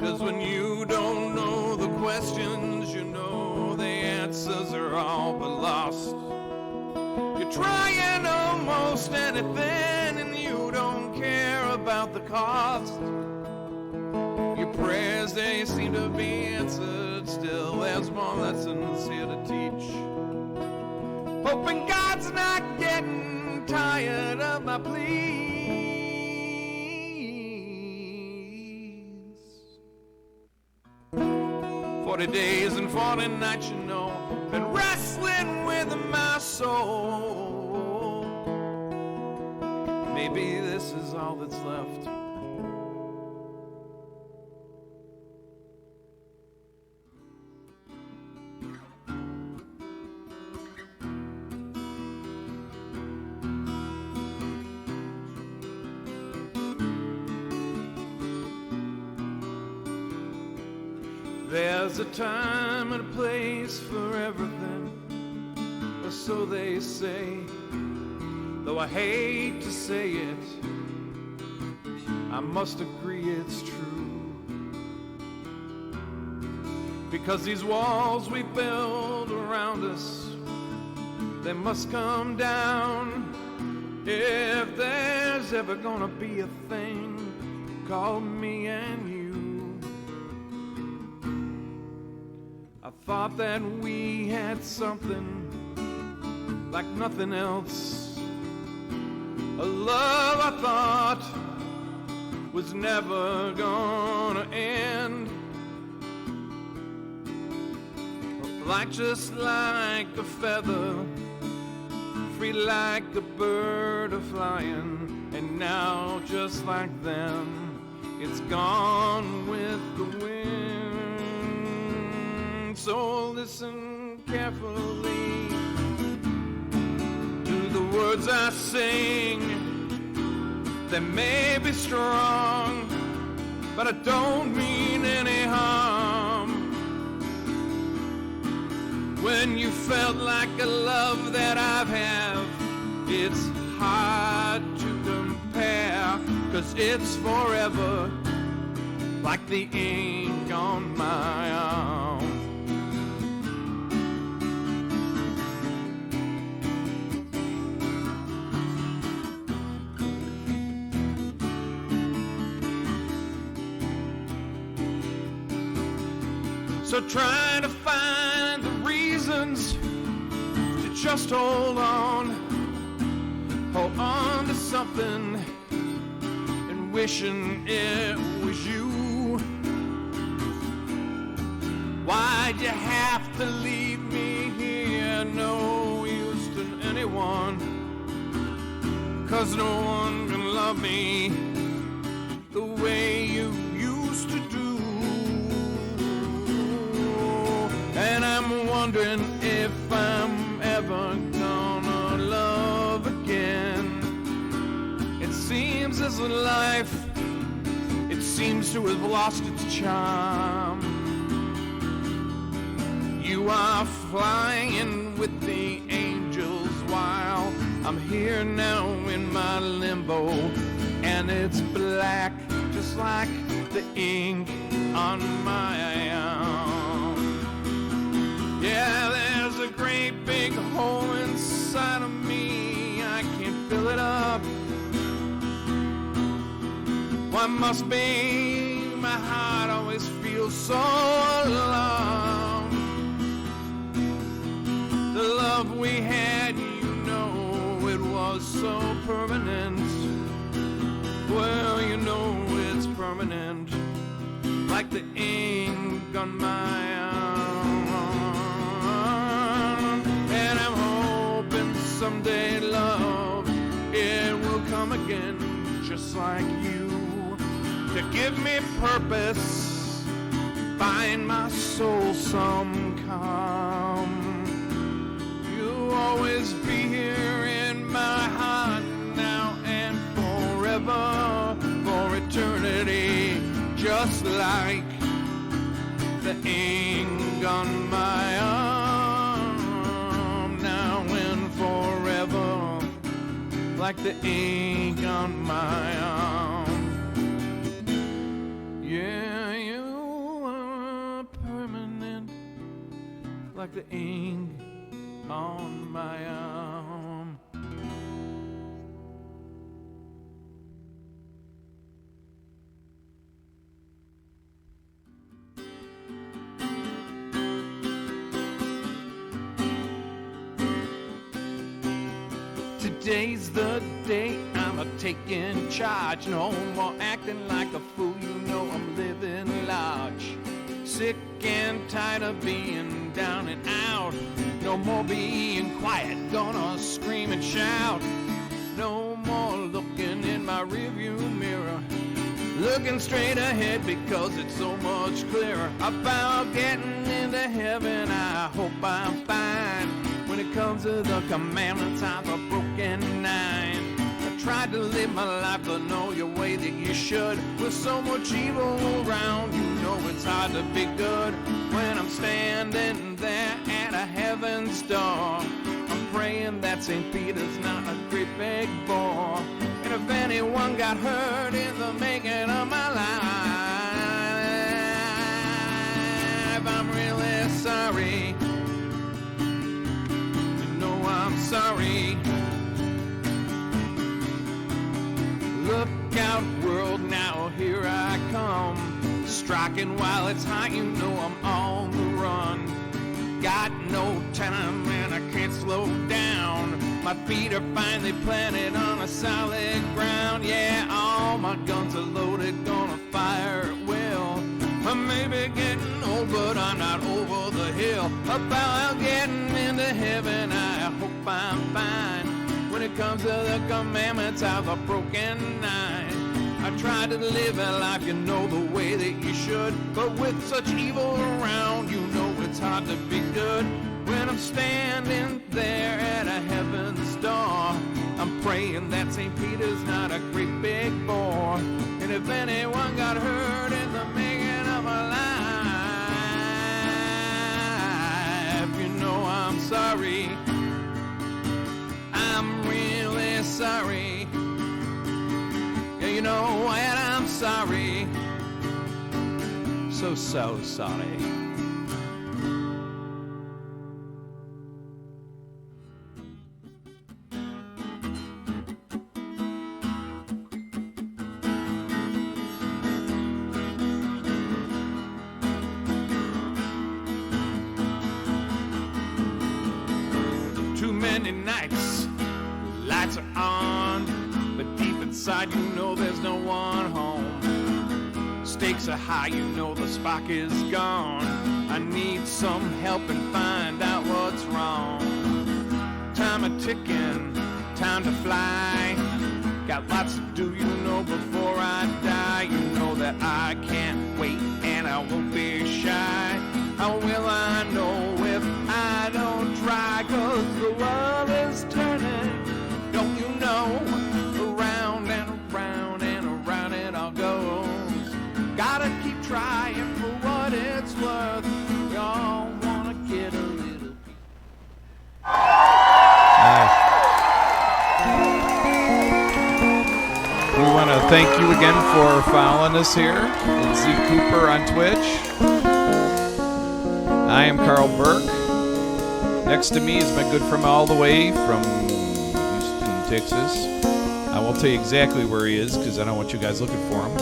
'Cause when you don't know the questions, you know the answers are all but lost. You're trying almost anything, and you don't care about the cost. Your prayers, they seem to be answered. Still, there's more lessons here to teach. Hoping God's not getting tired of my pleas. 40 days and 40 nights, you know, been wrestling with my soul. Maybe this is all that's left. There's a time and a place for everything, or so they say. Though I hate to say it, I must agree it's true. Because these walls we build around us, they must come down if there's ever gonna be a thing called me and you. I thought that we had something like nothing else, a love I thought was never gonna end. Just like a feather, free like a bird a flying, and now just like them, it's gone with the wind. So listen carefully to the words I sing. They may be strong, but I don't mean any harm. When you felt like a love that I've had, it's hard to compare, 'cause it's forever like the ink on my arm. So try to find the reasons to just hold on to something and wishing it was you. Why'd you have to leave me here? No use to anyone, 'cause no one can love me the way you used to do. And I'm wondering if I'm ever gonna love again. It seems as a life, it seems to have lost its charm. You are flying with the angels while I'm here now in my limbo, and it's black just like the ink on my arm. Yeah, there's a great big hole inside of me, I can't fill it up. Why must be my heart always feels so alone? The love we had, you know, it was so permanent. Well, you know it's permanent, like the ink on my arm. And I'm hoping someday, love, it will come again, just like you, to give me purpose, find my soul some calm. You'll always be here in my heart now and forever, for eternity, just like the ink on my arm. Now and forever, like the ink on my arm. Yeah, you are permanent, like the ink on my arm. Today's the day I'm taking charge. No more acting like a fool, you know I'm living large. Sick and tired of being down and out. No more being quiet, gonna scream and shout. No more looking in my rearview mirror, looking straight ahead because it's so much clearer. About getting into heaven, I hope I'm fine. When it comes to the commandments, I've a broken nine. I tried to live my life the know your way that you should. With so much evil around, you know it's hard to be good. When I'm standing there at a heaven's door, I'm praying that St. Peter's not a great big bore. And if anyone got hurt in the making of my life, I'm really sorry. I'm sorry. Look out, world, now here I come. Striking while it's hot, you know I'm on the run. Got no time and I can't slow down. My feet are finally planted on a solid ground. Yeah, all my guns are loaded, gonna fire at will. I may be getting old, but I'm not over the hill. About getting into heaven, I hope I'm fine. When it comes to the commandments, I've a broken nine. I tried to live a life, you know, the way that you should. But with such evil around, you know it's hard to be good. When I'm standing there at a heaven's door, I'm praying that St. Peter's not a great big bore. And if anyone got hurt in the making of my life, you know I'm sorry. I'm really sorry. Yeah, you know what, I'm sorry. So sorry. many nights lights are on, but deep inside you know there's no one home. Stakes are high, you know the spark is gone. I need some help and find out what's wrong. Time a ticking, time to fly. Got lots to do, you know, before I die. You know that I can't wait and I won't be shy. How will I know if I don't try? 'Cause the world is turning, don't you know? Around and around and around it all goes. Gotta keep trying for what it's worth. We all wanna get a little. We want to thank you again for following us here at Z Cooper on Twitch. I am Carl Burke. Next to me is my good friend all the way from Houston, Texas. I won't tell you exactly where he is because I don't want you guys looking for him.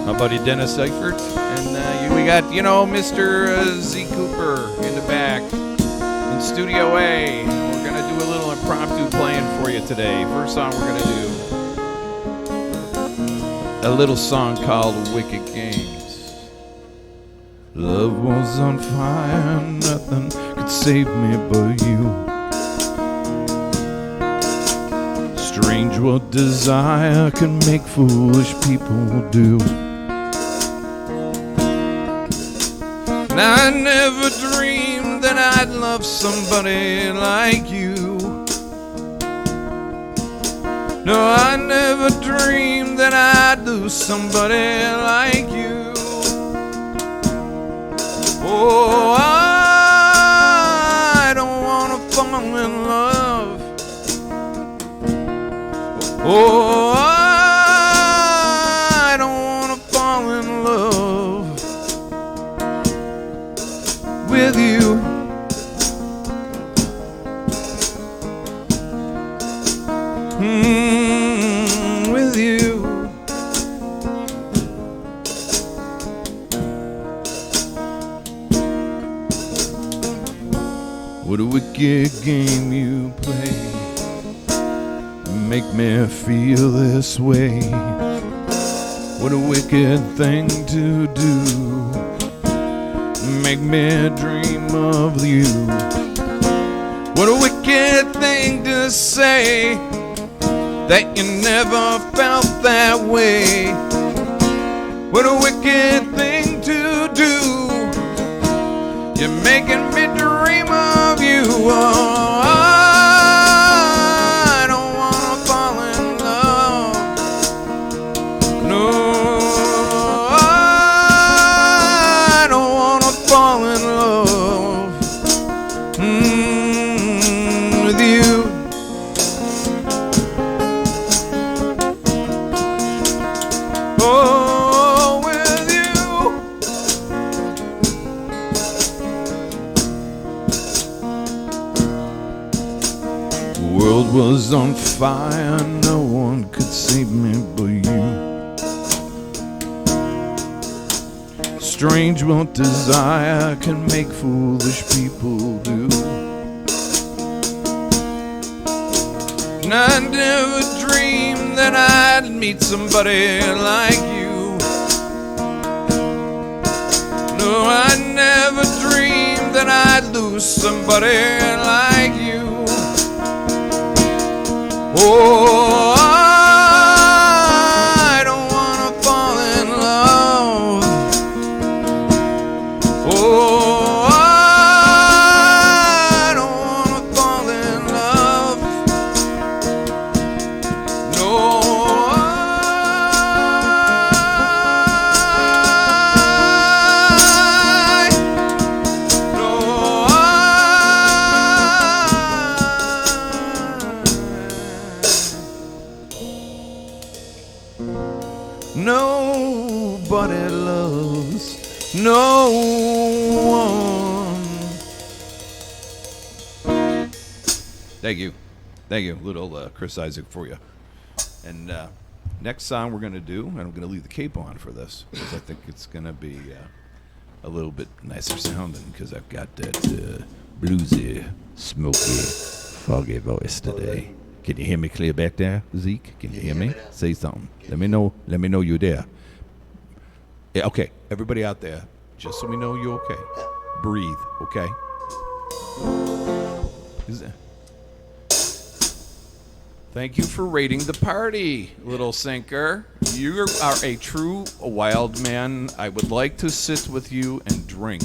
My buddy Dennis Seifert. And we got, Mr. Z Cooper in the back in Studio A. We're going to do a little impromptu playing for you today. First song we're going to do a little song called Wicked Games. Love was on fire, nothing could save me but you. Strange what desire can make foolish people do. And I never dreamed that I'd love somebody like you. No, I never dreamed that I'd lose somebody like you. Oh, I don't want to fall in love. Oh, I don't want to fall in love with you. With you. What a wicked game you play. Make me feel this way. What a wicked thing to do. Make me dream of you. What a wicked thing to say, that you never felt that way. What a wicked thing to do. You're making me dream of you. Oh, I don't wanna fall in love. No, I don't wanna fall in love with you. Oh, with you. The world was on fire, no one could save me but you. Strange what desire can make foolish people do. And I never dreamed that I'd meet somebody like you. No, I never dreamed that I'd lose somebody like you. Oh, I don't wanna fall in love. Oh, I don't wanna fall in love. No, nobody loves no one. Thank you. Thank you. Little Chris Isaac for you. And next song we're going to do, and I'm going to leave the cape on for this, because I think it's going to be a little bit nicer sounding, because I've got that bluesy, smoky, foggy voice today. Can you hear me clear back there, Zeke? Can you hear me? Say something. Let me know you're there. Yeah, okay, everybody out there, just so we know you're okay. Breathe, okay? Thank you for raiding the party, little sinker. You are a true wild man. I would like to sit with you and drink.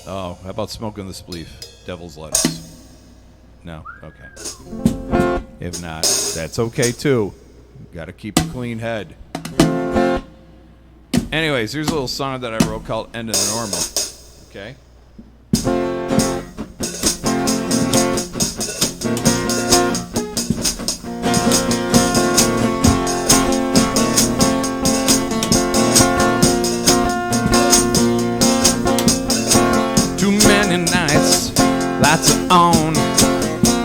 How about smoking the spleef? Devil's lettuce. No? Okay. If not, that's okay too. Gotta keep a clean head. Anyways, here's a little song that I wrote called End of the Normal. Okay? Too many nights, lights are on,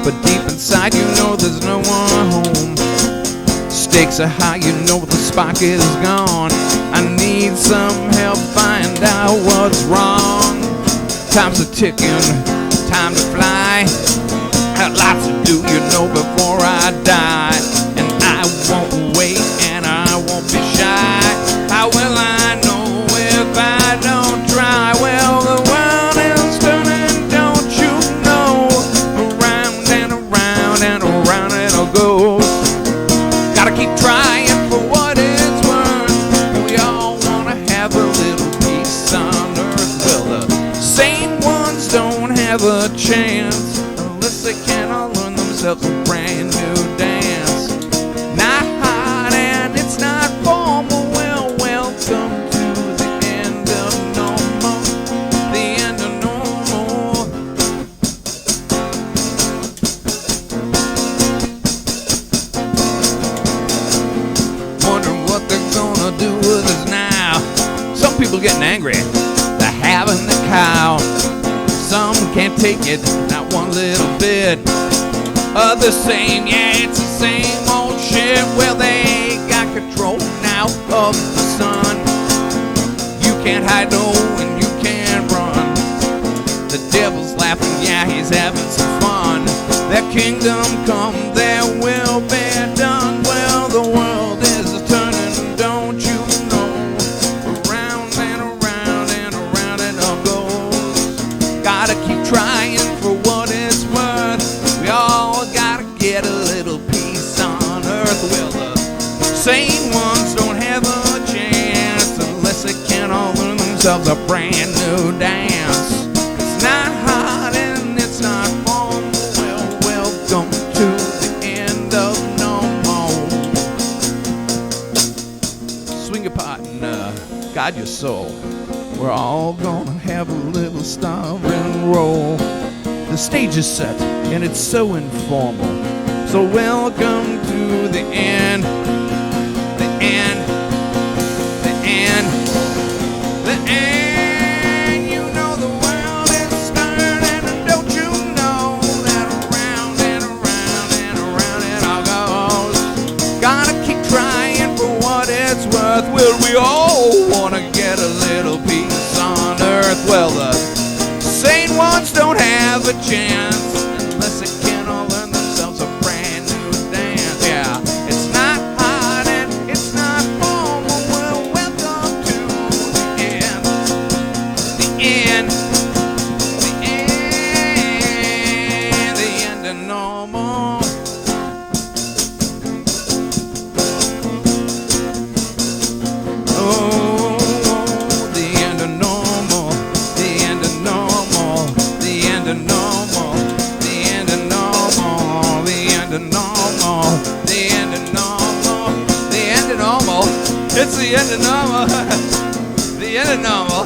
but deep inside you know there's no one home. Stakes are high, you know the spark is gone. I need some help, find out what's wrong. Time's a ticking, time to fly. Got lots to do, you know, before I die. And I won't wait, and I won't be shy. How will I know if I don't try? Well, the world is turning, don't you know? Around and around and around it'll go. Gotta keep trying for what it's worth. We all wanna have a little peace on earth. Well, the sane ones don't have a chance unless they can all learn themselves a brand new dance. Not hard and it's not formal. Well, welcome to the end of normal. The end of normal. Wondering what they're gonna do with us now. Some people getting angry, they're having the cow. Some can't take it, not one little bit. Others saying, yeah, it's the same old shit. Well, they got control now of the sun. You can't hide, no, and you can't run. The devil's laughing, yeah, he's having some fun. Their kingdom come, their will be done. Well, the world is turning, don't you know? Around and around and around it all goes. Gotta keep trying for what it's worth. We all gotta get a little peace on earth. Well, the sane ones don't have a chance unless they can all learn themselves a brand new dance. It's not hard and it's not formal. Well, welcome to the end of normal. Swing a pot and guide your soul. We're all gonna have a little star and roll. The stage is set and it's so informal. So welcome to the end. The end. The end. The end. You know the world is turning, and don't you know that around and around and around it all goes. Gotta keep trying for what it's worth. Well, we all wanna get a little peace on earth. Well, the sane ones don't have a chance unless they can all learn themselves a brand new dance. Yeah, it's not hard and it's not formal. Well, welcome to the end. The end. The end. The end of normal. Oh, the end of normal. The end of normal. The end of normal. The end of normal. The end of normal. The end of normal. The end of normal. It's the end of normal. The end of normal.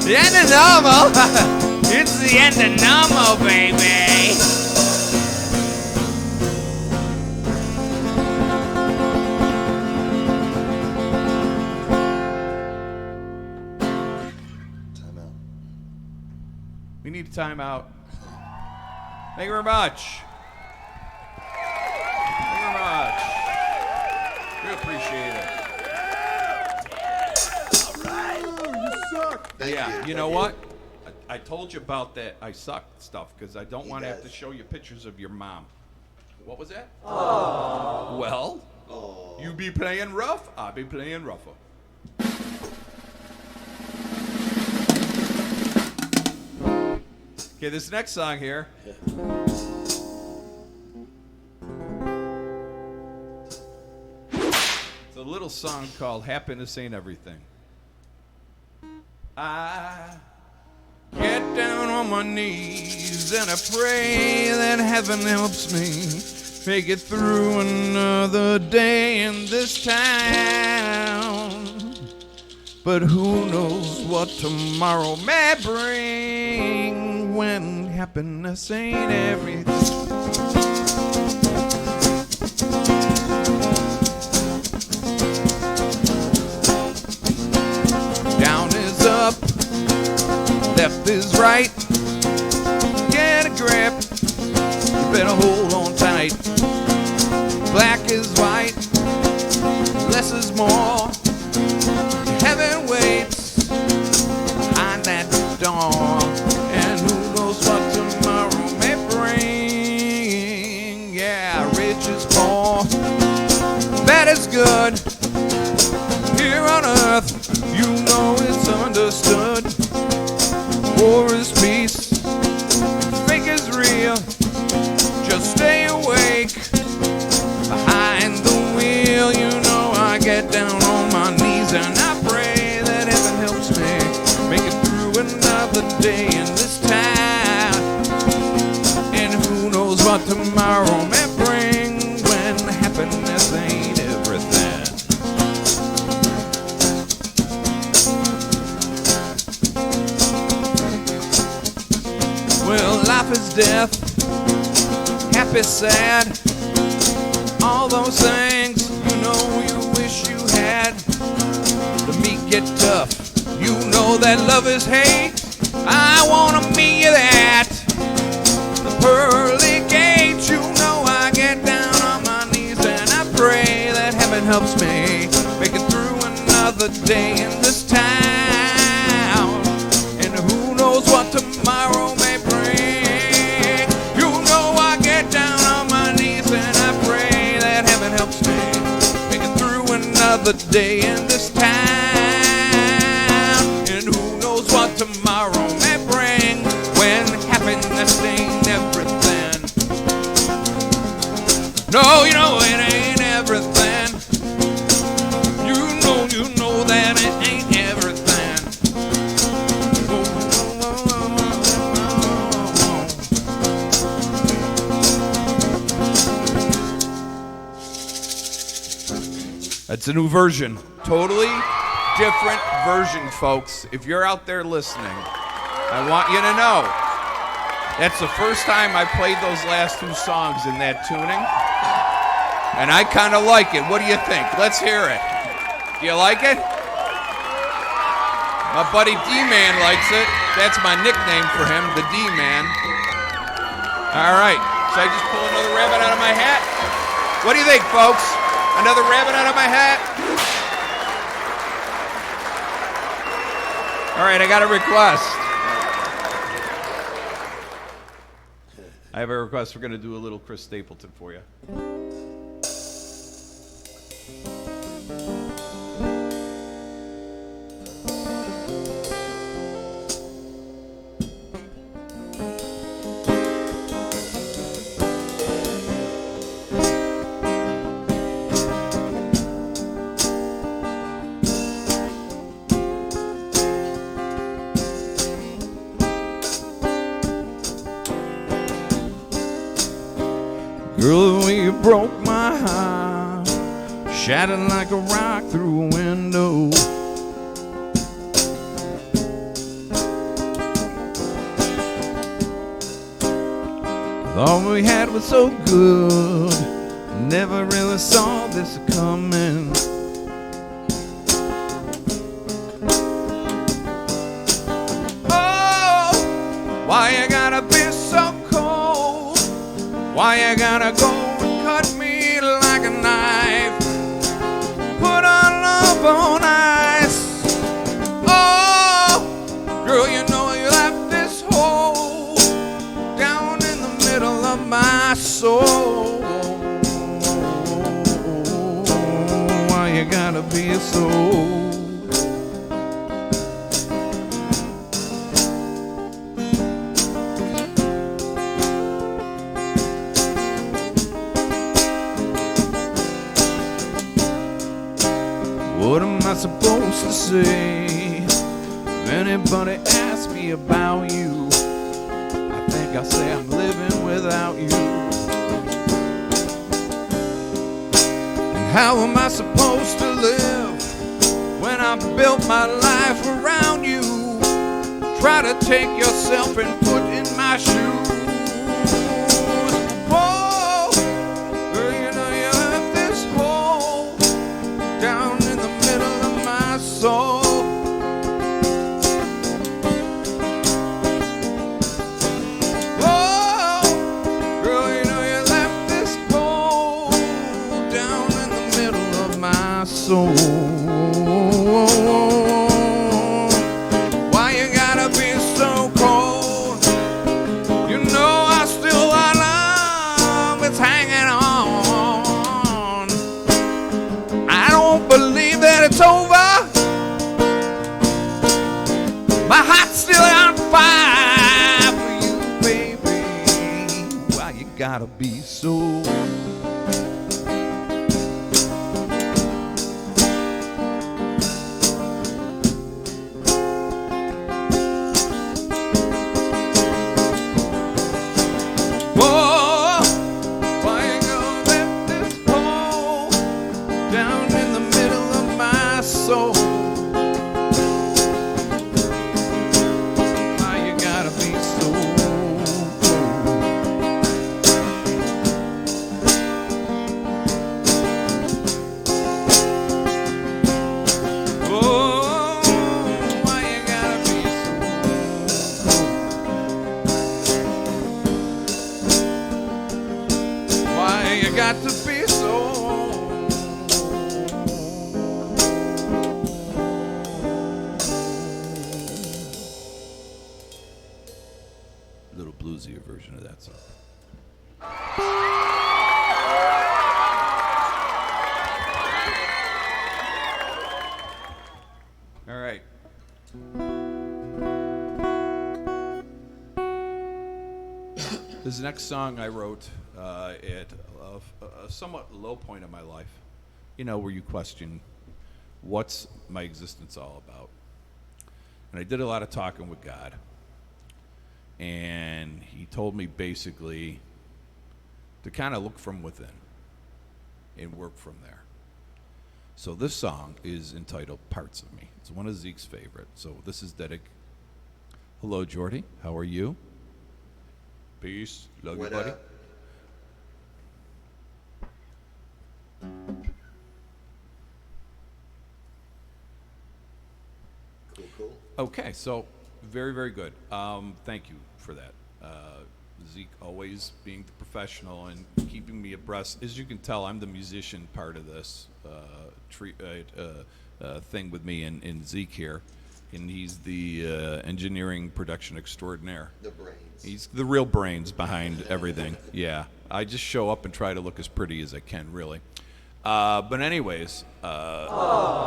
The end of normal. It's the end of normal, baby. We need a timeout. Thank you very much. Thank you very much. We appreciate it. All right. You suck. Yeah, you know what? I told you about that I suck stuff because I don't want to have to show you pictures of your mom. What was that? Oh. Well, you be playing rough, I'll be playing rougher. Okay, this next song here. It's a little song called Happiness Ain't Everything. I get down on my knees and I pray that heaven helps me make it through another day in this town. But who knows what tomorrow may bring when happiness ain't everything. Down is up, left is right. Get a grip, you better hold on tight. Black is white, less is more. Heaven waits behind that door, and who knows what tomorrow may bring. Yeah, rich is poor, bad is good. Here on earth, you know it's understood. War is peace, fake is real. Just stay awake behind the wheel. You know I get down on my knees and I pray that heaven helps me make it through another day in this town. And who knows what tomorrow may bring when happiness ain't everything. Well, life is death, happy, sad, all those things you know you wish you had. The meat get tough, you know that love is hate. I wanna meet you that. The pearly gates, you know I get down on my knees and I pray that heaven helps me make it through another day in this town. And who knows what tomorrow may bring. You know I get down on my knees and I pray that heaven helps me make it through another day in this town. And who knows what tomorrow may bring when happiness ain't everything. No, you know it ain't everything. You know that it ain't everything. That's a new version. Totally different version, folks. If you're out there listening, I want you to know that's the first time I played those last two songs in that tuning. And I kind of like it. What do you think? Let's hear it. Do you like it? My buddy D-Man likes it. That's my nickname for him, the D-Man. All right. Should I just pull another rabbit out of my hat? What do you think, folks? Another rabbit out of my hat? All right, I got a request. I have a request. We're going to do a little Chris Stapleton for you. Girl, the way you broke my heart, shattered like a rock through a window. Thought we had was so good, never really saw this coming. Oh, why you gotta be so cold? Why you gotta go and cut me like a knife? Put our love on ice. Oh, anybody asks me about you, I think I'll say I'm living without you. And how am I supposed to live when I built my life around you? Try to take yourself and put in my shoes. Oh, girl, you know you left this hole down in the middle of my soul. Oh, girl, you know you left this hole down in the middle of my soul. Why you gotta be so cold? You know I still got love, it's hanging on. I don't believe that it's over. My heart's still on fire for you, baby. Why you gotta be so? Got to be so. A little bluesier version of that song. All right. This next song I wrote at a somewhat low point in my life, you know, where you question what's my existence all about. And I did a lot of talking with God, and he told me basically to kind of look from within and work from there. So this song is entitled Parts of Me. It's one of Zeke's favorite. So this is dedicated. Hello, Jordy. How are you? Peace. Love you, buddy. Cool. Okay, so very, very good. Thank you for that. Zeke always being the professional and keeping me abreast. As you can tell, I'm the musician part of this thing with me and Zeke here. And he's the engineering production extraordinaire. The brains. He's the real brains behind everything. Yeah, I just show up and try to look as pretty as I can, really. But anyways, no.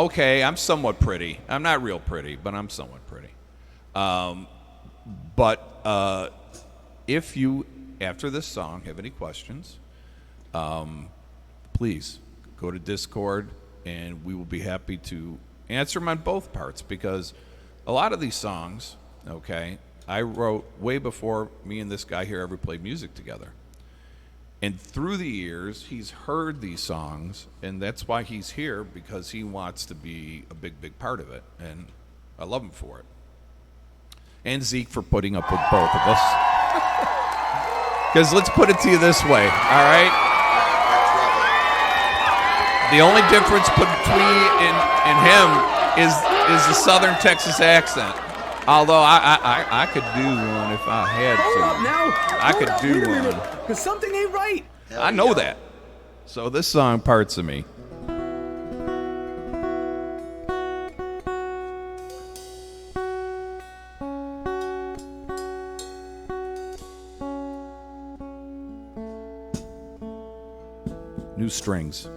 Okay, I'm somewhat pretty. I'm not real pretty, but I'm somewhat pretty. But if you, after this song, have any questions, please go to Discord, and we will be happy to answer them on both parts, because a lot of these songs, okay, I wrote way before me and this guy here ever played music together. And through the years, he's heard these songs, and that's why he's here, because he wants to be a big, big part of it. And I love him for it. And Zeke for putting up with both of us. Because let's put it to you this way, all right? The only difference between and him is the Southern Texas accent. Although I could do one if I had to. Hold up now. I could do one. Because something ain't right. I know that. So this song, Parts of Me. New strings.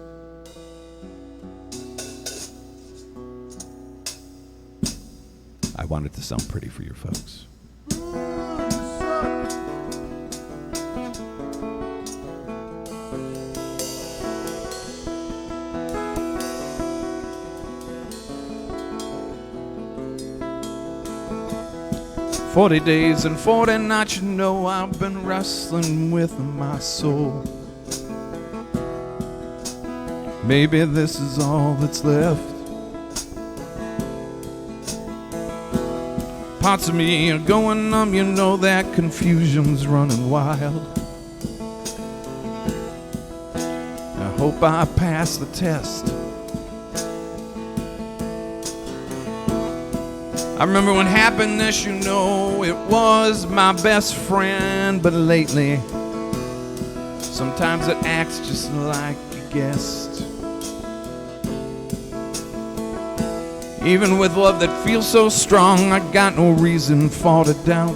I want it to sound pretty for your folks. 40 days and 40 nights, you know I've been wrestling with my soul. Maybe this is all that's left. Parts of me are going numb, you know that confusion's running wild. I hope I pass the test. I remember when happiness, you know, it was my best friend, but lately, sometimes it acts just like a guest. Even with love that feels so strong, I got no reason for to doubt.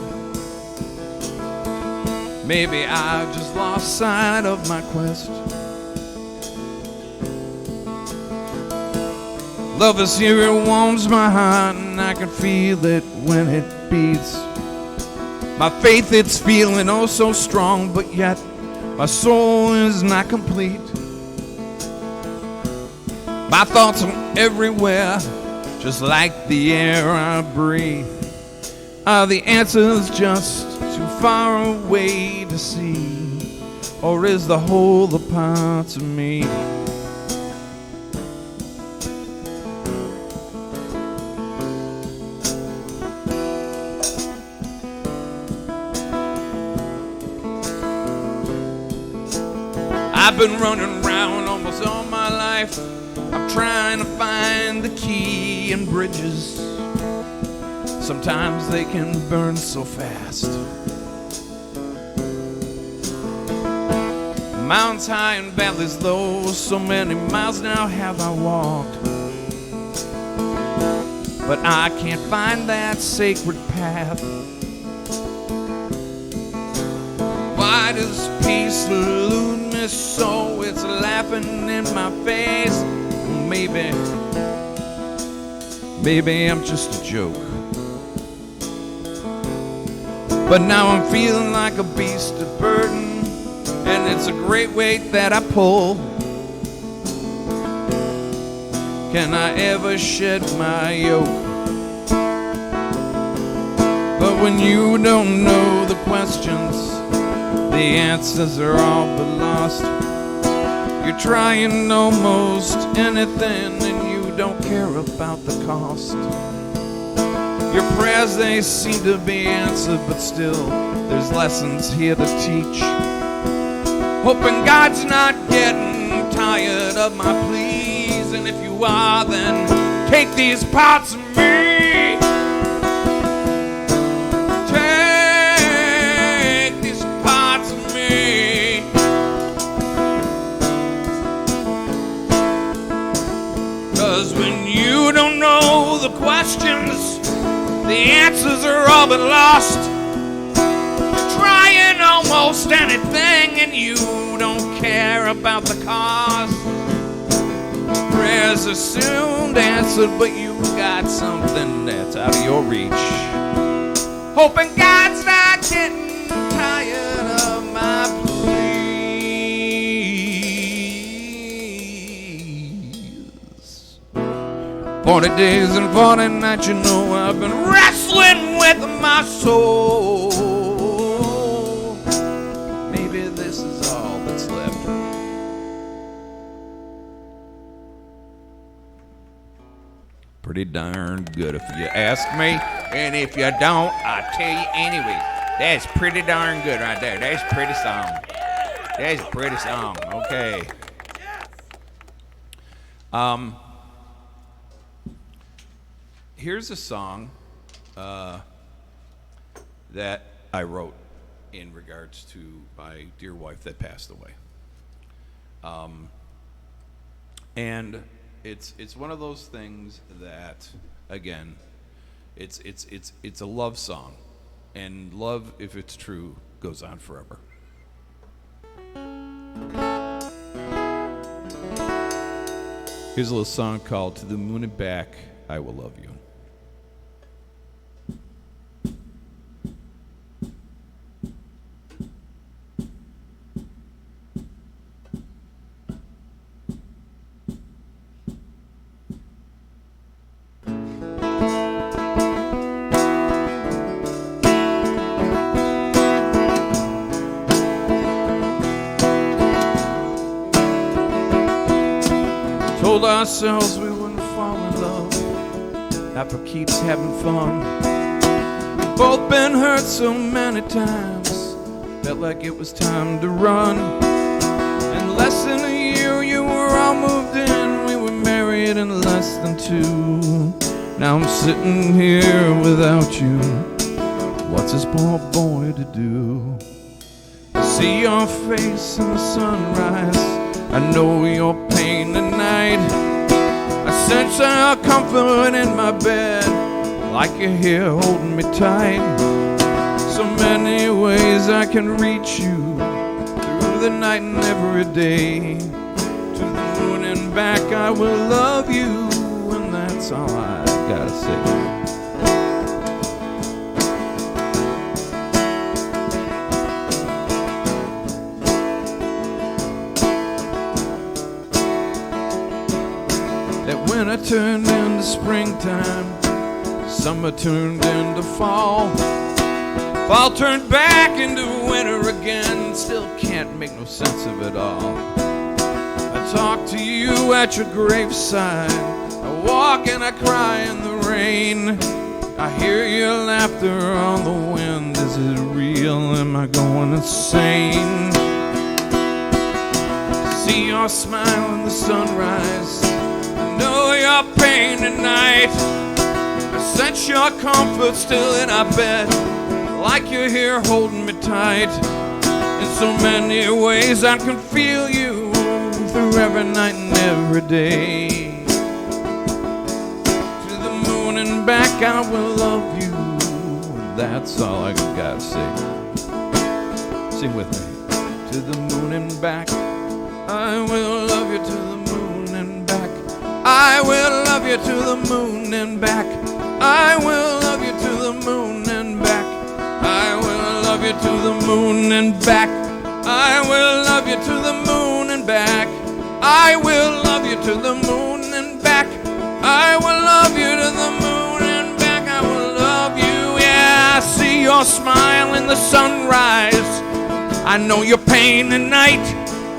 Maybe I just lost sight of my quest. Love is here, it warms my heart, and I can feel it when it beats. My faith, it's feeling oh so strong, but yet my soul is not complete. My thoughts are everywhere, just like the air I breathe. Are the answers just too far away to see? Or is the whole a part of me? I've been running around almost all my life. I'm trying to find the key in bridges. Sometimes they can burn so fast. Mountains high and valleys low, so many miles now have I walked. But I can't find that sacred path. Why does peace elude me so? It's laughing in my face. Maybe I'm just a joke. But now I'm feeling like a beast of burden, and it's a great weight that I pull. Can I ever shed my yoke? But when you don't know the questions, the answers are all but lost. You're trying almost anything and you don't care about the cost. Your prayers, they seem to be answered, but still there's lessons here to teach. Hoping God's not getting tired of my pleas, and if you are, then take these parts of me. Take these parts of me. Cause when you don't know the questions, the answers are all but lost. You're trying almost anything and you don't care about the cause. Prayers are soon answered, but you got something that's out of your reach. Hoping God's not getting tired of my pleas. 40 days and 40 nights, you know I've been wrestling with my soul. Maybe this is all that's left. Pretty darn good if you ask me, and if you don't, I'll tell you anyway. That's pretty darn good right there. That's a pretty song. That's a pretty song. Okay. Here's a song that I wrote in regards to my dear wife that passed away. And it's one of those things that, again, it's a love song, and love, if it's true, goes on forever. Here's a little song called "To the Moon and Back, I Will Love You." ourselves we wouldn't fall in love. After keeps having fun. We've both been hurt so many times, felt like it was time to run. In less than a year you were all moved in, we were married in less than 2. Now I'm sitting here without you. What's this poor boy to do? I see your face in the sunrise, I know your pain tonight. I sense our comfort in my bed, like you're here holding me tight. So many ways I can reach you, through the night and every day. To the moon and back I will love you, and that's all I gotta say. Winter turned into springtime, summer turned into fall, fall turned back into winter again, still can't make no sense of it all. I talk to you at your graveside, I walk and I cry in the rain. I hear your laughter on the wind, is it real, am I going insane? See your smile in the sunrise, know your pain tonight. I sense your comfort still in our bed, like you're here holding me tight. In so many ways I can feel you, through every night and every day. To the moon and back I will love you, that's all I gotta say. Sing with me. To the moon and back I will love you, to the moon and back I will love you, to the moon and back I will love you, to the moon and back I will love you, to the moon and back I will love you, to the moon and back I will love you, to the moon and back I will love you, to the moon and back I will love you. Yeah, I see your smile in the sunrise, I know your pain tonight.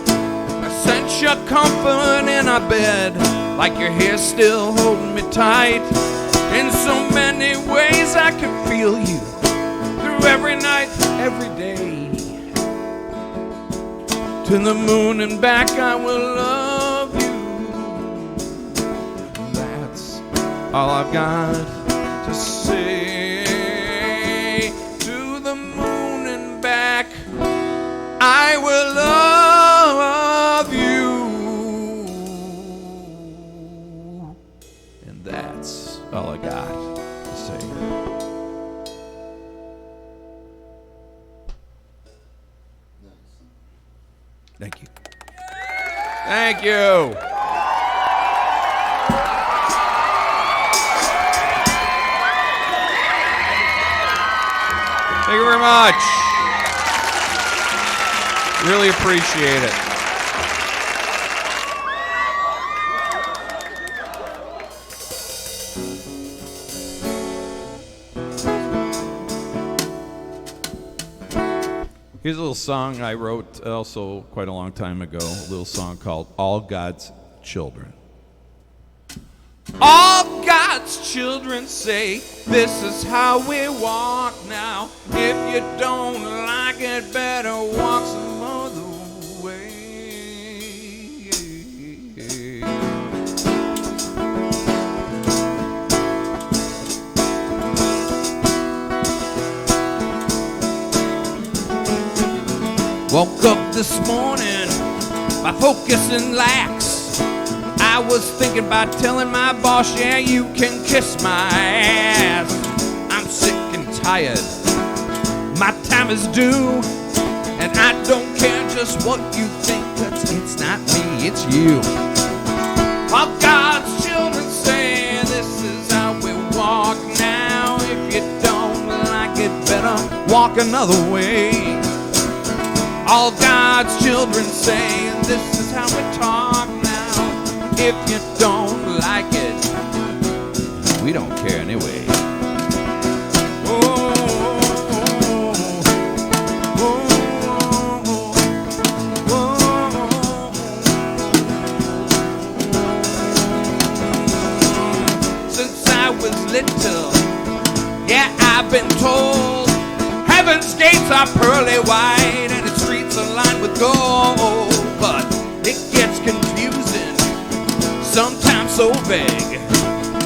I sense your comfort in our bed, like you're here still holding me tight. In so many ways I can feel you, through every night, every day. To the moon and back I will love you, that's all I've got to say. To the moon and back I will love you, and that's all I got to say. Thank you. Thank you. Thank you very much. Really appreciate it. Here's a little song I wrote also quite a long time ago, a little song called All God's Children. All God's children say, this is how we walk now. If you don't like it, better walk some other way. Woke up this morning, my focus and lax. I was thinking about telling my boss, yeah, you can kiss my ass. I'm sick and tired, my time is due, and I don't care just what you think, 'cause it's not me, it's you. All God's children say this is how we walk now. If you don't like it, better walk another way. All God's children say this is how we talk now. If you don't like it, we don't care anyway. little. Yeah, I've been told heaven's gates are pearly white and its streets are lined with gold. But it gets confusing, sometimes so vague.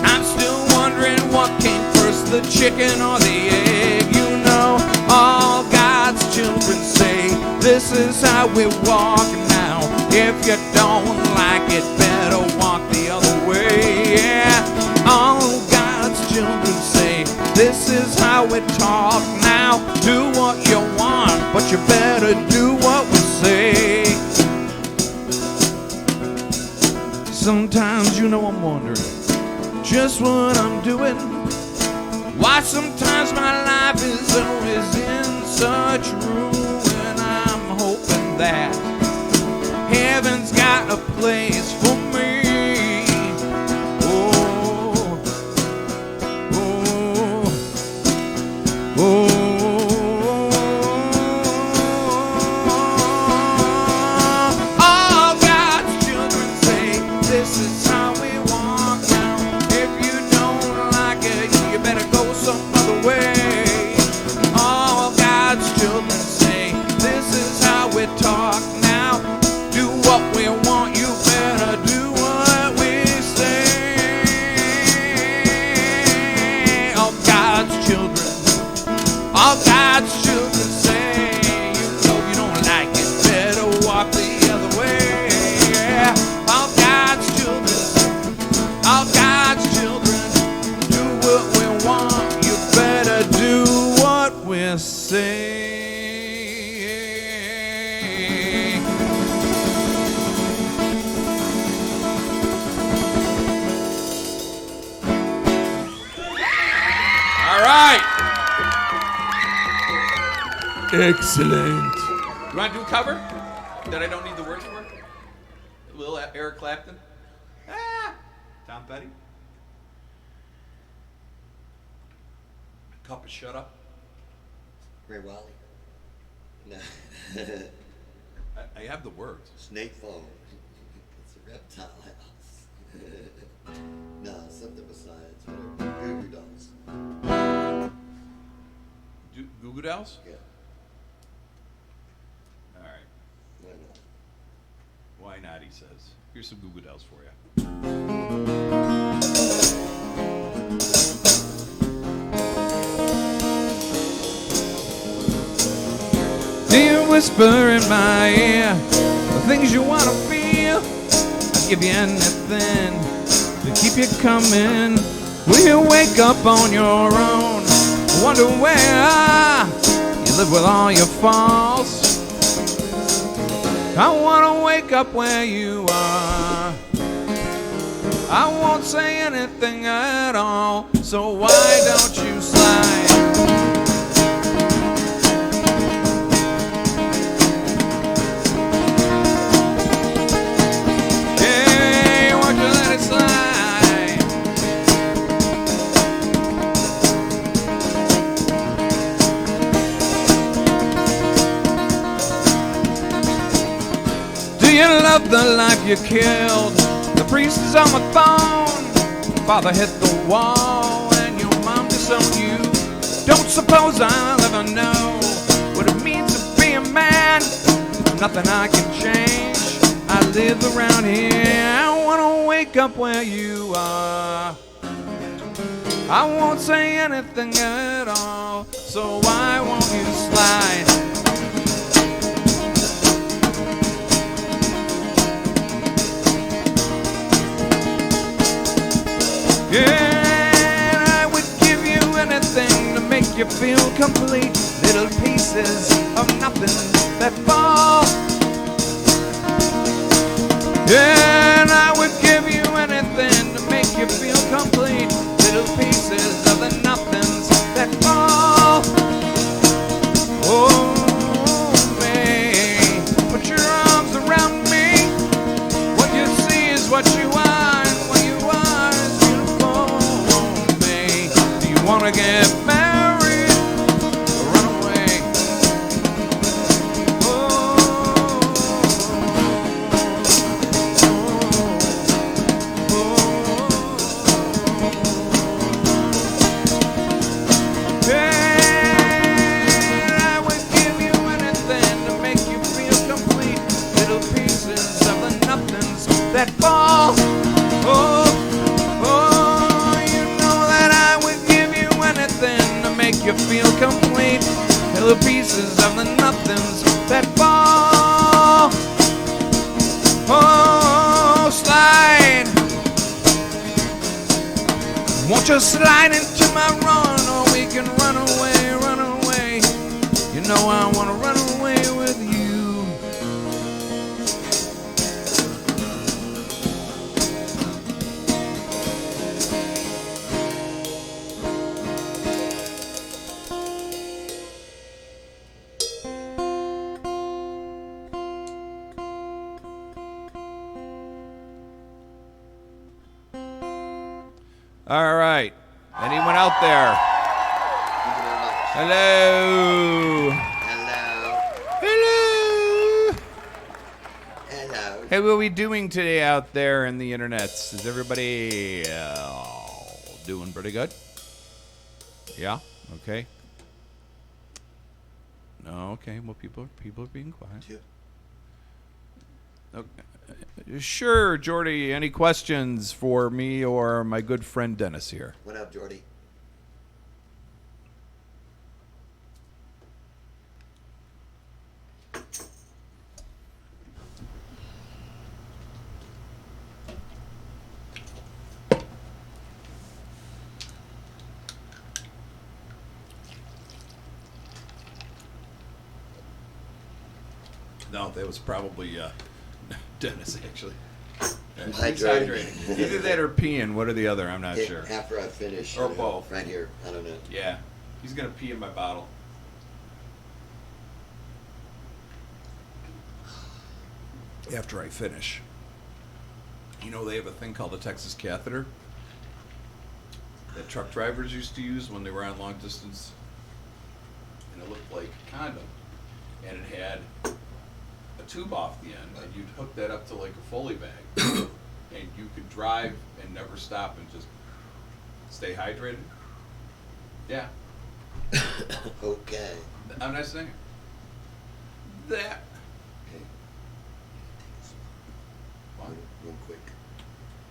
I'm still wondering what came first, the chicken or the egg. You know, all God's children say this is how we walk now. If you don't like it, better walk the other way. Yeah, all God's children say this is how we talk now. Do what you want, but you better do what we say. Sometimes, you know, I'm wondering just what I'm doing. Why sometimes my life is always in such ruin. I'm hoping that heaven's got a place for me. Oh, oh, oh. All God's children say this is how we walk now. If you don't like it, you better go some other way. All God's children say this is how we talk now. Do what we want, you better do what we say. All God's children, all God's children say, you know you don't like it, better walk the other way. Yeah. All God's children, do what we want, you better do what we say. All right. Excellent. You want to do a cover that I don't need the words for? A little Eric Clapton? Tom Petty? A cup of shut up? Ray Wiley. No. I have the words. Snake phone. It's a reptile house. No, something besides. Whatever. Goo Goo Dolls. Goo Goo Dolls? Yeah. All right. Why not? Why not, he says. Here's some Goo Goo Dolls for you. Do you whisper in my ear the things you want to feel? I'd give you anything to keep you coming. Will you wake up on your own? Wonder where you live with all your faults. I want to wake up where you are. I won't say anything at all, so why don't you slide? Hey, won't you let it slide? Do you love the life you killed? The priest is on the phone. Father hit the wall and your mom disowned you. Don't suppose I'll ever know what it means to be a man. Nothing I can change. I live around here. I wanna wake up where you are. I won't say anything at all, so why won't you slide? Yeah, I would give you anything to make you feel complete. Little pieces of nothing that fall. Yeah, and I would give you anything to make you feel complete. Little pieces of the nothings that fall. Oh, me, put your arms around me. What you see is what you are, and what you are is beautiful. Oh, me, do you wanna get married or run away? that fall. Oh, oh, you know that I would give you anything to make you feel complete. The pieces of the nothings that fall. Oh, slide. Won't you slide into my run, or we can run away, run away. You know I want to run away with you. All right. Anyone out there? Hello. Hello. Hello. Hey, what are we doing today out there in the internets? Is everybody doing pretty good? Yeah? Okay. No, okay. Well, people are being quiet. Okay. Sure, Jordy. Any questions for me or my good friend Dennis here? What up, Jordy? No, that was probably Dennis, actually. I'm He's hydrating. hydrating. Either that or peeing. One or the other. I'm not sure. After I finish. Or both. Right here. I don't know. Yeah. He's going to pee in my bottle. After I finish. You know, they have a thing called the Texas catheter that truck drivers used to use when they were on long distance. And it looked like a condom. And it had a tube off the end, and you'd hook that up to like a Foley bag, and you could drive and never stop and just stay hydrated. Yeah. Okay. I'm not saying that. Okay. Real quick.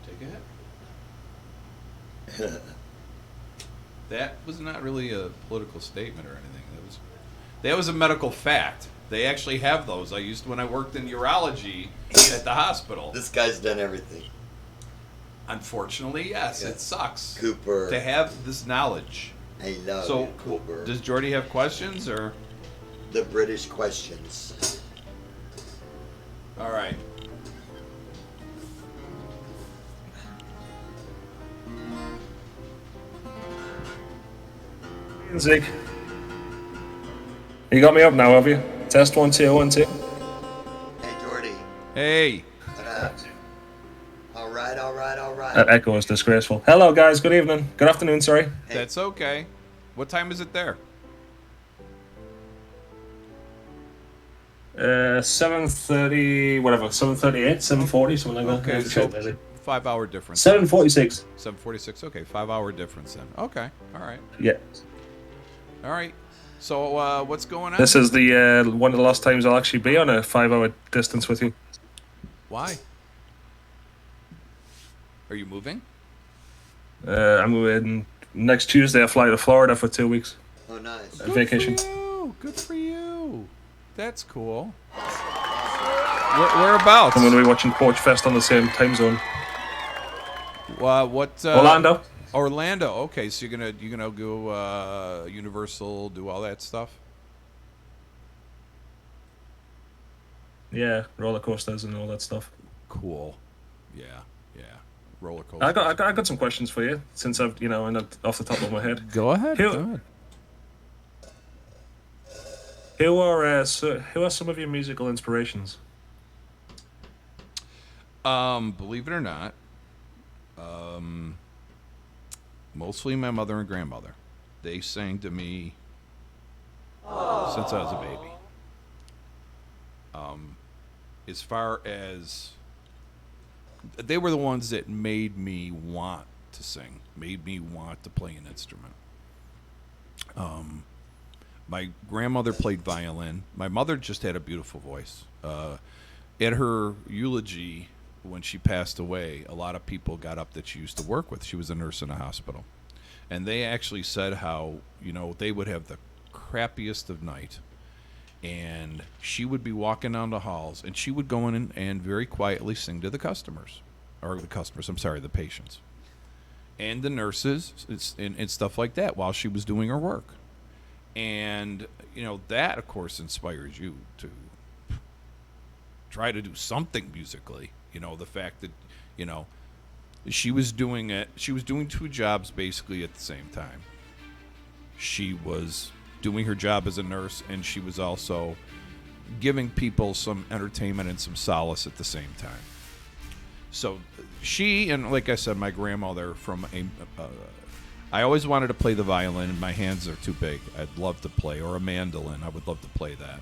Take a hit. That was not really a political statement or anything. That was a medical fact. They actually have those. I used when I worked in urology at the hospital. This guy's done everything. Unfortunately, yes, Yeah. it sucks. Cooper. To have this knowledge. I love So, you, Cooper. does Jordy have questions or? The British questions. All right. Zig. You got me up now, have you? Test 1 2 1 2. Hey, Jordy. Hey. What up? All right, all right, all right. That echo is disgraceful. Hello, guys. Good evening. Good afternoon, sorry. That's okay. What time is it there? 7:30, whatever. 7:38, 7:40, something like that. Okay, so 5 hour difference. 7:46. 7:46. Okay, 5 hour difference then. Okay, all right. Yeah. All right. So what's going on? This is the one of the last times I'll actually be on a 5-hour distance with you. Why? Are you moving? I'm moving next Tuesday. I fly to Florida for 2 weeks. Oh, nice. Vacation. Good for you. That's cool. Whereabouts? I'm going to be watching Porch Fest on the same time zone. What? Orlando. Orlando. Okay, so you're gonna go Universal, do all that stuff. Yeah, roller coasters and all that stuff. Cool. Yeah. Roller coaster. I got some questions for you since I've and off the top of my head. Go ahead. Who are some of your musical inspirations? Believe it or not, mostly my mother and grandmother. They sang to me since I was a baby. As far as they were the ones that made me want to sing, made me want to play an instrument. My grandmother played violin. My mother just had a beautiful voice. At her eulogy, when she passed away, a lot of people got up that she used to work with. She was a nurse in a hospital. And they actually said how, they would have the crappiest of night. And she would be walking down the halls, and she would go in and very quietly sing to the patients. And the nurses and stuff like that while she was doing her work. And, that, of course, inspires you to try to do something musically. The fact that, she was doing 2 jobs basically at the same time. She was doing her job as a nurse, and she was also giving people some entertainment and some solace at the same time. So she, and like I said, my grandmother I always wanted to play the violin, and my hands are too big. I'd love to play, or a mandolin. I would love to play that.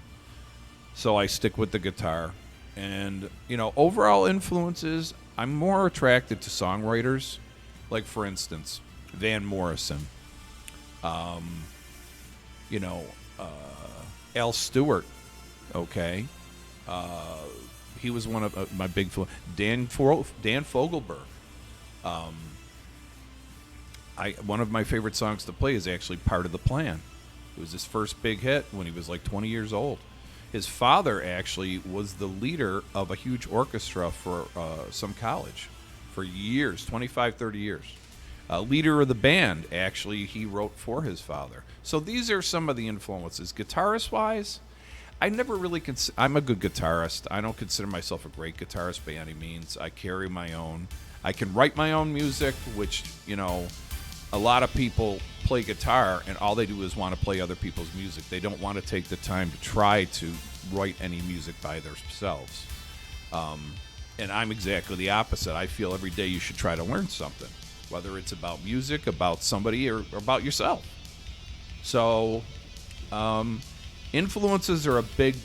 So I stick with the guitar. And, overall influences, I'm more attracted to songwriters. Like, for instance, Van Morrison. Al Stewart, okay. He was one of my big Dan Fogelberg. One of my favorite songs to play is actually Part of the Plan. It was his first big hit when he was like 20 years old. His father actually was the leader of a huge orchestra for some college for years, 25, 30 years. Leader of the band, actually, he wrote for his father. So these are some of the influences. Guitarist-wise, I never really I'm a good guitarist. I don't consider myself a great guitarist by any means. I carry my own. I can write my own music, which, a lot of people play guitar and all they do is want to play other people's music. They don't want to take the time to try to write any music by themselves. And I'm exactly the opposite. I feel every day you should try to learn something, whether it's about music, about somebody, or about yourself. So influences are a big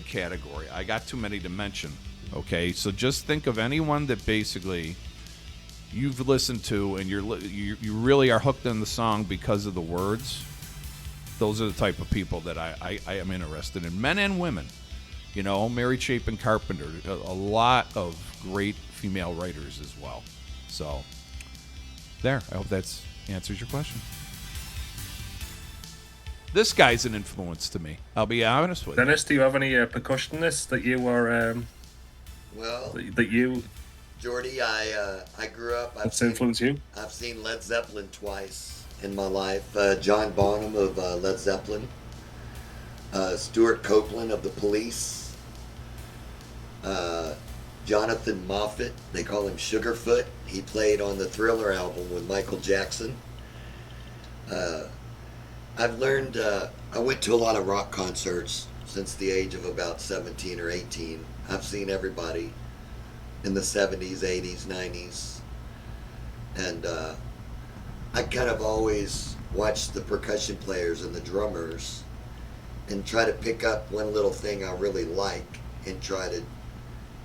category. I got too many to mention. Okay, so just think of anyone that basically you've listened to and you really are hooked on the song because of the words. Those are the type of people that I am interested in, men and women. Mary Chapin Carpenter, a lot of great female writers as well. So there, I hope that answers your question. This guy's an influence to me. I'll be honest with you. Dennis, do you have any percussionists that you were Jordy, I grew up. Influenced you? I've seen Led Zeppelin twice in my life. John Bonham of Led Zeppelin, Stuart Copeland of the Police, Jonathan Moffett. They call him Sugarfoot. He played on the Thriller album with Michael Jackson. I've learned. I went to a lot of rock concerts since the age of about 17 or 18. I've seen everybody in the 70s, 80s, 90s. And I kind of always watched the percussion players and the drummers and try to pick up one little thing I really like and try to,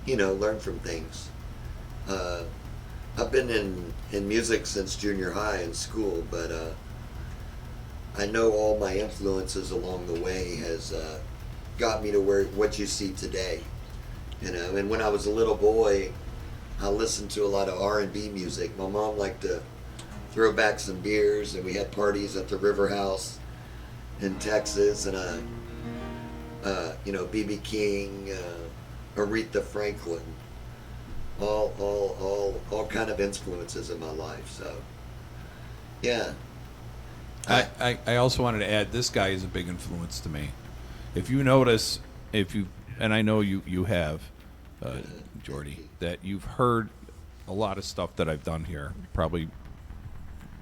learn from things. I've been in music since junior high in school, but I know all my influences along the way has got me to what you see today. And when I was a little boy, I listened to a lot of R&B music. My mom liked to throw back some beers, and we had parties at the River House in Texas, and B.B. King, Aretha Franklin, all kind of influences in my life. So, yeah. I also wanted to add, this guy is a big influence to me. If you notice, and I know you have, Jordy, that you've heard a lot of stuff that I've done here, probably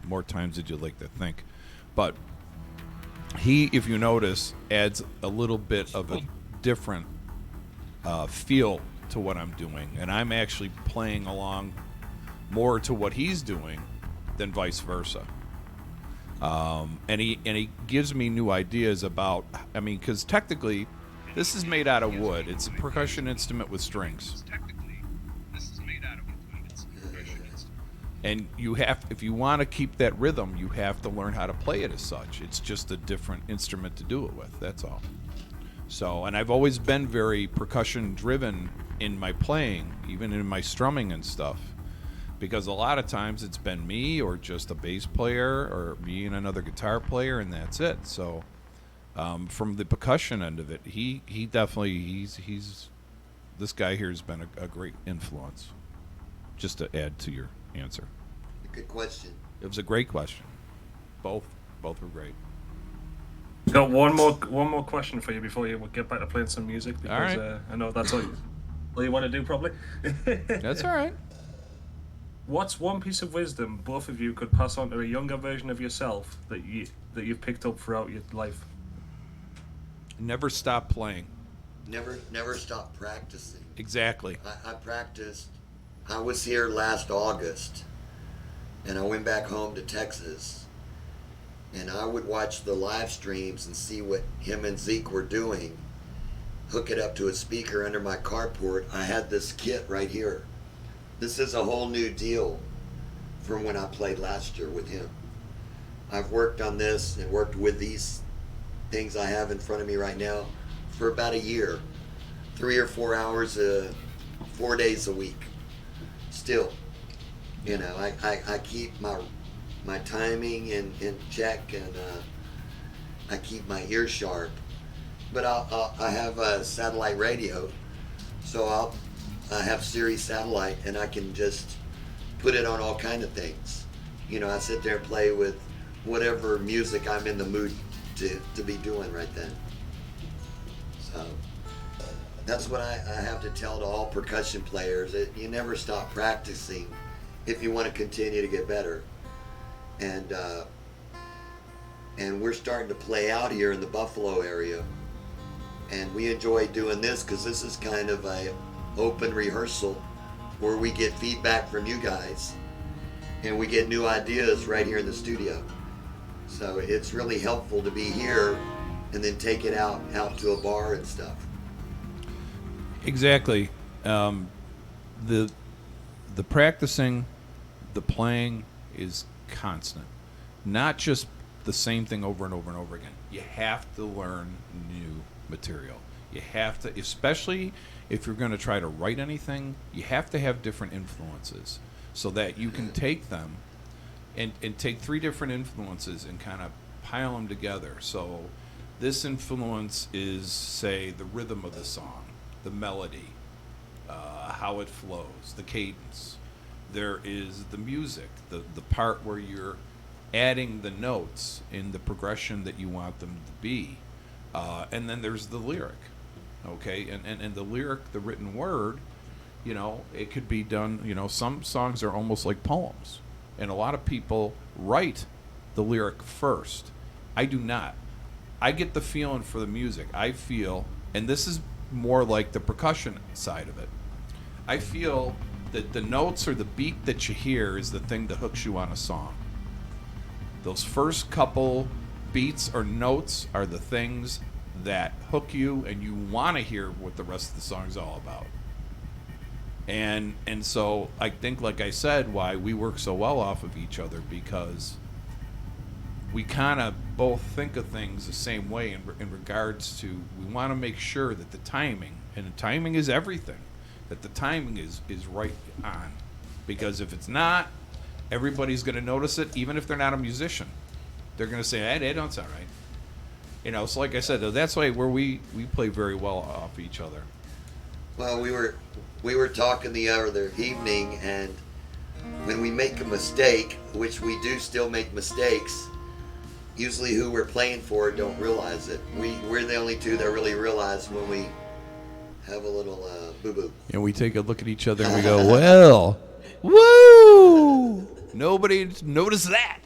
more times than you'd like to think. But he, if you notice, adds a little bit of a different feel to what I'm doing. And I'm actually playing along more to what he's doing than vice versa. And he gives me new ideas about, because technically, this is made out of wood. It's a percussion instrument with strings. And if you want to keep that rhythm, you have to learn how to play it as such. It's just a different instrument to do it with. That's all. So, and I've always been very percussion driven in my playing, even in my strumming and stuff, because a lot of times it's been me or just a bass player or me and another guitar player, and that's it. So, from the percussion end of it, he definitely he's this guy here has been a great influence. Just to add to your answer. Good question. It was a great question. Both were great. Got one more question for you before you get back to playing some music, because All right. I know that's all you want to do, probably. That's all right. What's one piece of wisdom both of you could pass on to a younger version of yourself that you've picked up throughout your life? Never stop playing. Never stop practicing. Exactly. I practiced. I was here last August, and I went back home to Texas, and I would watch the live streams and see what him and Zeke were doing, hook it up to a speaker under my carport. I had this kit right here. This is a whole new deal from when I played last year with him. I've worked on this and worked with these things I have in front of me right now for about a year, 3 or 4 hours, 4 days a week. Still, you know, I keep my timing in check, and I keep my ear sharp. But I have a satellite radio, so I have Sirius satellite, and I can just put it on all kind of things. You know, I sit there and play with whatever music I'm in the mood to be doing right then. So that's what I have to tell to all percussion players. You never stop practicing if you want to continue to get better. And we're starting to play out here in the Buffalo area, and we enjoy doing this because this is kind of a open rehearsal where we get feedback from you guys and we get new ideas right here in the studio. So it's really helpful to be here and then take it out to a bar and stuff. Exactly. The practicing, the playing is constant. Not just the same thing over and over and over again. You have to learn new material. You have to, especially if you're going to try to write anything, you have to have different influences so that you can take them and take 3 different influences and kind of pile them together. So this influence is, say, the rhythm of the song, the melody, how it flows, the cadence. There is the music, the part where you're adding the notes in the progression that you want them to be. And then there's the lyric, okay? And the lyric, the written word, you know, it could be done, you know, some songs are almost like poems. And a lot of people write the lyric first. I do not. I get the feeling for the music. I feel, and this is more like the percussion side of it, I feel that the notes or the beat that you hear is the thing that hooks you on a song. Those first couple beats or notes are the things that hook you, and you want to hear what the rest of the song's all about. And so I think, like I said, why we work so well off of each other, because we kind of both think of things the same way in regards to, we want to make sure that the timing, and the timing is everything, that the timing is right on. Because if it's not, everybody's going to notice it, even if they're not a musician. They're going to say, hey, that don't sound right. You know, so like I said, that's why where we play very well off each other. Well, we were talking the other evening, and when we make a mistake, which we do still make mistakes, usually who we're playing for don't realize it. We're the only two that really realize when we have a little boo-boo. And we take a look at each other and we go, well, woo! Nobody noticed that.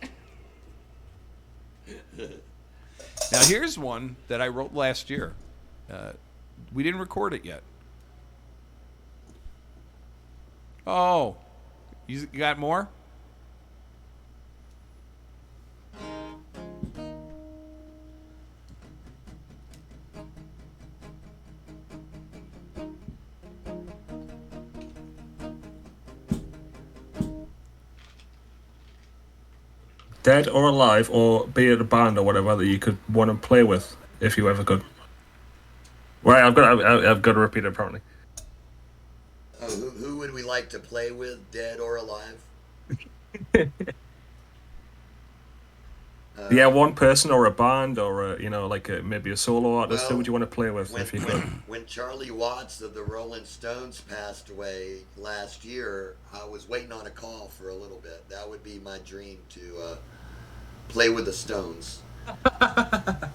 Now here's one that I wrote last year. We didn't record it yet. Oh, you got more? Dead or alive, or be it a band or whatever that you could want to play with, if you ever could. Right, I've got to repeat it apparently. Oh, who would we like to play with, dead or alive? Yeah, one person or a band or maybe a solo artist. Who would you want to play with if you could? When Charlie Watts of the Rolling Stones passed away last year, I was waiting on a call for a little bit. That would be my dream to play with the Stones.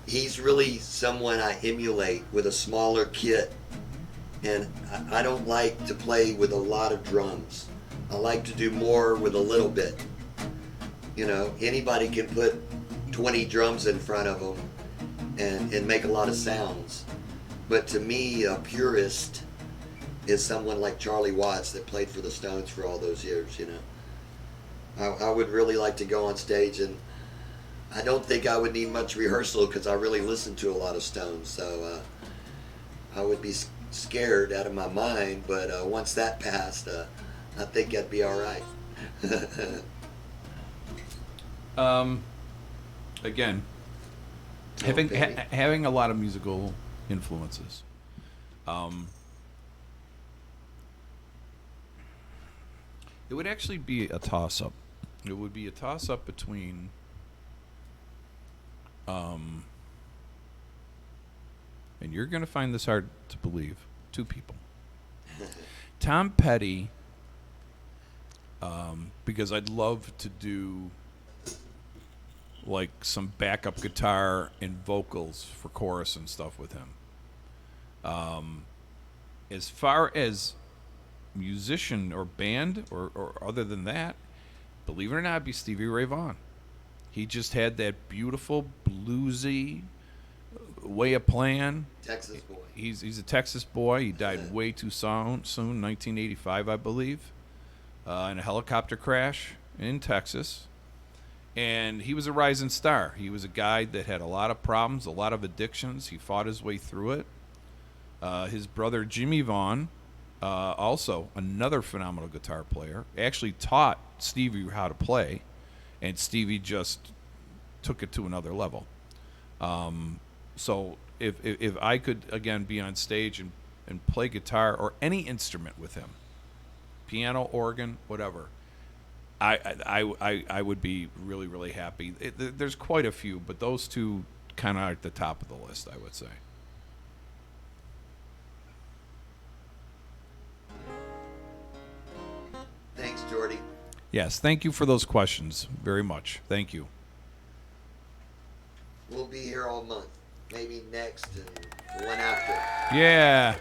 He's really someone I emulate with a smaller kit, and I don't like to play with a lot of drums. I like to do more with a little bit. You know, anybody can put 20 drums in front of them and make a lot of sounds. But to me, a purist is someone like Charlie Watts that played for the Stones for all those years, you know. I would really like to go on stage, and I don't think I would need much rehearsal because I really listen to a lot of Stones, so I would be scared out of my mind, but once that passed, I think I'd be all right. Again, having a lot of musical influences. It would actually be a toss-up. It would be a toss-up between and you're going to find this hard to believe, two people. Tom Petty, because I'd love to do like some backup guitar and vocals for chorus and stuff with him. As far as musician or band or other than that, believe it or not, it'd be Stevie Ray Vaughan. He just had that beautiful bluesy way of playing. Texas boy. He's a Texas boy. He died way too soon, 1985, I believe, in a helicopter crash in Texas. And he was a rising star. He was a guy that had a lot of problems, a lot of addictions. He fought his way through it. His brother Jimmy Vaughan, also another phenomenal guitar player, actually taught Stevie how to play, and Stevie just took it to another level. So if I could, again, be on stage and play guitar or any instrument with him, piano, organ, whatever, I would be really, really happy. There's quite a few, but those two kind of are at the top of the list, I would say. Thanks, Jordy. Yes, thank you for those questions very much. Thank you. We'll be here all month. Maybe next and the one after. Yeah.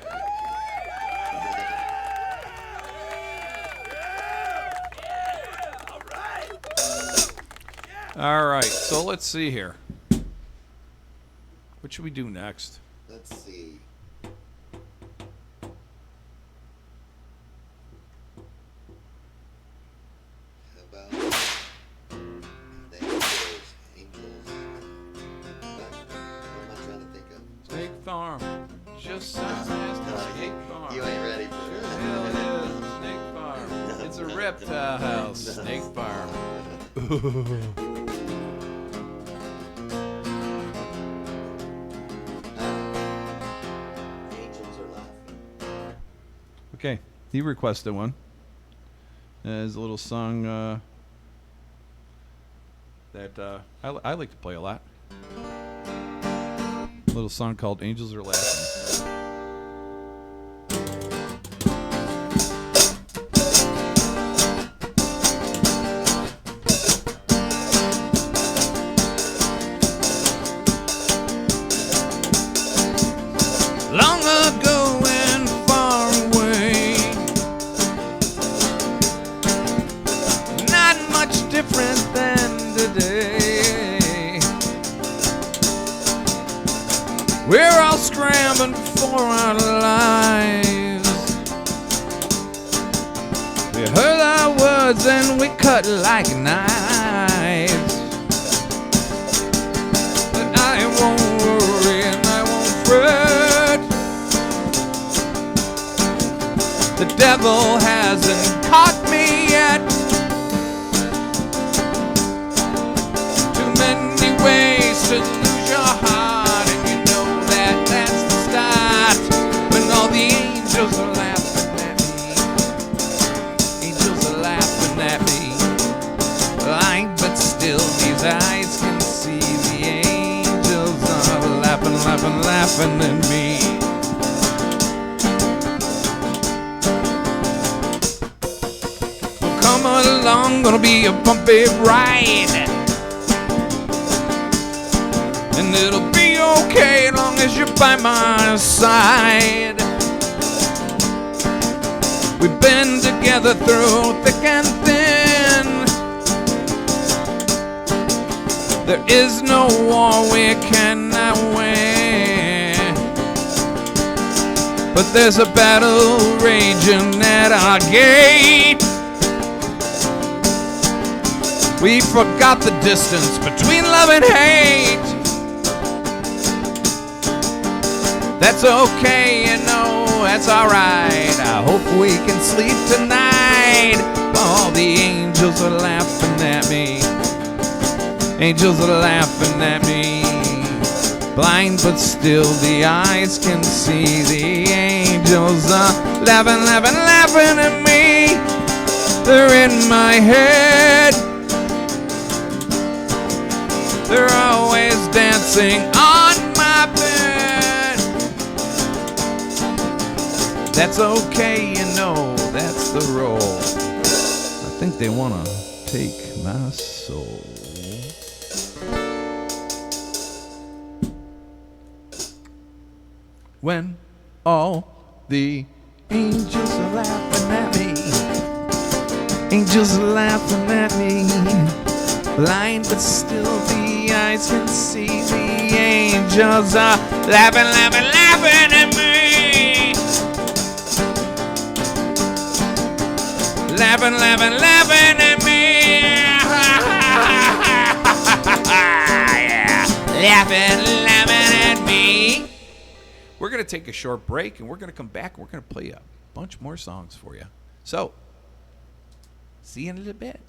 All right, so let's see here. What should we do next? Let's see. How about the Angels? What am I trying to think of? Snake Farm. Just sounds nasty. Snake Farm. You ain't ready for Sure that. hell is. Snake Farm. It's a reptile house. Snake Farm. Angels are laughing. Okay, he requested one. There's a little song that I like to play a lot. A little song called Angels Are Laughing. Long ago and far away, not much different than today. We're all scrambling for our lives. We heard our words and we cut like knives. But I won't worry and I won't fret. The devil hasn't caught me yet. Too many ways to lose your heart, and you know that that's the start eyes can see the angels are laughing, laughing, laughing at me. Well, come along, gonna be a bumpy ride, and it'll be okay as long as you're by my side. We've been together through thick and thin. There is no war we cannot win, but there's a battle raging at our gate. We forgot the distance between love and hate. That's okay, you know, that's alright. I hope we can sleep tonight. All the angels are laughing at me. Angels are laughing at me. Blind but still the eyes can see. The angels are laughing, laughing, laughing at me. They're in my head. They're always dancing on my bed. That's okay, you know, that's the role. I think they wanna take my soul. When all the angels are laughing at me, angels are laughing at me. Blind but still the eyes can see. The angels are laughing, laughing, laughing at me. Laughing, laughing, laughing at me. Yeah. Laughing, laughing at me. We're going to take a short break, and we're going to come back, and we're going to play a bunch more songs for you. So, see you in a little bit.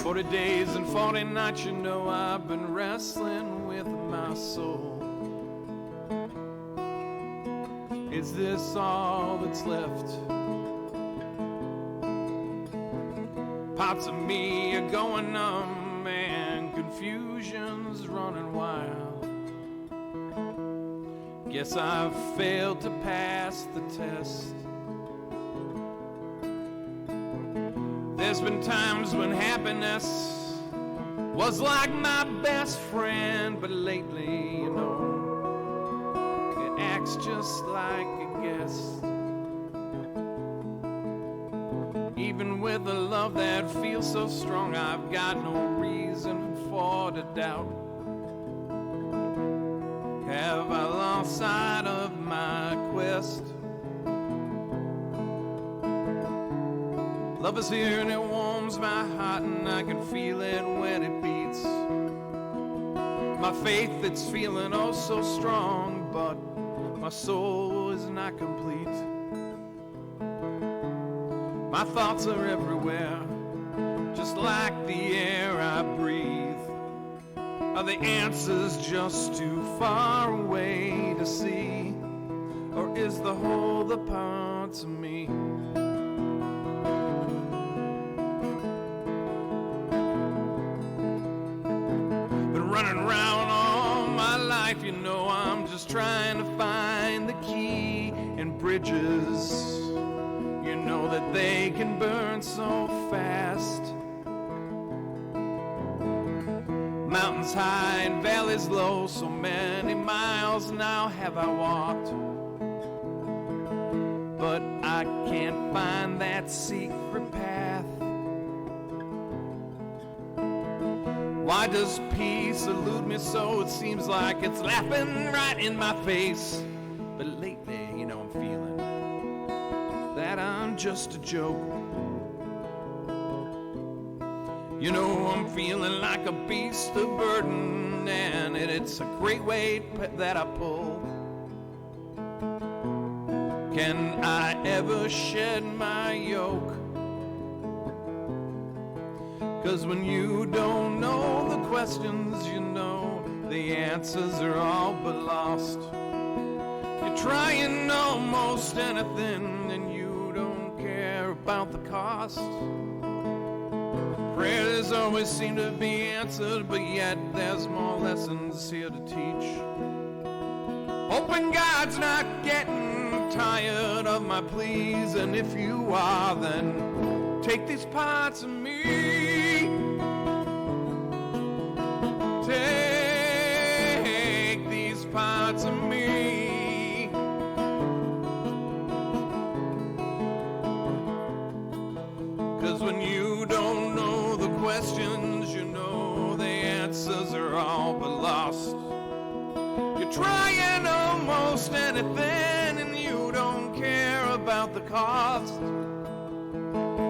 "40 days and 40 nights, you know I've been wrestling with my soul. Is this all that's left? Parts of me are going numb and confusion's running wild. Guess I've failed to pass the test. There's been times when happiness was like my best friend, but lately, you know, it acts just like a guest. Even with a love that feels so strong, I've got no reason for to doubt. Have I lost sight of my quest? Love is here and it warms my heart, and I can feel it when it beats. My faith, it's feeling oh so strong, but my soul is not complete. My thoughts are everywhere, just like the air I breathe. Are the answers just too far away to see? Or is the whole a part of me? Been running around all my life, you know I'm just trying to find the key. And bridges, you know that they can burn so fast. Mountains high and valleys low, so many miles now have I walked, but I can't find that secret path. Why does peace elude me so? It seems like it's laughing right in my face. But lately, you know, I'm feeling that I'm just a joke. You know, I'm feeling like a beast of burden, and it's a great weight that I pull. Can I ever shed my yoke? 'Cause when you don't know the questions, you know the answers are all but lost. You're trying almost anything, and you don't care about the cost. Prayers always seem to be answered, but yet there's more lessons here to teach. Hoping God's not getting tired of my pleas, and if you are, then take these parts of me. Take these parts of me. 'Cause when you don't know the questions, you know the answers are all but lost. You're trying almost anything, and you don't care about the cost.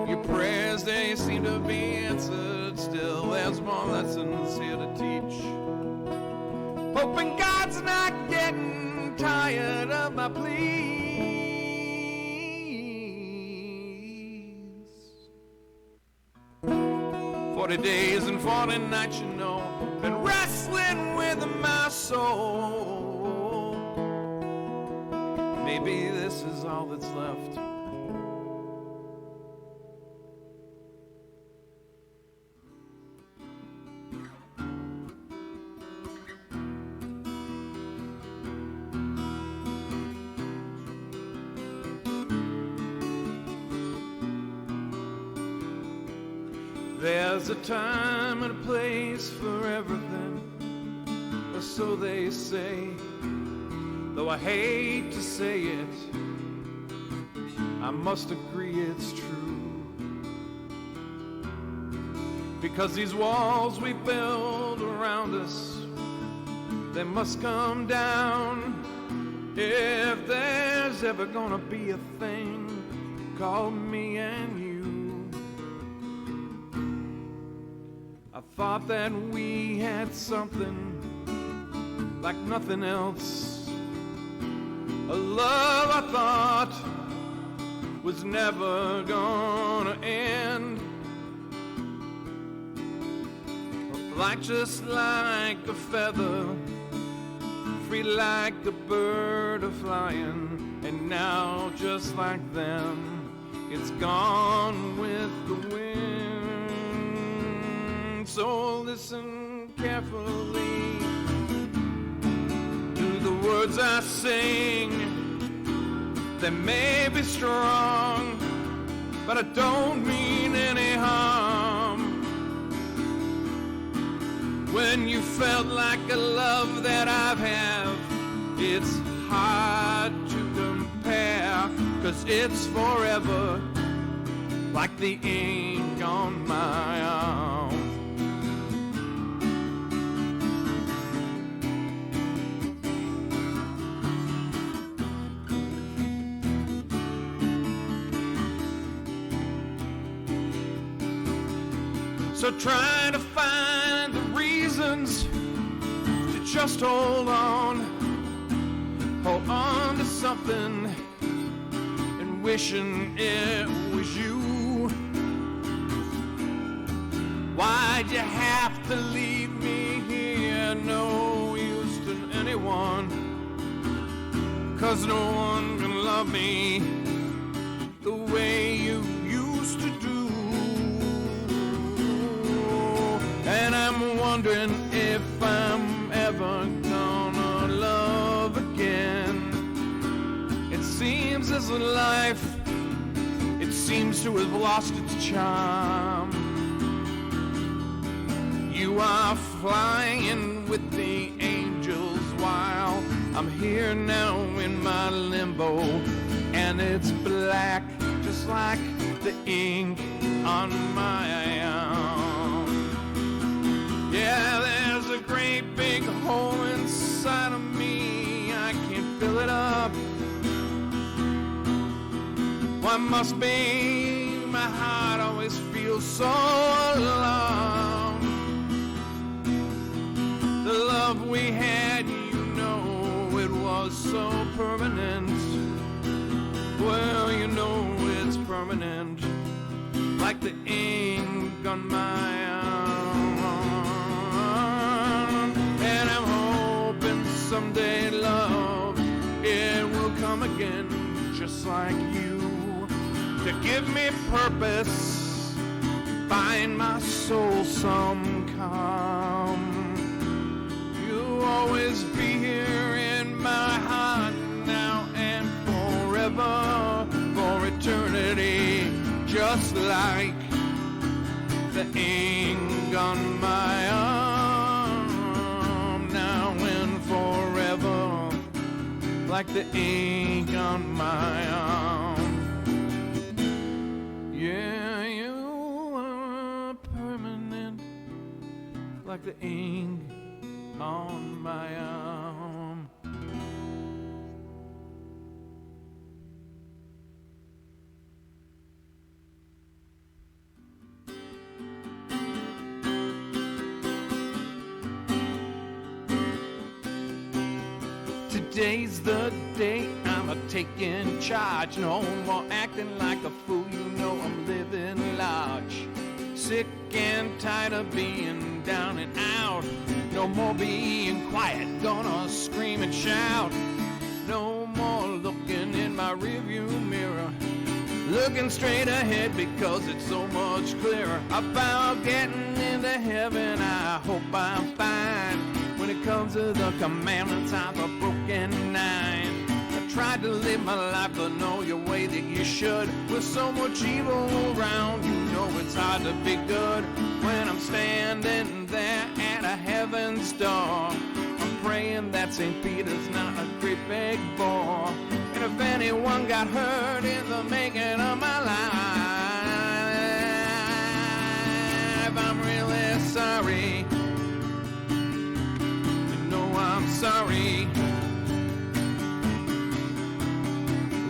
Your prayers, they seem to be answered. Still, there's more lessons here to teach. Hoping God's not getting tired of my pleas. 40 days and 40 nights, you know, been wrestling with my soul. Maybe this is all that's left. There's a time and a place for everything, or so they say. Though I hate to say it, I must agree it's true. Because these walls we build around us, they must come down if there's ever gonna be a thing called me and you. I thought that we had something like nothing else, a love I thought was never gonna end. Like just like a feather, free like a bird a flying, and now just like them, it's gone with the wind. So listen carefully to the words I sing. They may be strong, but I don't mean any harm. When you felt like a love that I've had, it's hard to compare, 'cause it's forever, like the ink on my arm. So try to find the reasons to just hold on to something and wishing it was you. Why'd you have to leave me here? No use to anyone, 'cause no one can love me the way you used to do. And I'm wondering if I'm ever gonna love again. It seems as a life, it seems to have lost its charm. You are flying with the angels while I'm here now in my limbo, and it's black just like the ink on my arm. Yeah, there's a great big hole inside of me, I can't fill it up. Why must be my heart always feels so alone? The love we had, you know, it was so permanent. Well, you know it's permanent, like the ink on my arm. And I'm hoping someday, love, it will come again, just like you, to give me purpose, find my soul some calm. You'll always be here in my heart now and forever, for eternity, just like the ink on my arm. Now and forever, like the ink on my arm. Yeah, you are permanent, like the ink on my arm. Today's the day I'm taking charge. No more acting like a fool, you know I'm living large. Sick and tired of being down and out. No more being quiet, gonna scream and shout. No more looking in my rearview mirror, looking straight ahead because it's so much clearer. About getting into heaven, I hope I'm fine. When it comes to the commandments, I'm a broken nine. I tried to live my life the know your way that you should. With so much evil around, you know it's hard to be good. When I'm standing there at a heaven's door, I'm praying that St. Peter's not a great big bore. And if anyone got hurt in the making of my life, I'm really sorry. I'm sorry.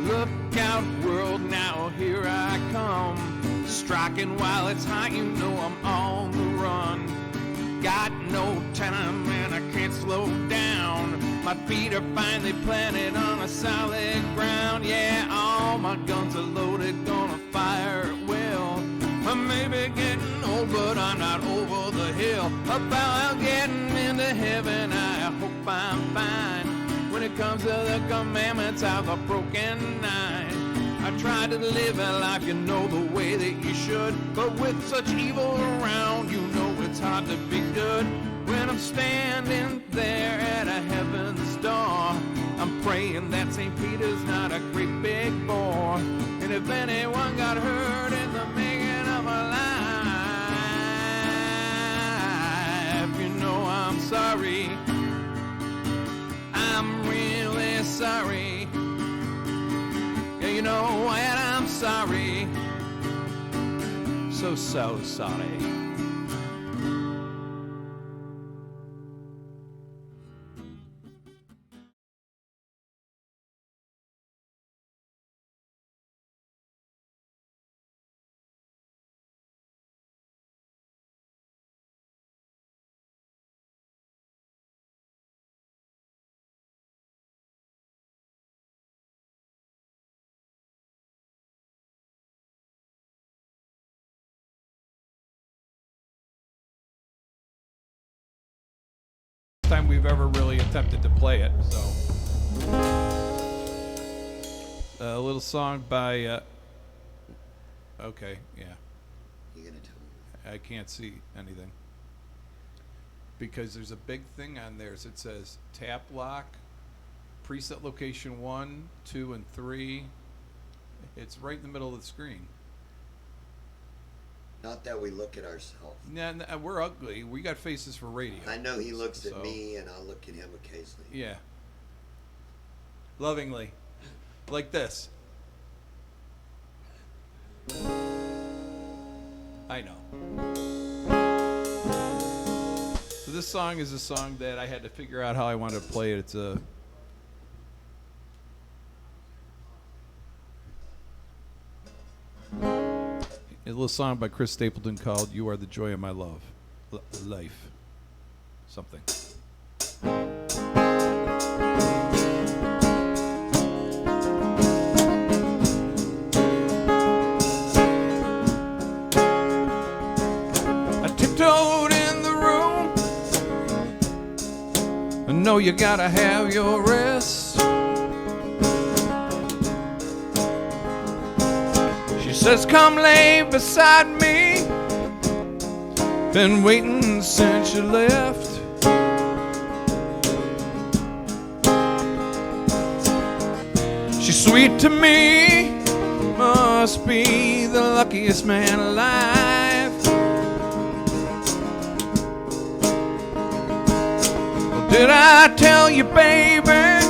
Look out, world, now here I come. Striking while it's hot, you know I'm on the run. Got no time and I can't slow down. My feet are finally planted on a solid ground. Yeah, all my guns are loaded, gonna fire at will. I may be getting old, but I'm not over the hill. About getting into heaven, I hope I'm fine. When it comes to the commandments, I've a broken nine. I tried to live a life, you know, the way that you should. But with such evil around, you know it's hard to be good. When I'm standing there at a heaven's door, I'm praying that St. Peter's not a great big bore. And if anyone got hurt in the making of my life, you know I'm sorry. I'm really sorry. Yeah, you know what, I'm sorry. So sorry. time we've ever really attempted to play it. So, a little song by. Okay, yeah. You gonna tell me? I can't see anything because there's a big thing on there. It says tap lock, preset location 1, 2, and 3. It's right in the middle of the screen. Not that we look at ourselves. Nah, we're ugly. We got faces for radio. I know he looks so. at me, and I'll look at him occasionally. Yeah. Lovingly. Like this. I know. So this song is a song that I had to figure out how I wanted to play it. It's a little song by Chris Stapleton called "You Are the Joy of My Love," life, something. I tiptoed in the room. I know you gotta have your rest. She says, come lay beside me. Been waiting since you left. She's sweet to me. Must be the luckiest man alive. Well, did I tell you, baby,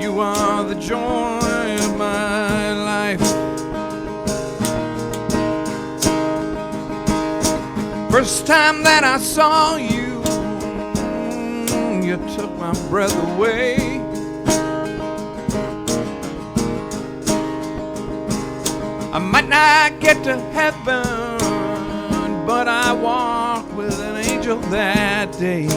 you are the joy of my life? First time that I saw you, you took my breath away. I might not get to heaven, but I walked with an angel that day.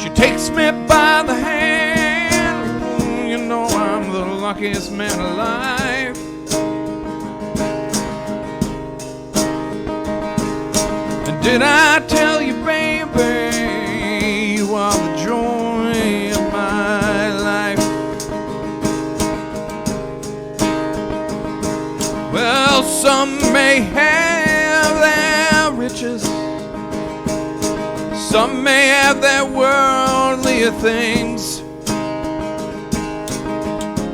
She takes me by the hand, you know I'm the luckiest man alive. Did I tell you, baby, you are the joy of my life? Well, some may have their riches, some may have their worldly things.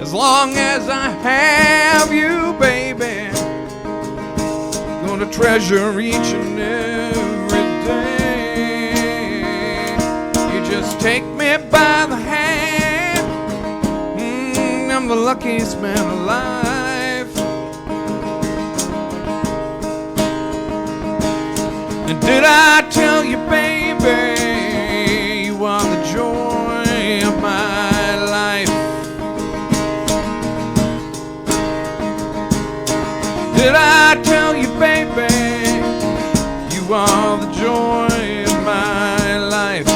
As long as I have you, baby, gonna treasure each and every day. You just take me by the hand. I'm the luckiest man alive. And did I tell you, baby, you are the joy of my life? Did I tell you, baby, you are the joy of my life?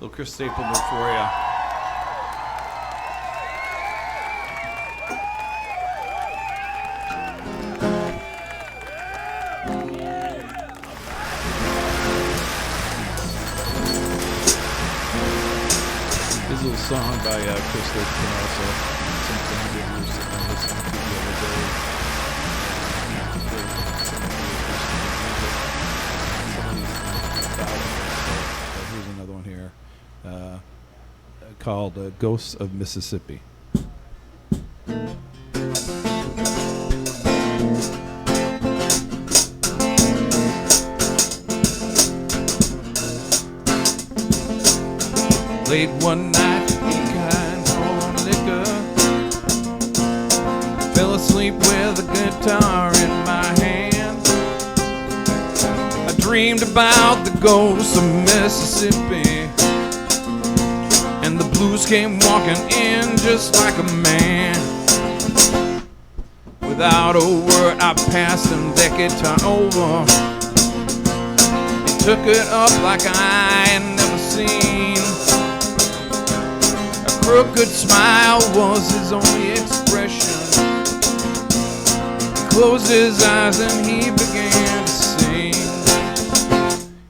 Little Chris Stapleton for you. This little song by Chris Stapleton also. Something that we were listening to the other day. Here's another one here called Ghosts of Mississippi. Late one night, kind of liquor. Fell asleep with a guitar in my hand. I dreamed about the ghosts of Mississippi, and the blues came walking in just like a man. Without a word, I passed them that guitar over. They took it up like I had never seen. A crooked smile was his only expression. He closed his eyes and he began to sing.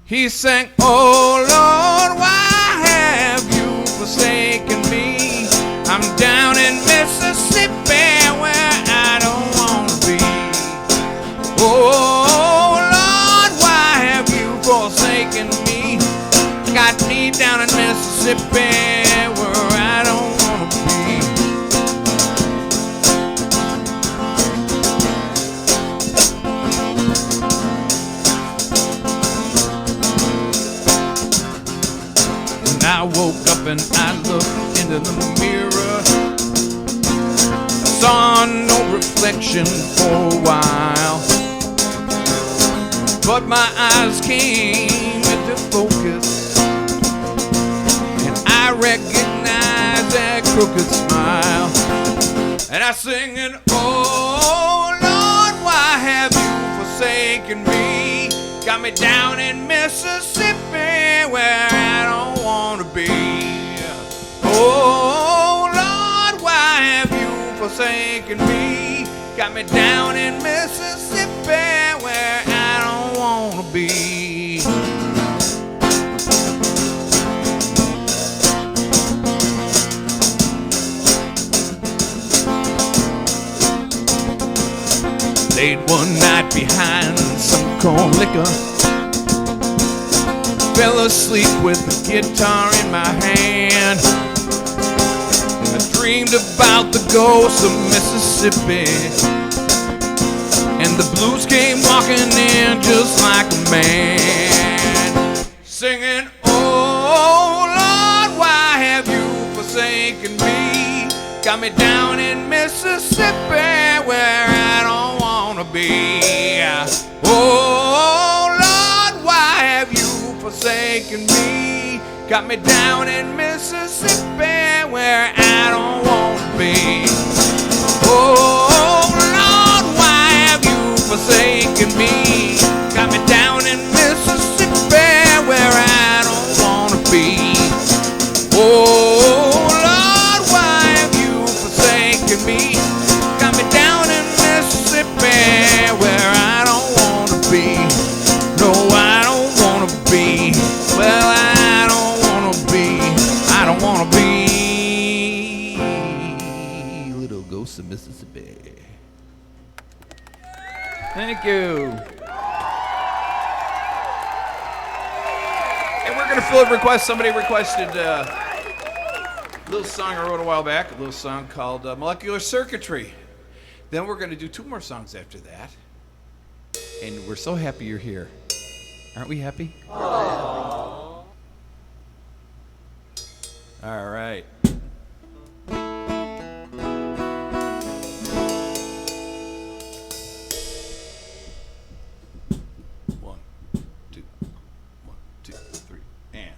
He sang, "Oh Lord, why have you forsaken me? I'm down in Mississippi where I don't want to be. Oh Lord, why have you forsaken me? Got me down in Mississippi where I don't want to be." When I woke up and I looked into the mirror, I saw no reflection for a while, but my eyes came into focus, and I recognized that crooked smile. And I singing, "Oh Lord, why have you forsaken me? Got me down in Mississippi where I don't want to be. Oh Lord, why have you forsaken me? Got me down in Mississippi where I don't want to be." Late one night behind some corn liquor, fell asleep with the guitar in my hand. I dreamed about the ghosts of Mississippi, and the blues came walking in just like a man, singing, "Oh Lord, why have you forsaken me? Got me down in Mississippi where I don't want to be. Oh Lord, why have you forsaken me? Got me down in Mississippi where I don't want to be. Oh Lord, why have you forsaken me? Got me down in Mississippi where I don't want to be. Oh Lord, why have you forsaken me? Got me down in Mississippi where I don't want to be. No, I don't want to be. Well, I don't want to be. I don't want to be. Little Ghost of Mississippi. Thank you. And we're going to fill a request. Somebody requested a little song I wrote a while back, a little song called Molecular Circuitry. Then we're going to do two more songs after that. And we're so happy you're here. Aren't we happy? Aww. All right. One, two, three, and.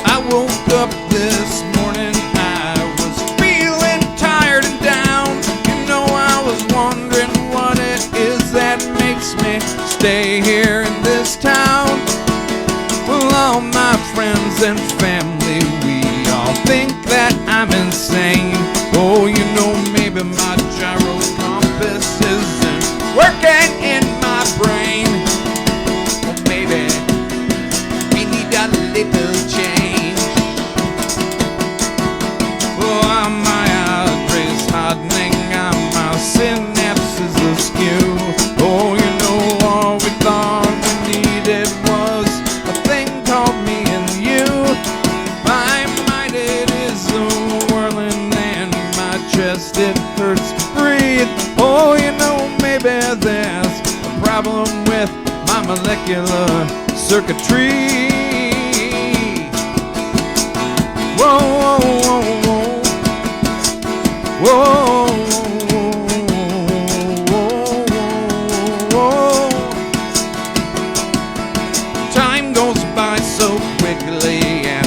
I woke up this morning, I was feeling tired and down. You know, I was wondering what it is that makes me stay here in this town. Well, all my friends and family, we all think that I'm insane. Oh, you know, maybe my gyro compass isn't working in my brain. Or maybe we need a little change. Oh, my arteries hardening, my synapses askew. Oh, you know, all we thought we needed was a thing called me and you. My mind, it is whirling, and my chest, it hurts to breathe. Oh, you know, maybe there's a problem with my molecular circuitry. Whoa, whoa, whoa, whoa. Whoa, whoa, whoa. Time goes by so quickly, and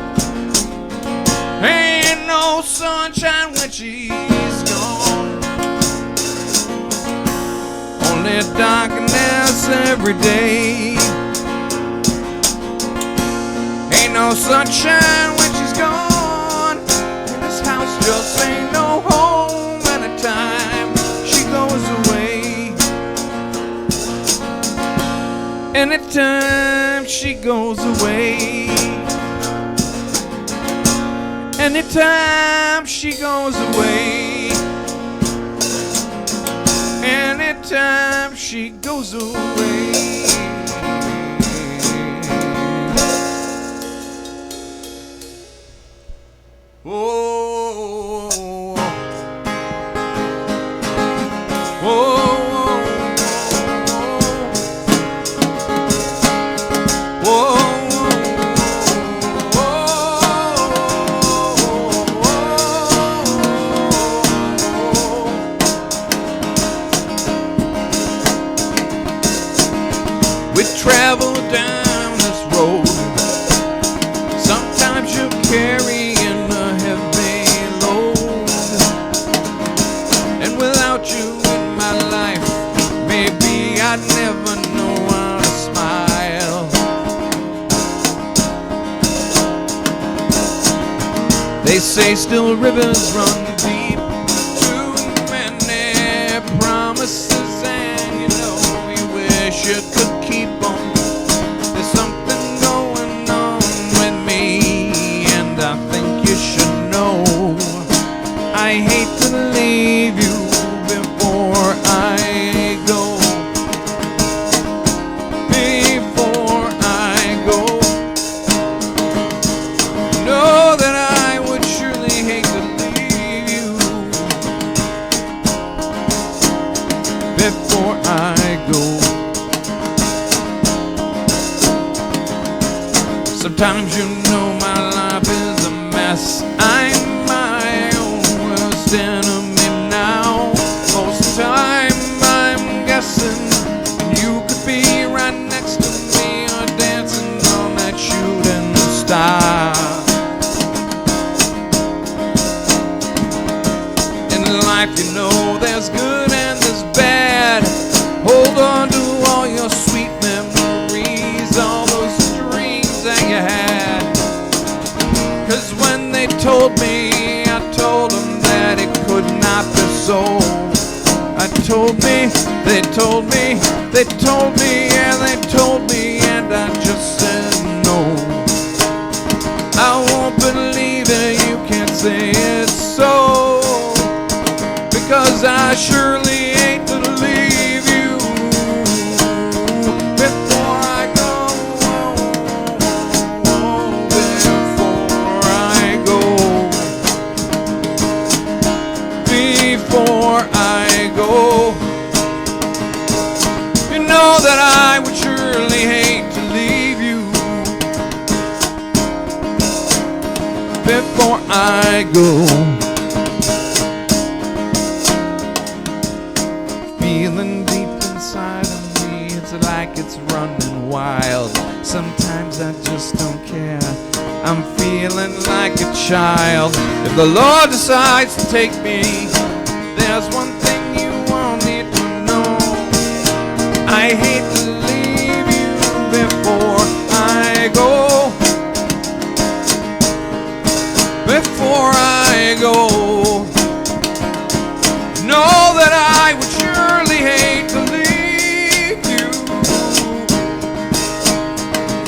Ain't no sunshine when she's gone. Only darkness every day. Ain't no sunshine when she's gone. And this house just ain't no home anytime she goes away. Anytime she goes away. Anytime she goes away. Anytime she goes away. Oh, oh, oh, we travel down this road. Sometimes you're carrying a heavy load, and without you in my life, maybe I'd never know how to smile. They say still rivers run deep, too many promises, and you know you wish you could keep on. There's something going on with me, and I think you should know. I hate to leave you before I go. Before I go, know that I would surely hate to leave you. Before I go. Sometimes you know my life is a mess. I'm my own worst enemy now. Most of the time I'm guessing you could be right next to me or dancing on that shooting star. In life you know there's good and there's bad. Hold on to all your sweet memories, all those dreams that you had. 'Cause when they told me, I told them that it could not be so. I told me, they told me, they told me, yeah, they told me, and I just said no. I won't believe it, you can't say it's so, because I surely hate to leave you before I go. Before I go. Before I go. You know that I would surely hate to leave you before I go. Feeling deep inside of me, it's like it's running wild. Sometimes I just don't care. I'm feeling like a child. If the Lord decides to take me, there's one thing you won't need to know. I hate to leave you before I go. Before I go. Know that I would surely hate to leave you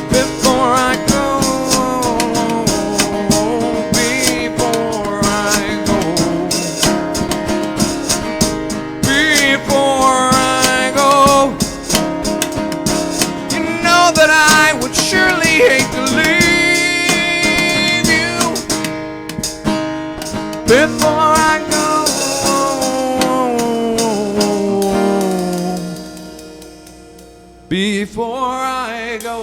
before I go. Before I go. Before I go. You know that I would surely hate to leave you before I go. Before I go.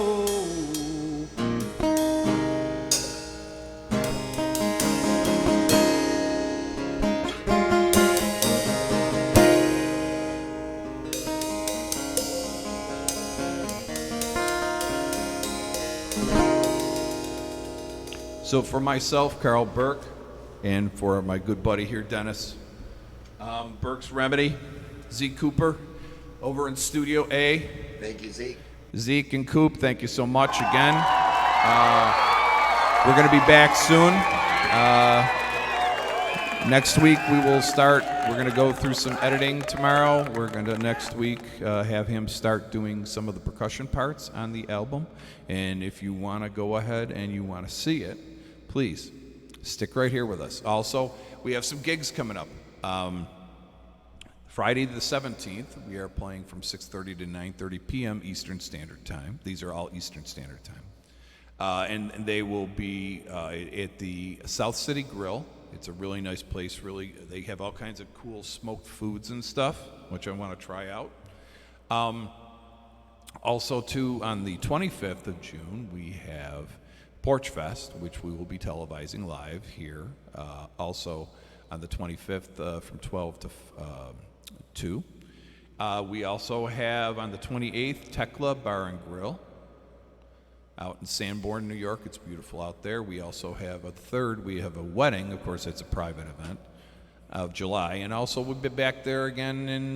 So for myself, Carl Burke, and for my good buddy here, Dennis, Burke's Remedy, Zeke Cooper, over in Studio A. Thank you, Zeke. Zeke and Coop, thank you so much again. We're going to be back soon. Next week we will start. We're going to go through some editing tomorrow. We're going to next week have him start doing some of the percussion parts on the album. And if you want to go ahead and you want to see it, please stick right here with us. Also, we have some gigs coming up. Friday the 17th, we are playing from 6:30 to 9:30 p.m. Eastern Standard Time. These are all Eastern Standard Time. And they will be at the South City Grill. It's a really nice place. Really, they have all kinds of cool smoked foods and stuff, which I want to try out. Also, too, on the 25th of June, we have Porch Fest, which we will be televising live here. Also, on the 25th from 12 to 2. We also have on the 28th Tekla Bar and Grill out in Sanborn, New York. It's beautiful out there. We also have a third. We have a wedding. Of course, it's a private event of July. And also we'll be back there again in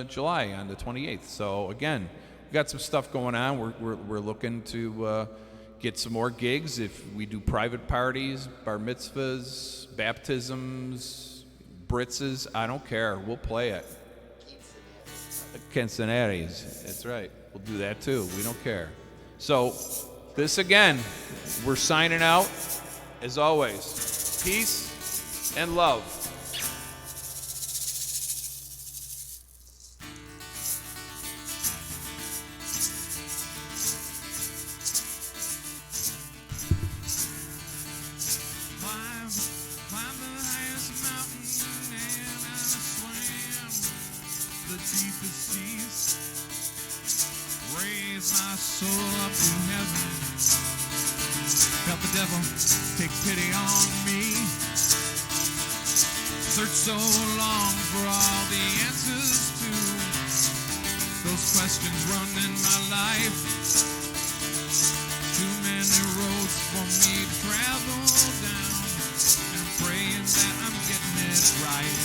July on the 28th. So again, we got some stuff going on. We're looking to get some more gigs. If we do private parties, bar mitzvahs, baptisms, britzes, I don't care. We'll play it. Quinceañeras. That's right. We'll do that too. We don't care. So this again, we're signing out. As always, peace and love. Climb the highest mountain and I swam the deepest seas. Raise my soul up to heaven. Felt the devil take pity on me. Searched so long for all the answers to those questions running my life. Too many roads for me to travel down. Praying that I'm getting it right.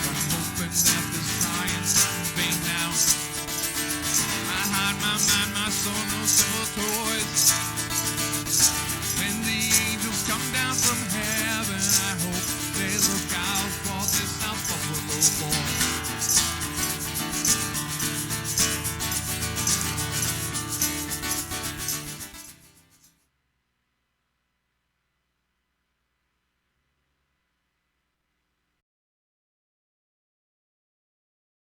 But I'm hoping that this trying's not in vain now. I hide my mind, my soul, no simple toys. When the angels come down from